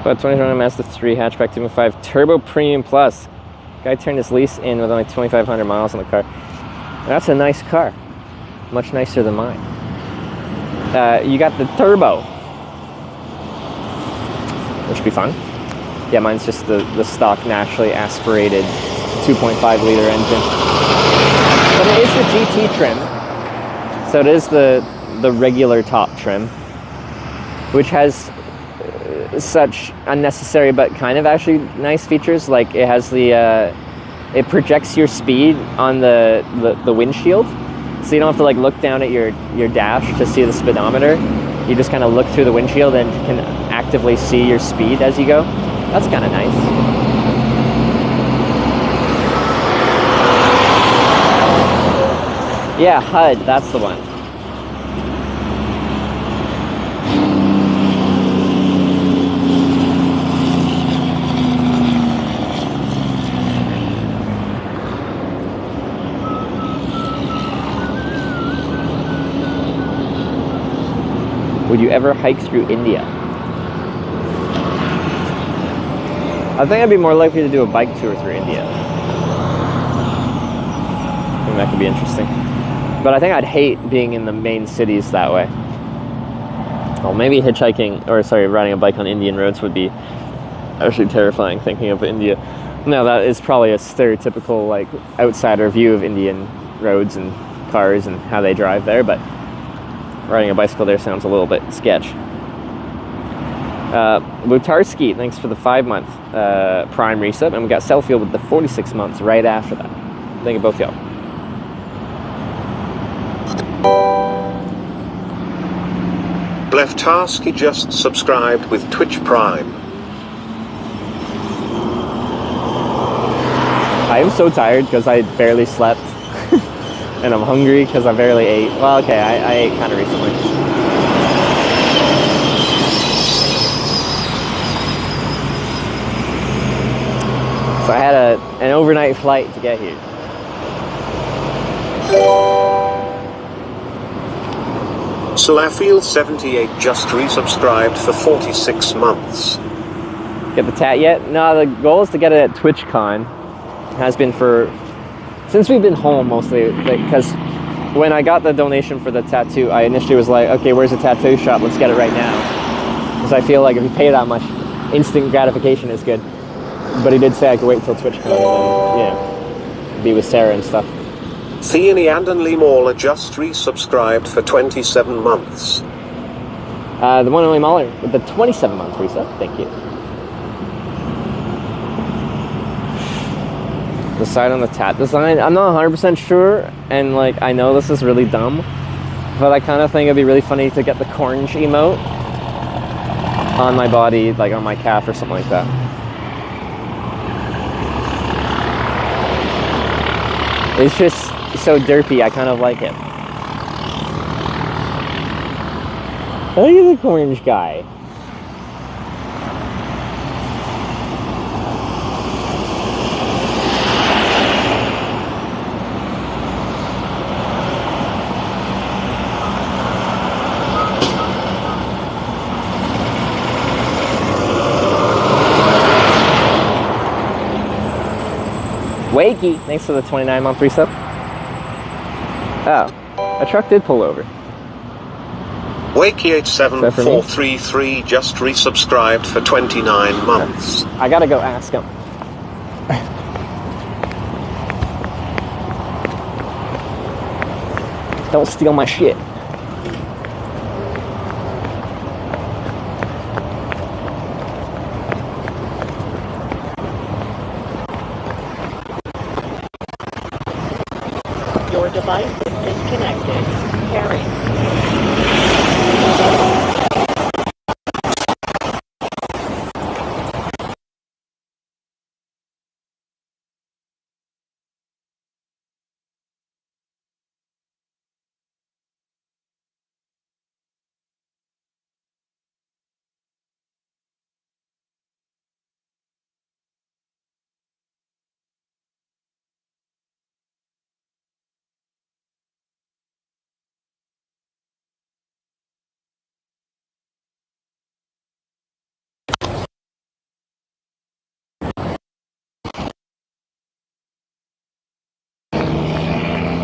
But 2020 Mazda 3 hatchback 2.5 Turbo Premium Plus. Guy turned his lease in with only 2,500 miles on the car. That's a nice car. Much nicer than mine. You got the turbo, which would be fun. Yeah, mine's just the stock naturally aspirated 2.5 liter engine. But it is the GT trim. So it is the regular top trim, which has such unnecessary but kind of actually nice features. Like it has the it projects your speed on the windshield, so you don't have to like look down at your dash to see the speedometer. You just kind of look through the windshield and can actively see your speed as you go. That's kind of nice. Yeah, HUD, that's the one. Would you ever hike through India? I think I'd be more likely to do a bike tour through India. I think that could be interesting. But I think I'd hate being in the main cities that way. Well, maybe hitchhiking, or sorry, riding a bike on Indian roads would be actually terrifying, thinking of India. No, that is probably a stereotypical, like, outsider view of Indian roads and cars and how they drive there, but riding a bicycle there sounds a little bit sketch. Lutarski, thanks for the 5-month Prime resub, and we got Selfield with the 46 months right after that. Thank you both, y'all. Leftarski just subscribed with Twitch Prime. I am so tired because I barely slept, and I'm hungry because I barely ate. Well, okay, I ate kind of recently. So I had an overnight flight to get here. Salafield78 just resubscribed for 46 months. Get the tat yet? No, the goal is to get it at TwitchCon. It has been since we've been home mostly, because when I got the donation for the tattoo, I initially was like, okay, where's the tattoo shop? Let's get it right now. Because I feel like if you pay that much, instant gratification is good. But he did say I could wait until TwitchCon and then, be with Sarah and stuff. Theony and Mauler just resubscribed for 27 months. The one and only Mahler with the 27-month reset. Thank you. Decide on the tat design. I'm not 100% sure, and like I know this is really dumb, but I kind of think it'd be really funny to get the cornge emote on my body, like on my calf or something like that. It's just so derpy, I kind of like it. Look at the orange guy. Wakey, thanks for the 29-month resub. Oh, a truck did pull over. Wakey87433 just resubscribed for 29 months. I gotta go ask him. Don't steal my shit. Your device is disconnected. Pairing.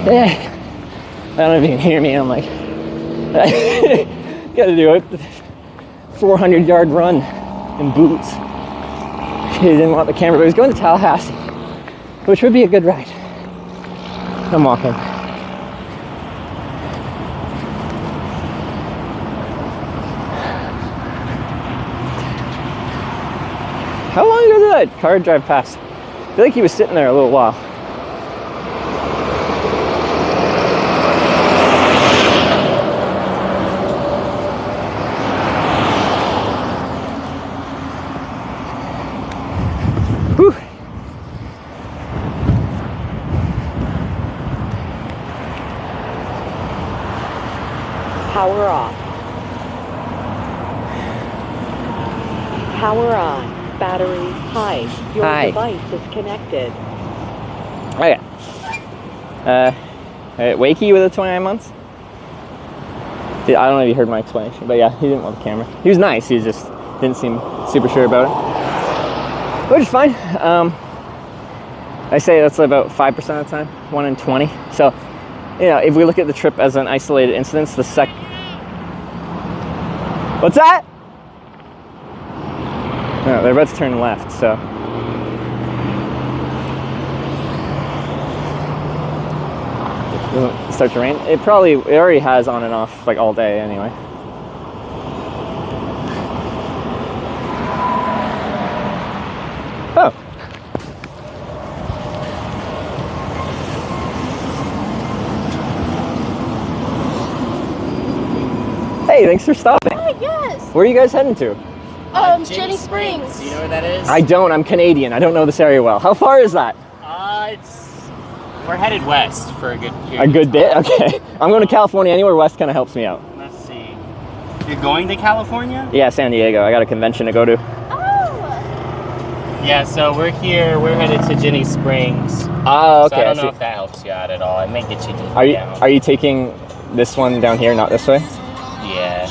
I don't know if you can hear me. I'm like, gotta do a 400-yard run in boots. He didn't want the camera, but he was going to Tallahassee, which would be a good ride. I'm walking. How long ago did that car drive past? I feel like he was sitting there a little while. Whew. Power off. Power on. Battery high. Your Hi. device is connected. Okay. Wakey with the 29 months. Dude, I don't know if you heard my explanation, but yeah, he didn't want the camera. He was nice, he just didn't seem super sure about it. Which is fine. I say that's about 5% of the time, 1 in 20. So, you know, if we look at the trip as an isolated incident, the What's that? No, they're about to turn left, so. Doesn't start to rain. It already has on and off like all day anyway. Oh. Hey, thanks for stopping. Oh, yes. Where are you guys heading to? Jenny Springs. Do you know where that is? I don't. I'm Canadian. I don't know this area well. How far is that? We're headed west for a good period. A good bit? Okay. I'm going to California. Anywhere west kind of helps me out. Let's see. You're going to California? Yeah, San Diego. I got a convention to go to. Yeah, so we're here. We're headed to Jenny Springs. Oh, okay. So I don't know if that helps you out at all. It may get you down. Are you taking this one down here, not this way? Yeah.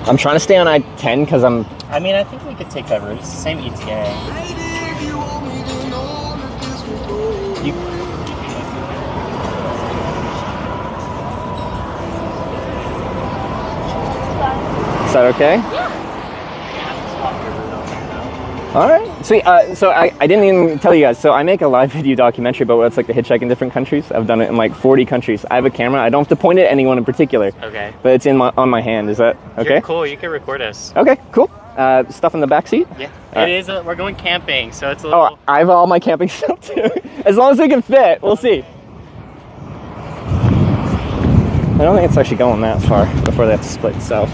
I'm trying to stay on I-10 because I mean, I think we could take that route. It's the same ETA. Is that okay? Yeah. All right. Sweet. So I didn't even tell you guys. So I make a live video documentary about what's like the hitchhike in different countries. I've done it in like 40 countries. I have a camera. I don't have to point at anyone in particular. Okay. But it's on my hand. Is that okay? You're cool. You can record us. Okay. Cool. Stuff in the back seat? Yeah. All it is. We're going camping, so it's a little. Oh, I have all my camping stuff too. As long as we can fit, we'll see. I don't think it's actually going that far before they have to split south.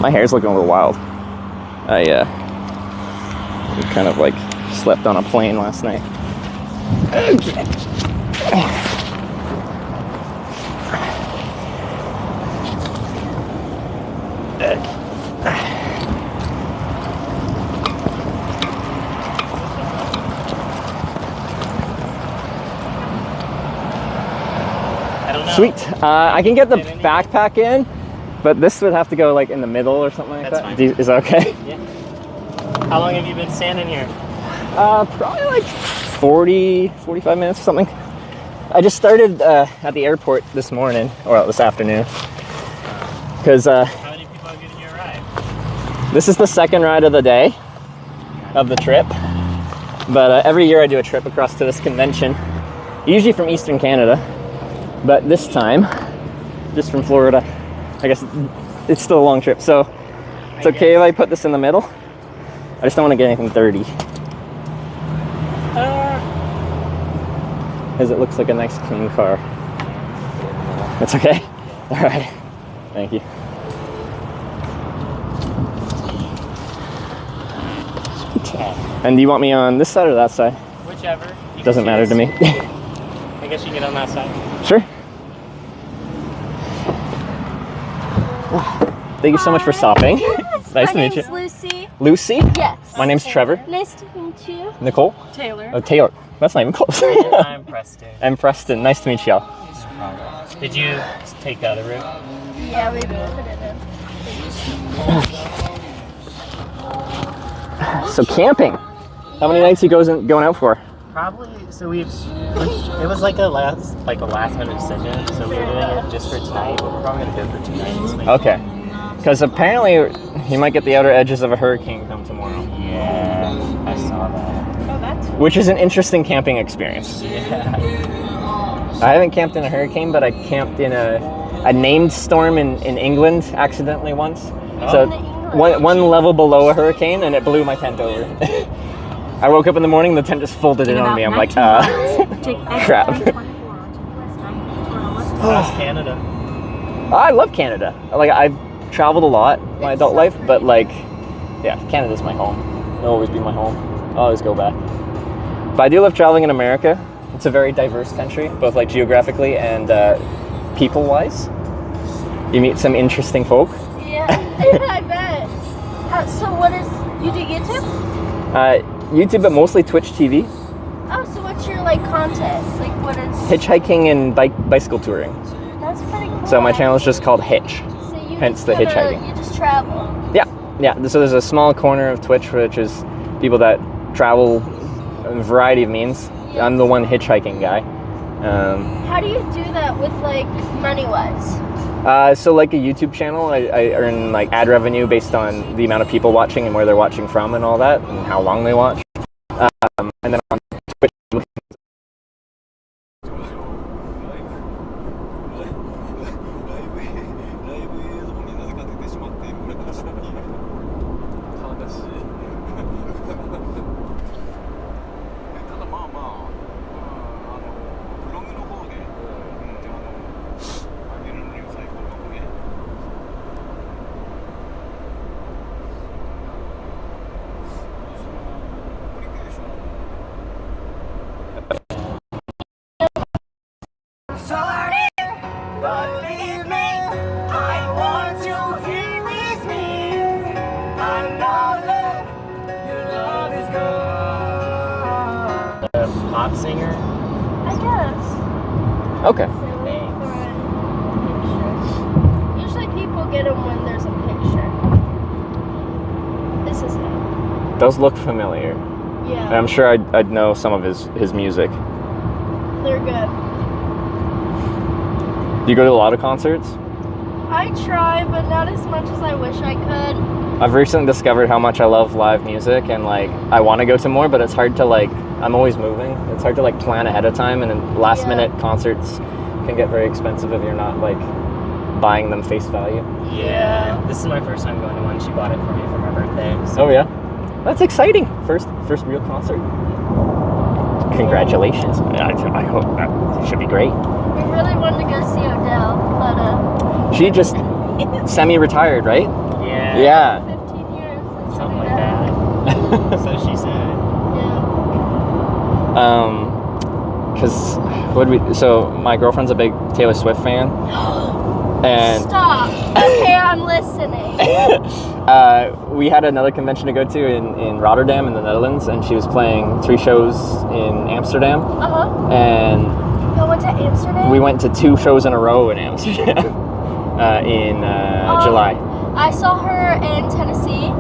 My hair's looking a little wild. I kind of like slept on a plane last night. Okay. I don't know. Sweet. I can get the backpack in, but this would have to go like in the middle or something like That's that. fine. Is that okay? Yeah. How long have you been standing here? Probably like 45 minutes or something. I just started at the airport this morning, or this afternoon, because How many people have given you a ride? this is the second ride of the day of the trip. But every year I do a trip across to this convention, usually from Eastern Canada, but this time, just from Florida. I guess it's still a long trip, so it's okay if I put this in the middle. I just don't want to get anything dirty. Because it looks like a nice clean car. That's okay? Alright. Thank you. And do you want me on this side or that side? Whichever. You Doesn't can matter to me. I guess you can get on that side. Sure. Thank you so much for stopping. Yes. Nice to meet you. My name's Lucy. Lucy? Yes. My name's Trevor. Nice to meet you. Nicole? Taylor. Oh, Taylor. That's not even close. I'm Preston. I'm Preston. Nice to meet y'all. Did you take the other route? Yeah, we both did it. So camping. How many nights are you going out for? Probably. So it was like a last minute decision. So we were doing it just for tonight. But we're probably gonna go for 2 nights. Maybe. Okay. Because apparently you might get the outer edges of a hurricane come tomorrow. Yeah, I saw that. Oh, that's Which is an interesting camping experience. Yeah. I haven't camped in a hurricane, but I camped in a named storm in England accidentally once. So one level below a hurricane, and it blew my tent over. I woke up in the morning, the tent just folded in on me. I'm like, crap. How's Canada? I love Canada. Like, I've traveled a lot my adult life, but like, yeah, Canada's my home. It'll always be my home. I'll always go back. But I do love traveling in America. It's a very diverse country, both like geographically and people-wise. You meet some interesting folk. Yeah, I bet. So what is, you do YouTube? YouTube, but mostly Twitch TV. Oh, so what's your like content? Like what is? Hitchhiking and bicycle touring. That's pretty cool. So my channel is just called Hitch. So you Hence the hitchhiking. You just travel. Yeah. So there's a small corner of Twitch which is people that travel in a variety of means. Yeah. I'm the one hitchhiking guy. How do you do that with like money-wise? So like a YouTube channel, I earn like ad revenue based on the amount of people watching and where they're watching from and all that, and how long they watch. And then on Twitch, Believe me, I want you here with me. I know that your love is gone. A pop singer? I guess. okay. Usually people get them when there's a picture. This is it. Those look familiar. Yeah. I'm sure I'd know some of his music. They're good. Do you go to a lot of concerts? I try, but not as much as I wish I could. I've recently discovered how much I love live music, and like I want to go to more, but it's hard to like. I'm always moving. It's hard to like plan ahead of time, and then last minute concerts can get very expensive if you're not like buying them face value. Yeah. This is my first time going to one. She bought it for me for my birthday. So. Oh yeah, that's exciting. First real concert. Congratulations. I hope it should be great. We really wanted to go see Odell, but She just semi-retired, right? Yeah. Yeah. 15 years. Something like that. So she said. Yeah. Because so my girlfriend's a big Taylor Swift fan. And Stop. Okay, I'm listening. we had another convention to go to in Rotterdam in the Netherlands, and she was playing 3 shows in Amsterdam. And you went to Amsterdam? we went to 2 shows in a row in Amsterdam in July. I saw her in Tennessee.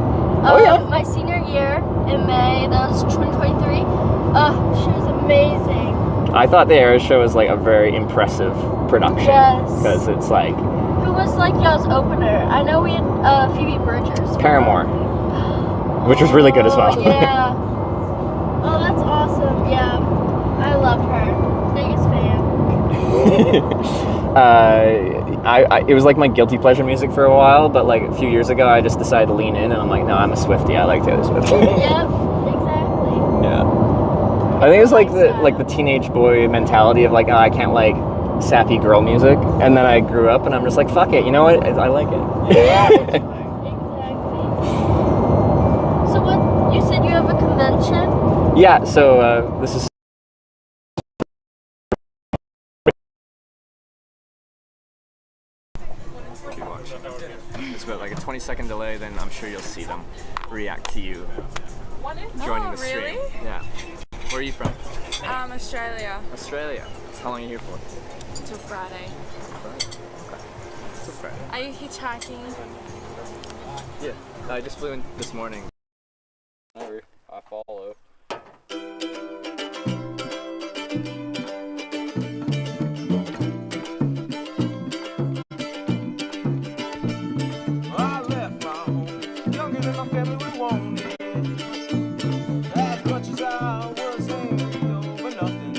My senior year in May. That was 2023. She was amazing. I thought the Era show was like a very impressive production. Yes. Because it's like. Who was like y'all's opener? I know we had Phoebe Bridgers. Paramore. Which was really good as well. Yeah. Oh, that's awesome. Yeah. I love her. Biggest fan. It was like my guilty pleasure music for a while, but like a few years ago I just decided to lean in, and I'm like, no, I'm a Swiftie. I like Taylor Swift. Yep, exactly. Yeah. I think it's like the teenage boy mentality of like, oh, I can't like sappy girl music, and then I grew up and I'm just like, fuck it, you know what? I like it. Yeah. Exactly. So what, you said you have a convention? Yeah, so this is it's about like a 20-second delay, then I'm sure you'll see them react to you joining the stream. Really? Yeah. Where are you from? Australia. Australia. How long are you here for? Until Friday. Friday. Okay. Until Friday. Are you hitchhiking? Yeah. I just flew in this morning. I follow. I left my home, younger than my family would want it. As much as I was angry over nothing,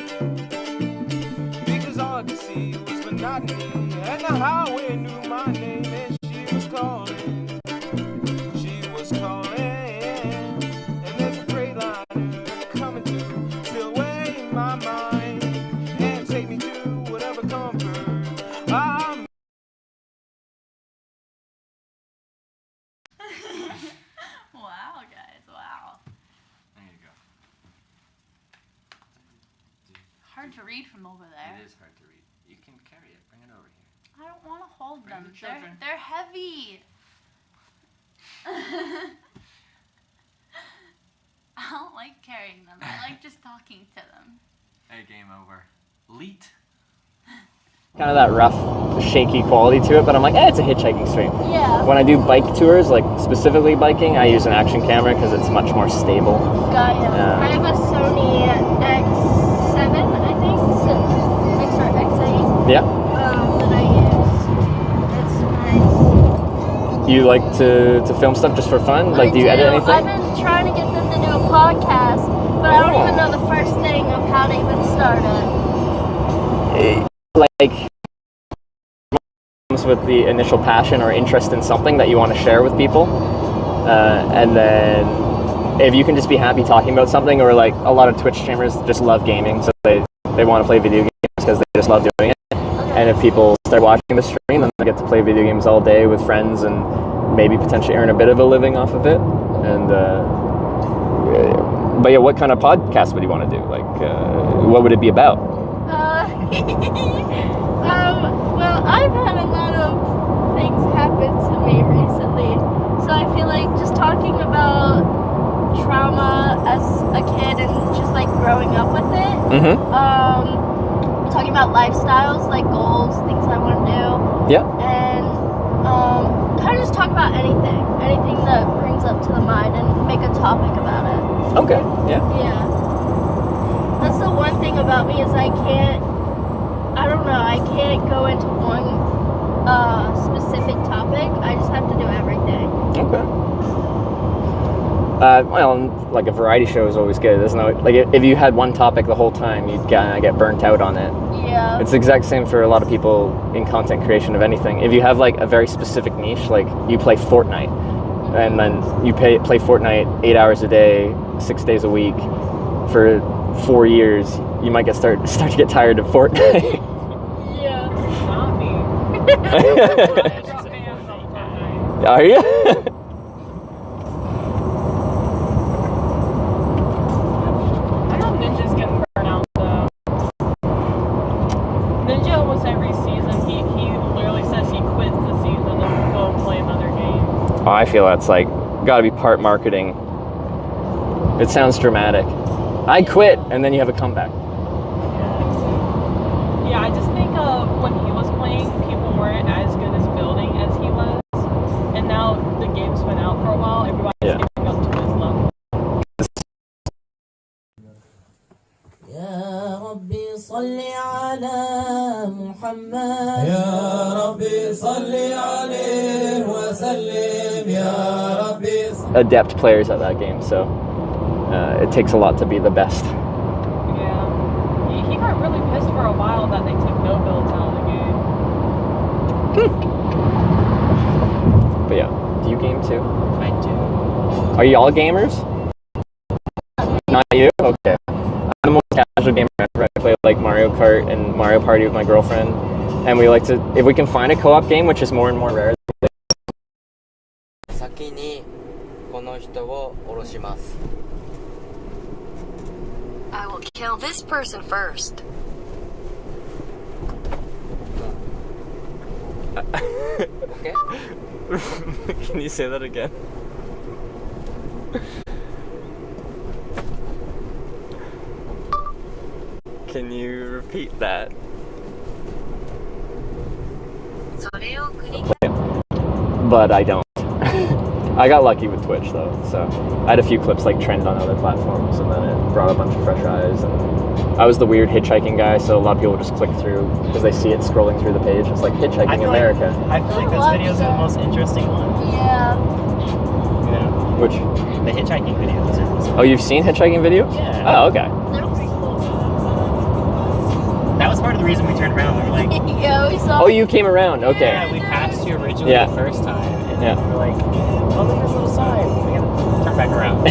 because all I could see was monotony, and the highway knew my name, and she was calling, and there's a freight liner coming to still weigh in my mind, and take me to whatever comfort I'm. Wow, guys, wow. There you go. read from over there. It is hard to read. You can carry it. Bring it over here. I don't want to hold Bring them. the children. They're heavy. I don't like carrying them. I like just talking to them. Hey, game over. Leet. Kind of that rough, shaky quality to it, but I'm like, it's a hitchhiking stream. Yeah. When I do bike tours, like specifically biking, I use an action camera because it's much more stable. Got ya. I have a Sony X7, I think. X or X8. Yeah. That I use. It's nice. You like to film stuff just for fun? Like, do you edit anything? I've been trying to get them to do a podcast, but I don't even know the first thing of how to even start it. Like, comes with the initial passion or interest in something that you want to share with people, and then if you can just be happy talking about something, or like a lot of Twitch streamers just love gaming, so they want to play video games because they just love doing it. And if people start watching the stream, then they get to play video games all day with friends and maybe potentially earn a bit of a living off of it. And but yeah, what kind of podcast would you want to do? Like, what would it be about? Well, I've had a lot of things happen to me recently, so I feel like just talking about trauma as a kid and just like growing up with it. Talking about lifestyles, like goals, things I want to do. Yeah. And kind of just talk about anything that brings up to the mind and make a topic about it. Okay. Yeah. Yeah. That's the one thing about me is I can't go into one specific topic. I just have to do everything. Okay. Well, like a variety show is always good, isn't it? Like if you had one topic the whole time, you'd kind of get burnt out on it. Yeah. It's the exact same for a lot of people in content creation of anything. If you have like a very specific niche, like you play Fortnite, and then you play Fortnite 8 hours a day, 6 days a week for 4 years, you might start to get tired of Fortnite. Yeah. Not me. Are you? I know Ninja's getting burnt out though. Ninja almost every season, he literally says he quits the season and will go play another game. Oh, I feel that's like gotta be part marketing. It sounds dramatic. I quit, and then you have a comeback. Yeah, I just think when he was playing, people weren't as good as building as he was, and now the game's been out for a while. Everybody's getting up to his level. يا ربي صل على محمد يا ربي صل عليه وسلم يا ربي Adept players at that game, so it takes a lot to be the best. Yeah. He got really pissed for a while that they took no builds out of the game. But yeah, do you game too? I do. Are you all gamers? Not you? Okay. I'm the most casual gamer ever. I play like Mario Kart and Mario Party with my girlfriend, and we like to, if we can find a co-op game, which is more and more rare. 先にこの人を降ろします。I will kill this person first. Okay? Can you say that again? Can you repeat that? But I don't. I got lucky with Twitch though, so I had a few clips like trend on other platforms, and then it brought a bunch of fresh eyes. And I was the weird hitchhiking guy, so a lot of people just click through because they see it scrolling through the page. It's like Hitchhiking America. I feel like those videos are the most interesting ones. Yeah. You know? Which? The hitchhiking videos are most. Oh, you've seen hitchhiking videos? Yeah. Oh, okay. That was part of the reason we turned around. We were like, yeah, we saw. Oh, you came around. Okay. Yeah, we passed you originally Yeah. the first time, and Yeah. we were like, oh, look at this little sign. We gotta turn back around.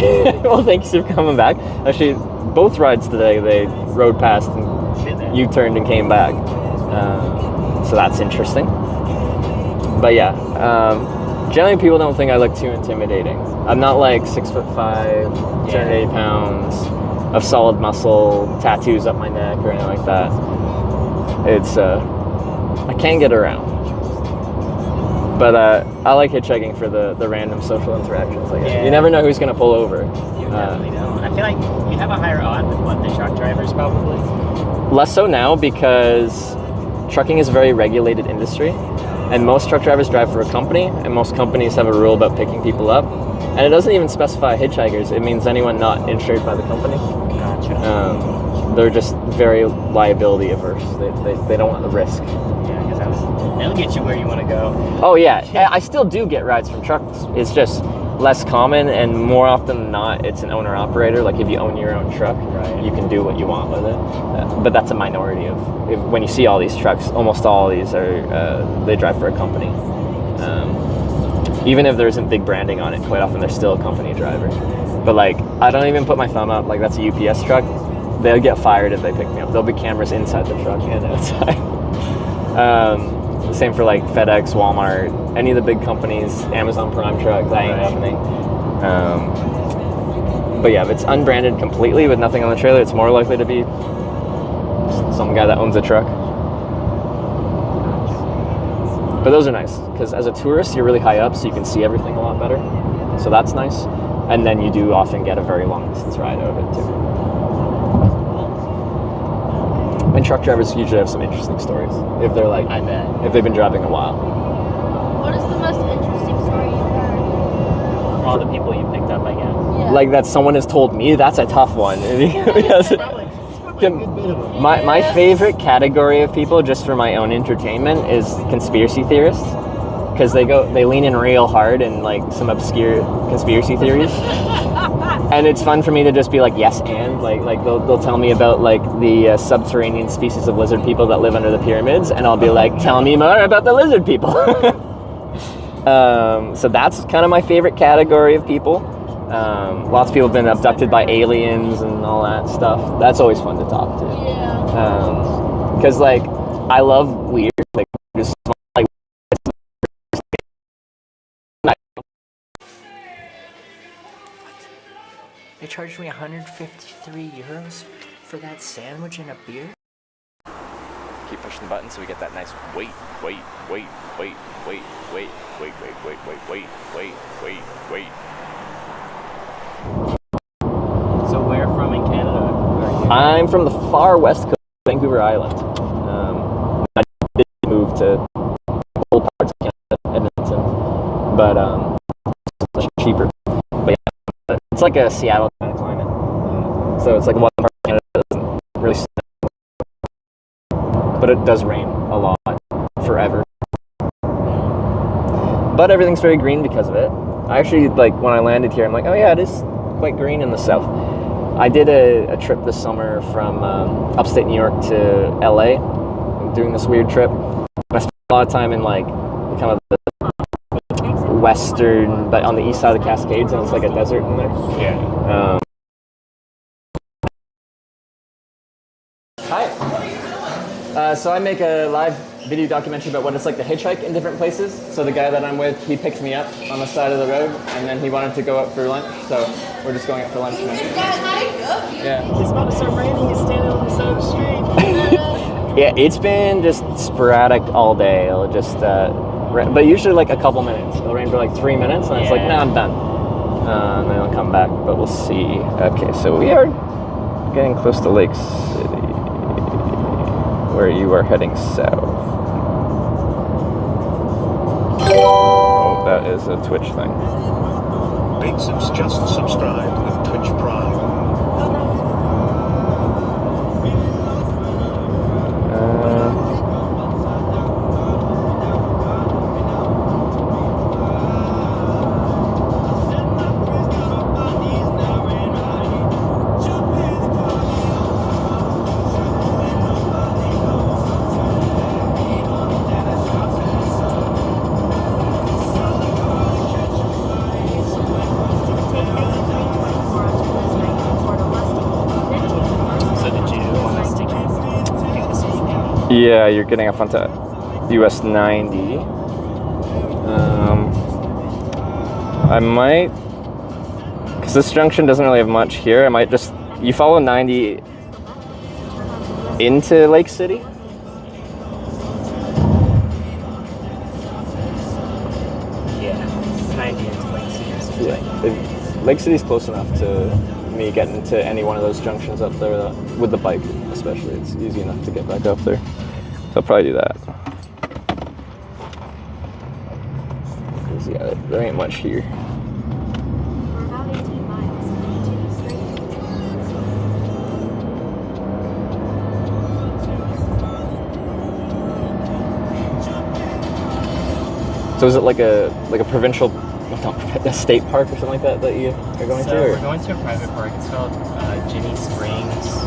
Well, thanks for coming back. Actually, both rides today, they rode past and you turned and came back. So that's interesting. But yeah, generally people don't think I look too intimidating. I'm not like 6'5", 280 pounds. of solid muscle, tattoos up my neck or anything like that. It's I can't get around. But I like hitchhiking for the random social interactions. Like you never know who's gonna pull over. You definitely don't. I feel like you have a higher odd with what, the truck drivers probably. Less so now because trucking is a very regulated industry, and most truck drivers drive for a company, and most companies have a rule about picking people up, and it doesn't even specify hitchhikers. It means anyone not insured by the company. Gotcha. They're just very liability averse. They don't want the risk. Yeah, because they'll get you where you want to go. Oh yeah, I still do get rides from trucks. It's just less common, and more often than not, it's an owner-operator. Like if you own your own truck, you can do what you want with it. But that's a minority of when you see all these trucks. Almost all of these are they drive for a company. Even if there isn't big branding on it, quite often they're still a company driver. But like, I don't even put my thumb up. Like that's a UPS truck. They'll get fired if they pick me up. There'll be cameras inside the truck and outside. Same for like FedEx, Walmart, any of the big companies, Amazon Prime truck, that ain't happening. But yeah, if it's unbranded completely with nothing on the trailer, it's more likely to be some guy that owns a truck. But those are nice, because as a tourist, you're really high up, so you can see everything a lot better. So that's nice. And then you do often get a very long distance ride out of it too. And truck drivers usually have some interesting stories if they're like, I bet, if they've been driving a while. What is the most interesting story you've heard? All the people you picked up, I guess. Yeah. Like that someone has told me, that's a tough one. Because my favorite category of people, just for my own entertainment, is conspiracy theorists. Because they lean in real hard and like some obscure conspiracy theories. And it's fun for me to just be like, yes, and like they'll tell me about like the subterranean species of lizard people that live under the pyramids, and I'll be like, tell me more about the lizard people. So that's kind of my favorite category of people. Lots of people have been abducted by aliens and all that stuff. That's always fun to talk to. Yeah. Because like I love weird, like just like. They charged me 153 euros for that sandwich and a beer? Keep pushing the button so we get that nice wait. So where from in Canada? I'm from the far west coast of Vancouver Island. I did move to cold parts of Canada, Edmonton, but it's cheaper. But yeah, it's like a Seattle kind of climate. So it's like one part of Canada that doesn't really snow, but it does rain a lot, forever. But everything's very green because of it. I actually, like, when I landed here, I'm like, oh yeah, it is quite green in the south. I did a trip this summer from upstate New York to LA, doing this weird trip. I spent a lot of time in like kind of the western, but on the east side of the Cascades, and it's like a desert in there. Yeah. Hi. So I make a live video documentary about what it's like to hitchhike in different places. So the guy that I'm with, he picked me up on the side of the road, and then he wanted to go out for lunch, so we're just going out for lunch now. Yeah. It's about to start raining. He's standing on the side of the street. Yeah, it's been just sporadic all day. It'll just, but usually like a couple minutes. It'll rain for like 3 minutes, and it's like, nah, I'm done. And then it'll come back, but we'll see. Okay, so we are getting close to Lake City, where you are heading south. Oh, that is a Twitch thing. Big just subscribed with Twitch Prime. Yeah, you're getting up onto US 90. I might, because this junction doesn't really have much here, I might just You follow 90 into Lake City? Yeah, 90 into Lake City. Yeah. Lake City's close enough to me getting to any one of those junctions up there with the bike, especially. It's easy enough to get back up there. So I'll probably do that. 'Cause, yeah, there ain't much here. We're about 18 miles. Continue straight. So is it like a provincial, a state park or something like that you are going to? Or? We're going to a private park. It's called Guinea Springs.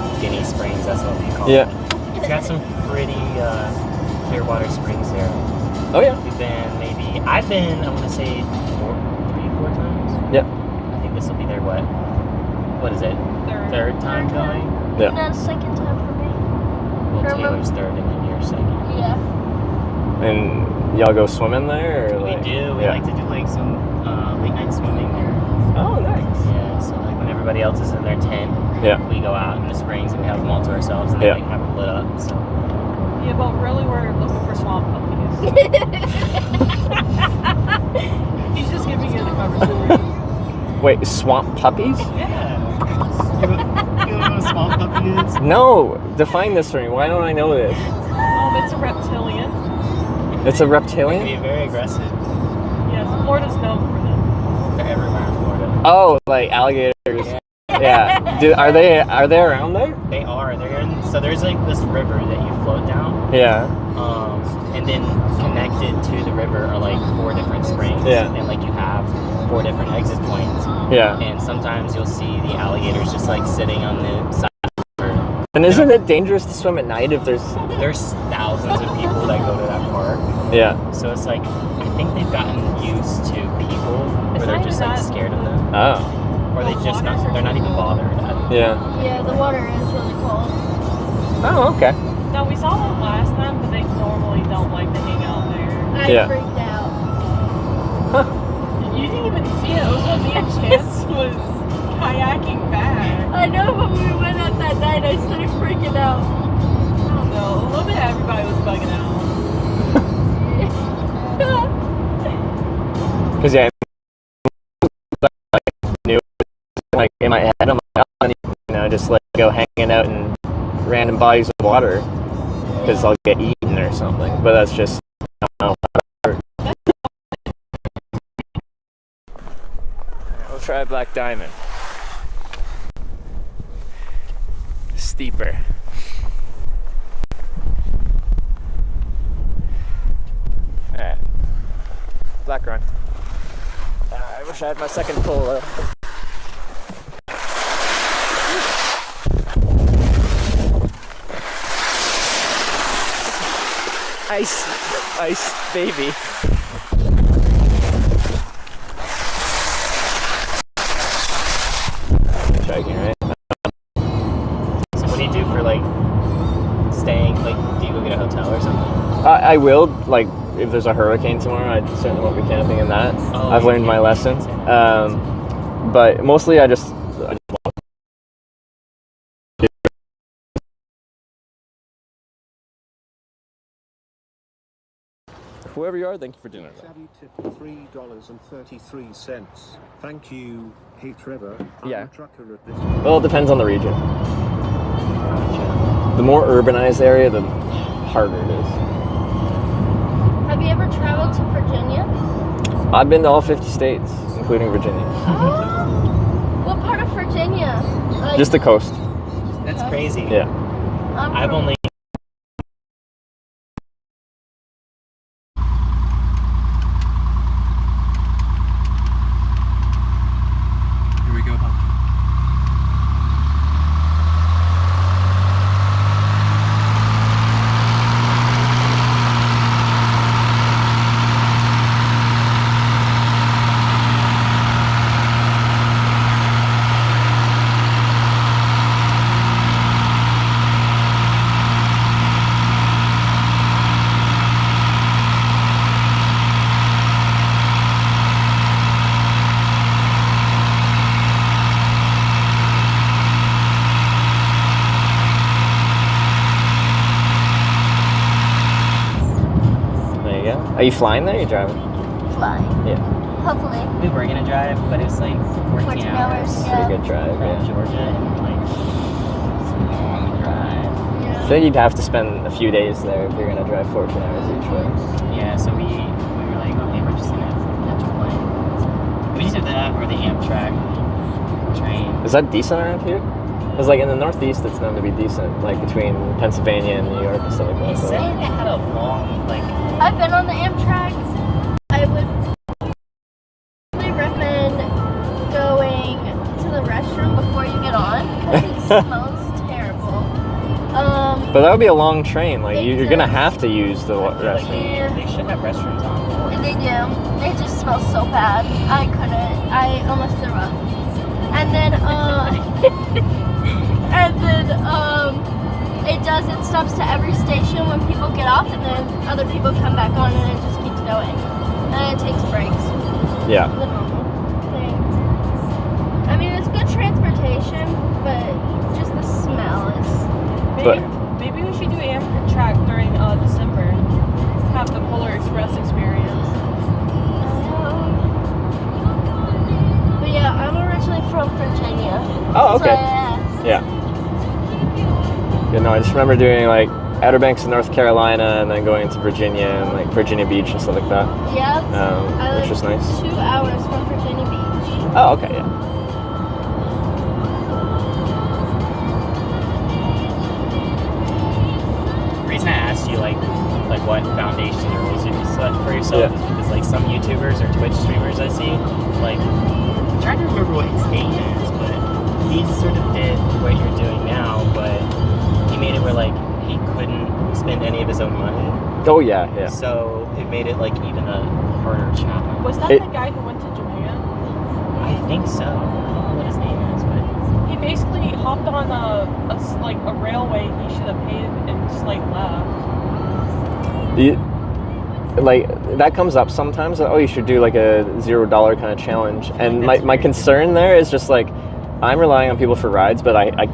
That's what we call it. It's got some pretty clear water springs there. Oh yeah. I've been, I want to say 3-4 times. Yep. I think this will be their what is it? Third time going? Yeah. No, second time for me. Well, Taylor's third and then you're second. Yeah. And y'all go swimming there? Or We do. We like to do like some late night swimming there. Oh, nice. Yeah, so like when everybody else is in their tent, we go out in the springs and we have them all to ourselves and then we have them lit up. So. Yeah, but really we're looking for swamp puppies. He's just giving you the cover story. Wait, swamp puppies? Yeah. You know what a swamp puppy is? No, define this for me. Why don't I know this? It's a reptilian. It's a reptilian? They can be very aggressive. Yes, Florida's known for them. They're everywhere in Florida. Oh, like alligators. Yeah. Are they around there? They are. So there's like this river that you float down. Yeah. And then connected to the river are like 4 different springs. Yeah. And like you have 4 different exit points. Yeah. And sometimes you'll see the alligators just like sitting on the side of the river. And isn't it dangerous to swim at night if there's thousands of people that go to that park. Yeah. So it's like I think they've gotten used to people where they're just like scared of them. Oh. Or they're not even bothered. Yeah. Yeah, the water is really cold. Oh, okay. No, we saw them last time, but they normally don't like to hang out there. I freaked out. You didn't even see it. It was when me and Chance was kayaking back. I know, but when we went out that night, I started freaking out. I don't know. A little bit everybody was bugging out. Because like in my head, I'm like, just like go hanging out in random bodies of water because I'll get eaten or something. But that's just, I don't know. We'll try Black Diamond. Steeper. Alright. Black run. I wish I had my second pull though. Ice, baby. Hitchhiking, right? So what do you do for like staying? Like, do you go get a hotel or something? I will, like, if there's a hurricane tomorrow, I certainly won't be camping in that. I've learned my lesson. But mostly I just whoever you are, thank you for dinner. $3.33. Thank you. Hey Trevor. Yeah. I'm a trucker at this. Well, it depends on the region. The more urbanized area, the harder it is. Have you ever traveled to Virginia? I've been to all 50 states, including Virginia. Oh, what part of Virginia? Like, just the coast. That's crazy. Yeah. I've only. Here we go, Bob. you go. Are you flying there or are you driving? Flying. Yeah. Hopefully. We were gonna drive, but it was like 14 hours. Yeah. Pretty good drive, From yeah. Georgia, and like it's a long drive. I think you'd have to spend a few days there if you're gonna drive 14 hours each way. Yeah, so we were like, okay, we're just gonna catch a plane. We either that or the Amtrak train. Is that decent around here? Because like in the Northeast, it's known to be decent, like between Pennsylvania and New York and stuff like that. They said it had a long, like... I've been on the Amtrak. I would really recommend going to the restroom before you get on because it smells terrible. But that would be a long train. Like you're gonna have to use the restroom. Yeah. They should have restrooms on board. They do. It just smells so bad. I couldn't. I almost threw up. And then, it stops to every station when people get off, and then other people come back on, and it just keeps going. And it takes breaks. Yeah. The normal thing. I mean, it's good transportation, but just the smell is. Maybe we should do Amtrak during December. Have the Polar Express experience. But yeah, I'm originally from Virginia. Oh, okay. So I Yeah. You know, I just remember doing like Outer Banks of North Carolina and then going to Virginia and like Virginia Beach and stuff like that. Yeah. Which was nice. 2 hours from Virginia Beach. Oh, okay, yeah. The reason I asked you like what foundations or rules you select for yourself is because like some YouTubers or Twitch streamers I see, like I'm trying to remember what his name is, but he sort of did what you're doing now, but he made it where like he couldn't spend any of his own money. Oh yeah, yeah. So it made it like even a harder challenge. Was that the guy who went to Japan? I think so. I don't know what his name is, but he basically hopped on a railway he should have paid and just like left. Like that comes up sometimes. Like, oh, you should do like a $0 kind of challenge. And my concern there is just like I'm relying on people for rides, but I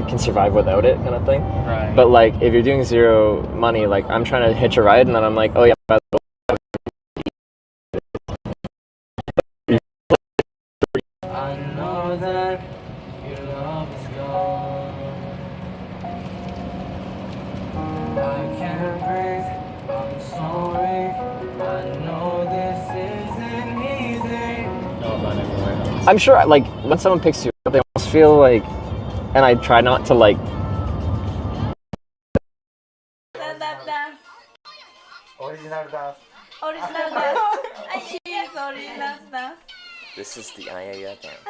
can survive without it kind of thing. Right. But like if you're doing zero money, like I'm trying to hitch a ride and then I'm like, oh yeah. I know that your love is gone. I can't breathe, I'm sorry. I know this isn't easy. No, I'm not everywhere else. I'm sure like when someone picks you up, they almost feel like, and I try not to like. Original dance. Original dance. I use original dance. This is the Ayaya dance.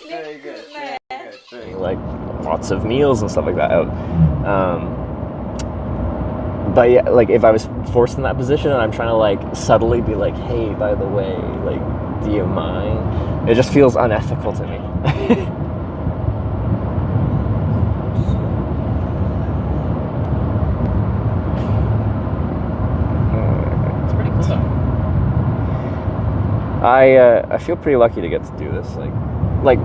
Very good. Like lots of meals and stuff like that out. But yeah, like if I was forced in that position and I'm trying to like subtly be like, hey, by the way, like, do you mind? It just feels unethical to me. It's pretty cool though. I feel pretty lucky to get to do this. Like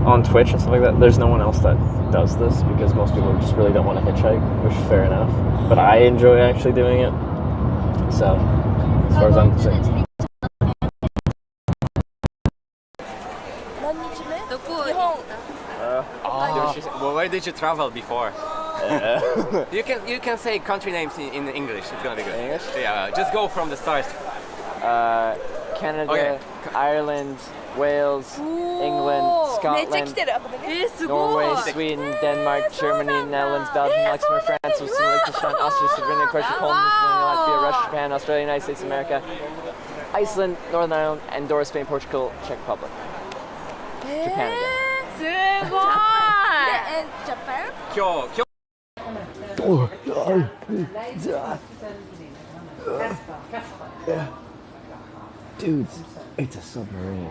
on Twitch and stuff like that, there's no one else that does this because most people just really don't want to hitchhike, which is fair enough. But I enjoy actually doing it. So, as far as I'm concerned. Well, where did you travel before? You can say country names in English. It's gonna be good. English? Yeah, just go from the start. Canada, Okay. Ireland, Wales, England, Scotland, Norway, Sweden, Denmark, Germany, Netherlands, Belgium, Luxembourg, France, Switzerland, Liechtenstein, Austria, Slovenia, Croatia, Poland, Lithuania, Latvia, Russia, Japan, Australia, United States of America, Iceland, Northern Ireland, Andorra, Spain, Portugal, Czech Republic. Japan again. And Japan? Dude, it's a submarine.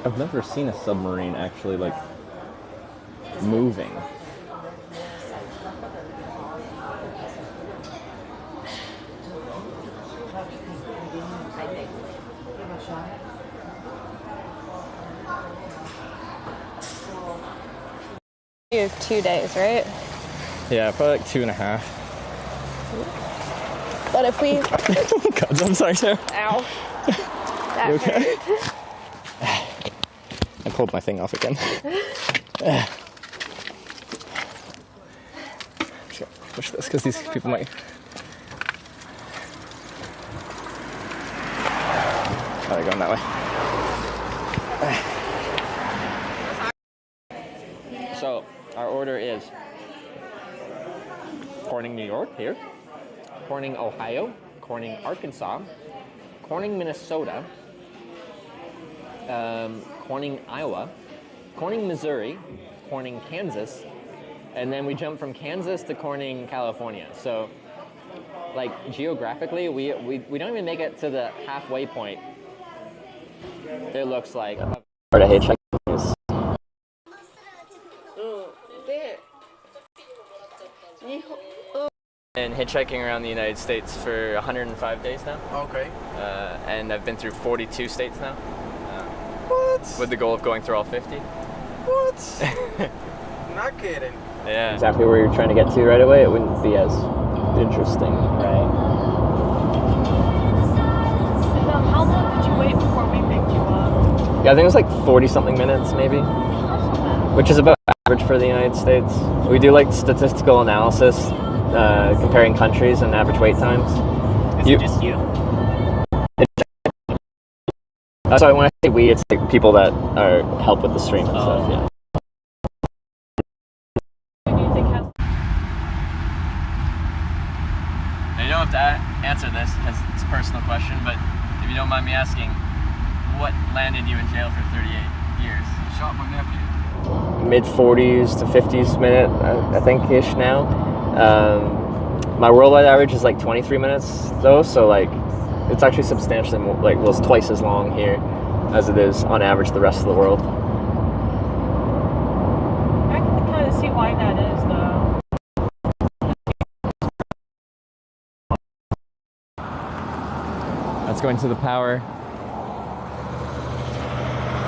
I've never seen a submarine actually like moving. You have 2 days, right? Yeah, probably like 2.5. But if we... God, I'm sorry, Sarah. Ow. That You okay? hurt. I pulled my thing off again. Just gotta push this because these people might... Oh, they're going that way. So, our order is Corning, New York, here. Corning, Ohio. Corning, Arkansas. Corning, Minnesota. Corning, Iowa. Corning, Missouri. Corning, Kansas. And then we jump from Kansas to Corning, California. So, like, geographically, we don't even make it to the halfway point. It looks like part of hitchhiking is. And hitchhiking around the United States for 105 days now. Okay. And I've been through 42 states now. What? With the goal of going through all 50. What? Not kidding. Yeah. Exactly where you're trying to get to right away, it wouldn't be as interesting, right? How long did you wait before we picked you up? Yeah, I think it was like 40-something minutes, maybe. Which is about average for the United States. We do like statistical analysis, comparing countries and average wait times. Is it just you? So when I say we, it's like people that are help with the stream and stuff, yeah. Now, you don't have to answer this because it's a personal question, but if you don't mind me asking, what landed you in jail for 38 years? Shot my nephew. Mid-40s to 50s minute, I think-ish now. My worldwide average is like 23 minutes though, so like it's actually substantially more, like, well, it's twice as long here as it is on average the rest of the world. I can kind of see why that is, though. That's going to the power.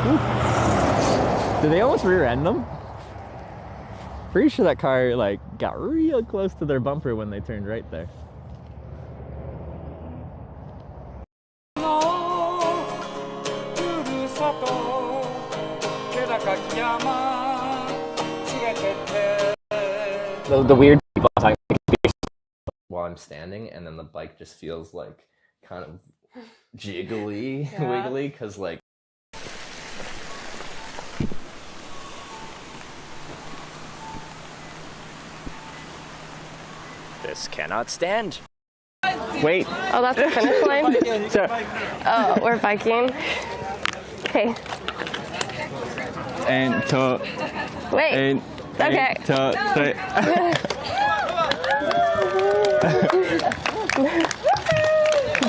Ooh. Did they almost rear-end them? Pretty sure that car like got real close to their bumper when they turned right there. The weird people talking while I'm standing, and then the bike just feels like kind of jiggly, wiggly, because like. This cannot stand. Wait. Oh, that's the finish line? Oh, we're biking. Okay. And to. Wait. And, okay. And to.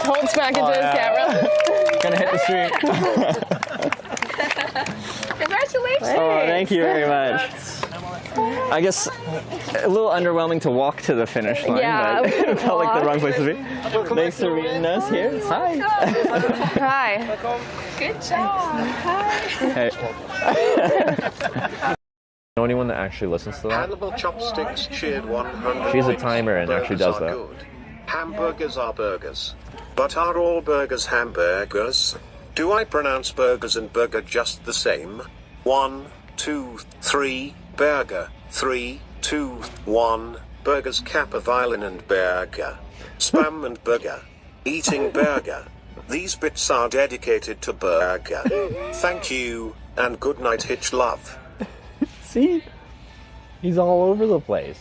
Don't smack into his camera. Gonna hit the stream. Congratulations. Oh, thank you very much. I guess a little underwhelming to walk to the finish line, yeah, but it felt like the wrong place to be. Thanks for meeting us here. Hi. Hi. Good job. Hi. Hey. Know anyone that actually listens to that? Hannibal Chopsticks cheered 100. She's a timer and actually does that. Good. Hamburgers are burgers. But are all burgers hamburgers? Do I pronounce burgers and burger just the same? 1, 2, 3, burger. 3, 2, 1, burgers kappa violin and burger. Spam and burger. Eating burger. These bits are dedicated to burger. Thank you, and good night, Hitch love. See? He's all over the place.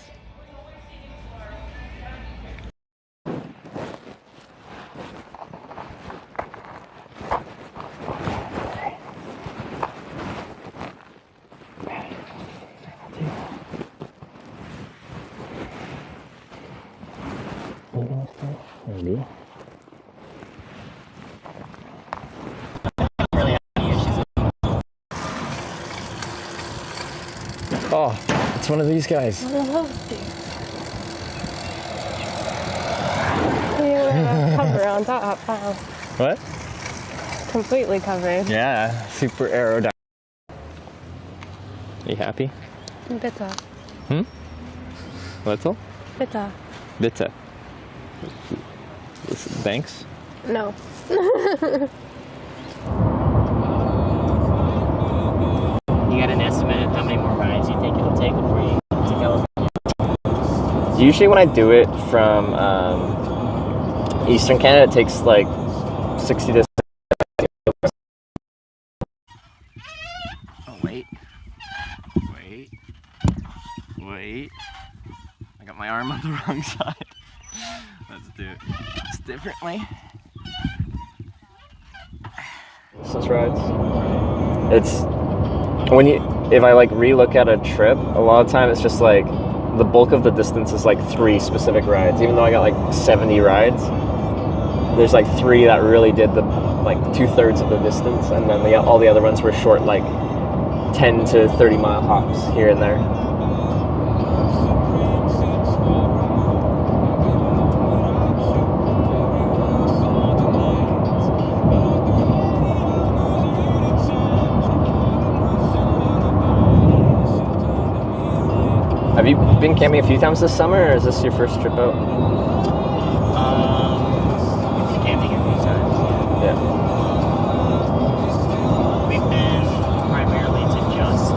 Oh, it's one of these guys. One of those dudes. You were cover on top. Wow. What? Completely covered. Yeah, super aerodynamic. You happy? Bitter. Little? Bitter. Bitte. Thanks? No. You got an estimate of how many more rides you think it'll take before you get to California? Usually when I do it from Eastern Canada, it takes like 60 to... Oh, wait. I got my arm on the wrong side. Let's do this differently. Distance rides. It's if I like re-look at a trip, a lot of time it's just like the bulk of the distance is like 3 specific rides. Even though I got like 70 rides, there's like 3 that really did the like 2/3 of the distance, and then all the other ones were short, like 10 to 30 mile hops here and there. Have you been camping a few times this summer, or is this your first trip out? Camping a few times. Yeah. We've been primarily to just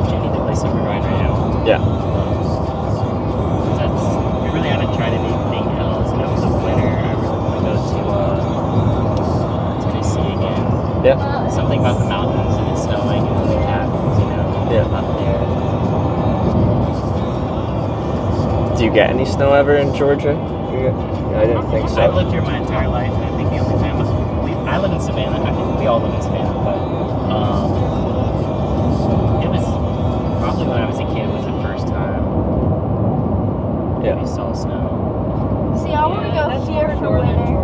Jenny, the place that we're riding right now. Yeah. We really haven't tried anything else. And over the winter, I really want to go to Tennessee again. Yeah. Something about the mountains and it snowing and the cabins, up there. Do you get any snow ever in Georgia? Yeah, I didn't think so. I've lived here my entire life, and I think the only time I live in Savannah. I think we all live in Savannah, but it was probably when I was a kid was the first time we saw snow. See, I want to go here for winter.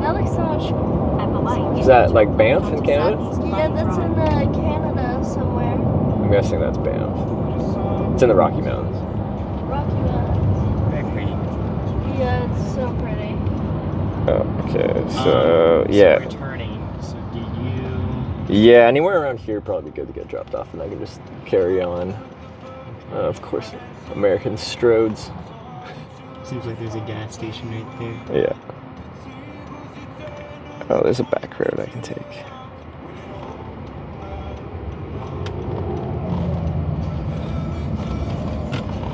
That looks so much cool. At the light. Is that like Banff in Canada? Yeah, that's in Canada somewhere. I'm guessing that's Banff. It's in the Rocky Mountains. Rocky Mountains. Very pretty. Yeah, it's so pretty. Okay, so So returning. So did you? Yeah, anywhere around here probably be good to get dropped off, and I can just carry on. Of course, American Stroads. Seems like there's a gas station right there. Yeah. Oh, there's a back road I can take.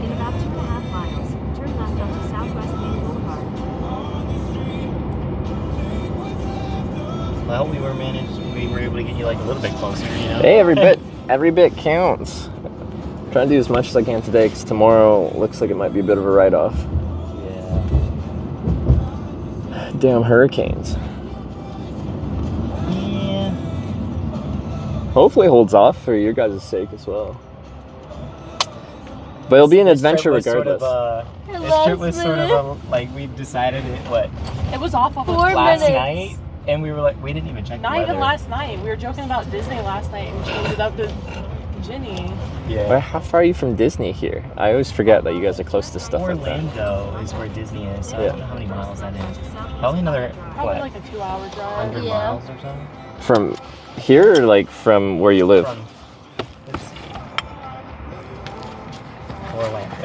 In about 2.5 miles, turn left onto Southwest Main Boulevard. Well, we were able to get you like a little bit closer, Hey, every bit counts. I'm trying to do as much as I can today, because tomorrow looks like it might be a bit of a write-off. Yeah. Damn hurricanes. Yeah. Hopefully it holds off for your guys' sake as well. But it'll be an adventure regardless. This trip was sort of like we decided It was off of last night, and we were like, we didn't even check. Not even last night. We were joking about Disney last night and changed it up to Ginny. Yeah. But how far are you from Disney here? I always forget that you guys are close to stuff like that. Orlando is where Disney is. So I don't know how many miles that is. Probably another Like a 2-hour drive. 100 miles or something. From here, or like from where you live? Orlando.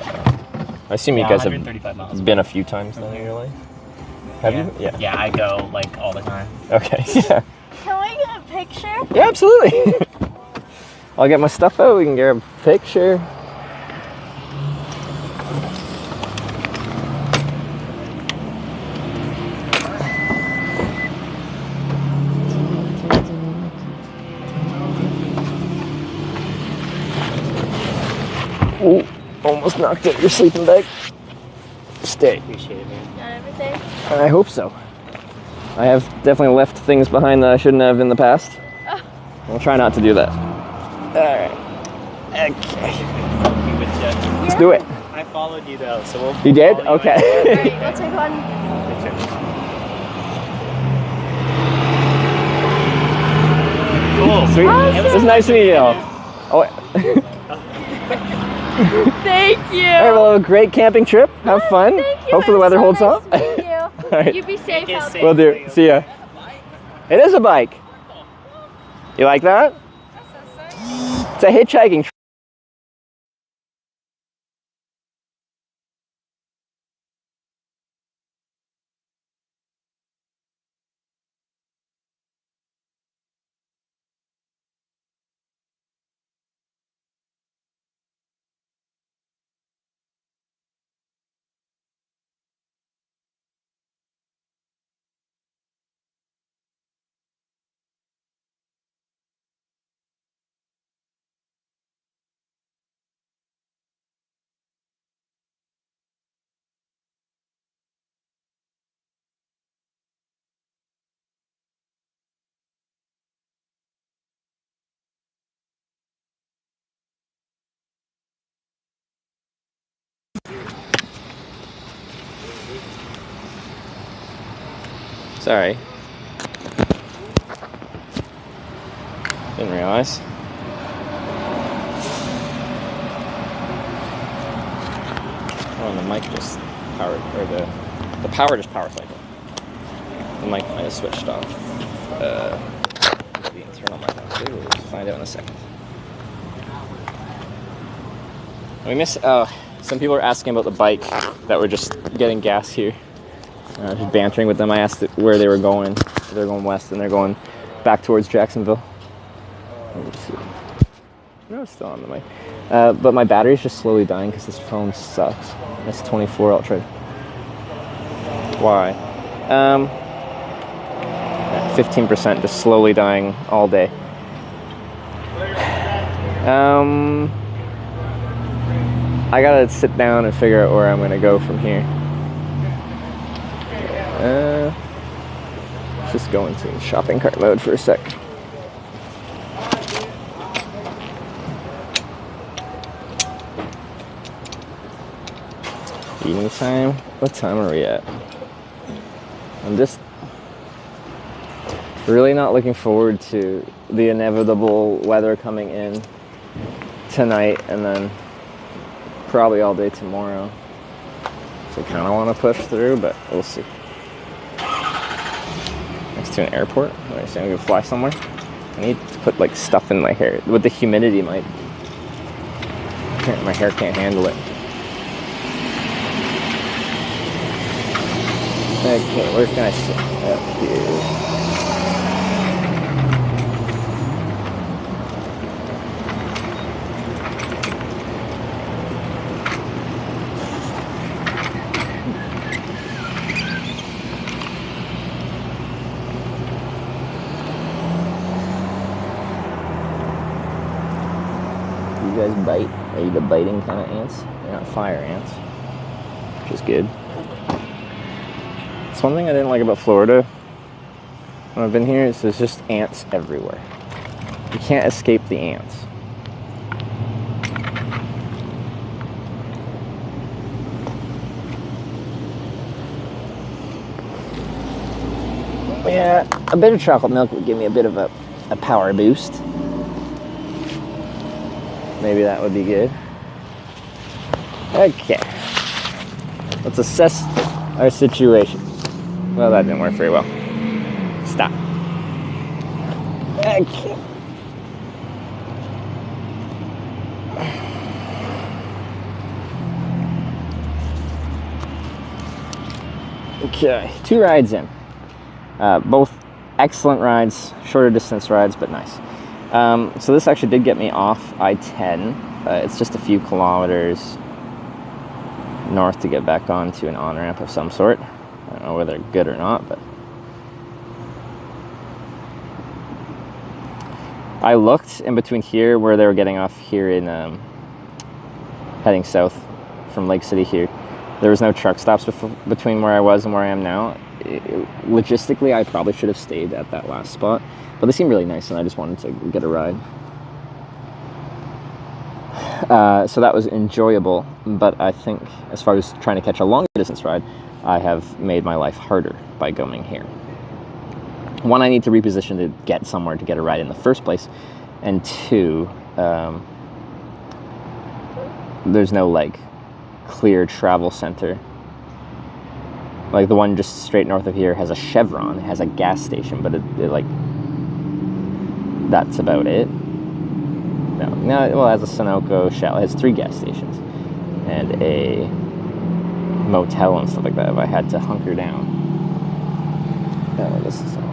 I assume you guys have 135 miles. been a few times then in your life. Have you? Yeah. Yeah, I go like all the time. Okay. Yeah. Can we get a picture? Yeah, absolutely. I'll get my stuff out. We can get a picture. Ooh, almost knocked out your sleeping bag. Stay. Appreciate it, man. Got everything? I hope so. I have definitely left things behind that I shouldn't have in the past. Oh. I'll try not to do that. Alright. Okay. Let's do it. I followed you though, so we'll. You did? Okay. Alright, we'll take one. Cool. Sweet. Awesome. It's nice to meet you. Oh. Thank you. All right, well, have a great camping trip. Have fun. Thank you. Hopefully the weather holds nice up. to meet you. All right. You be safe out there. Will do. See ya. It is a bike. You like that? It's a hitchhiking trip. Sorry. Didn't realize. Oh, and the mic just powered, or the power just power cycle. The mic might have switched off. The internal mic. We'll find out in a second. We missed. Some people are asking about the bike that we're just getting gas here. Just bantering with them. I asked where they were going. They're going west, and they're going back towards Jacksonville. Let me see. No, it's still on the mic. But my battery's just slowly dying because this phone sucks. S24 Ultra. Why? 15% just slowly dying all day. I gotta sit down and figure out where I'm gonna go from here. Just go into shopping cart mode for a sec. Evening time? What time are we at? I'm just really not looking forward to the inevitable weather coming in tonight and then probably all day tomorrow. So I kind of want to push through, but we'll see. Next to an airport? What are you saying? We can fly somewhere? I need to put like stuff in my hair. With the humidity, my hair can't handle it. Okay, where can I sit? Up here. You guys bite? Are you the biting kind of ants? They're not fire ants, which is good. It's one thing I didn't like about Florida when I've been here is there's just ants everywhere. You can't escape the ants. Yeah, a bit of chocolate milk would give me a bit of a power boost. Maybe that would be good. Okay. Let's assess our situation. Well, that didn't work very well. Stop. Okay. Okay, 2 rides in. Both excellent rides, shorter distance rides, but nice. So this actually did get me off I-10. It's just a few kilometers north to get back onto an on-ramp of some sort. I don't know whether they're good or not, but I looked in between here where they were getting off here in heading south from Lake City here. There was no truck stops between where I was and where I am now. Logistically, I probably should have stayed at that last spot, but they seem really nice and I just wanted to get a ride. So that was enjoyable, but I think as far as trying to catch a longer distance ride, I have made my life harder by going here. One, I need to reposition to get somewhere to get a ride in the first place, and two, there's no like clear travel center. Like the one just straight north of here has a Chevron, it has a gas station, but it like, that's about it. No, well, it has a Sunoco, Shell. It has 3 gas stations and a motel and stuff like that if I had to hunker down. Oh, this is all.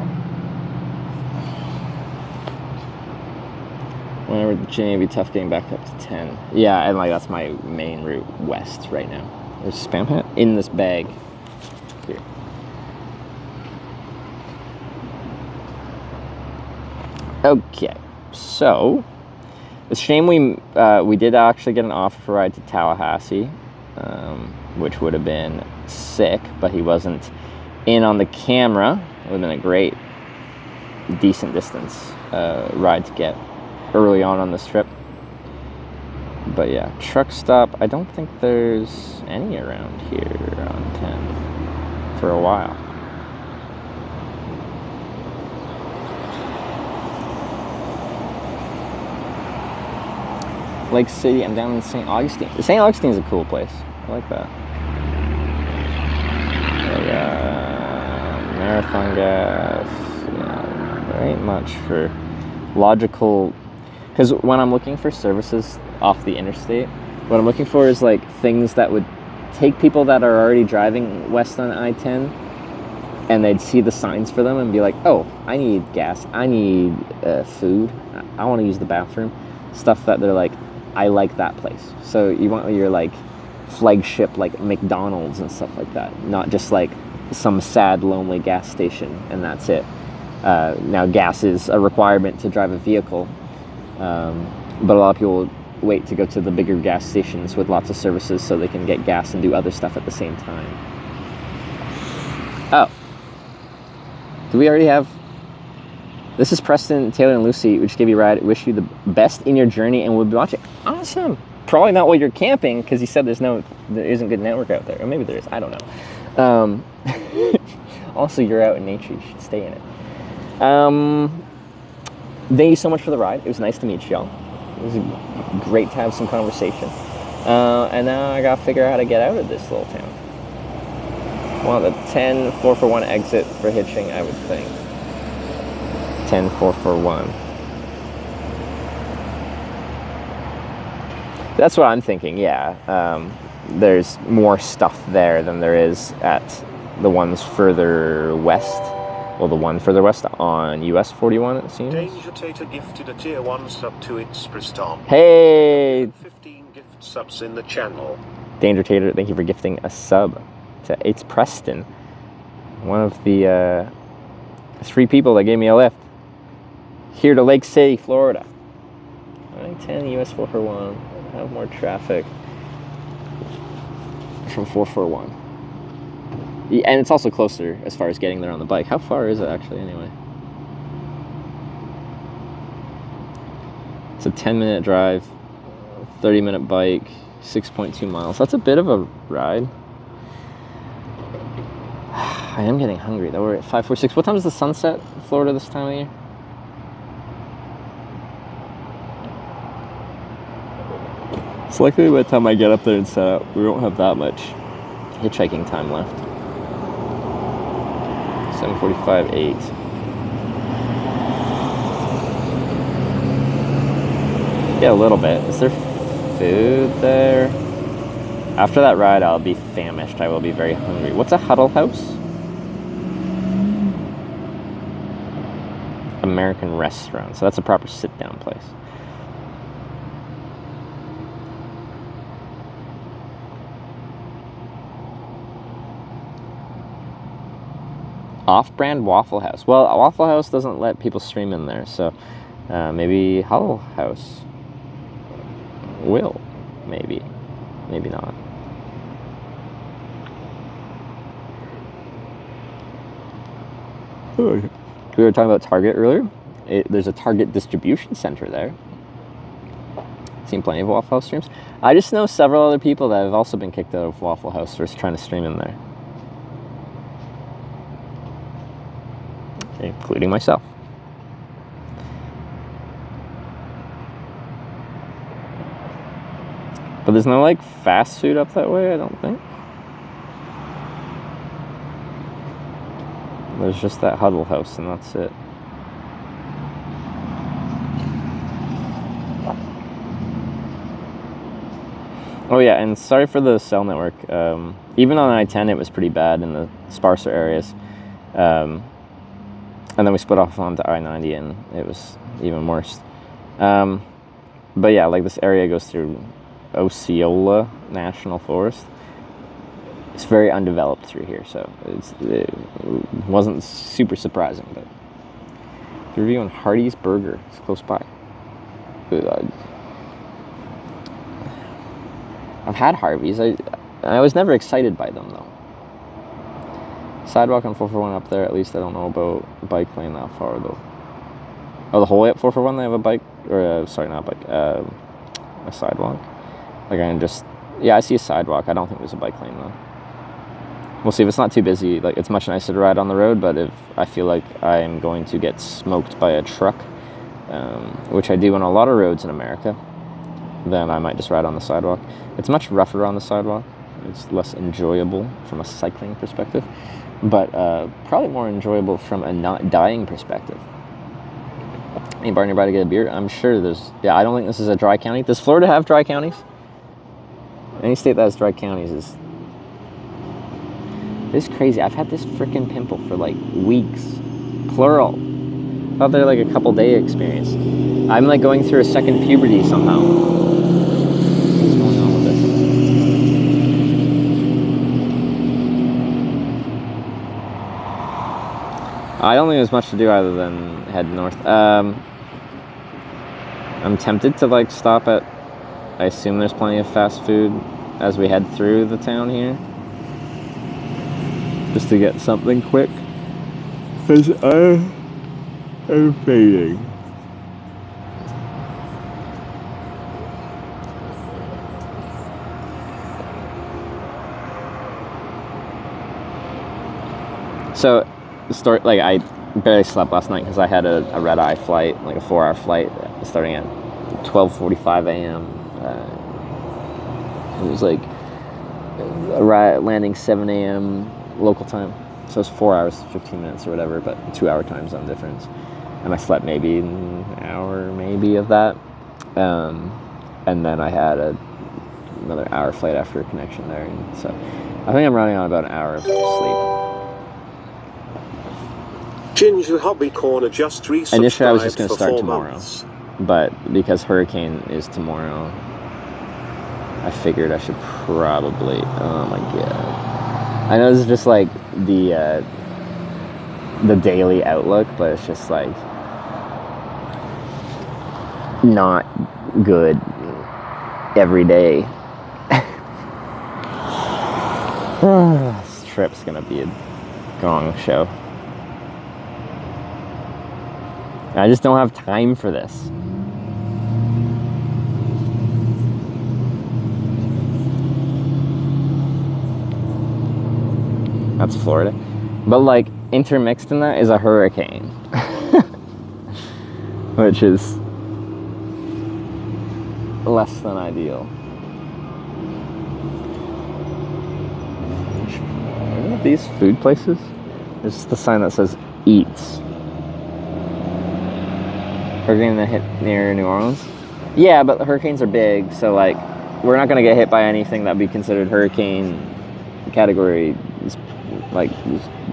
Whenever the chain would be tough getting back up to 10. Yeah, and like that's my main route west right now. There's a spam hat in this bag. Here. Okay, so it's a shame we did actually get an offer for a ride to Tallahassee, which would have been sick, but he wasn't in on the camera. It would have been a great, decent distance ride to get early on this trip. But yeah, truck stop. I don't think there's any around here on 10 for a while. Lake City, I'm down in St. Augustine. St. Augustine's a cool place. I like that. Marathon gas. Yeah, there ain't much for logical. Because when I'm looking for services off the interstate, what I'm looking for is like things that would take people that are already driving west on I-10 and they'd see the signs for them and be like, oh, I need gas, I need food, I want to use the bathroom. Stuff that they're like, I like that place. So you want your like flagship like McDonald's and stuff like that, not just like some sad lonely gas station and that's it. Now gas is a requirement to drive a vehicle, but a lot of people wait to go to the bigger gas stations with lots of services so they can get gas and do other stuff at the same time. Oh, do we already have? This is Preston, Taylor, and Lucy. We just gave you a ride. Wish you the best in your journey, and we'll be watching. Awesome. Probably not while you're camping, because you said there isn't good network out there, or maybe there is. I don't know. Also, you're out in nature. You should stay in it. Thank you so much for the ride. It was nice to meet y'all. It was great to have some conversation. And now I gotta figure out how to get out of this little town. Well, the 10 441 exit for hitching, I would think. 10 441. That's what I'm thinking, yeah. There's more stuff there than there is at the ones further west. Well, the one further west on US 41, it seems. Danger Tater gifted a tier 1 sub to its Preston. Hey! 15 gift subs in the channel. Danger Tater, thank you for gifting a sub to It's Preston. One of the 3 people that gave me a lift. Here to Lake City, Florida. 10 US 441. Have more traffic from 441. Yeah, and it's also closer as far as getting there on the bike. How far is it actually anyway? It's a 10-minute drive, 30-minute bike, 6.2 miles. That's a bit of a ride. I am getting hungry though. We're at 5:46. What time is the sunset in Florida this time of year? It's likely by the time I get up there and set up, we won't have that much hitchhiking time left. 7:45, 8. Yeah, a little bit. Is there food there? After that ride, I'll be famished. I will be very hungry. What's a huddle house? American restaurant. So that's a proper sit-down place. Off-brand Waffle House. Well, a Waffle House doesn't let people stream in there, so maybe Huddle House will. Maybe. Maybe not. We were talking about Target earlier. There's a Target distribution center there. Seen plenty of Waffle House streams. I just know several other people that have also been kicked out of Waffle House for trying to stream in there. Including myself. But there's no, like, fast food up that way, I don't think. There's just that Huddle House, and that's it. Oh yeah, and sorry for the cell network. Even on I-10, it was pretty bad in the sparser areas. And then we split off onto I-90, and it was even worse. But yeah, like this area goes through Osceola National Forest. It's very undeveloped through here, so it wasn't super surprising. But the review on Hardee's Burger is close by. I've had Harvey's. I was never excited by them though. Sidewalk on 441 up there, at least I don't know about bike lane that far though. Oh, the whole way up 441 they have a bike, or sorry, not a bike, a sidewalk. Like I can just, yeah, I see a sidewalk. I don't think there's a bike lane though. We'll see if it's not too busy. Like it's much nicer to ride on the road, but if I feel like I'm going to get smoked by a truck, which I do on a lot of roads in America, then I might just ride on the sidewalk. It's much rougher on the sidewalk. It's less enjoyable from a cycling perspective, but probably more enjoyable from a not dying perspective. Any bar nearby to get a beer? I'm sure there's, yeah, I don't think this is a dry county. Does Florida have dry counties? Any state that has dry counties is, this is crazy. I've had this freaking pimple for like weeks. Plural. I thought they're like a couple day experience. I'm like going through a second puberty somehow. What's going on with this? I don't think there's much to do other than head north. I'm tempted to like stop at, I assume there's plenty of fast food as we head through the town here. Just to get something quick. Because I'm fading. So, the story, like I barely slept last night because I had a red-eye flight, like a 4-hour flight starting at 12:45 a.m. It was like landing 7 a.m. local time. So it's 4 hours, 15 minutes or whatever, but 2-hour time zone difference. And I slept maybe an hour, maybe of that. And then I had another hour flight after a connection there. And so I think I'm running on about an hour of sleep. Ginger Hobby Corner just resubscribed. Initially I was just going to start tomorrow. Months. But because Hurricane is tomorrow, I figured I should probably, oh my god. I know this is just like the daily outlook, but it's just like not good every day. This trip's gonna be a gong show. I just don't have time for this. That's Florida. But like intermixed in that is a hurricane. Which is less than ideal. Are these food places? There's just the sign that says Eats. Hurricane that hit near New Orleans? Yeah, but the hurricanes are big, so like we're not gonna get hit by anything that'd be considered hurricane category, like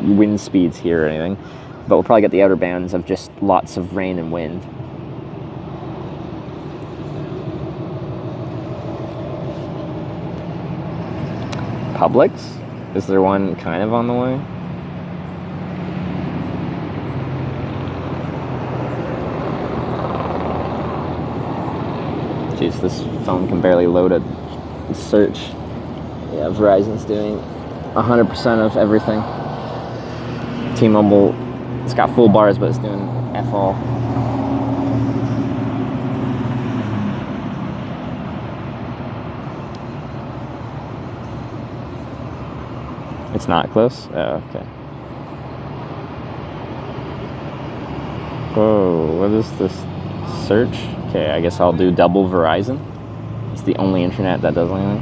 wind speeds here or anything. But we'll probably get the outer bands of just lots of rain and wind. Publix? Is there one kind of on the way? Jeez, this phone can barely load a search. Yeah, Verizon's doing 100% of everything. T-Mobile, it's got full bars, but it's doing F all. It's not close? Oh, okay. Whoa, what is this search? Okay, I guess I'll do double Verizon. It's the only internet that does anything.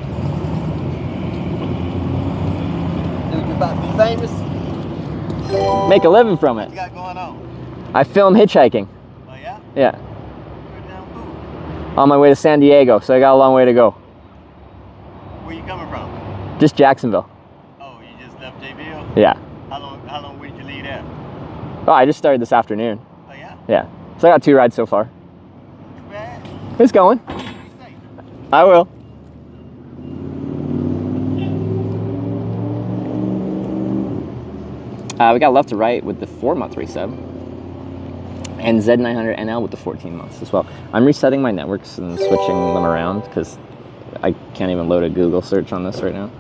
Dude, you about to be famous? Make a living from it. What you got going on? I film hitchhiking. Oh yeah? Yeah. Pretty damn cool. On my way to San Diego, so I got a long way to go. Where you coming from? Just Jacksonville. Oh, you just left JBL? Yeah. How long did you leave there? Oh, I just started this afternoon. Oh yeah? Yeah. So I got 2 rides so far. Too bad. It's going. I will. We got left to right with the 4-month resub. And Z900NL with the 14 months as well. I'm resetting my networks and switching them around because I can't even load a Google search on this right now.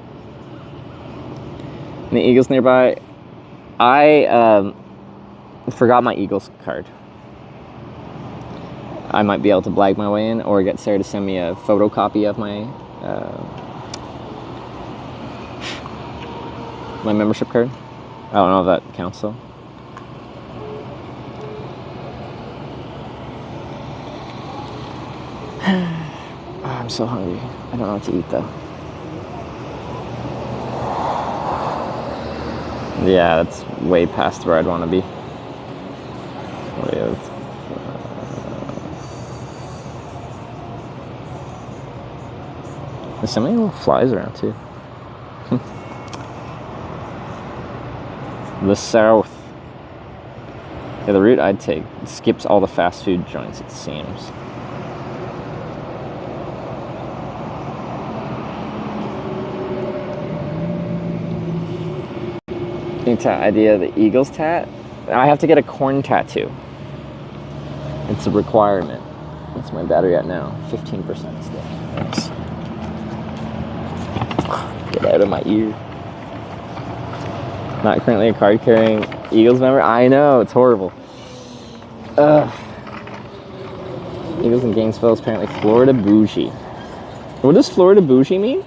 Any Eagles nearby? I forgot my Eagles card. I might be able to blag my way in or get Sarah to send me a photocopy of my my membership card. I don't know if that counts though. Oh, I'm so hungry. I don't know what to eat though. Yeah, that's way past where I'd want to be. There's so many little flies around too. The south. Yeah, the route I'd take skips all the fast food joints, it seems. Idea the Eagles tat. I have to get a corn tattoo. It's a requirement. What's my battery at now? 15% still. Thanks. Get out of my ear. Not currently a card carrying Eagles member. I know, it's horrible. Eagles in Gainesville is apparently Florida bougie. What does Florida bougie mean?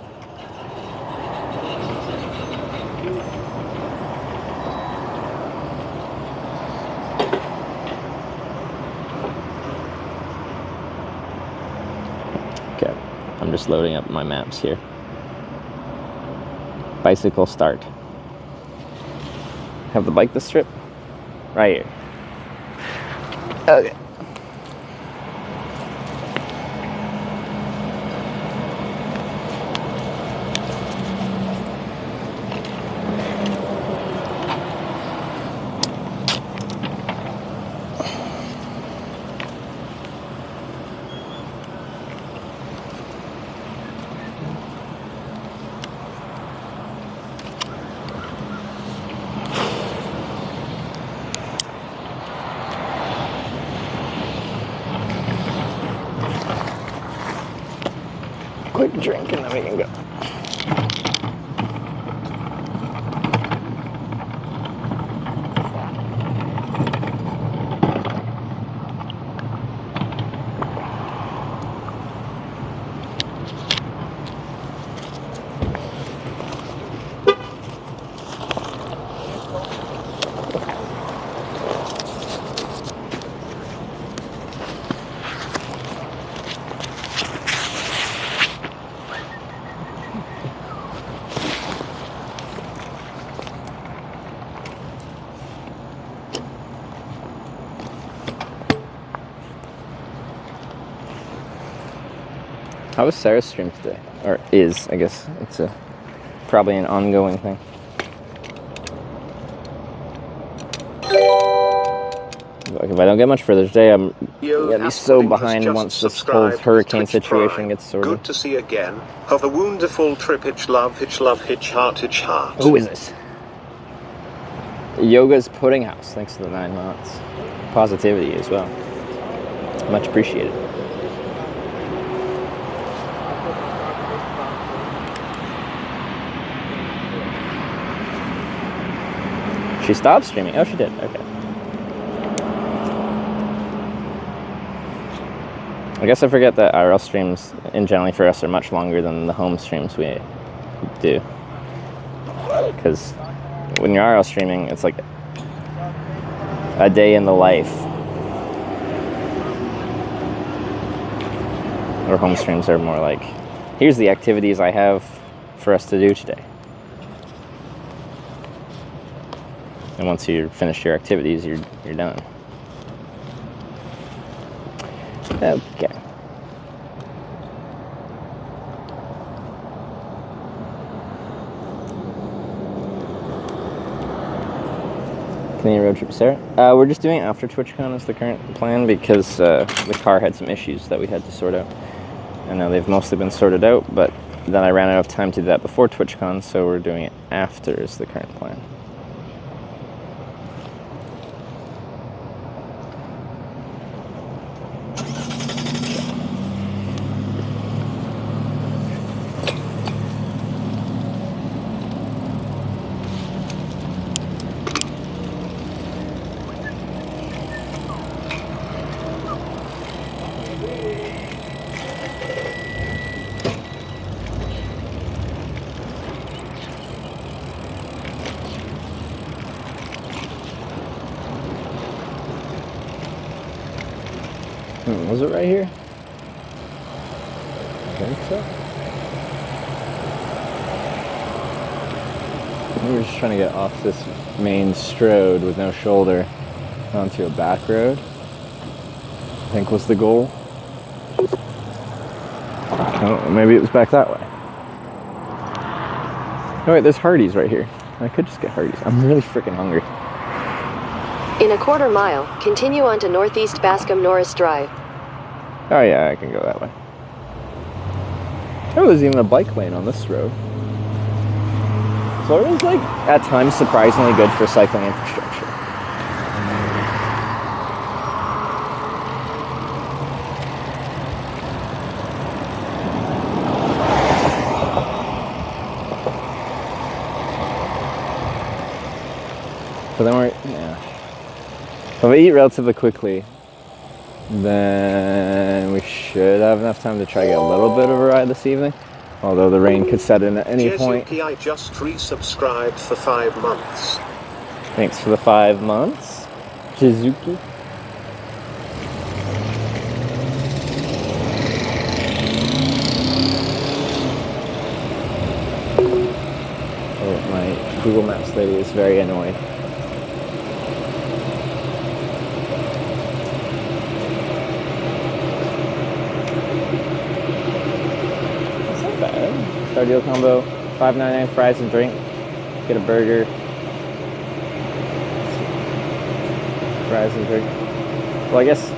Okay, I'm just loading up my maps here. Bicycle start. Have the bike this trip? Right here. Okay. Quick drink and then we can go. How was Sarah's stream today? Or is, I guess. It's probably an ongoing thing. Like if I don't get much further today, I'm gonna be so behind once this whole hurricane situation gets sorted. Good to see you again. Have a wonderful trip. Hitch love, hitch heart, hitch heart. Who is this? Yoga's Pudding House. Thanks for the 9 months. Positivity as well. Much appreciated. She stopped streaming. Oh, she did. Okay. I guess I forget that IRL streams, in generally for us, are much longer than the home streams we do. Because when you're IRL streaming, it's like a day in the life or home streams are more like, here's the activities I have for us to do today. And once you're finished your activities, you're done. Okay. Canadian road trip, Sarah? We're just doing it after TwitchCon is the current plan because the car had some issues that we had to sort out. And now they've mostly been sorted out, but then I ran out of time to do that before TwitchCon, so we're doing it after is the current plan. Was it right here? I think so. We were just trying to get off this main strode with no shoulder onto a back road, I think was the goal. Oh, maybe it was back that way. Oh wait, there's Hardee's right here. I could just get Hardee's. I'm really freaking hungry. In a quarter mile, continue on to Northeast Bascom Norris Drive. Oh yeah, I can go that way. Oh, there's even a bike lane on this road. Florida's like, at times, surprisingly good for cycling infrastructure. So then if we eat relatively quickly, then we should have enough time to try to get a little bit of a ride this evening. Although the rain could set in at any point. Jesuki, I just resubscribed for 5 months. Thanks for the 5 months, Jesuki. Oh, my Google Maps lady is very annoyed. Star deal combo, $5.99 fries and drink. Get a burger, fries and drink. Well, I guess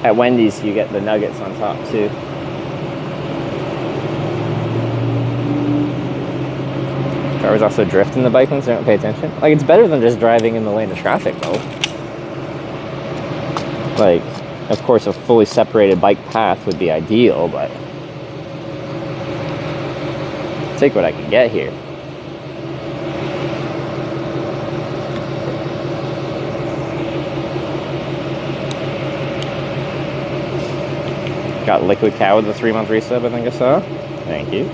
at Wendy's you get the nuggets on top too. Drivers also drift in the bike lanes, they don't pay attention. Like, it's better than just driving in the lane of traffic though. Like, of course a fully separated bike path would be ideal, but take what I can get here. Got Liquid Cow with the 3-month resub, I think I saw. Thank you.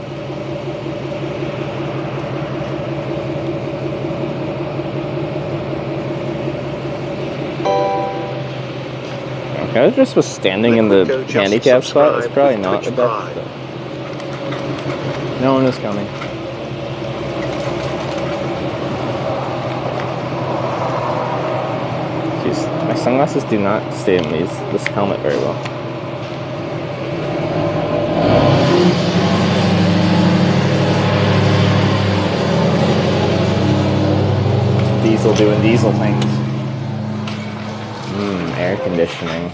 Okay, I just was standing in the handicap spot. It's probably not the best. No one is coming. Jeez, my sunglasses do not stay in this helmet very well. Diesel doing diesel things. Air conditioning.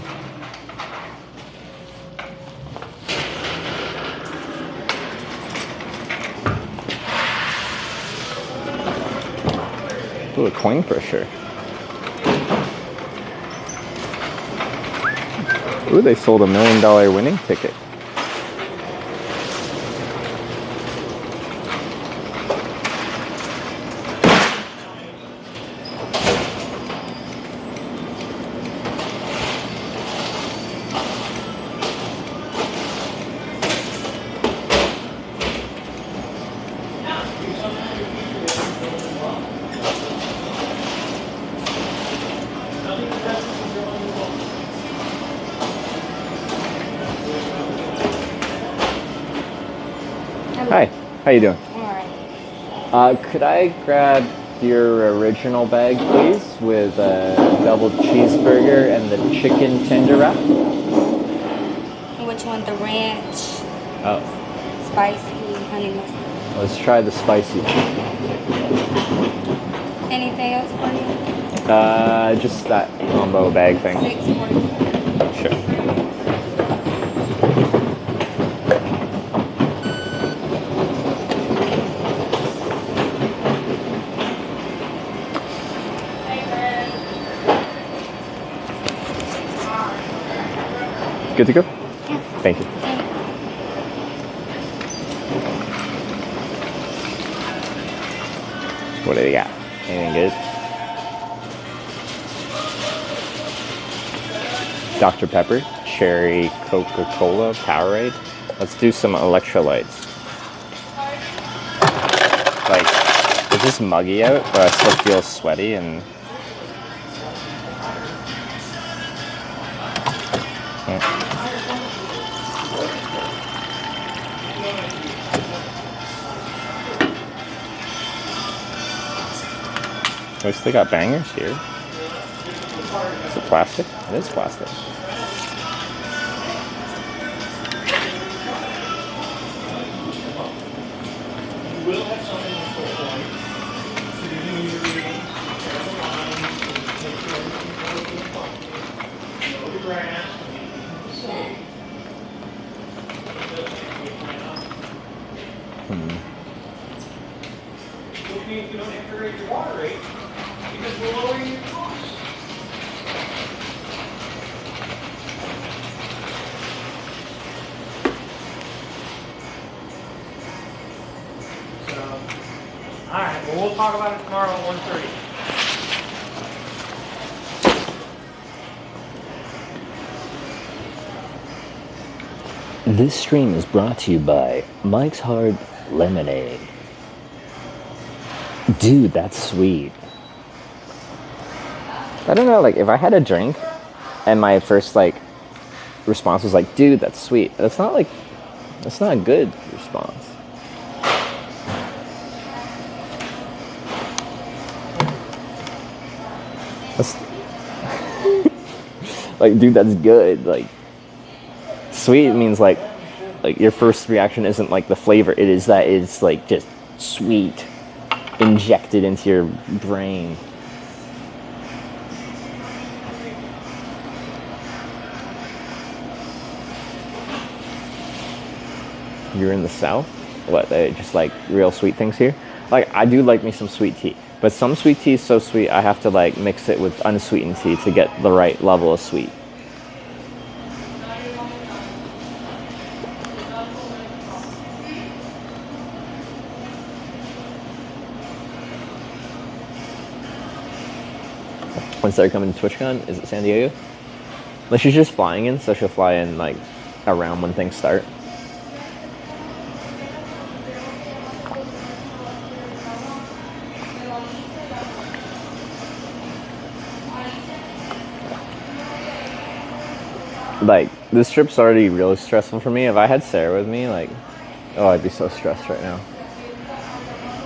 Ooh, a coin pusher. Ooh, they sold $1 million winning ticket. How you doing? Alright. Could I grab your original bag, please, with a double cheeseburger and the chicken tender wrap? Which one? The ranch, Oh, spicy, honey mustard. let's try the spicy. Anything else for you? Just that combo bag thing. $6.44. Sure. Good to go? Yeah. Thank you. What do they got? Anything good? Dr. Pepper, cherry, Coca-Cola, Powerade. Let's do some electrolytes. Like, it's just muggy out, but I still feel sweaty and... We still got bangers here. Is it plastic? It is plastic. You don't integrate your water rate because we're lowering your costs. So, all right. Well, we'll talk about it tomorrow at 1:30. This stream is brought to you by Mike's Hard Lemonade. Dude, that's sweet. I don't know, like, if I had a drink and my first, like, response was like, dude, that's sweet. That's not, like, that's not a good response. That's... like, dude, that's good. Like, sweet means, like, your first reaction isn't, like, the flavor. It is that it's, like, just sweet. Injected into your brain. You're in the South? What, they just like real sweet things here? Like, I do like me some sweet tea, but some sweet tea is so sweet I have to like mix it with unsweetened tea to get the right level of sweet. When Sarah coming to TwitchCon, is it San Diego? Like, she's just flying in, so she'll fly in like around when things start. Like, this trip's already really stressful for me. If I had Sarah with me, like, oh, I'd be so stressed right now.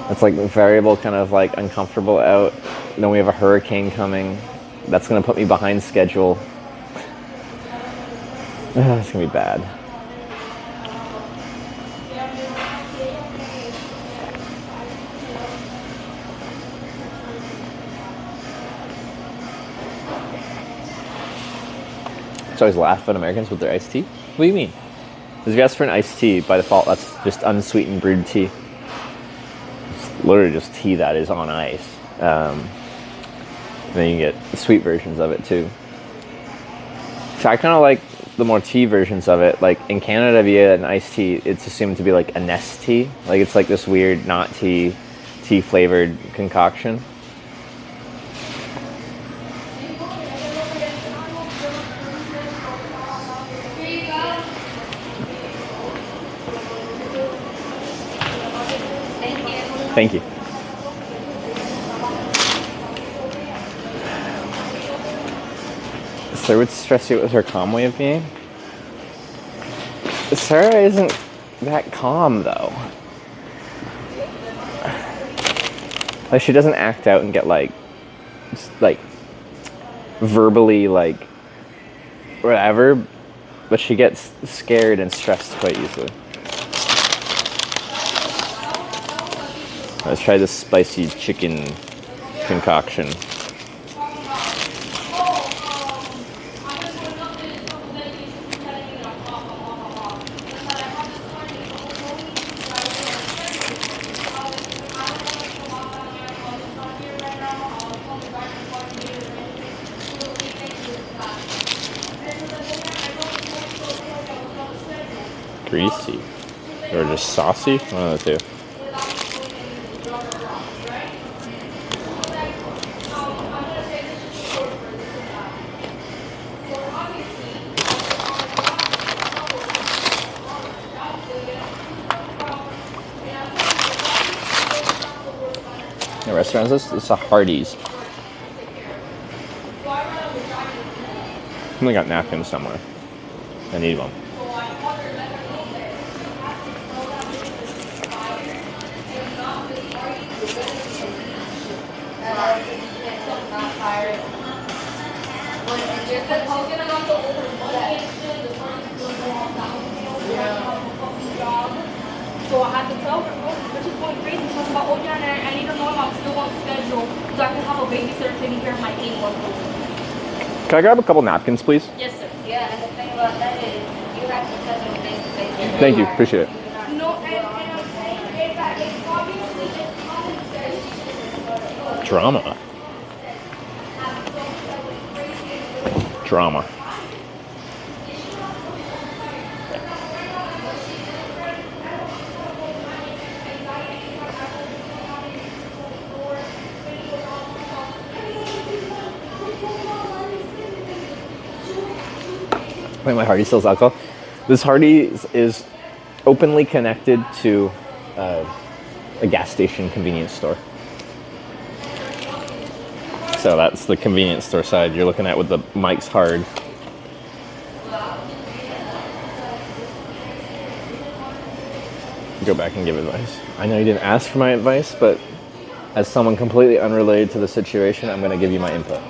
It's like variable, kind of like uncomfortable out. Then we have a hurricane coming. That's gonna put me behind schedule. It's gonna be bad. So I always laugh at Americans with their iced tea. What do you mean? Because if you ask for an iced tea, by default, that's just unsweetened brewed tea. It's literally just tea that is on ice. Then you get the sweet versions of it too. So I kind of like the more tea versions of it. Like in Canada, if you get an iced tea, it's assumed to be like a Nest tea. Like it's like this weird not tea flavored concoction. Thank you. Sarah would stress you out with her calm way of being. Sarah isn't that calm though. Like, she doesn't act out and get like verbally like whatever, but she gets scared and stressed quite easily. Let's try this spicy chicken concoction. Greasy. Or just saucy? One of the two. The restaurant is this? It's a Hardee's. I only got napkins somewhere. I need one. So I had to tell her, which is going crazy. She was about, oh yeah, I need to know if I'm still on schedule so I can have a babysitter taking care of my 8-month-old. Can I grab a couple napkins, please? Yes, sir. Yeah, and the thing about that is you have to touch them face to face. Thank you. Appreciate it. No, and I'm saying is that it's obviously just common sense. Drama. Drama. Wait, my Hardee's sells alcohol. This Hardee's is openly connected to a gas station convenience store. So that's the convenience store side you're looking at with the Mike's Hard. Go back and give advice. I know you didn't ask for my advice, but as someone completely unrelated to the situation, I'm going to give you my input.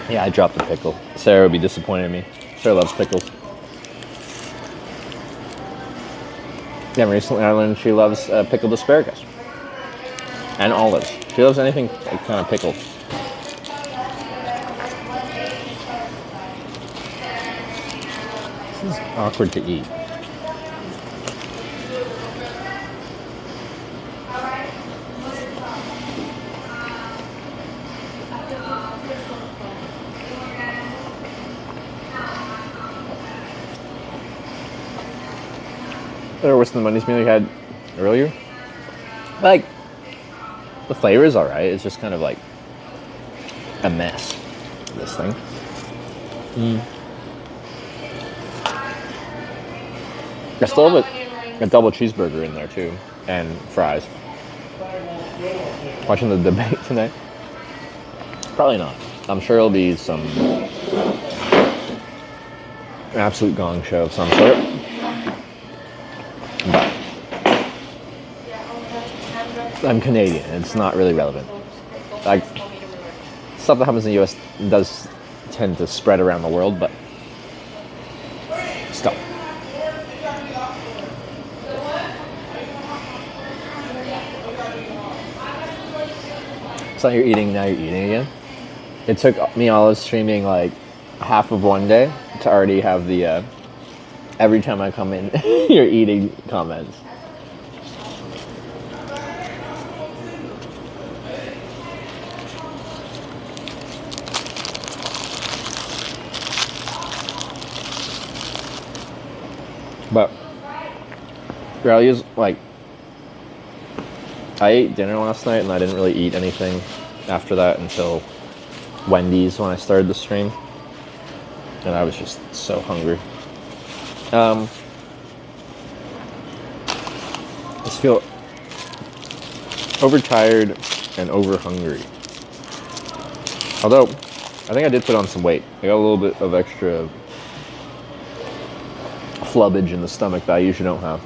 Yeah, I dropped the pickle. Sarah would be disappointed in me. Sarah loves pickles. Yeah, recently I learned she loves pickled asparagus. And olives. She loves anything like, kind of pickled. This is awkward to eat. Or worse than the Mondays meal you had earlier. Like, the flavor is alright. It's just kind of like a mess. This thing. I still have a double cheeseburger in there too, and fries. Watching the debate tonight? Probably not. I'm sure it'll be some absolute gong show of some sort. But I'm Canadian. It's not really relevant. Like, stuff that happens in the US does tend to spread around the world, but still. So you're eating, now you're eating again. It took me all of streaming like half of one day to already have the every time I come in, you're eating comments. But Australia's like, I ate dinner last night and I didn't really eat anything after that until Wendy's when I started the stream, and I was just so hungry. I just feel overtired and over hungry. Although, I think I did put on some weight. I got a little bit of extra flubbage in the stomach that I usually don't have.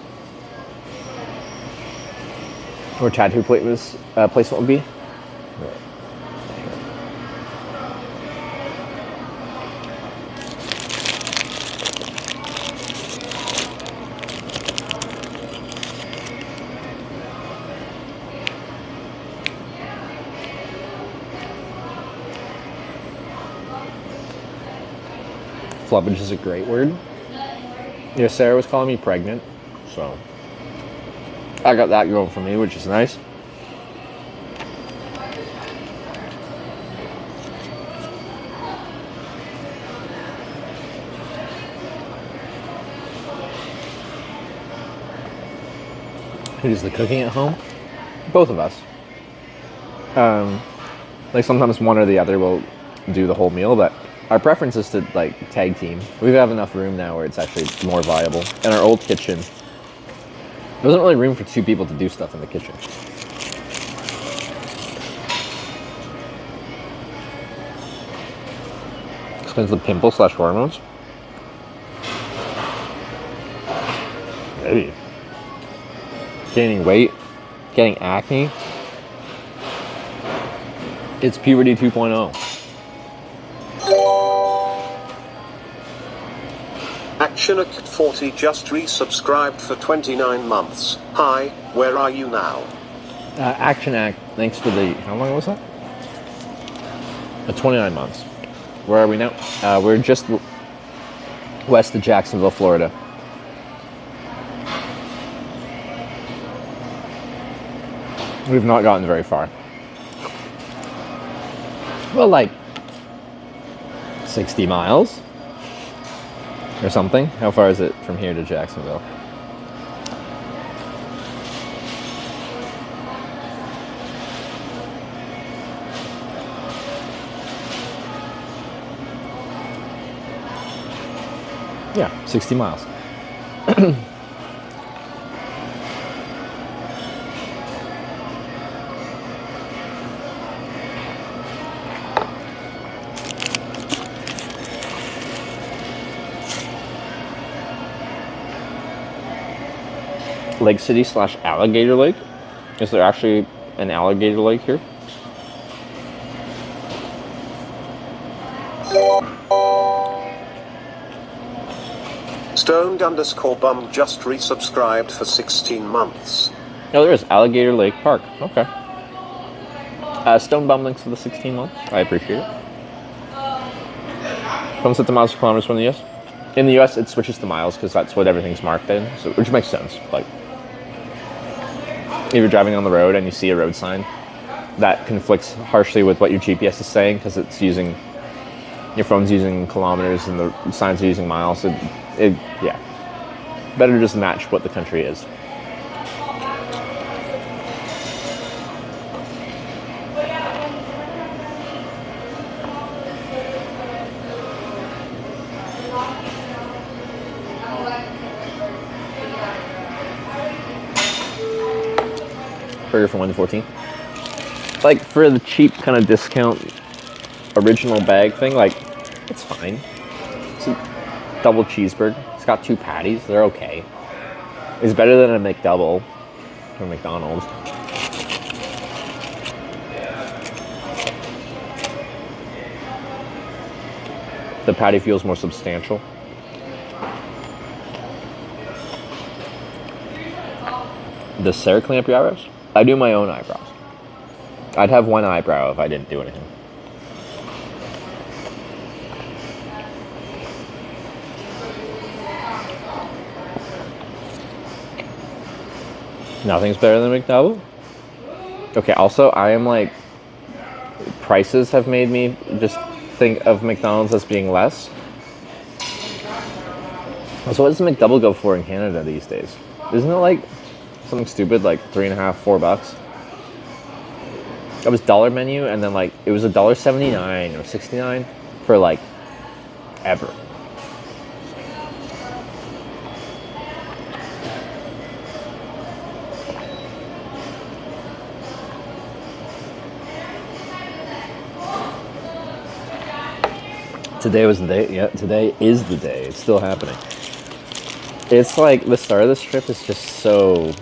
Or tattoo placement would be. Flubbage is a great word. Yeah, Sarah was calling me pregnant, so I got that going for me, which is nice. Who does the cooking at home? Both of us. Like sometimes one or the other will do the whole meal, but our preference is to like tag team. We have enough room now where it's actually more viable. In our old kitchen, there wasn't really room for two people to do stuff in the kitchen. Explains the pimple / hormones. Maybe. Gaining weight, getting acne. It's puberty 2.0. Action at 40 just resubscribed for 29 months. Hi, where are you now? Action Act, thanks for the, how long was that? 29 months. Where are we now? We're just west of Jacksonville, Florida. We've not gotten very far. Well, like 60 miles or something. How far is it from here to Jacksonville? Yeah, 60 miles. Lake City / Alligator Lake? Is there actually an alligator lake here? Stoned_bum just resubscribed for 16 months. Oh, there is Alligator Lake Park. Okay. Stone Bum links for the 16 months. I appreciate it. Comes at the miles per kilometers from the US. In the US, it switches to miles because that's what everything's marked in, so, which makes sense. Like, if you're driving on the road and you see a road sign that conflicts harshly with what your GPS is saying because it's using, your phone's using kilometers and the signs are using miles, yeah. Better to just match what the country is. Burger from 1 to 14. Like, for the cheap kind of discount original bag thing, like, it's fine. It's a double cheeseburger. It's got 2 patties. They're okay. It's better than a McDouble from McDonald's. The patty feels more substantial. Does Sarah clean up your eyebrows? I do my own eyebrows. I'd have one eyebrow if I didn't do anything. Nothing's better than McDouble? Okay, also, I am like, prices have made me just think of McDonald's as being less. So what does McDouble go for in Canada these days? Isn't it like something stupid like $3.50, $4? It was dollar menu, and then like it was $1.79 or 69 for like ever. Today was the day. Yeah, today is the day. It's still happening. It's like the start of this trip is just so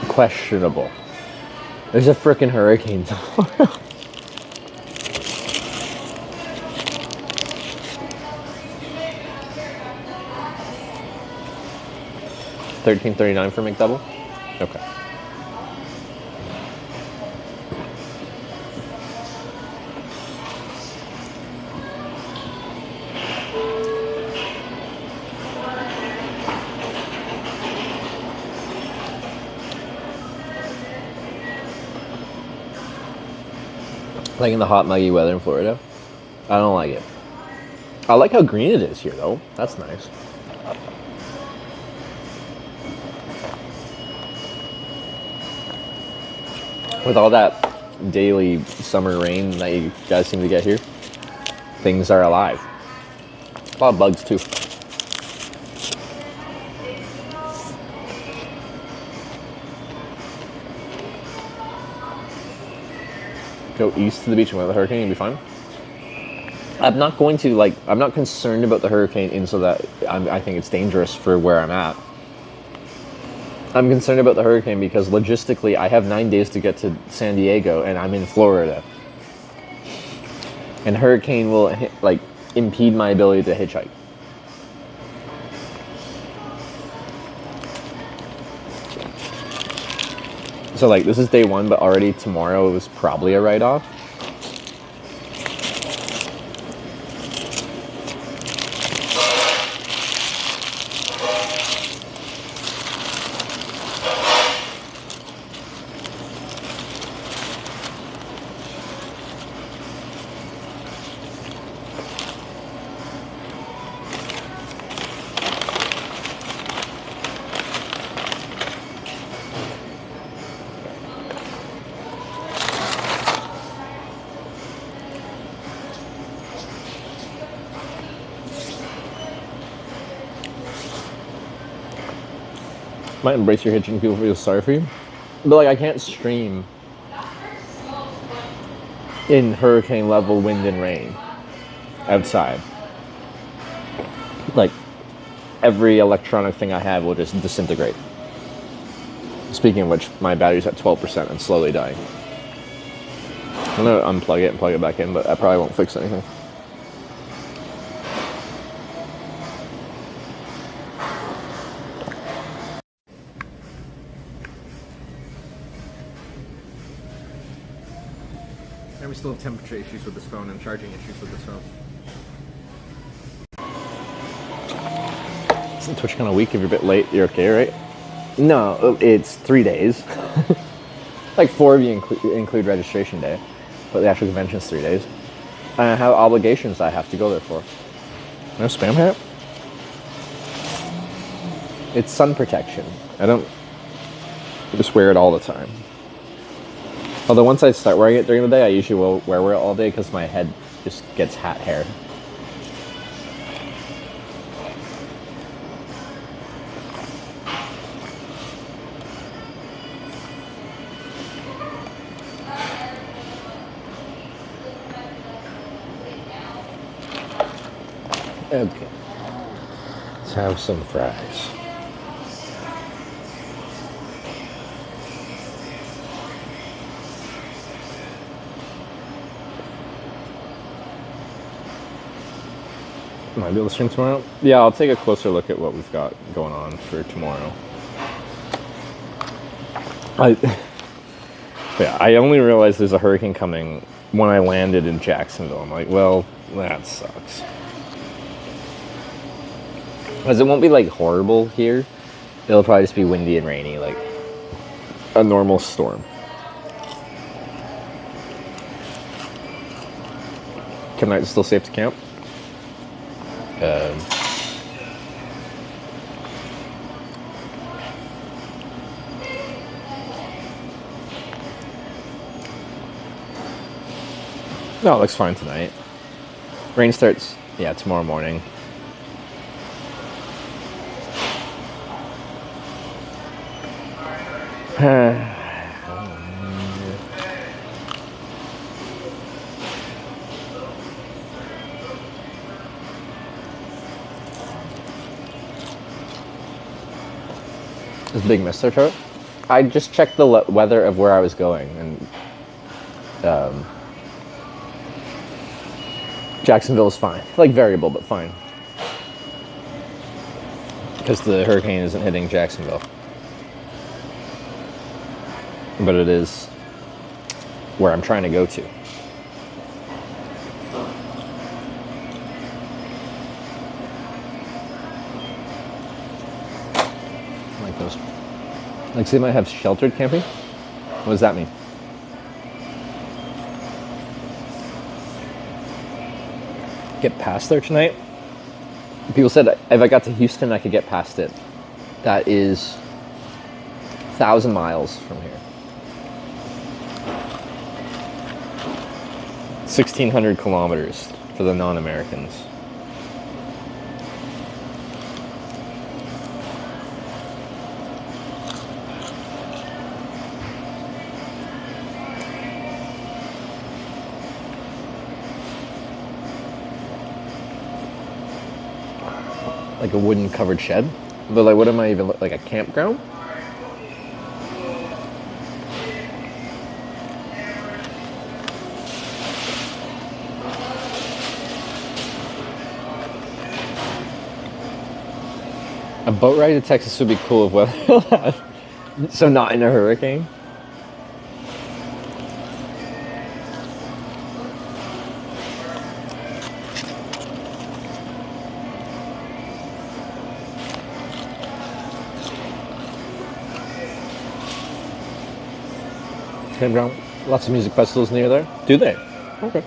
questionable. There's a frickin' hurricane tomorrow. 13.39 for McDouble? Okay. Like in the hot, muggy weather in Florida? I don't like it. I like how green it is here, though. That's nice. With all that daily summer rain that you guys seem to get here, things are alive. A lot of bugs, too. Go east to the beach and wait for the hurricane, you'll be fine. I'm not going to, like, I'm not concerned about the hurricane in so that I think it's dangerous for where I'm at. I'm concerned about the hurricane because logistically I have 9 days to get to San Diego and I'm in Florida. And hurricane will, like, impede my ability to hitchhike. So, like, this is day one, but already tomorrow was probably a write-off. Might embrace your hitching, people feel sorry for you. But like, I can't stream in hurricane level wind and rain outside. Like, every electronic thing I have will just disintegrate. Speaking of which, my battery's at 12% and slowly dying. I'm gonna unplug it and plug it back in, but I probably won't fix anything. And we still have temperature issues with this phone and charging issues with this phone. Isn't TwitchCon a week? If you're a bit late, you're okay, right? No, it's 3 days. Like 4 of you include registration day, but the actual convention is 3 days. And I have obligations I have to go there for. No spam hat? It's sun protection. I just wear it all the time. Although once I start wearing it during the day, I usually will wear it all day because my head just gets hat hair. Okay. Let's have some fries. Might be able to stream tomorrow? Yeah, I'll take a closer look at what we've got going on for tomorrow. I only realized there's a hurricane coming when I landed in Jacksonville. I'm like, well, that sucks. Because it won't be like horrible here. It'll probably just be windy and rainy, like a normal storm. Can I still safe to camp? No, it looks fine tonight. Rain starts, yeah, tomorrow morning. This big mistletoe. I just checked the weather of where I was going, and Jacksonville is fine. Like variable, but fine. Because the hurricane isn't hitting Jacksonville. But it is where I'm trying to go to. Like those. Like, so they might have sheltered camping? What does that mean? Get past there tonight? People said if I got to Houston, I could get past it. That is 1,000 miles from here. 1,600 kilometers for the non-Americans. Like a wooden covered shed? But like, what am I even, like a campground? A boat ride to Texas would be cool if weather allowed. So not in a hurricane? Campground. Lots of music festivals near there. Do they? Okay.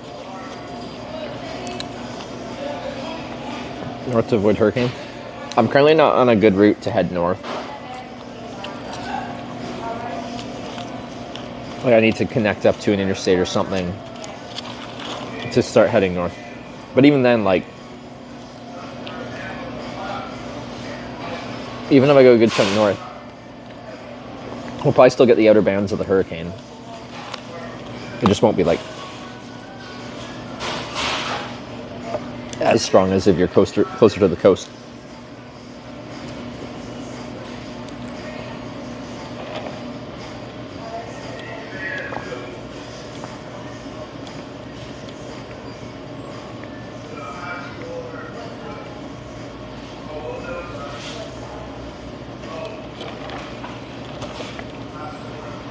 North to avoid hurricane. I'm currently not on a good route to head north. Like I need to connect up to an interstate or something to start heading north. But even then, like, even if I go a good chunk north, we'll probably still get the outer bounds of the hurricane. It just won't be like as strong as if you're closer to the coast.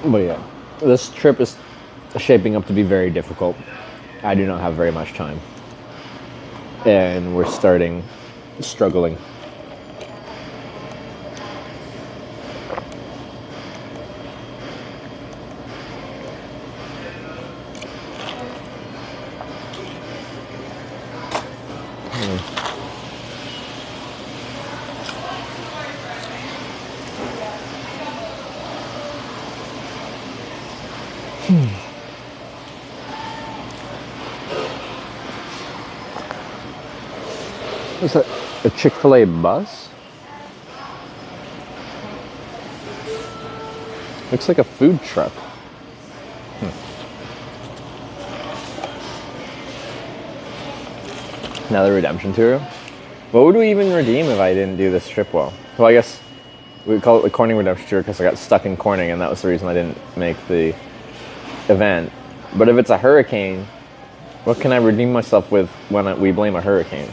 But yeah, this trip is shaping up to be very difficult. I do not have very much time. And we're struggling. Is that a Chick-fil-A bus? Looks like a food truck. Another redemption tour. What would we even redeem if I didn't do this trip well? Well, I guess we call it the Corning redemption tour because I got stuck in Corning and that was the reason I didn't make the event. But if it's a hurricane, what can I redeem myself with when we blame a hurricane?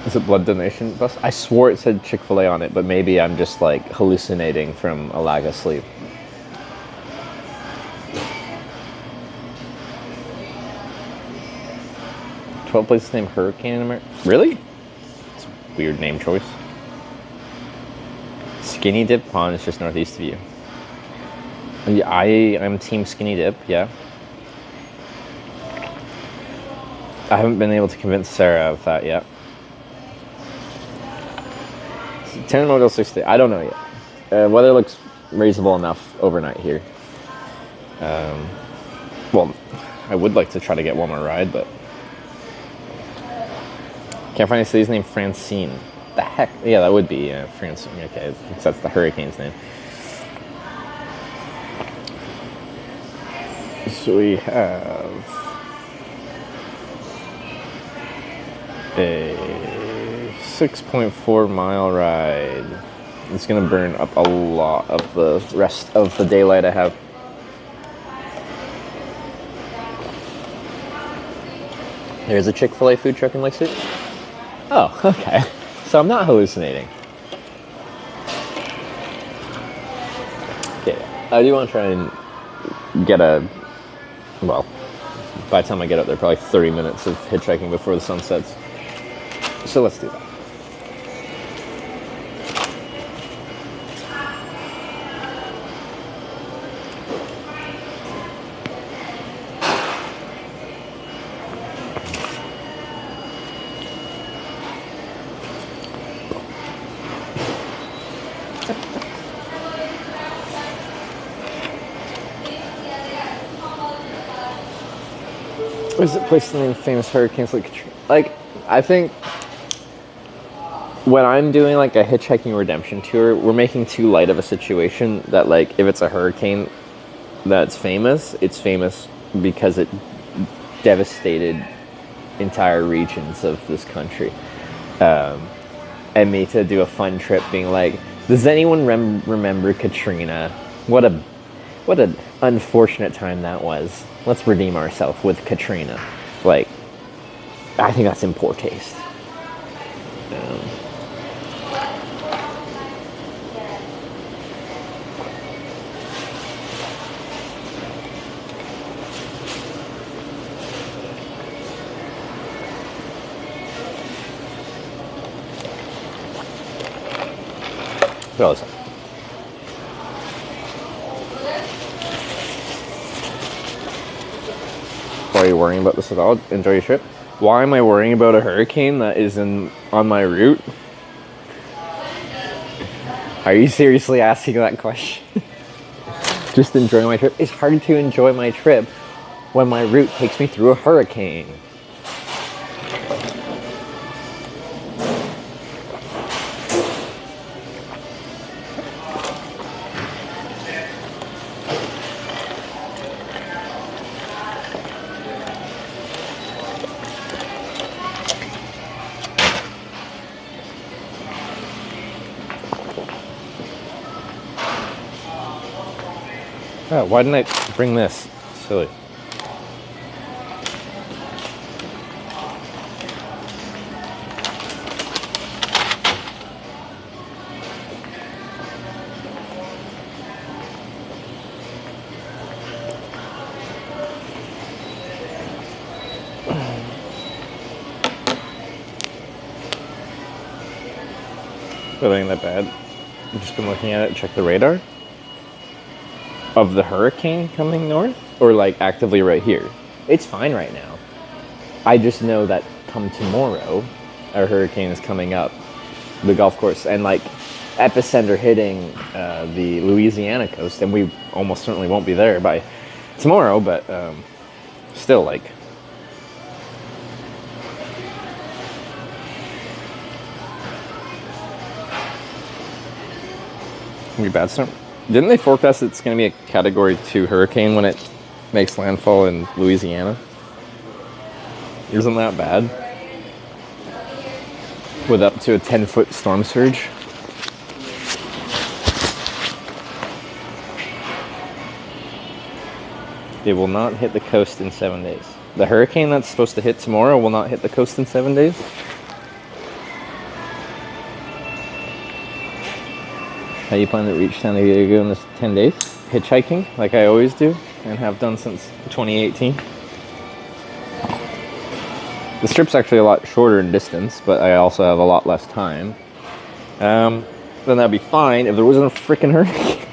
Is it blood donation bus? I swore it said Chick-fil-A on it, but maybe I'm just like hallucinating from a lack of sleep. "12 places named Hurricane in America." Really? It's a weird name choice. Skinny Dip Pond is just northeast of you. I'm team Skinny Dip, yeah. I haven't been able to convince Sarah of that yet. 10 model 60. I don't know yet. Weather looks reasonable enough overnight here. Well, I would like to try to get one more ride, but can't find a city's name. Francine. The heck? Yeah, that would be Francine. Okay, because that's the hurricane's name. So we have a 6.4 mile ride. It's gonna burn up a lot of the rest of the daylight I have. There's a Chick-fil-A food truck in Lake City. Oh, okay. So I'm not hallucinating. Okay, I do want to try and get well, by the time I get up there, probably 30 minutes of hitchhiking before the sun sets. So let's do that. Is it placed in famous hurricanes like Katrina? Like, I think when I'm doing like a hitchhiking redemption tour, we're making too light of a situation that, like, if it's a hurricane that's famous, it's famous because it devastated entire regions of this country. And me to do a fun trip being like, does anyone remember Katrina? What an unfortunate time that was. Let's redeem ourselves with Katrina. Like, I think that's in poor taste. What else? Why are you worrying about this at all? Enjoy your trip. Why am I worrying about a hurricane that is on my route? Are you seriously asking that question? Just enjoy my trip. It's hard to enjoy my trip when my route takes me through a hurricane. Oh, why didn't I bring this? Silly. Really ain't that bad. I've just been looking at it, check the radar. Of the hurricane coming north, or like actively right here. It's fine right now. I just know that come tomorrow, our hurricane is coming up the Gulf Coast and like epicenter hitting the Louisiana coast, and we almost certainly won't be there by tomorrow, but still, like, be bad storm. Didn't they forecast it's going to be a Category 2 hurricane when it makes landfall in Louisiana? Isn't that bad? With up to a 10-foot storm surge? It will not hit the coast in 7 days. The hurricane that's supposed to hit tomorrow will not hit the coast in 7 days? How you plan to reach San Diego in this 10 days? Hitchhiking, like I always do, and have done since 2018. The strip's actually a lot shorter in distance, but I also have a lot less time. Then that'd be fine if there wasn't a freaking hurricane.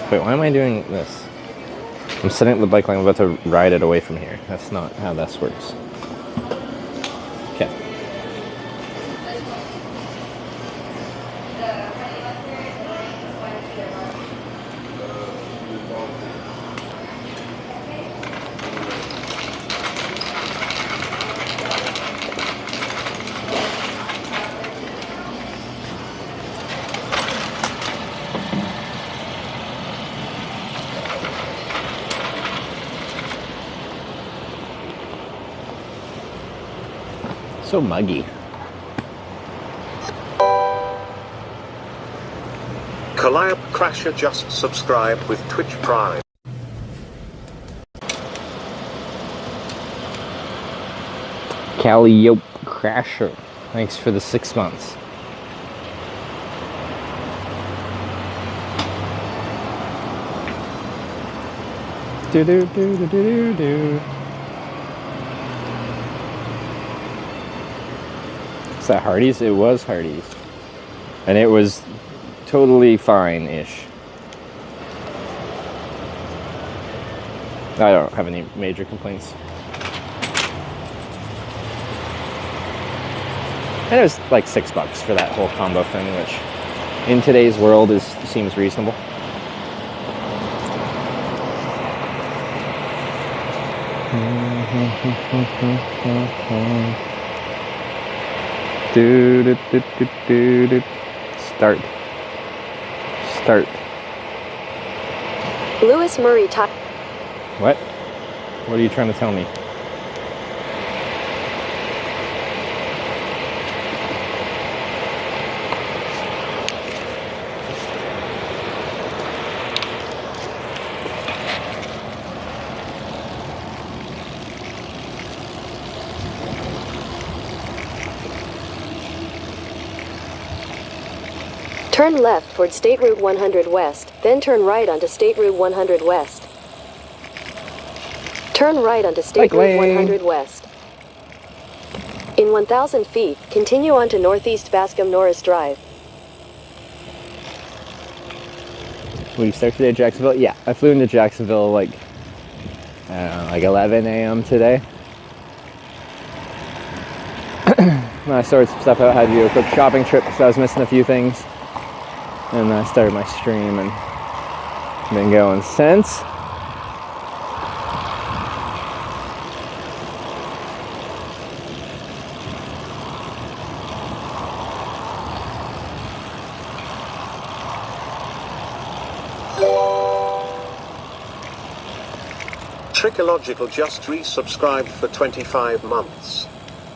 Wait, why am I doing this? I'm setting up the bike lane. I'm about to ride it away from here. That's not how this works. Okay. So muggy. Calliope Crasher just subscribed with Twitch Prime. Calliope Crasher. Thanks for the 6 months. Do do do do do do. Is that Hardee's? It was Hardee's. And it was totally fine-ish. I don't have any major complaints. And it was like $6 for that whole combo thing, which in today's world seems reasonable. Start. Lewis Murray top. What? What are you trying to tell me? Turn left toward State Route 100 West, then turn right onto State Route 100 West. Turn right onto State Route 100 West. In 1,000 feet, continue onto Northeast Bascom Norris Drive. Will you start today at Jacksonville? Yeah, I flew into Jacksonville like 11 a.m. today. I sorted some stuff out, had to do a quick shopping trip because I was missing a few things. And I started my stream and been going since. Trickological just resubscribed for 25 months.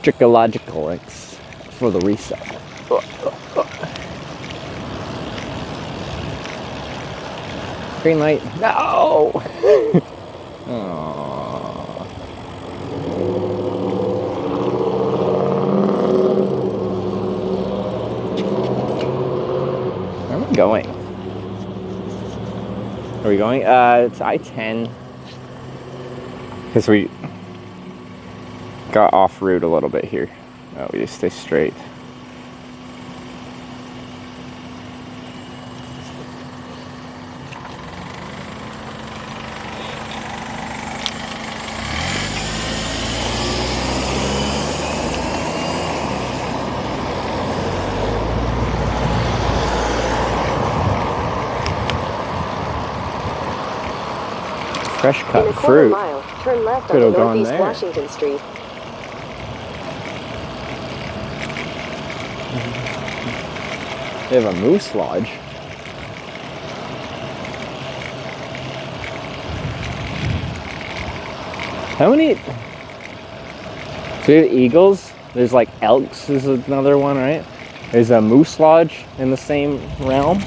Trickological, thanks for the reset. Green light. No! Aww. Where am I going? Are we going? It's I-10. Because we got off route a little bit here. Oh, we just stay straight. Fresh cut In a quarter fruit. mile, turn left Could onto have gone Northeast there. Washington Street. They have a moose lodge. How many? So we have eagles. There's like elks is another one, right? There's a moose lodge in the same realm.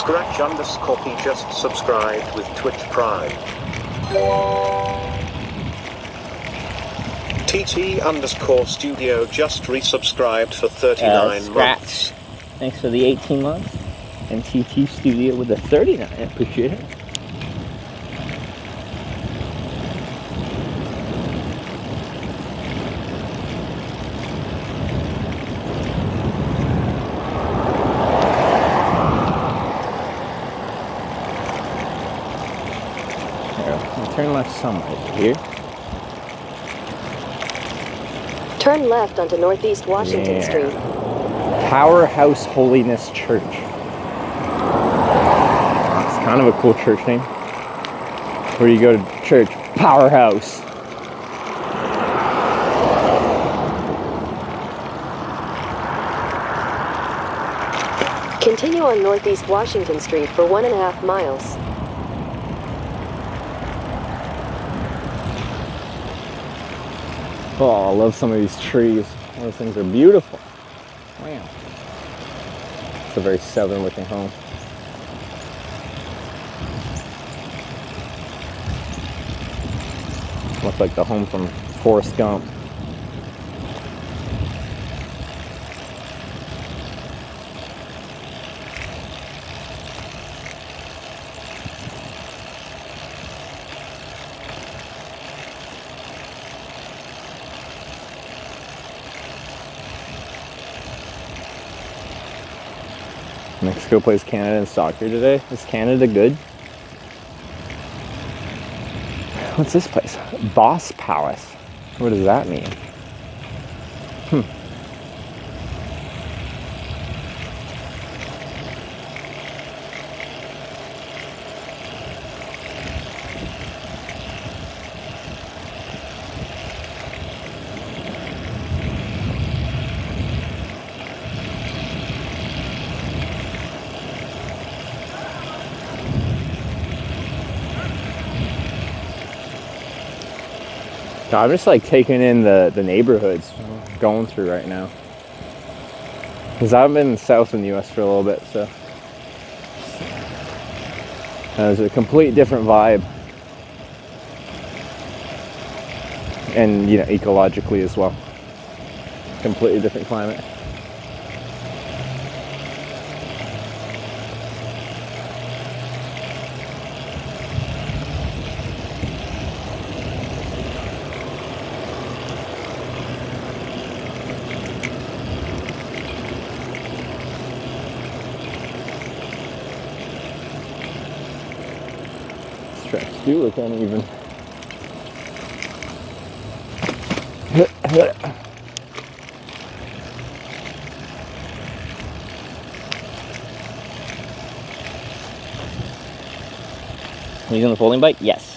Scratch_Copy just subscribed with Twitch Prime. TT_Studio just resubscribed for 39 months. Thanks for the 18 months. NTT Studio with a 39. I appreciate it. Turn left somewhere here. Turn left onto Northeast Washington Street. Powerhouse Holiness Church. It's kind of a cool church name. Where do you go to church? Powerhouse. Continue on Northeast Washington Street for 1.5 miles. Oh, I love some of these trees. Those things are beautiful. Wow. It's a very southern looking home. Looks like the home from Forrest Gump. Mexico plays Canada in soccer today. Is Canada good? What's this place? Boss Palace. What does that mean? I'm just like taking in the neighborhoods I'm going through right now. Because I've been south in the US for a little bit, so there's a complete different vibe. And, you know, ecologically as well. Completely different climate. Tracks do look uneven. Using the folding bike? Yes.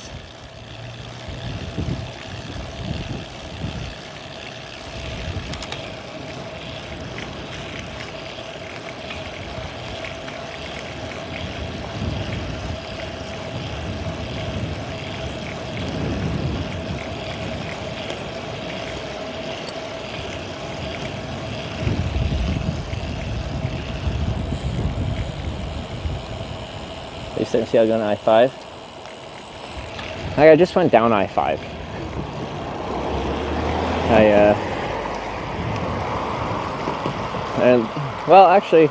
You starting to see how I go on I-5? I just went down I-5. Well, actually,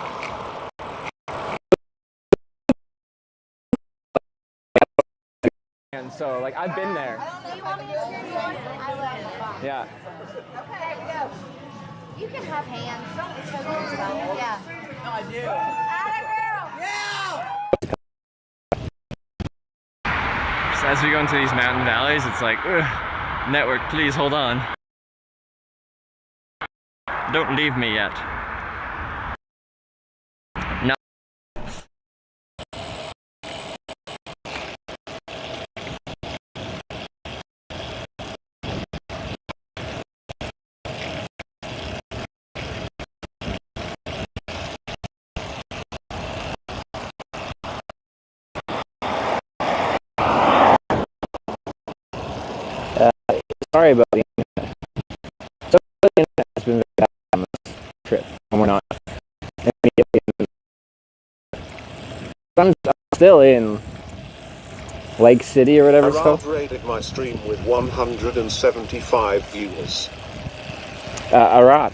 and so like I've been there. Yeah. Okay, go. You can have hands. Don't choke yourself. Yeah. No, I do. So as we go into these mountain valleys, it's like, ugh, network, please hold on. Don't leave me yet. No. Sorry about the internet. So the internet has been very bad on this trip, and we're not immediately in. I'm still in Lake City or whatever it's called. Arad rated my stream with 175 viewers. Arad.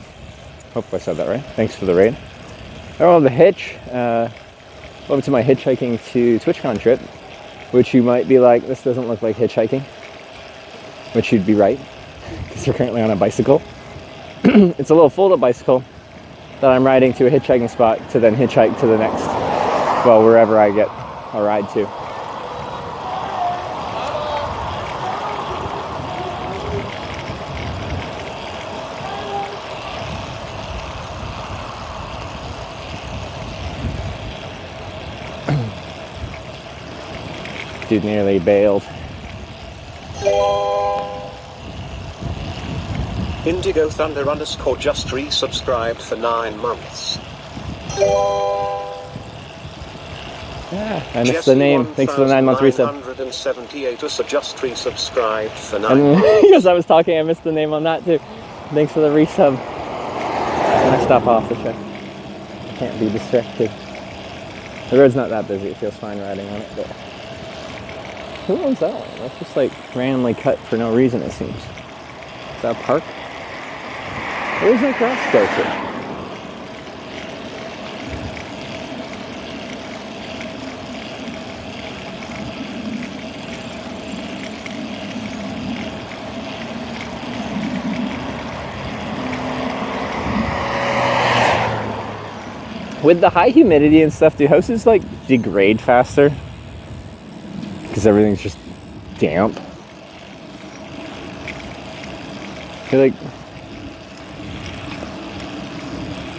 Hope I said that right. Thanks for the raid. Oh, the Hitch. Welcome to my hitchhiking to TwitchCon trip, which you might be like, this doesn't look like hitchhiking, which you'd be right, because we're currently on a bicycle. It's a little fold-up bicycle that I'm riding to a hitchhiking spot to then hitchhike to the next, well, wherever I get a ride to. Dude nearly bailed. Indigo Thunder _ just resubscribed for 9 months. Yeah, I missed the name. Thanks for the 9-month resub. 978 just resubscribed for 9 And months. because I was talking, I missed the name on that too. Thanks for the resub. When I stop off the show, can't be distracted. The road's not that busy. It feels fine riding on it, but who owns that one? That's just like randomly cut for no reason, it seems. Is that a park? Where's that grass go to? With the high humidity and stuff, do houses like degrade faster? Because everything's just damp. I feel like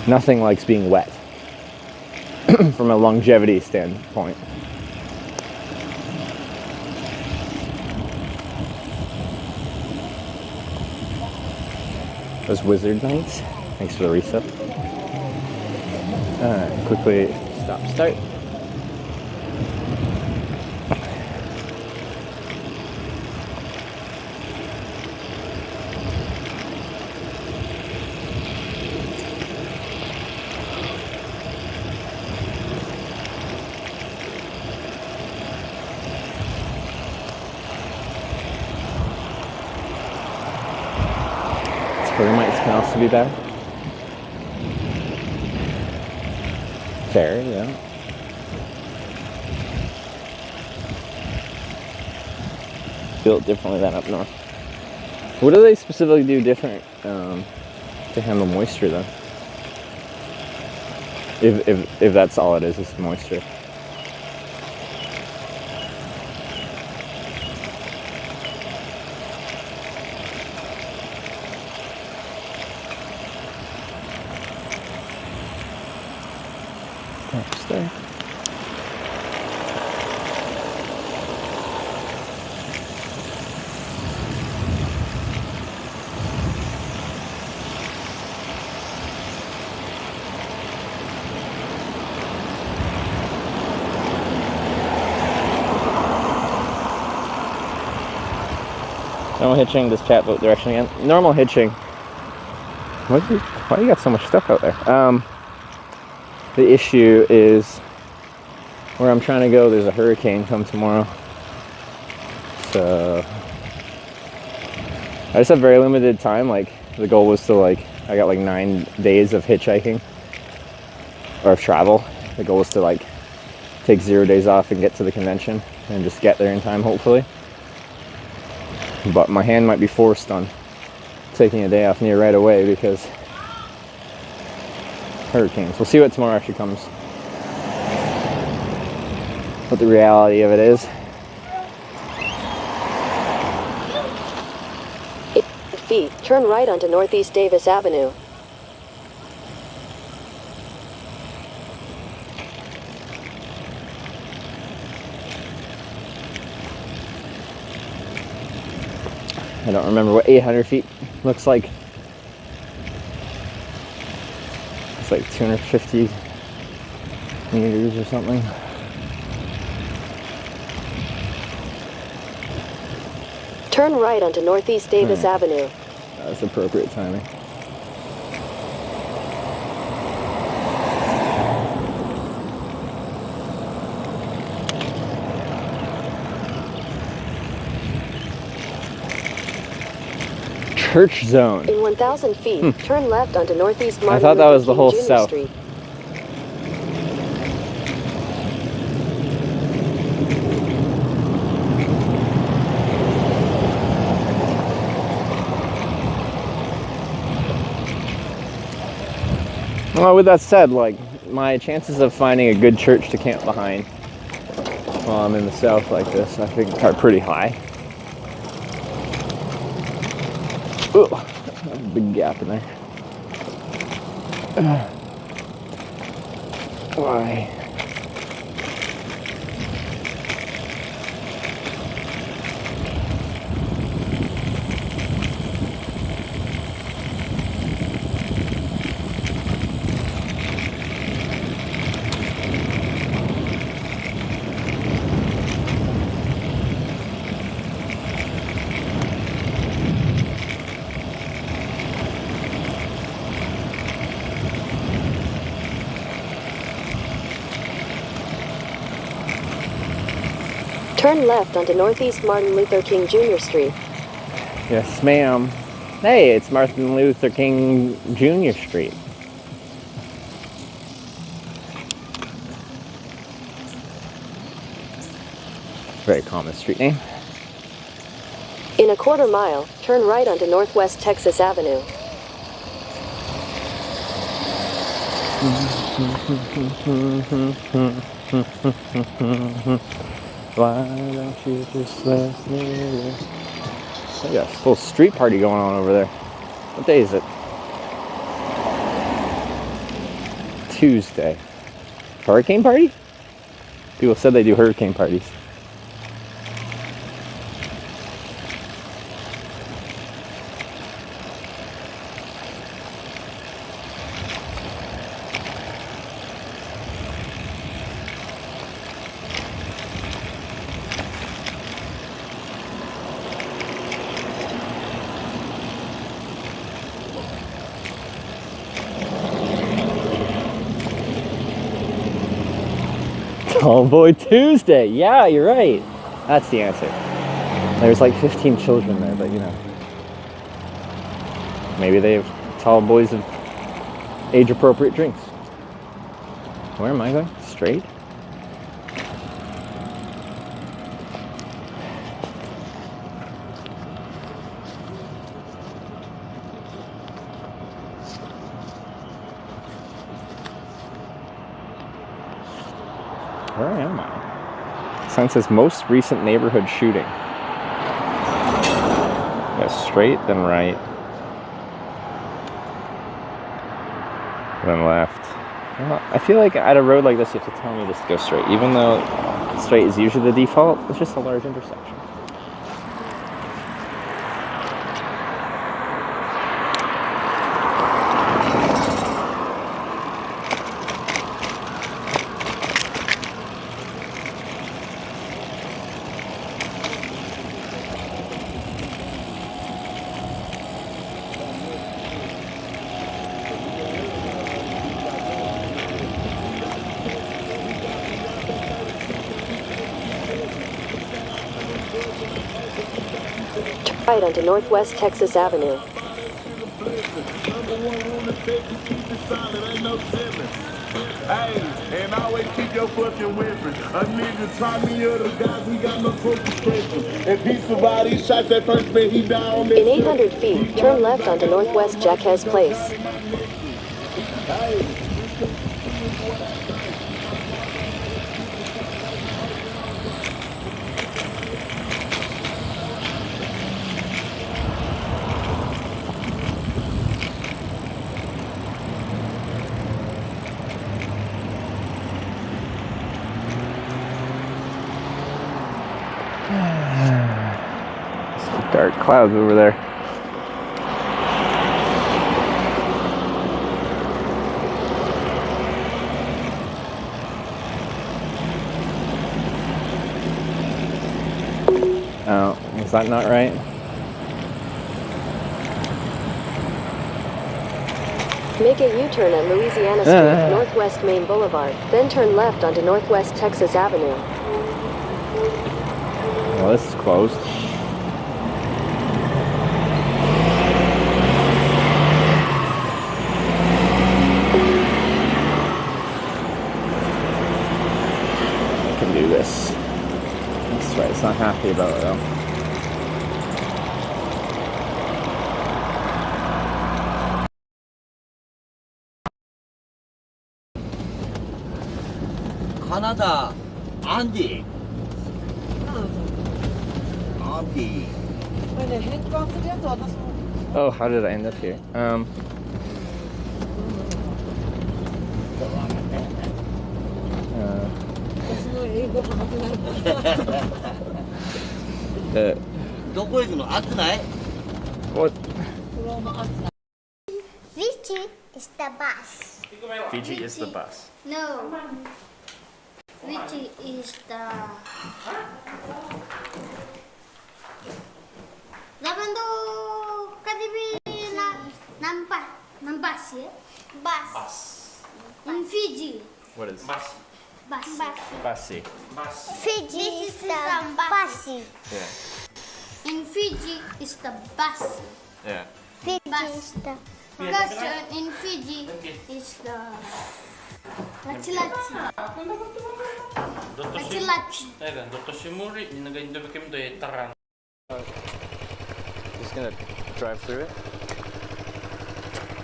nothing likes being wet from a longevity standpoint. Those Wizard Knights. Thanks for the reset. Quickly stop start. Termites can also be bad. Fair, yeah. Feel it differently than up north. What do they specifically do different to handle moisture though? If that's all it is moisture. There. Normal hitching, this chat boat direction again. Normal hitching. Why do you got so much stuff out there? The issue is where I'm trying to go, there's a hurricane come tomorrow. So I just have very limited time. Like the goal was to I got like 9 days of hitchhiking or of travel. The goal was to take 0 days off and get to the convention and just get there in time, hopefully. But my hand might be forced on taking a day off near right away because hurricanes. We'll see what tomorrow actually comes. What the reality of it is. Feet, turn right onto Northeast Davis Avenue. I don't remember what 800 feet looks like. It's like 250 meters or something. Turn right onto Northeast Davis Avenue. That's appropriate timing. Church zone. In 1,000 feet, turn left onto Northeast Martin I thought that was Luther the whole King Jr. south. Street. Well, with that said, like, my chances of finding a good church to camp behind while I'm in the south like this, I think are pretty high. Ooh, there's a big gap in there. Why? Turn left onto Northeast Martin Luther King Jr. Street. Yes, ma'am. Hey, it's Martin Luther King Jr. Street. Very common street name. In a quarter mile, turn right onto Northwest Texas Avenue. Why don't you just let me live? They got a full street party going on over there. What day is it? Tuesday. Hurricane party? People said they do hurricane parties. Tall Boy Tuesday. Yeah, you're right. That's the answer. There's like 15 children there, but you know. Maybe they have tall boys of age-appropriate drinks. Where am I going? Straight? Where am I? Sign says most recent neighborhood shooting. Yeah, straight, then right. Then left. Well, I feel like at a road like this, you have to tell me just to go straight. Even though straight is usually the default, it's just a large intersection. Right onto Northwest Texas Avenue. Hey, and always keep your fucking weapon. A nigga try me other guys, we got no prescription. And piece of all these shots that first man he down. In 800 feet, turn left onto Northwest Jacques Place. Some dark clouds over there. Oh, is that not right? Make a U-turn at Louisiana Street, Northwest Main Boulevard, then turn left onto Northwest Texas Avenue. Well, this is closed. I can do this. That's right, it's not happy about it though. Canada. Andy. Andy. Oh, how did I end up here? What? Richie is the bus. Fiji is the bus. No. Richie is the... Zaman tu kadibi nampas ya? Bus. In Fiji. What is bus? Bus. Bussy. Fiji is the bus. Yeah. In Fiji is the bus. Yeah. Fiji is the... Because in Fiji is the... Laci-laci. Laci-laci. Just gonna drive through it?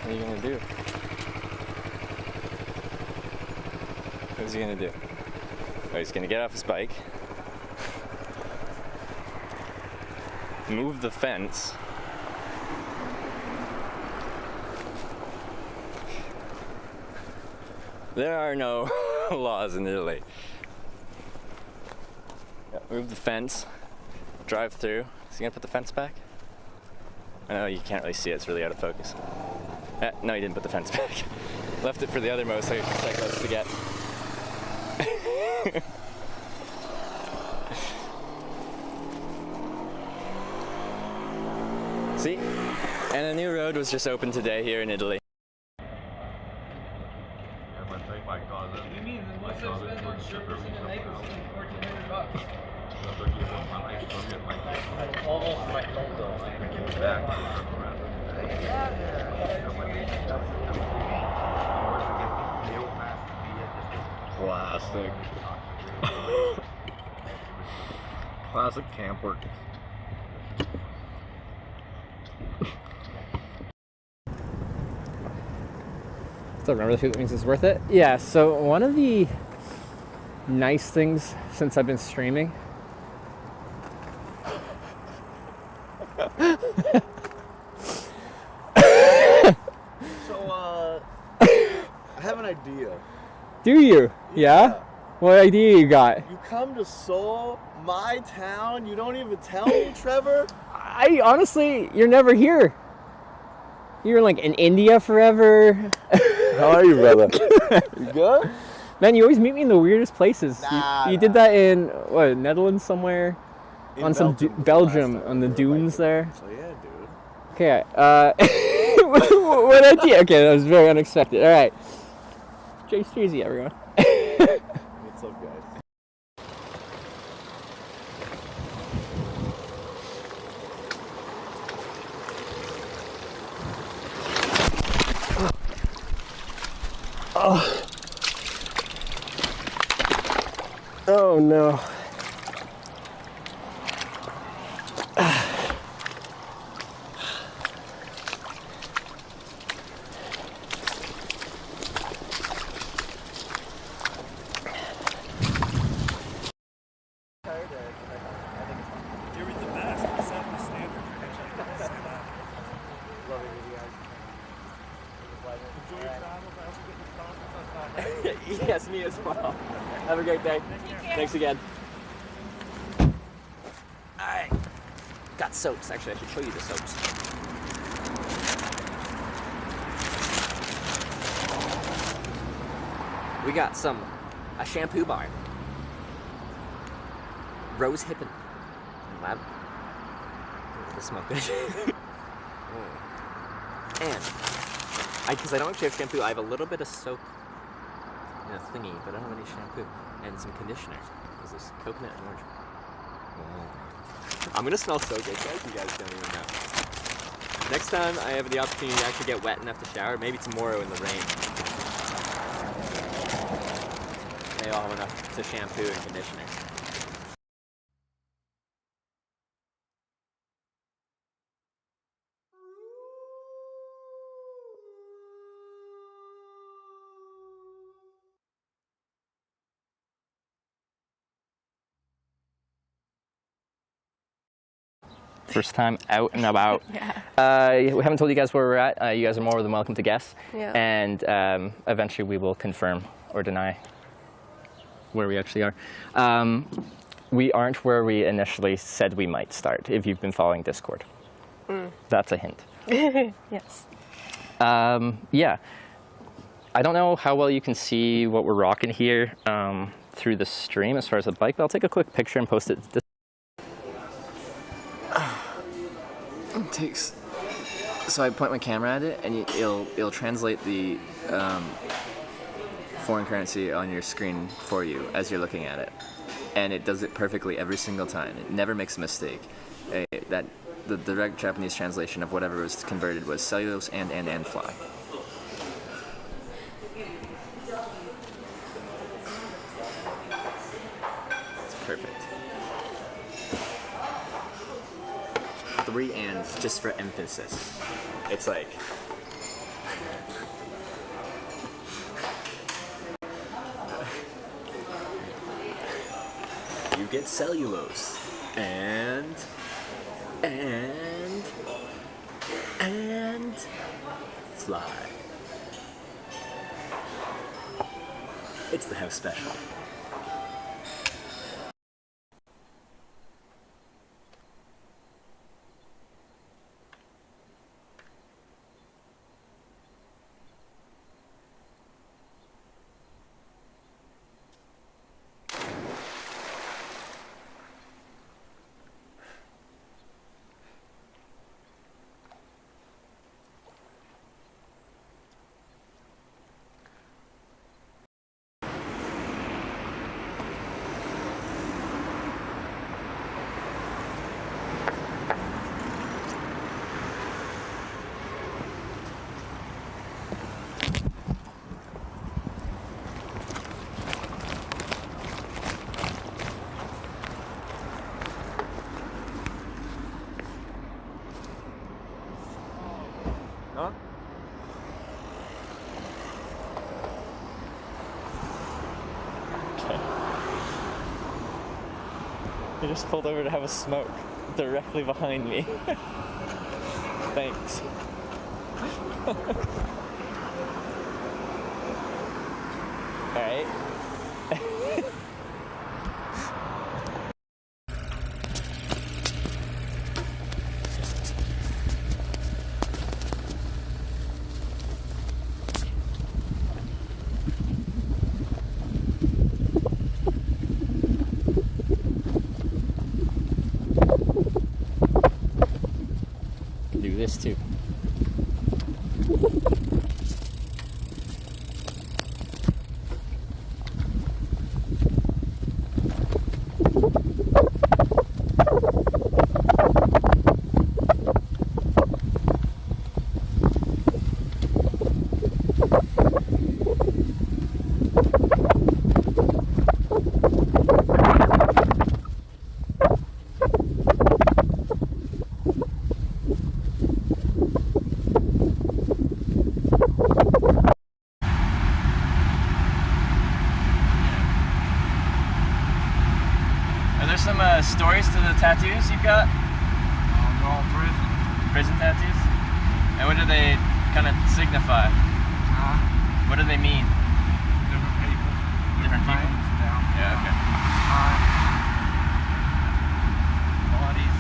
What are you gonna do? What's he gonna do? Oh, he's gonna get off his bike, move the fence, there are no laws in Italy. Yeah, move the fence, drive through. Is he gonna put the fence back? I know you can't really see it, it's really out of focus. No, he didn't put the fence back. Left it for the other motorcyclists to get. See? And a new road was just opened today here in Italy. Classic. Classic camp work. Still remember the food that means it's worth it? Yeah, so one of the nice things since I've been streaming I have an idea. Do you? Yeah? What idea you got? You come to Seoul, my town, you don't even tell me, Trevor? I honestly, you're never here. You're like in India forever. How are you, brother? You good? Man, you always meet me in the weirdest places. Nah, you did that in, what, Netherlands somewhere? In on some Belgium, on the dunes there? So yeah, dude. Okay, what idea? Okay, that was very unexpected. All right. Jay Streezy, everyone. What's up, guys? Oh. Oh no. Yes, me as well. Have a great day. Thanks again. Alright. Got soaps. Actually, I should show you the soaps. We got a shampoo bar. Rose Hippin. Wow. This smells good. And, because I don't actually have shampoo, I have a little bit of soap in a thingy, but I don't have any shampoo. And some conditioner. This is coconut and orange. I'm gonna smell so good, guys. You guys don't even know. Next time I have the opportunity to actually get wet enough to shower, maybe tomorrow in the rain. Maybe I'll have enough to shampoo and conditioner. First time out and about. Yeah. We haven't told you guys where we're at. You guys are more than welcome to guess. Yeah. And eventually we will confirm or deny where we actually are. We aren't where we initially said we might start, if you've been following Discord. That's a hint. Yes. Yeah. I don't know how well you can see what we're rocking here through the stream as far as the bike, but I'll take a quick picture and post it. It takes. So I point my camera at it, and it'll translate the foreign currency on your screen for you as you're looking at it, and it does it perfectly every single time. It never makes a mistake. The direct Japanese translation of whatever was converted was cellulose and fly. It's perfect. 3 ands just for emphasis. It's like you get cellulose and fly. It's the house special. They just pulled over to have a smoke directly behind me. Thanks. Alright. Do this too. Stories to the tattoos you've got? They're all prison. Prison tattoos? And what do they kind of signify? What do they mean? Different people. Different people? Yeah, okay. Bodies.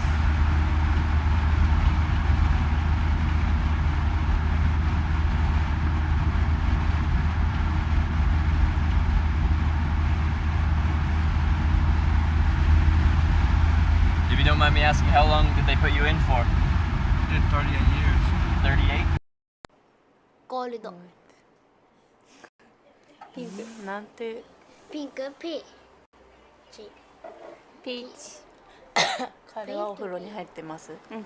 If you don't mind me asking, how long did they put you in for? I did 38 years. 38? ゴールド。ピンク。なんて。ピンクピーチ。ピーチ。彼はお風呂に入ってます。うん。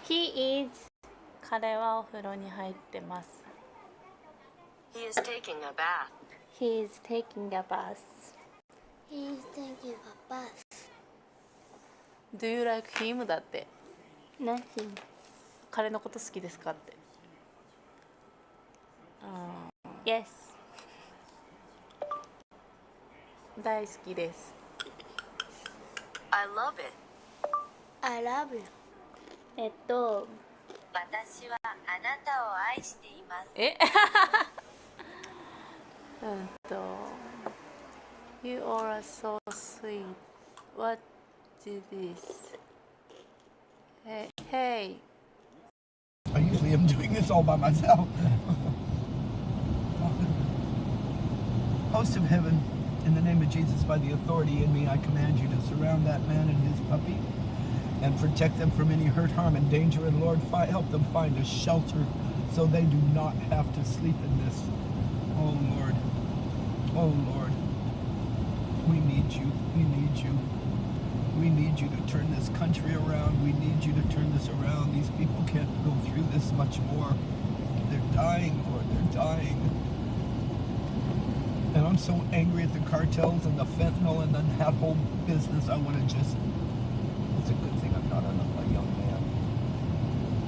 He is。彼はお風呂に入ってます。He is taking a bath. He is taking a bath. He's taking a bath. Do you like him? だって。何 him? 彼のこと好きですかって。Yes. 大好きです。I love it. I love you. 私はあなたを愛しています。You are so sweet. What is this? Hey. I usually am doing this all by myself. Host of heaven, in the name of Jesus, by the authority in me, I command you to surround that man and his puppy and protect them from any hurt, harm, and danger. And Lord, help them find a shelter so they do not have to sleep in this. Oh Lord, oh Lord, we need you, we need you. We need you to turn this country around. We need you to turn this around. These people can't go through this much more. They're dying, Lord, they're dying. And I'm so angry at the cartels and the fentanyl and then that whole business. I want to just, it's a good thing I'm not a young man.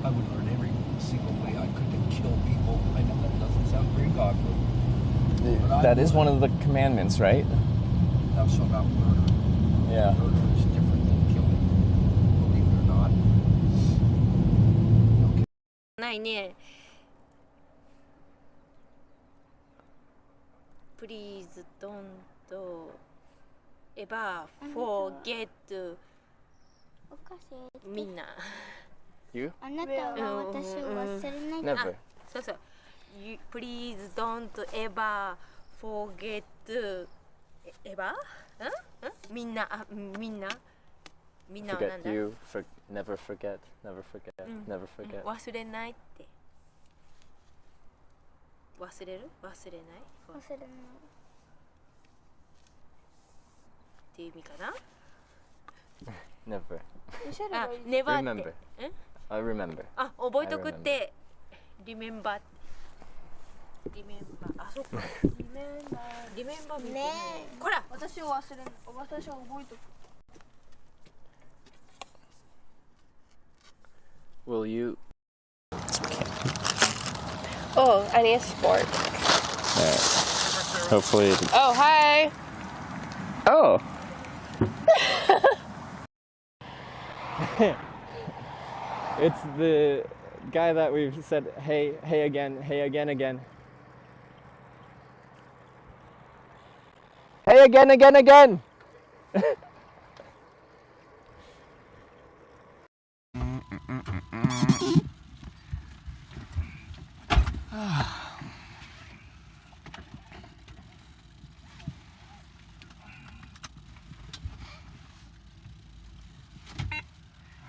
I would learn every single way I could to kill people. I know that doesn't sound very godly. That is one of the commandments, right? Thou shalt not murder. Yeah. Murder is different than killing, believe it or not. Okay. ないね。Please don't ever forget みんな。You? あなたは私を忘れないで。 Never. そうそう。Please don't ever forget ever? みんなみんなみんなはなんだ Forget you, never forget, never forget, never forget. 忘れないって。忘れる？忘れない？忘れない。っていう意味かな？ Never. never Remember. って。I remember. あ、覚えとくって。remember。あ、そっか。remember ねえ。こら、私を覚えとく。Will you? Oh, I need a sport. Alright. Hopefully. Oh, hi. Oh. It's the guy that we've said, hey again. Hey again. Hey again.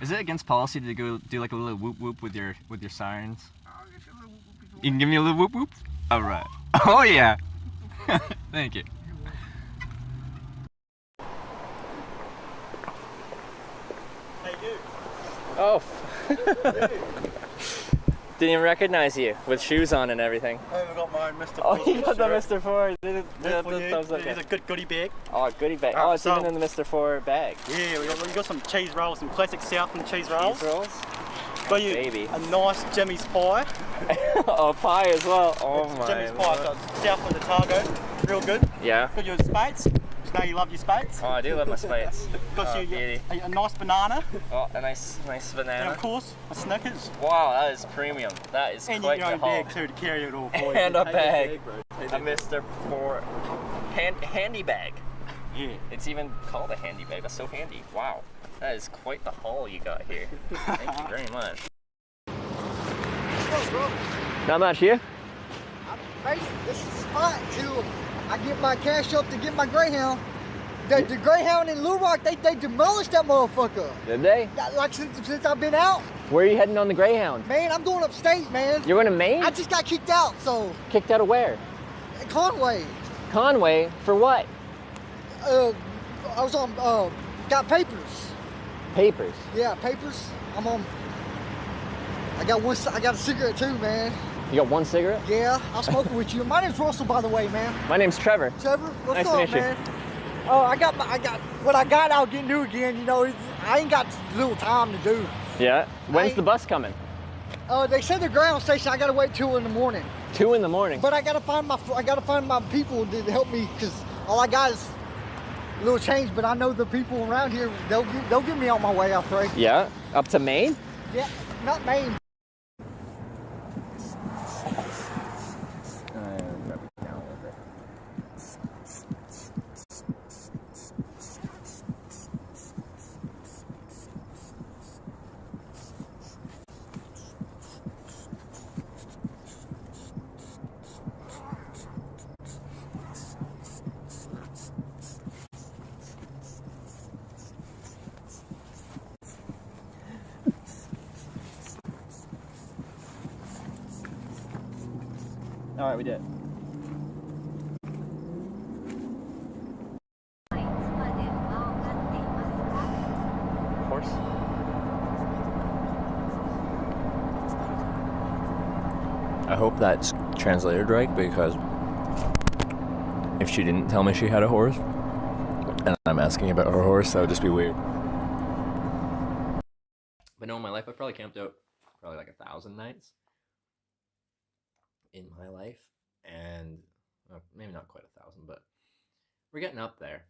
Is it against policy to go do like a little whoop whoop with your sirens? You can give me a little whoop whoop? Alright. Oh yeah! Thank you. Hey you! Oh! Didn't even recognize you with shoes on and everything. I've got my Mr. Oh, Ford you got the shirt. Mr. Ford. The thumbs up. It's a good goodie bag. Oh, goodie bag. Alright, Oh, it's even in the Mr. Ford bag. Yeah, we got some cheese rolls, some classic Southern cheese rolls. Cheese rolls? Got you baby. a nice Jimmy's pie. Oh, pie as well. Oh my. Jimmy's pie, so it's Southland Otago, real good. Yeah. Got your spades. Know you love your spades. Oh, I do love my spades. Got Oh, you beauty. a nice banana. Oh, a nice And banana. of course, a Snickers. Wow, that is premium. That is And quite your the own haul. bag too to carry it all for you. And a Take bag. that A Mr. Ford handy bag. Yeah. It's even called a handy bag. That's so handy. Wow. That is quite the haul you got here. Thank you very much. What's up, bro? Not much here? Basically, this is the spot till I get my cash up to get my Greyhound. The Greyhound in Little Rock, they demolished that motherfucker. Did they? Like since I've been out. Where are you heading on the Greyhound? Man, I'm going upstate, man. You're going to Maine? I just got kicked out, so. Kicked out of where? Conway. Conway? For what? I was on, got papers. Papers? Yeah, papers. I'm on. I got a cigarette too, man. You got one cigarette? Yeah, I'll smoke it with you. My name's Russell, by the way, man. My name's Trevor. Trevor, what's nice up, to meet man? you. Oh, I got what I got. I'll get new again. You know, I ain't got little time to do. Yeah. When's the bus coming? They said the ground station. I gotta wait 2 in the morning. 2 in the morning. But I gotta find my people to help me because all I got is little change, but I know the people around here, they'll get me on my way, I pray. Yeah? Up to Maine? Yeah, not Maine. All right, we did. Horse. I hope that's translated right, because if she didn't tell me she had a horse, and I'm asking about her horse, that would just be weird. But no, in my life, I've probably camped out probably like 1,000 nights in my life, and maybe not quite 1,000, but we're getting up there.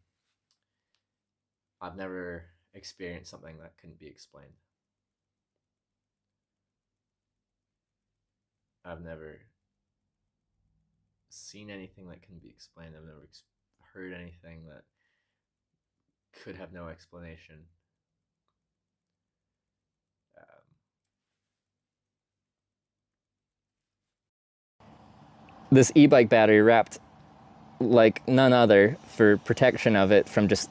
I've never experienced something that couldn't be explained. I've never seen anything that couldn't be explained. I've never heard anything that could have no explanation. This e-bike battery wrapped like none other for protection of it from just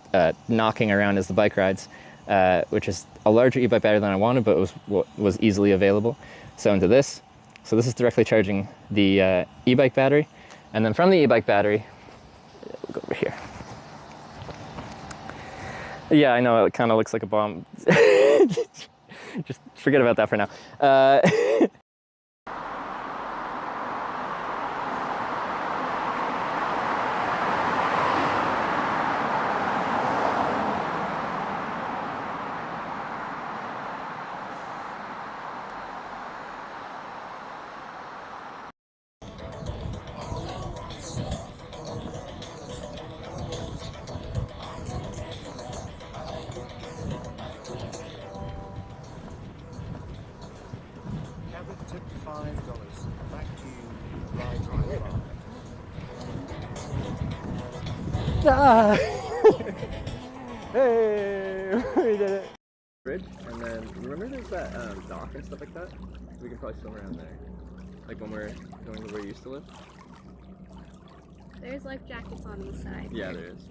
knocking around as the bike rides, which is a larger e-bike battery than I wanted, but it was easily available. So into this. So this is directly charging the e-bike battery, and then from the e-bike battery, we'll go over here. Yeah, I know, it kind of looks like a bomb. Just forget about that for now. Ah! Hey, we did it. Bridge, and then remember there's that dock and stuff like that? We can probably swim around there, like when we're going to where you used to live. There's life jackets on the side. Yeah, there is.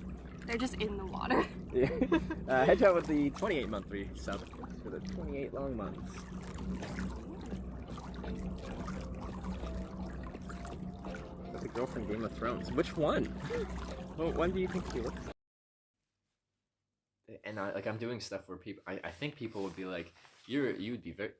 They're just in the water. Yeah. Hedge out with the 28-month resub for the 28 long months. That's a girl from Game of Thrones. Which one? Well, when do you think she looks? And I'm doing stuff where people, I think people would be like, you would be very.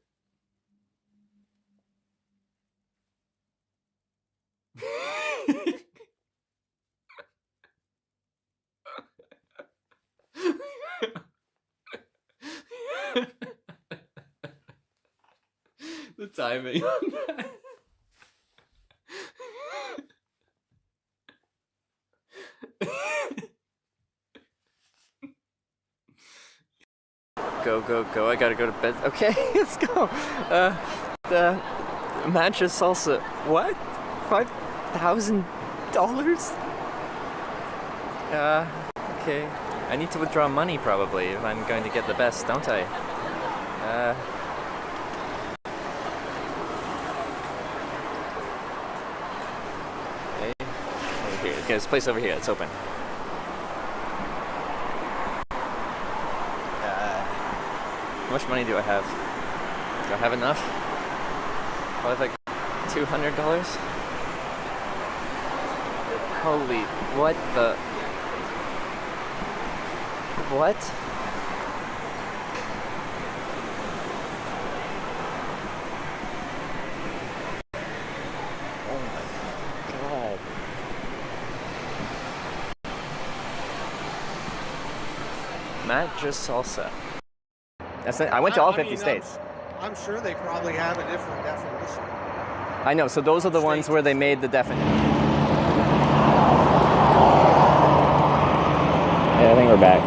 The timing on that. Go, I gotta go to bed. Okay, let's go. The matcha salsa. What? $5,000? Okay. I need to withdraw money probably if I'm going to get the best, don't I? Okay. Over here. Okay, this place over here, it's open. How much money do I have? Do I have enough? Probably like $200? Holy, what the? What? Oh my god. Matcha salsa. That's it. I went to all 50 states. I'm sure they probably have a different definition. I know, so those are the ones where they made the definition. Yeah, I think We're back.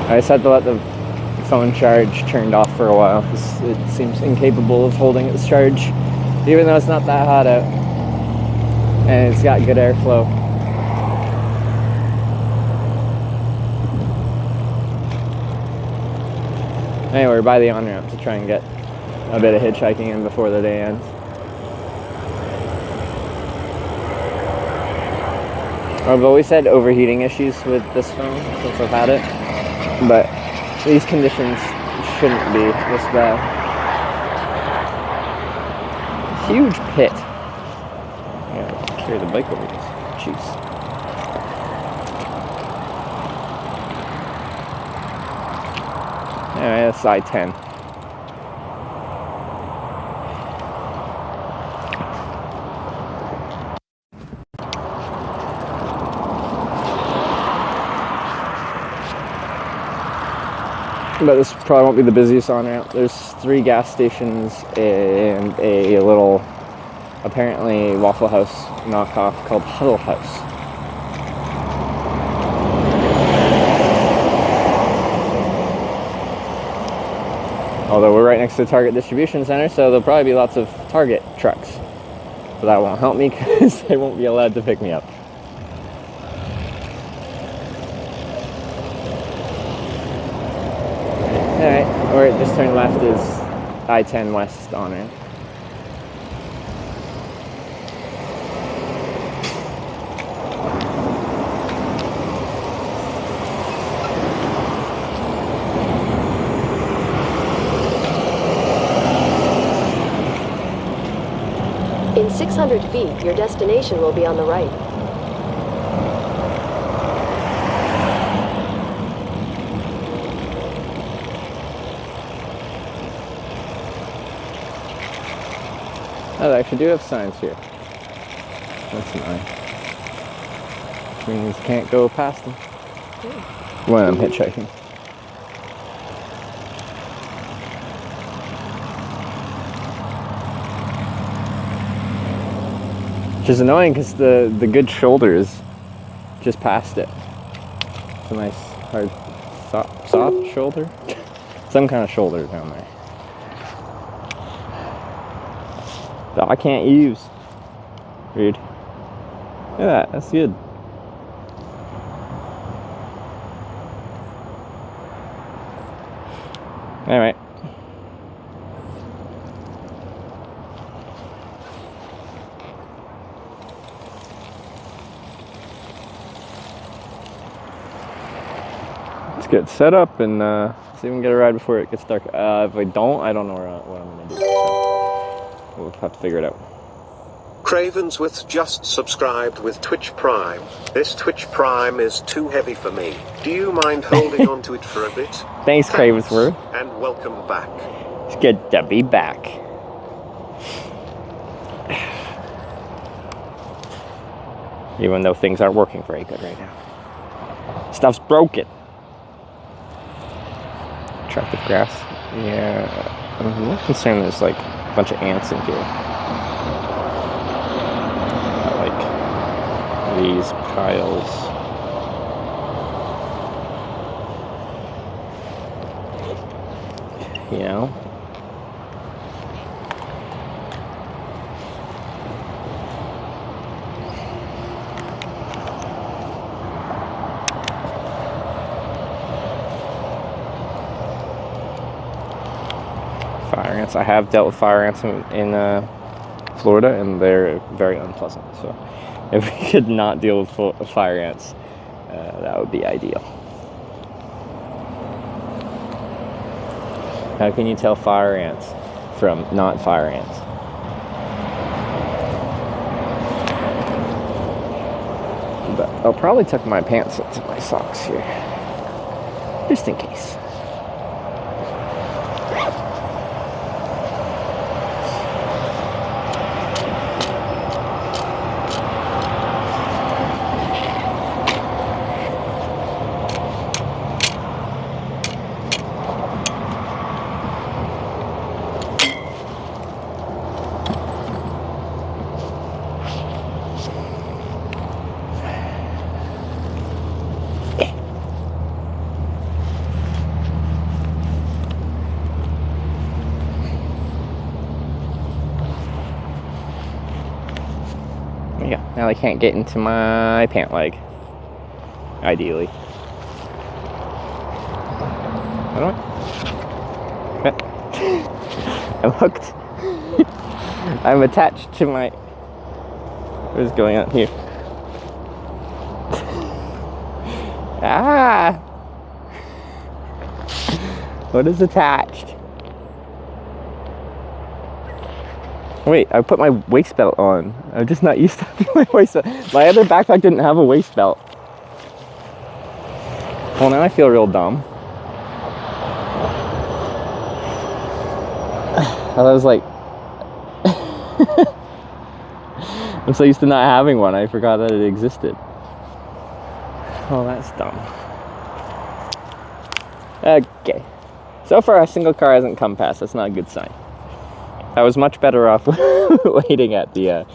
I just had to let the phone charge turned off for a while because it seems incapable of holding its charge, even though it's not that hot out. And it's got good airflow. Anyway, we're by the on-ramp to try and get a bit of hitchhiking in before the day ends. I've always had overheating issues with this phone since I've had it, but these conditions shouldn't be this bad. Huge pit. Yeah, carry the bike over this. Jeez. Anyway, that's I-10. But this probably won't be the busiest on-ramp. There's 3 gas stations and a little, apparently, Waffle House knockoff called Huddle House. Although we're right next to the Target Distribution Center, so there'll probably be lots of Target trucks. But that won't help me because they won't be allowed to pick me up. Alright, or just turn left is I-10 West on it. In 600 feet, your destination will be on the right. Oh, they actually do have signs here. That's nice. Which means can't go past them when I'm hitchhiking. Which is annoying because the good shoulder is just past it. It's a nice hard soft shoulder. Some kind of shoulder down there. That I can't use. Weird. Look at that, that's good. Alright. Let's get set up and see if we can get a ride before it gets dark. If I don't know what I'm going to do. So we'll have to figure it out. Cravenswith just subscribed with Twitch Prime. This Twitch Prime is too heavy for me. Do you mind holding on to it for a bit? Thanks, Cravensworth. And welcome back. It's good to be back. Even though things aren't working very good right now. Stuff's broken. Attractive grass. Yeah. I'm more concerned there's like a bunch of ants in here. These piles. You know? Fire ants. I have dealt with fire ants in Florida, and they're very unpleasant. So if we could not deal with fire ants, that would be ideal. How can you tell fire ants from not fire ants? But I'll probably tuck my pants into my socks here, just in case. Yeah, now they can't get into my pant leg. Ideally. How do I? I'm hooked. I'm attached to my... What is going on here? Ah! What is attached? Wait, I put my waist belt on. I'm just not used to having my waist belt. My other backpack didn't have a waist belt. Well, now I feel real dumb. I was like... I'm so used to not having one, I forgot that it existed. Oh, that's dumb. Okay. So far, a single car hasn't come past. That's not a good sign. I was much better off waiting at the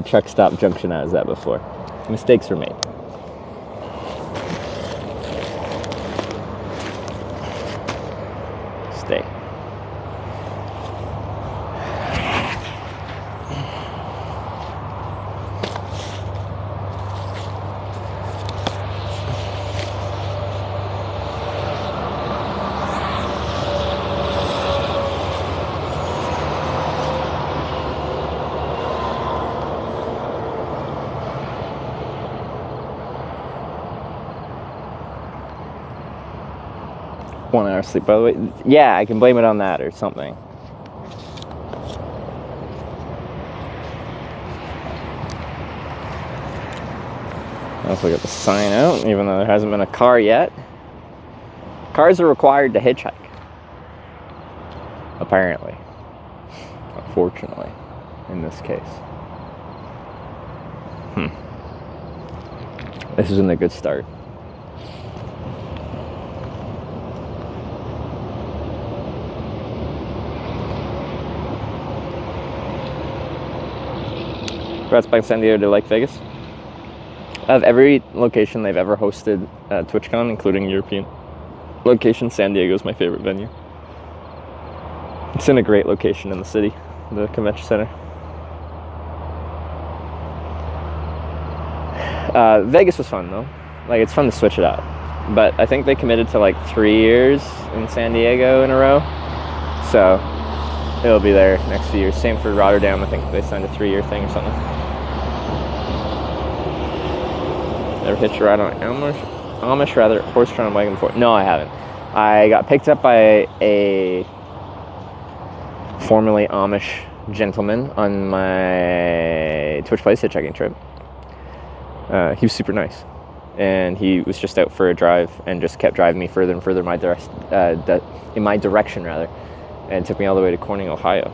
truck stop junction I was at before. Mistakes were made. Stay. .1 hour sleep, by the way. Yeah, I can blame it on that or something. I also got the sign out, even though there hasn't been a car yet. Cars are required to hitchhike. Apparently. Unfortunately, in this case. This isn't a good start. Congrats back San Diego to Lake Vegas. Of every location they've ever hosted TwitchCon, including European location, San Diego is my favorite venue. It's in a great location in the city, the convention center. Vegas was fun though. Like, it's fun to switch it up. But I think they committed to like 3 years in San Diego in a row. So it'll be there next few years. Same for Rotterdam. I think they signed a 3-year thing or something. Never hitched a ride on Amish rather horse-drawn wagon before. No, I haven't. I got picked up by a formerly Amish gentleman on my Twitch Plays hitchhiking trip. He was super nice, and he was just out for a drive and just kept driving me further and further in my direction rather, and took me all the way to Corning, Ohio.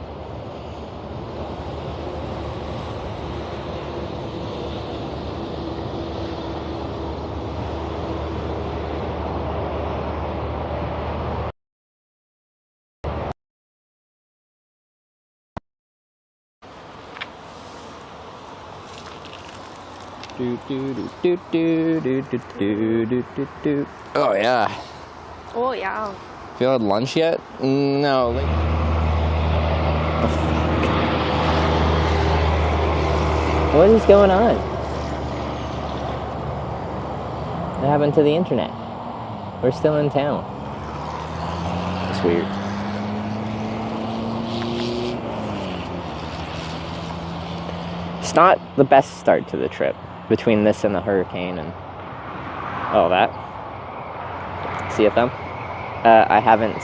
Oh yeah. Oh yeah. Have you had lunch yet? No. What is going on? What happened to the internet? We're still in town. It's weird. It's not the best start to the trip. Between this and the hurricane and all that. See a thumb? I haven't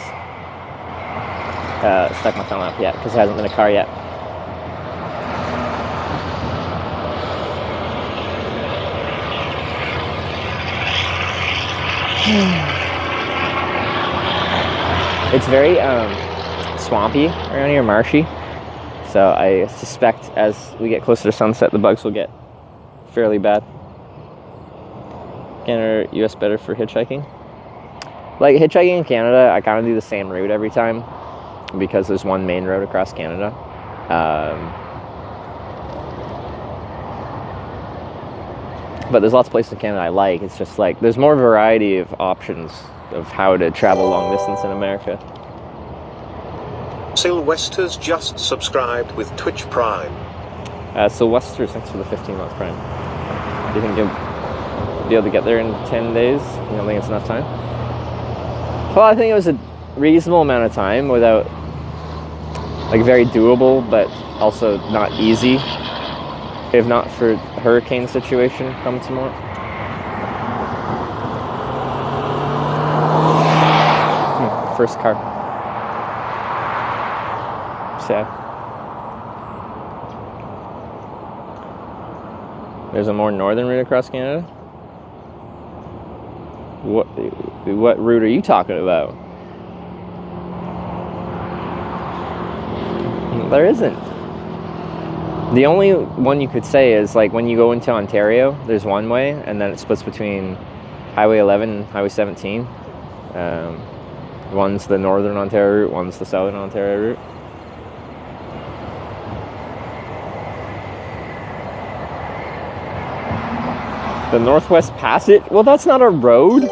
stuck my thumb up yet because there hasn't been a car yet. It's very swampy around here, marshy. So I suspect as we get closer to sunset, the bugs will get fairly bad. Canada, US better for hitchhiking? Like, hitchhiking in Canada, I kind of do the same route every time because there's one main road across Canada. But there's lots of places in Canada I like. It's just like, there's more variety of options of how to travel long distance in America. Sylvester's just subscribed with Twitch Prime. Sylvester, thanks for the 15-month prime. Do you think you'll be able to get there in 10 days? You don't think it's enough time? Well, I think it was a reasonable amount of time without, like, very doable, but also not easy. If not for hurricane situation come tomorrow. First car. Sad. There's a more northern route across Canada? What route are you talking about? There isn't. The only one you could say is like when you go into Ontario, there's one way, and then it splits between Highway 11 and Highway 17. One's the Northern Ontario route, one's the Southern Ontario route. The Northwest Passage? Well, that's not a road.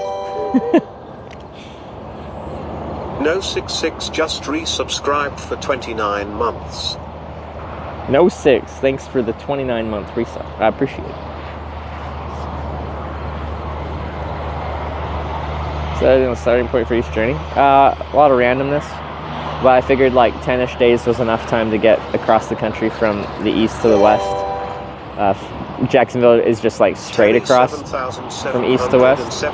No 66 just resubscribed for 29 months. No 6, thanks for the 29-month resub. I appreciate it. So the starting point for each journey. A lot of randomness, but I figured like 10-ish days was enough time to get across the country from the east to the west. Jacksonville is just like straight across from east to west.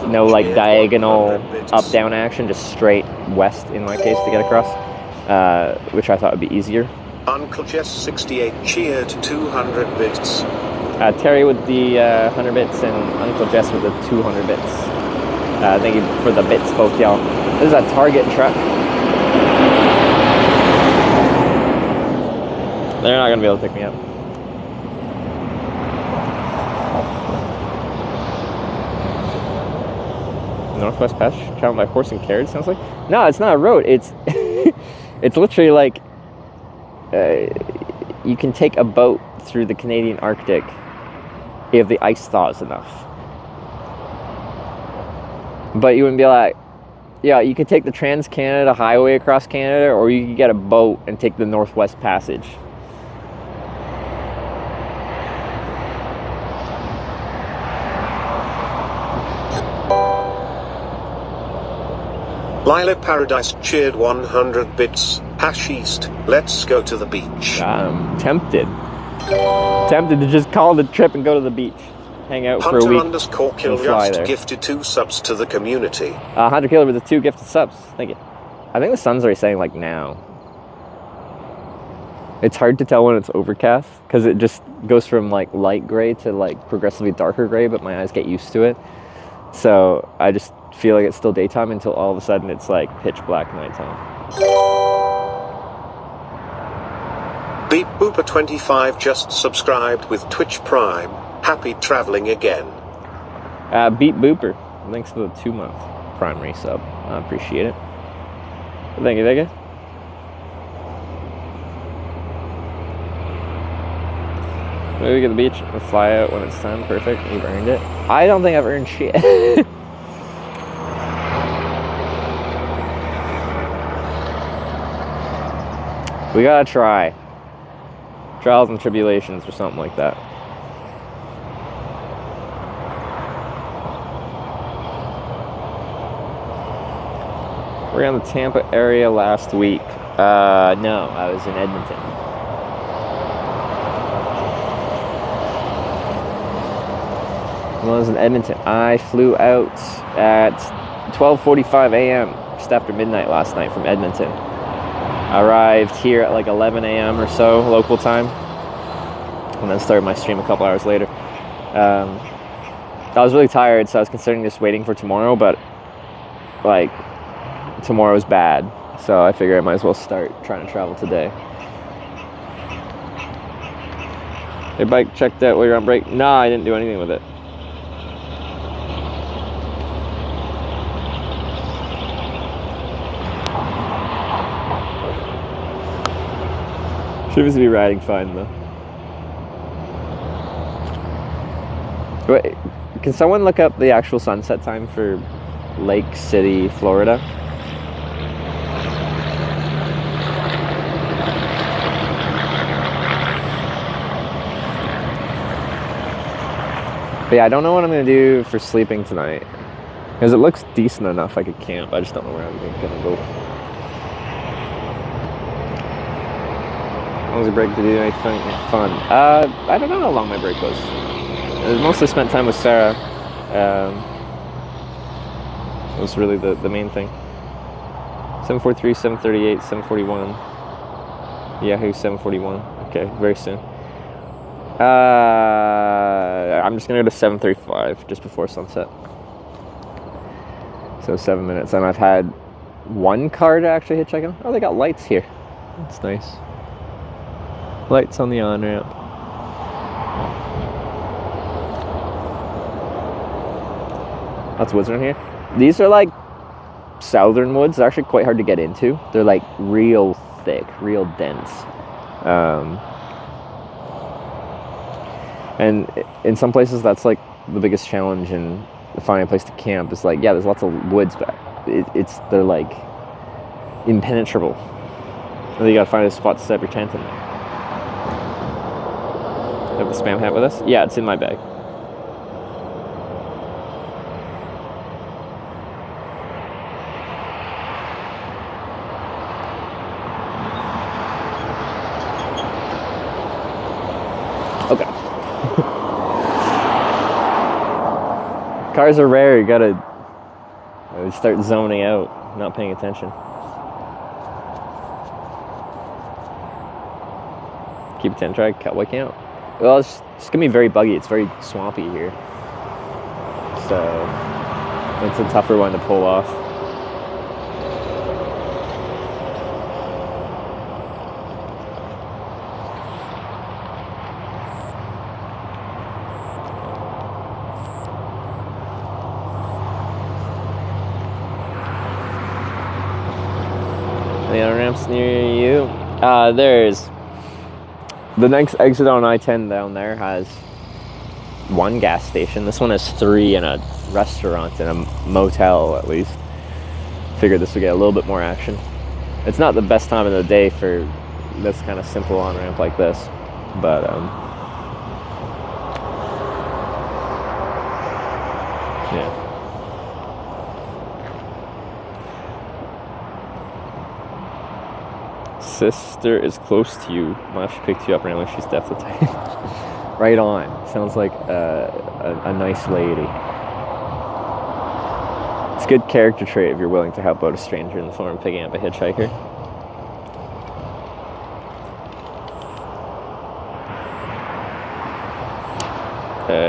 No like diagonal up-down action, just straight west in my case to get across, which I thought would be easier. Uncle Jess 68 cheered 200 bits. Terry with the 100 bits and Uncle Jess with the 200 bits. Thank you for the bits, both y'all. This is a Target truck. They're not gonna be able to pick me up. Northwest Passage traveled by horse and carriage, sounds like. No, it's not a road. It's it's literally like you can take a boat through the Canadian Arctic if the ice thaws enough. But you wouldn't be like, yeah, you could take the Trans-Canada Highway across Canada, or you could get a boat and take the Northwest Passage. Lila Paradise cheered 100 bits. Hash East, let's go to the beach. I'm tempted. Tempted to just call the trip and go to the beach. Hang out for a week. Hunter_Kill gifted 2 subs to the community. Hunter Killer with the 2 gifted subs. Thank you. I think the sun's already setting like now. It's hard to tell when it's overcast because it just goes from like light gray to like progressively darker gray, but my eyes get used to it. So I just feel like it's still daytime until all of a sudden it's like pitch black nighttime. Beep Booper 25 just subscribed with Twitch Prime. Happy traveling again. Beep Booper, thanks for the 2-month Prime resub. I appreciate it. Thank you, Vega. Maybe we get to the beach and fly out when it's time. Perfect. We've earned it. I don't think I've earned shit. We gotta try. Trials and tribulations or something like that. We're in the Tampa area last week. No, I was in Edmonton. When I was in Edmonton, I flew out at 12:45 a.m. just after midnight last night from Edmonton. I arrived here at like 11 a.m. or so local time, and then started my stream a couple hours later. I was really tired, so I was considering just waiting for tomorrow, but like tomorrow's bad, so I figured I might as well start trying to travel today. Your bike checked out while you're on break? Nah, I didn't do anything with it. Seems to be riding fine though. Wait, can someone look up the actual sunset time for Lake City, Florida? But yeah, I don't know what I'm gonna do for sleeping tonight. Because it looks decent enough I could camp. I just don't know where I'm gonna go. How long was the break to do anything fun? I don't know how long my break was. I mostly spent time with Sarah. Was really the main thing. 743, 738, 741. Yahoo 741. Okay, very soon. I'm just gonna go to 735 just before sunset. So 7 minutes, and I've had one car to actually hitchhike on. Oh, they got lights here. That's nice. Lights on the on-ramp. Lots of woods around here. These are like southern woods. They're actually quite hard to get into. They're like real thick, real dense. And in some places that's like the biggest challenge in finding a place to camp is like, yeah, there's lots of woods, but they're like impenetrable. And then you gotta find a spot to set up your tent in there. You have the spam hat with us? Yeah, it's in my bag. Okay. Cars are rare, you gotta start zoning out, not paying attention. Keep a tent dry, cowboy camp. Well, it's gonna be very buggy, it's very swampy here. So, it's a tougher one to pull off. Any other ramps near you? There's the next exit on I-10 down there has one gas station. This one has 3 and a restaurant and a motel at least. Figured this would get a little bit more action. It's not the best time of the day for this kind of simple on-ramp like this, but yeah. Sister is close to you. Well, she picked you up randomly. She's definitely right on. Sounds like a nice lady. It's a good character trait if you're willing to help out a stranger in the form of picking up a hitchhiker.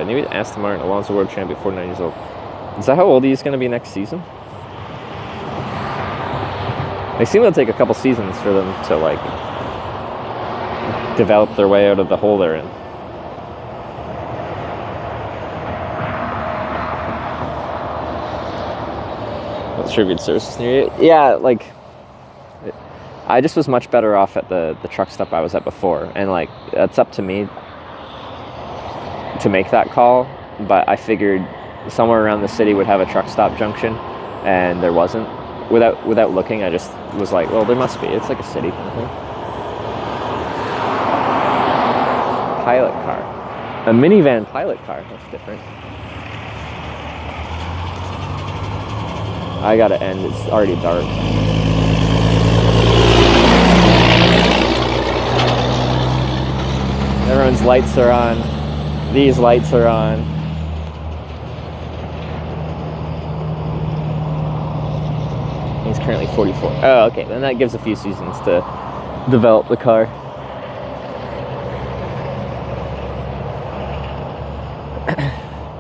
New Aston Martin, Alonso World Champion, 49 years old. Is that how old he's going to be next season? They seem to take a couple seasons for them to like develop their way out of the hole they're in. What's your good services near you? Yeah, like I just was much better off at the truck stop I was at before, and like it's up to me to make that call, but I figured somewhere around the city would have a truck stop junction, and there wasn't. Without looking, I just was like, well, there must be. It's like a city kind of thing. Pilot car. A minivan pilot car. That's different. I gotta end. It's already dark. Everyone's lights are on. These lights are on. He's currently 44. Oh, okay. Then that gives a few seasons to develop the car.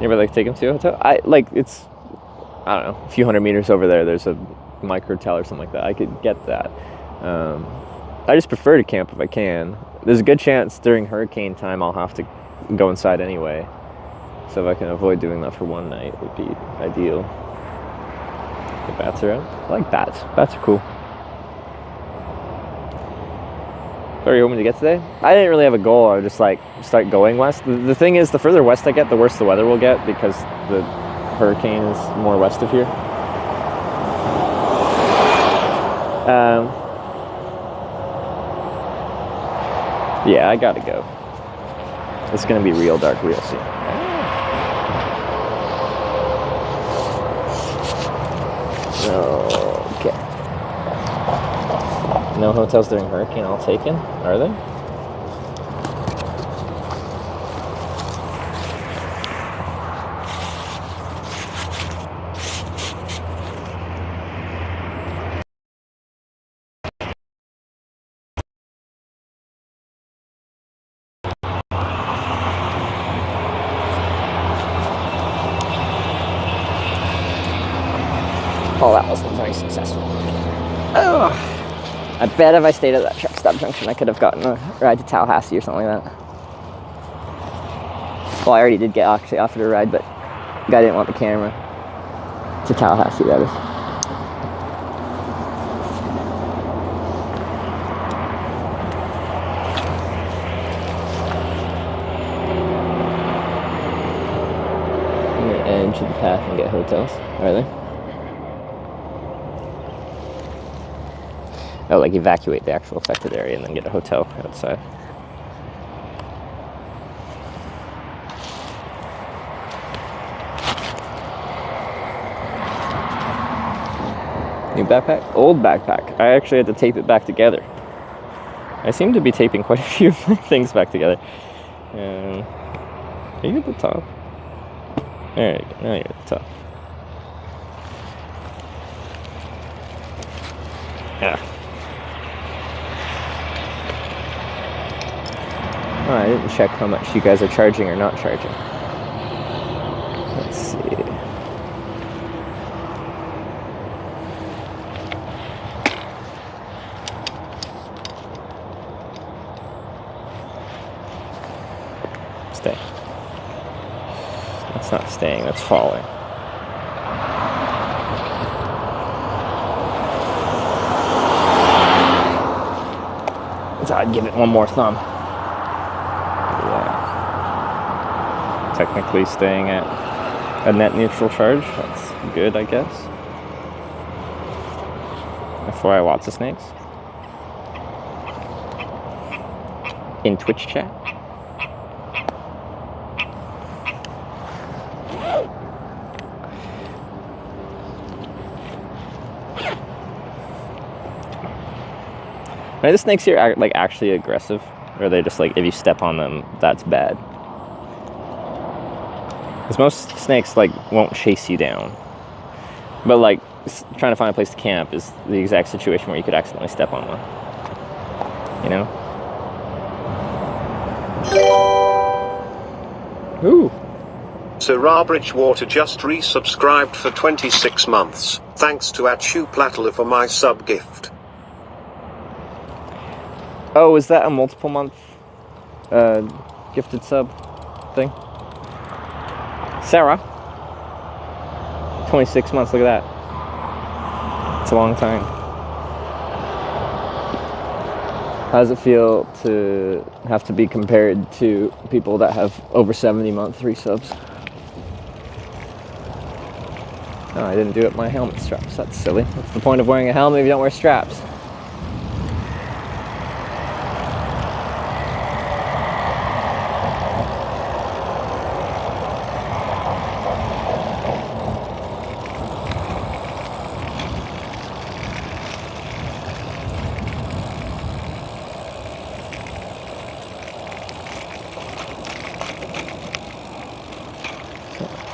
You ever like take him to a hotel? I don't know, a few hundred meters over there. There's a microtel or something like that. I could get that. I just prefer to camp if I can. There's a good chance during hurricane time I'll have to go inside anyway. So if I can avoid doing that for one night, it would be ideal. The bats are out. I like bats. Bats are cool. Where are you hoping to get today? I didn't really have a goal. I would just like start going west. The thing is, the further west I get, the worse the weather will get because the hurricane is more west of here. Yeah, I gotta go. It's gonna be real dark real soon. Okay. No hotels during hurricane all taken, are there? Oh, that wasn't very successful. Ugh. I bet if I stayed at that truck stop junction, I could have gotten a ride to Tallahassee or something like that. Well, I already did get actually offered a ride, but the guy didn't want the camera. To Tallahassee, that is. On the edge of the path and get hotels, are they? Oh, like evacuate the actual affected area and then get a hotel outside. New backpack? Old backpack. I actually had to tape it back together. I seem to be taping quite a few of my things back together. Are you at the top? There you go. Now you're at the top. Yeah. Oh, I didn't check how much you guys are charging or not charging. Let's see. Stay. That's not staying, that's falling. So I'd give it one more thumb. Yeah. Technically staying at a net neutral charge. That's good, I guess. FYI, lots of snakes. In Twitch chat. Are the snakes here like actually aggressive, or are they just like if you step on them, that's bad? Because most snakes like won't chase you down, but like trying to find a place to camp is the exact situation where you could accidentally step on one. You know? Ooh. Syrah Bridgewater just resubscribed for 26 months. Thanks to Achu Platala for my sub gift. Oh, is that a multiple month gifted sub thing? Sarah? 26 months, look at that. It's a long time. How does it feel to have to be compared to people that have over 70-month resubs? Oh, I didn't do it with my helmet straps. That's silly. What's the point of wearing a helmet if you don't wear straps?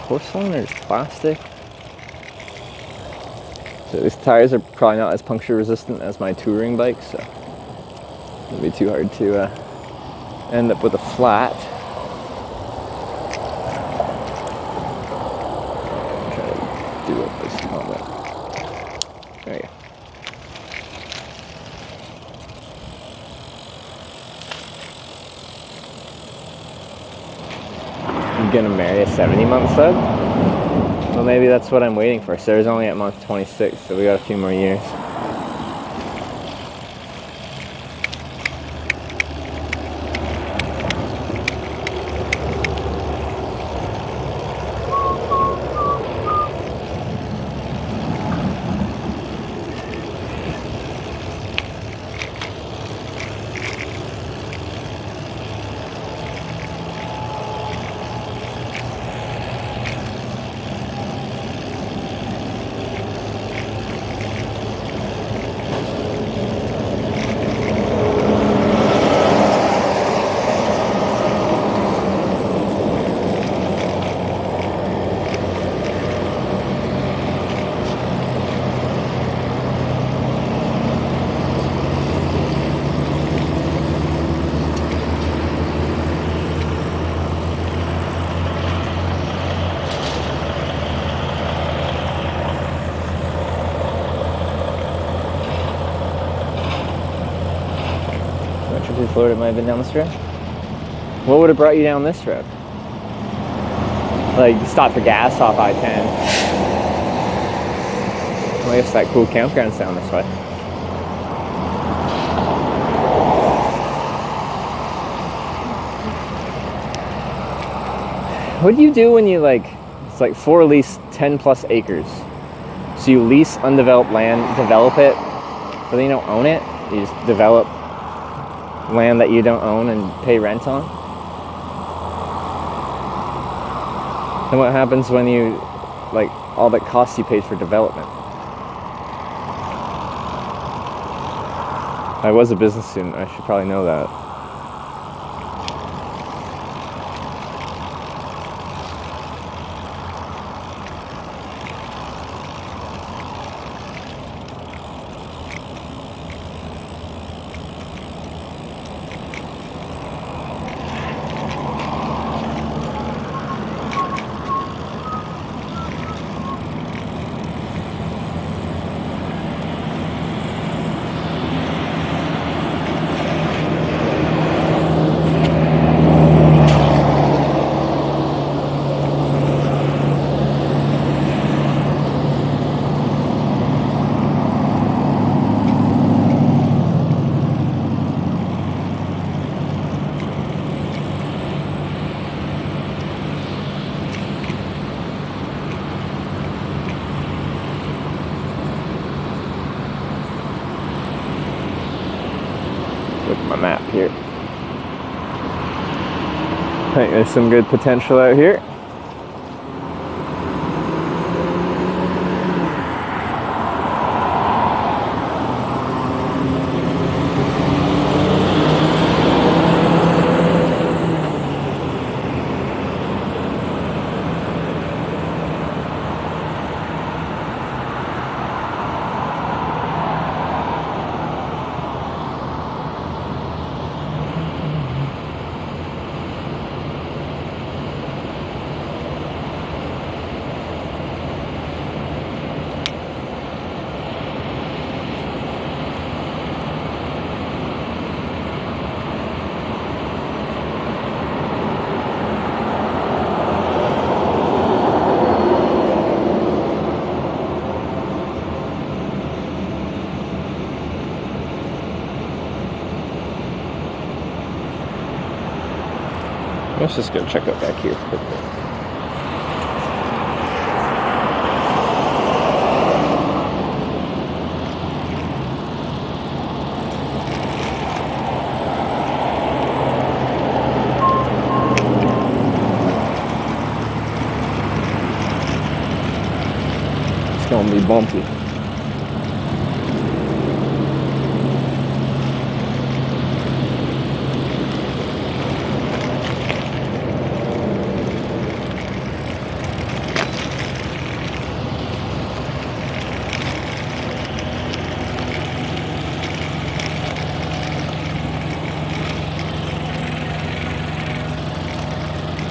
Porcelain or plastic? So these tires are probably not as puncture resistant as my touring bike, so it'll be too hard to end up with a flat. Try to do up this helmet. There you go. I'm gonna marry a 70-month sub? Well, maybe that's what I'm waiting for. Sarah's only at month 26, so we got a few more years. to Florida, it might have been down this road. What would have brought you down this road? Like, stop for gas off I-10. Well, I guess that cool campground's down this way. What do you do when you it's like for a lease 10 plus acres? So you lease undeveloped land, develop it, but then you don't own it. You just develop land that you don't own and pay rent on. And what happens when you, all that costs you paid for development? I was a business student, I should probably know that. Look at my map here. I think there's some good potential out here. Let's just go check out back here quickly. It's gonna be bumpy.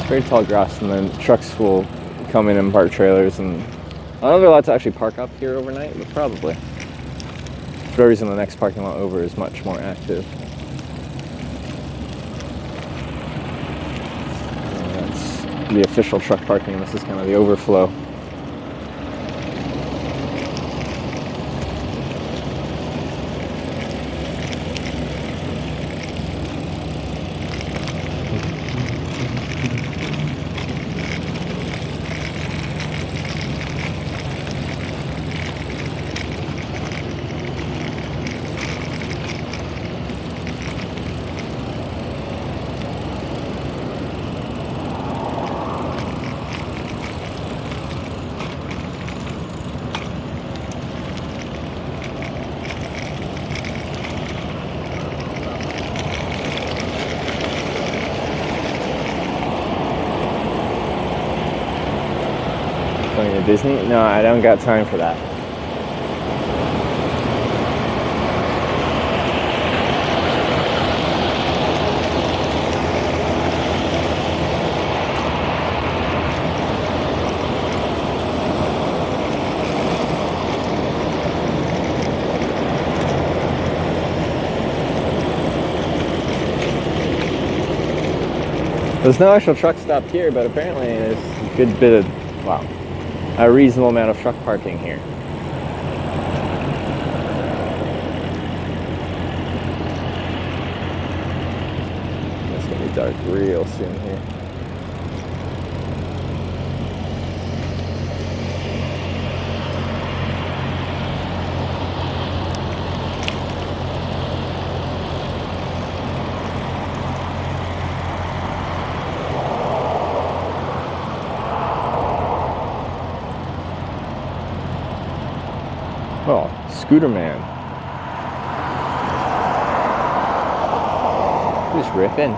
Very tall grass, and then trucks will come in and park trailers, and I don't know if they're allowed to actually park up here overnight, but probably. For whatever reason, the next parking lot over is much more active. That's the official truck parking, and this is kind of the overflow. Going to Disney? No, I don't got time for that. There's no actual truck stopped here, but apparently there's a good bit of, wow, a reasonable amount of truck parking here. It's gonna be dark real soon here. Oh, Scooter Man. Just ripping.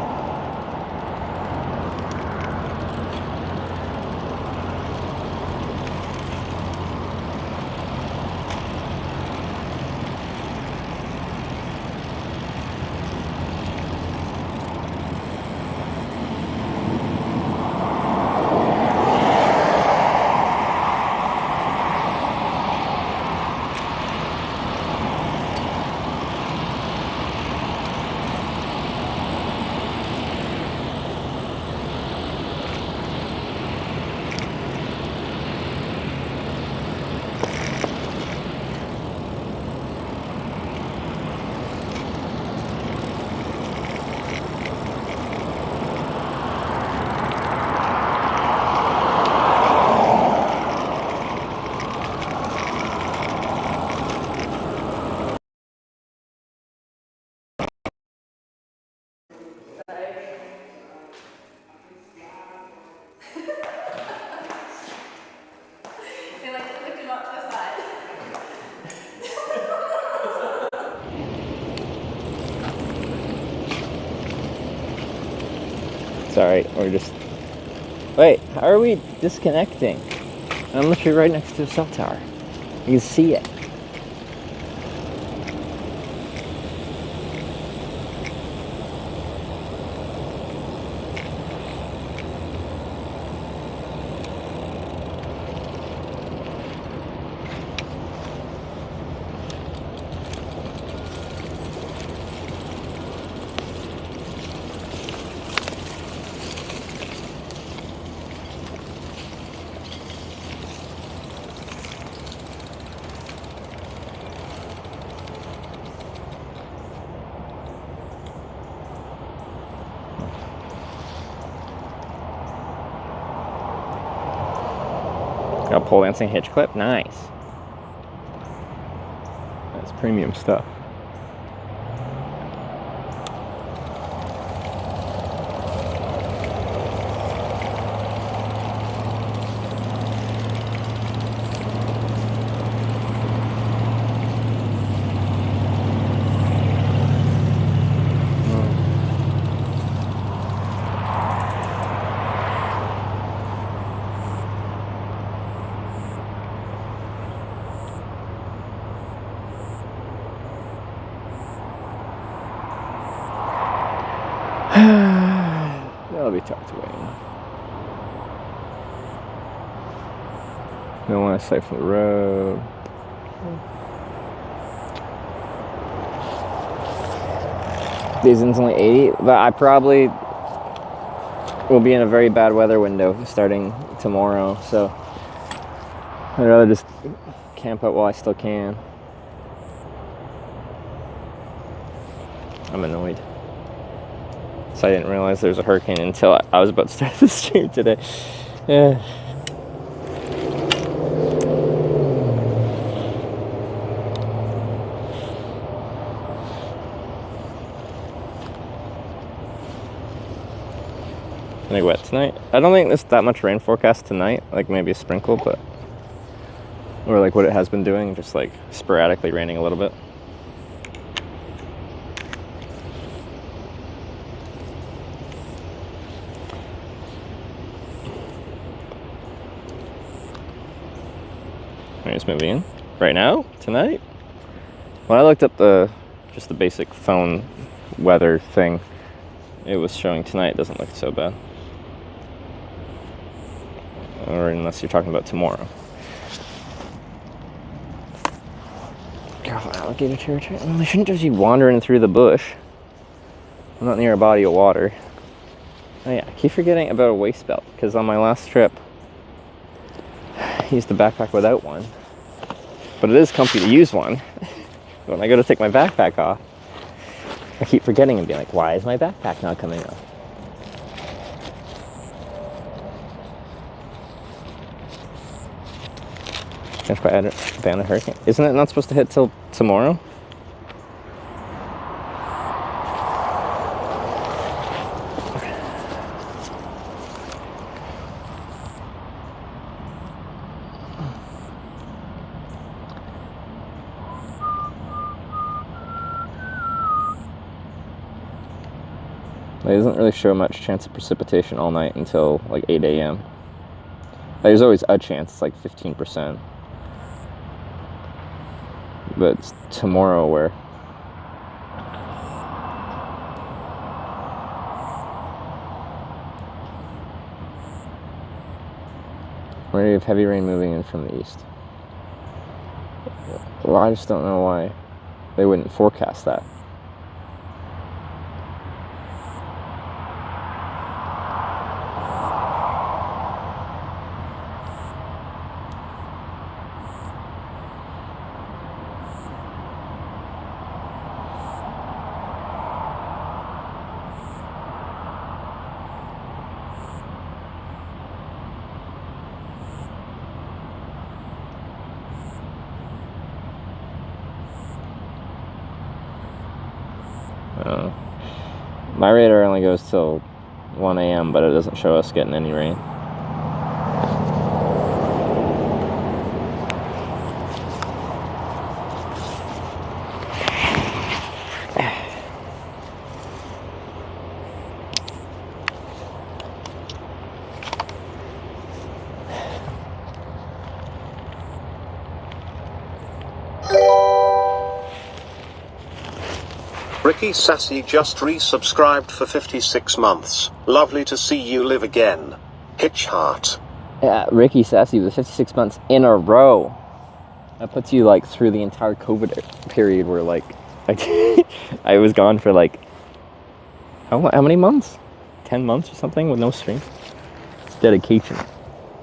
Sorry, we're just... Wait, how are we disconnecting? I'm literally right next to a cell tower. You can see it. Got pole dancing hitch clip, nice. That's premium stuff. That'll be tucked away enough. Don't want to sight from the road. Diesel's only 80, but I probably will be in a very bad weather window starting tomorrow, so I'd rather just camp out while I still can. I'm annoyed. So I didn't realize there was a hurricane until I was about to start the stream today. Yeah. Gonna get wet tonight. I don't think there's that much rain forecast tonight. Like maybe a sprinkle, but or like what it has been doing, just like sporadically raining a little bit. Just moving in right now tonight. When I looked up just the basic phone weather thing, it was showing tonight doesn't look so bad, or unless you're talking about tomorrow. Careful, alligator territory. They shouldn't just be wandering through the bush. I'm not near a body of water. Oh yeah, I keep forgetting about a waist belt, because on my last trip, I used the backpack without one. But it is comfy to use one. When I go to take my backpack off, I keep forgetting and being like, why is my backpack not coming off? Finished by ban a hurricane. Isn't it not supposed to hit till tomorrow? It doesn't really show much chance of precipitation all night until like 8 a.m. There's always a chance, it's like 15%. But it's tomorrow where we have heavy rain moving in from the east. Well, I just don't know why they wouldn't forecast that. My radar only goes till 1 a.m., but it doesn't show us getting any rain. Ricky Sassy just resubscribed for 56 months. Lovely to see you live again. Hitch heart. Yeah, Ricky Sassy with 56 months in a row. That puts you like through the entire COVID period where like I was gone for like how many months? 10 months or something with no stream. It's dedication.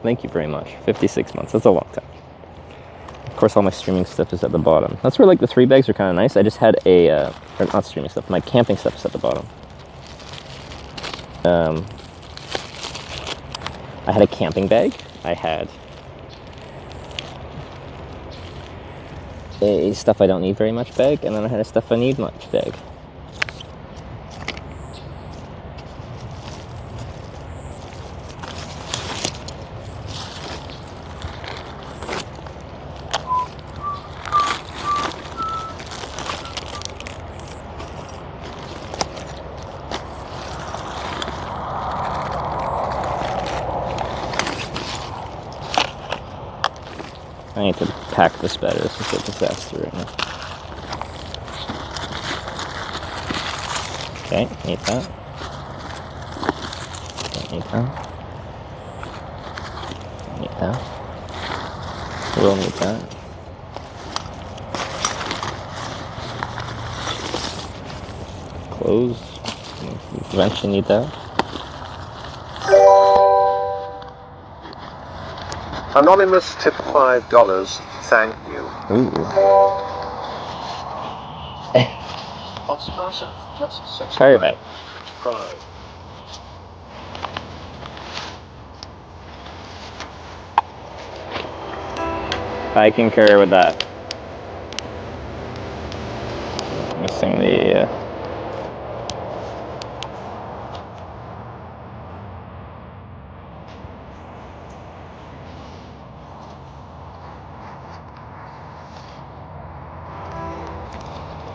Thank you very much. 56 months. That's a long time. Of course, all my streaming stuff is at the bottom. That's where like the 3 bags are kind of nice. I just had a, or not streaming stuff, my camping stuff is at the bottom. I had a camping bag. I had a stuff I don't need very much bag, and then I had a stuff I need much bag. I need to pack this better. This is a disaster right now. Okay, need that. Don't need that. Need that. Will need that. Clothes. Eventually need that. Anonymous tip $5. Thank you. Ooh. Sorry, mate. I concur with that. Missing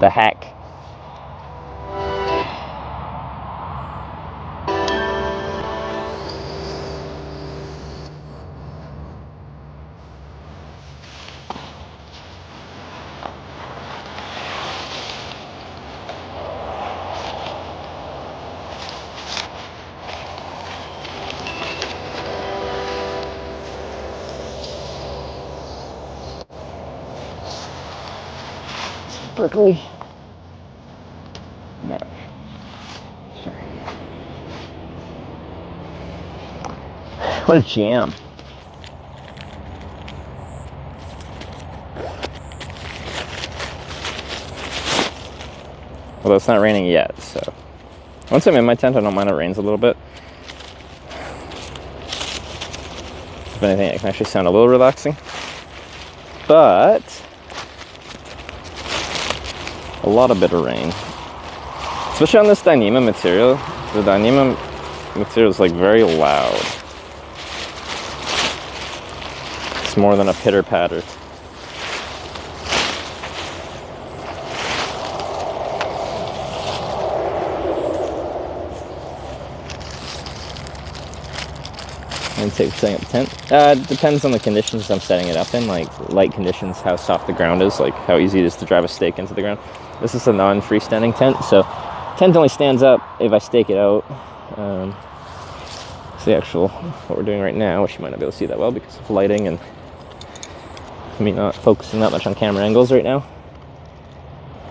the hack. Berkeley. No. Sorry. What a jam. Although it's not raining yet, so once I'm in my tent, I don't mind it rains a little bit. If anything, it can actually sound a little relaxing. But a lot of bitter rain, especially on this Dyneema material. The Dyneema material is like very loud. It's more than a pitter patter. And take setting up the tent. It depends on the conditions I'm setting it up in, like light conditions, how soft the ground is, like how easy it is to drive a stake into the ground. This is a non-freestanding tent, so tent only stands up if I stake it out. It's the actual, what we're doing right now, which you might not be able to see that well because of lighting and me not focusing that much on camera angles right now.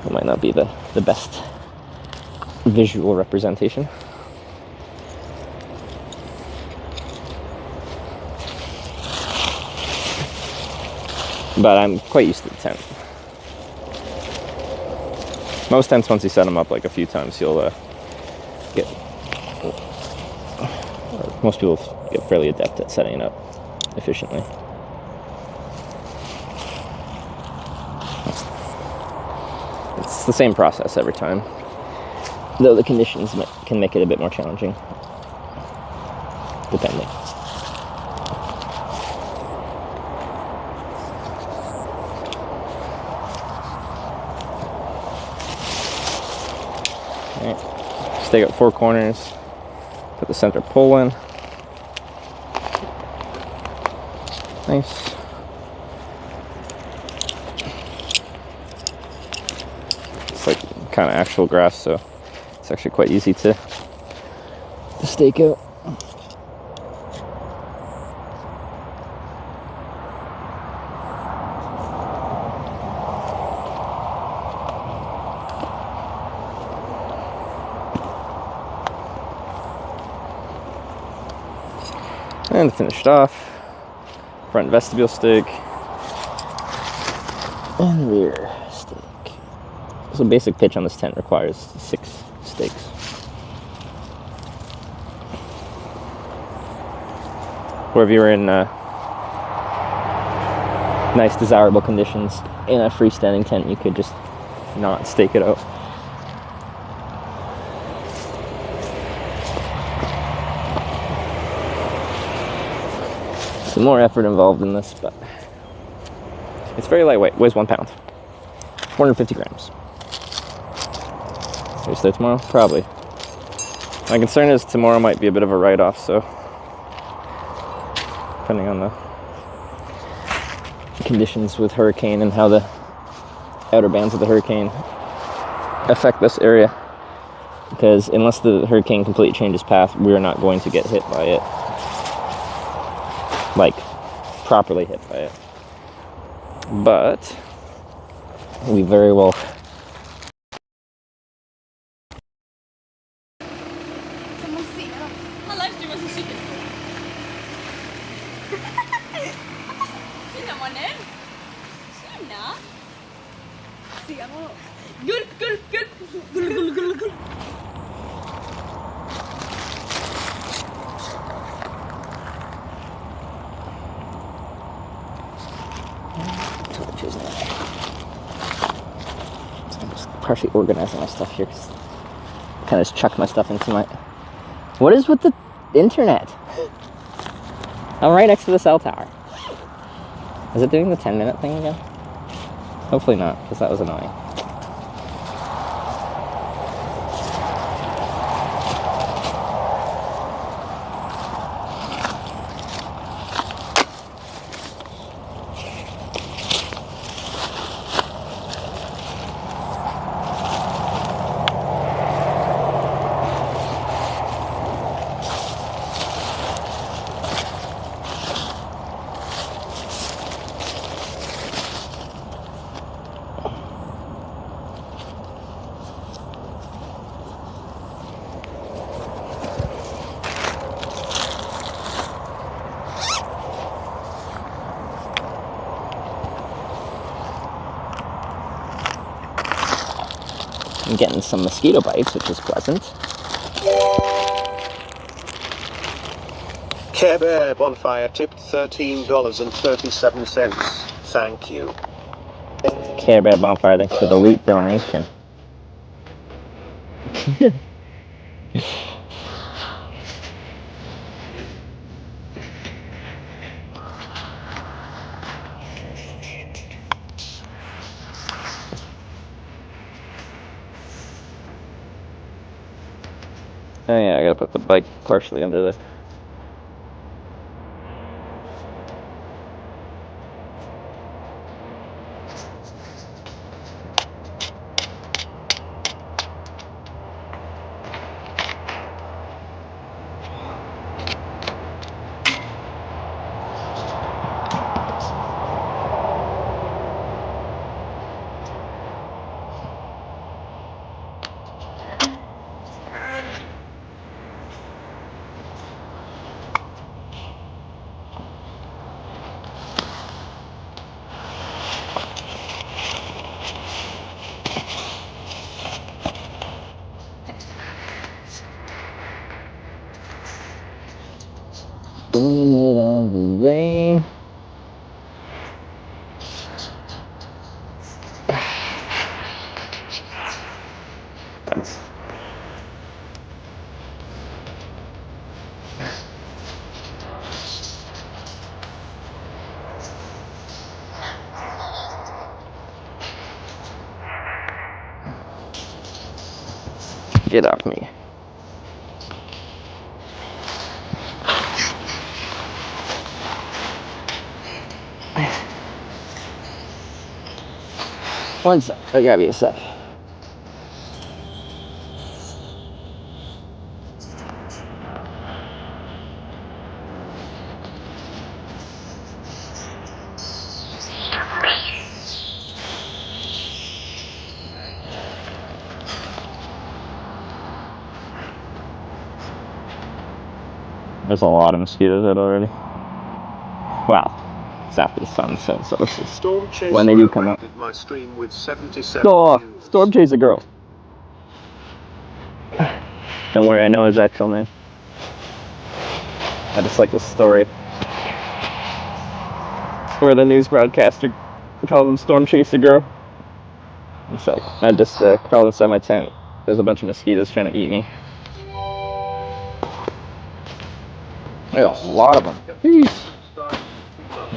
It might not be the best visual representation. But I'm quite used to the tent. Most tents, once you set them up like a few times, you'll get, or most people get fairly adept at setting it up efficiently. It's the same process every time, though the conditions can make it a bit more challenging, depending. Stake up 4 corners, put the center pole in. Nice. It's like kind of actual grass, so it's actually quite easy to stake out. And finished off, front vestibule stake and rear stake. So basic pitch on this tent requires 6 stakes. Or if you're in nice desirable conditions in a freestanding tent, you could just not stake it out. Some more effort involved in this, but it's very lightweight. Weighs 1 pound, 450 grams. Are you stay tomorrow? Probably. My concern is tomorrow might be a bit of a write-off, so depending on the conditions with hurricane and how the outer bands of the hurricane affect this area, because unless the hurricane completely changes path, we're not going to get hit by it. Like, properly hit by it. But we very well partially organizing my stuff here because I kind of just chucked my stuff into my... What is with the internet? I'm right next to the cell tower. Is it doing the 10-minute thing again? Hopefully not, because that was annoying. I'm getting some mosquito bites, which is pleasant. Care Bear Bonfire tipped $13.37. Thank you. Care Bear Bonfire, thanks for the late donation. Oh yeah, I gotta put the bike partially under the... Way. Get off me. One sec, I gotta be a sec. There's a lot of mosquitoes out already. Wow. It's after the sunset, so this is Storm Chaser when they do come up. my stream with 77 Oh, views. Storm Chaser Girl. Don't worry, I know his actual name. I just like this story where the news broadcaster called him Storm Chaser Girl. So I just crawled inside my tent. There's a bunch of mosquitoes trying to eat me. There's a lot of them. Jeez.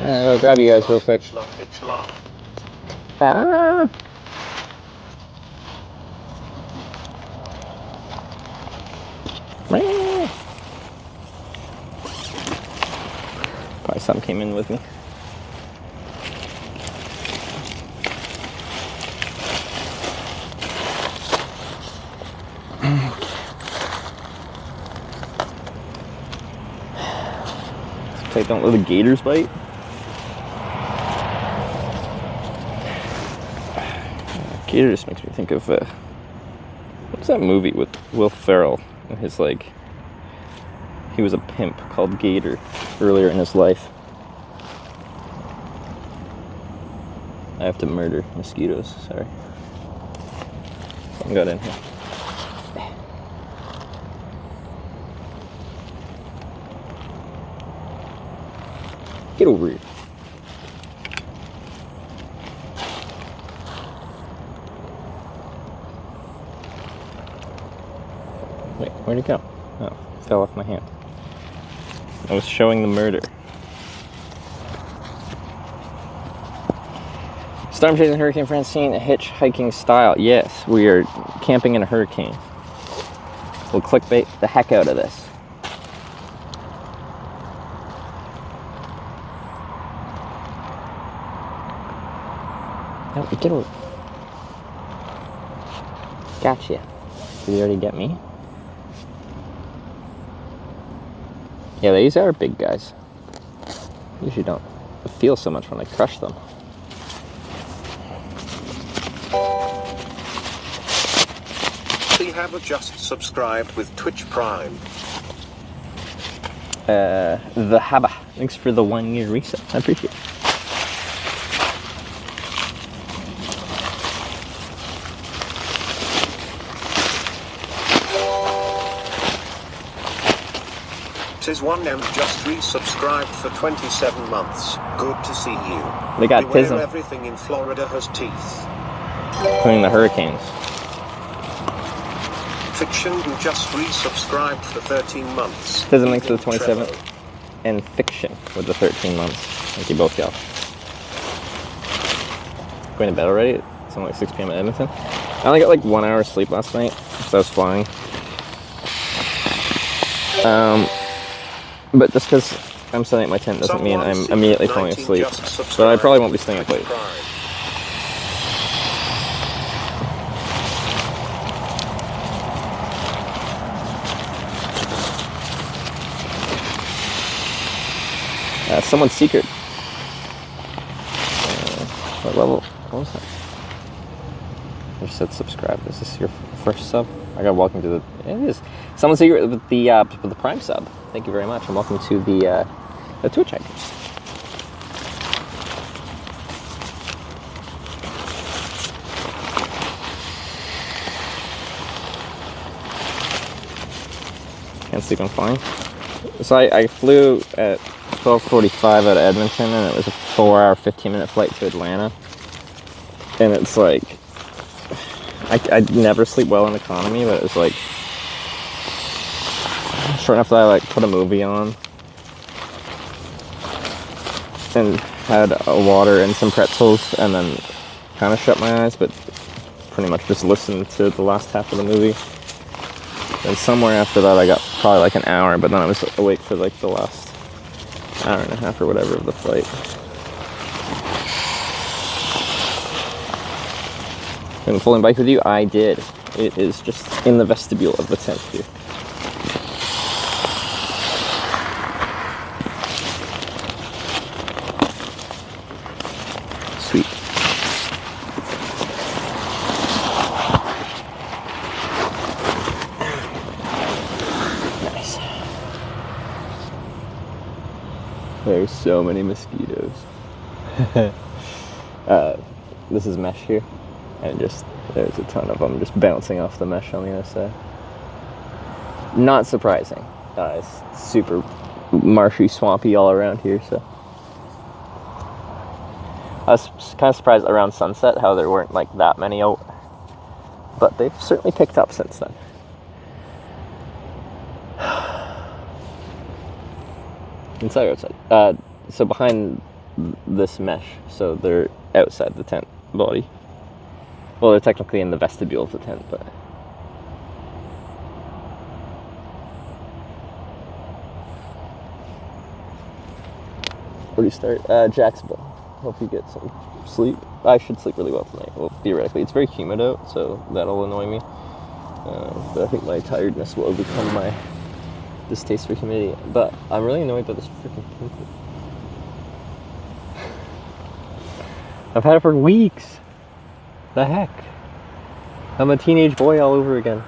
I'll grab you guys real quick. Ah. Probably some came in with me. Okay, don't let the gators bite. Gator just makes me think of what's that movie with Will Ferrell and his he was a pimp called Gator earlier in his life. I have to murder mosquitoes, sorry. Something got in here. Get over here. Wait, where'd it go? Oh, it fell off my hand. I was showing the murder. Storm chasing Hurricane Francine, hitchhiking style. Yes, we are camping in a hurricane. We'll clickbait the heck out of this. No, get over. Gotcha. Did you already get me? Yeah, these are big guys. Usually don't feel so much when I crush them. We have just subscribed with Twitch Prime. The Haba. Thanks for the 1 year reset. I appreciate it. Tis1M just resubscribed for 27 months. Good to see you. They got Beware Tism. everything in Florida has teeth. Including the hurricanes. Fiction who just resubscribed for 13 months. Tism links to the 27th. And Fiction with the 13 months. Thank you both, y'all. Going to bed already? It's only like 6 p.m. in Edmonton. I only got like 1 hour of sleep last night, so I was flying. But just because I'm setting up my tent doesn't mean I'm immediately falling asleep. So I probably won't be staying up late. Someone's secret. What level? What was that? I just said subscribe. Is this your first sub? I got welcome to the. It is. Someone's secret with the Prime sub. Thank you very much, and welcome to the TwitchCon. Can't sleep, I'm flying. So I flew at 12:45 out of Edmonton, and it was a 4-hour, 15-minute flight to Atlanta. And it's like, I never sleep well in economy, but it was like, short enough that I like put a movie on and had a water and some pretzels, and then kind of shut my eyes, but pretty much just listened to the last half of the movie. And somewhere after that I got probably like an hour, but then I was awake for like the last hour and a half or whatever of the flight. And flying bike with you? I did. It is just in the vestibule of the tent here. Sweet. Nice. There's so many mosquitoes. This is mesh here, and just there's a ton of them just bouncing off the mesh on the other side. Not surprising. It's super marshy, swampy all around here, so. I was kind of surprised around sunset how there weren't like that many out, but they've certainly picked up since then. Inside or outside? So behind this mesh, so they're outside the tent body. Well, they're technically in the vestibule of the tent, but. Where do you start? Jacksonville. Hope you get some sleep. I should sleep really well tonight. Well, theoretically. It's very humid out, so that'll annoy me. But I think my tiredness will overcome my distaste for humidity. But I'm really annoyed by this freaking pimple. I've had it for weeks. The heck? I'm a teenage boy all over again.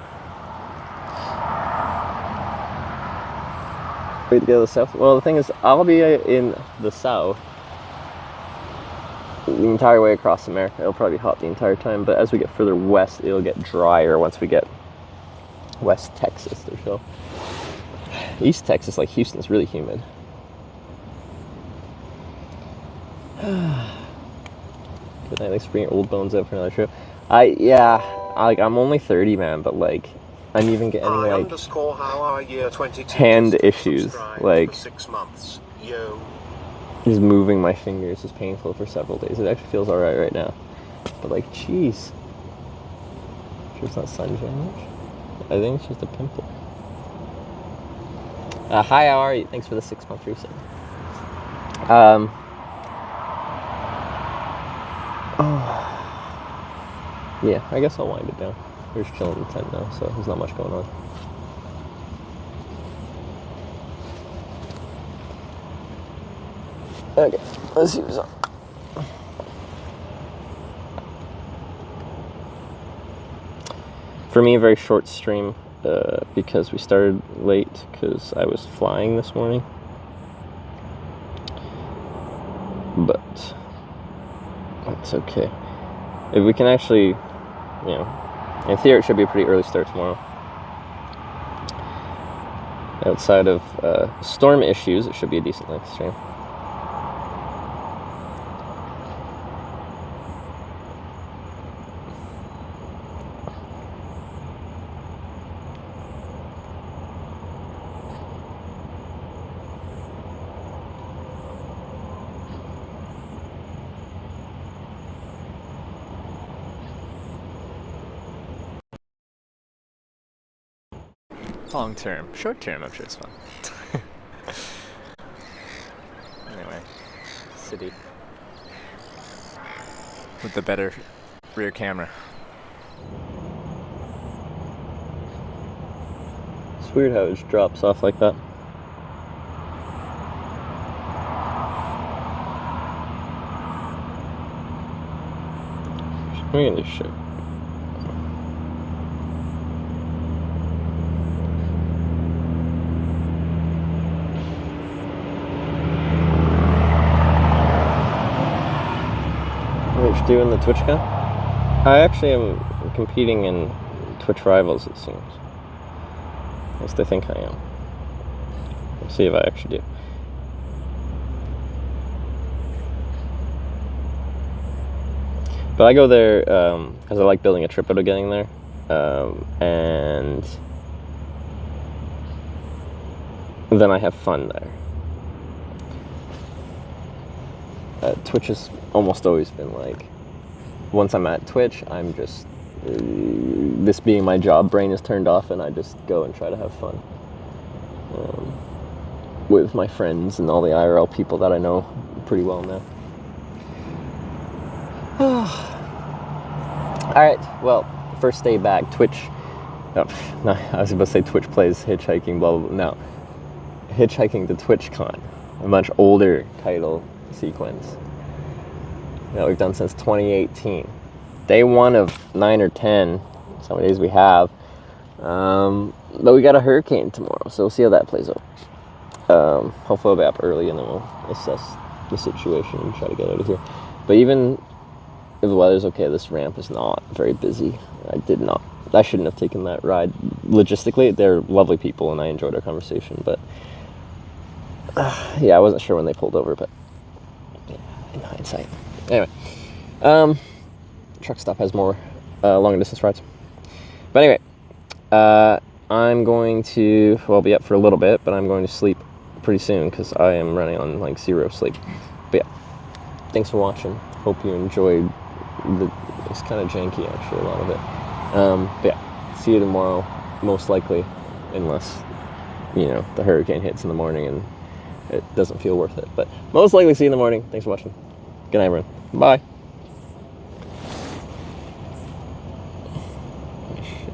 Wait to go to the south? Well, the thing is, I'll be in the south the entire way across America. It'll probably be hot the entire time, but as we get further west, it'll get drier once we get West Texas or so. East Texas, like Houston, is really humid. Good night, thanks for bringing old bones out for another show. I'm only 30, man, but like, I'm even getting like hand issues, like 6 months. Yo. Just moving my fingers is painful for several days. It actually feels alright right now, but like, jeez, sure it's not sun damage. I think it's just a pimple. Hi, how are you? Thanks for the 6-month reset. Yeah, I guess I'll wind it down. We're just chilling in the tent now, so there's not much going on. Okay, let's see what's on. For me, a very short stream, because we started late because I was flying this morning. But that's okay. If we can actually, in theory, it should be a pretty early start tomorrow. Outside of storm issues, it should be a decent length stream. Long term. Short term, I'm sure it's fun. Anyway, city. With the better rear camera. It's weird how it just drops off like that. We can do shit. Doing the TwitchCon? I actually am competing in Twitch Rivals, it seems. At least I think I am. We'll see if I actually do. But I go there because I like building a trip out of getting there. And then I have fun there. Twitch has almost always been like, once I'm at Twitch, I'm just, this being my job, brain is turned off and I just go and try to have fun. With my friends and all the IRL people that I know pretty well now. Alright, well, first day back, Twitch, no, I was about to say Twitch plays Hitchhiking, blah, blah, blah. No. Hitchhiking to TwitchCon, a much older title sequence that we've done since 2018. Day 1 of 9 or 10, so many days we have. But we got a hurricane tomorrow, so we'll see how that plays out. Hopefully I'll be up early and then we'll assess the situation and try to get out of here. But even if the weather's okay, this ramp is not very busy. I shouldn't have taken that ride. Logistically, they're lovely people and I enjoyed our conversation, but yeah, I wasn't sure when they pulled over, but yeah, in hindsight. Anyway, truck stop has more longer distance rides. But anyway, I'm going to, well, I'll be up for a little bit, but I'm going to sleep pretty soon because I am running on like 0 sleep. But yeah, thanks for watching. Hope you enjoyed it's kind of janky actually, a lot of it. But yeah, see you tomorrow, most likely, unless, you know, the hurricane hits in the morning and it doesn't feel worth it. But most likely see you in the morning. Thanks for watching. Good night, everyone. Bye.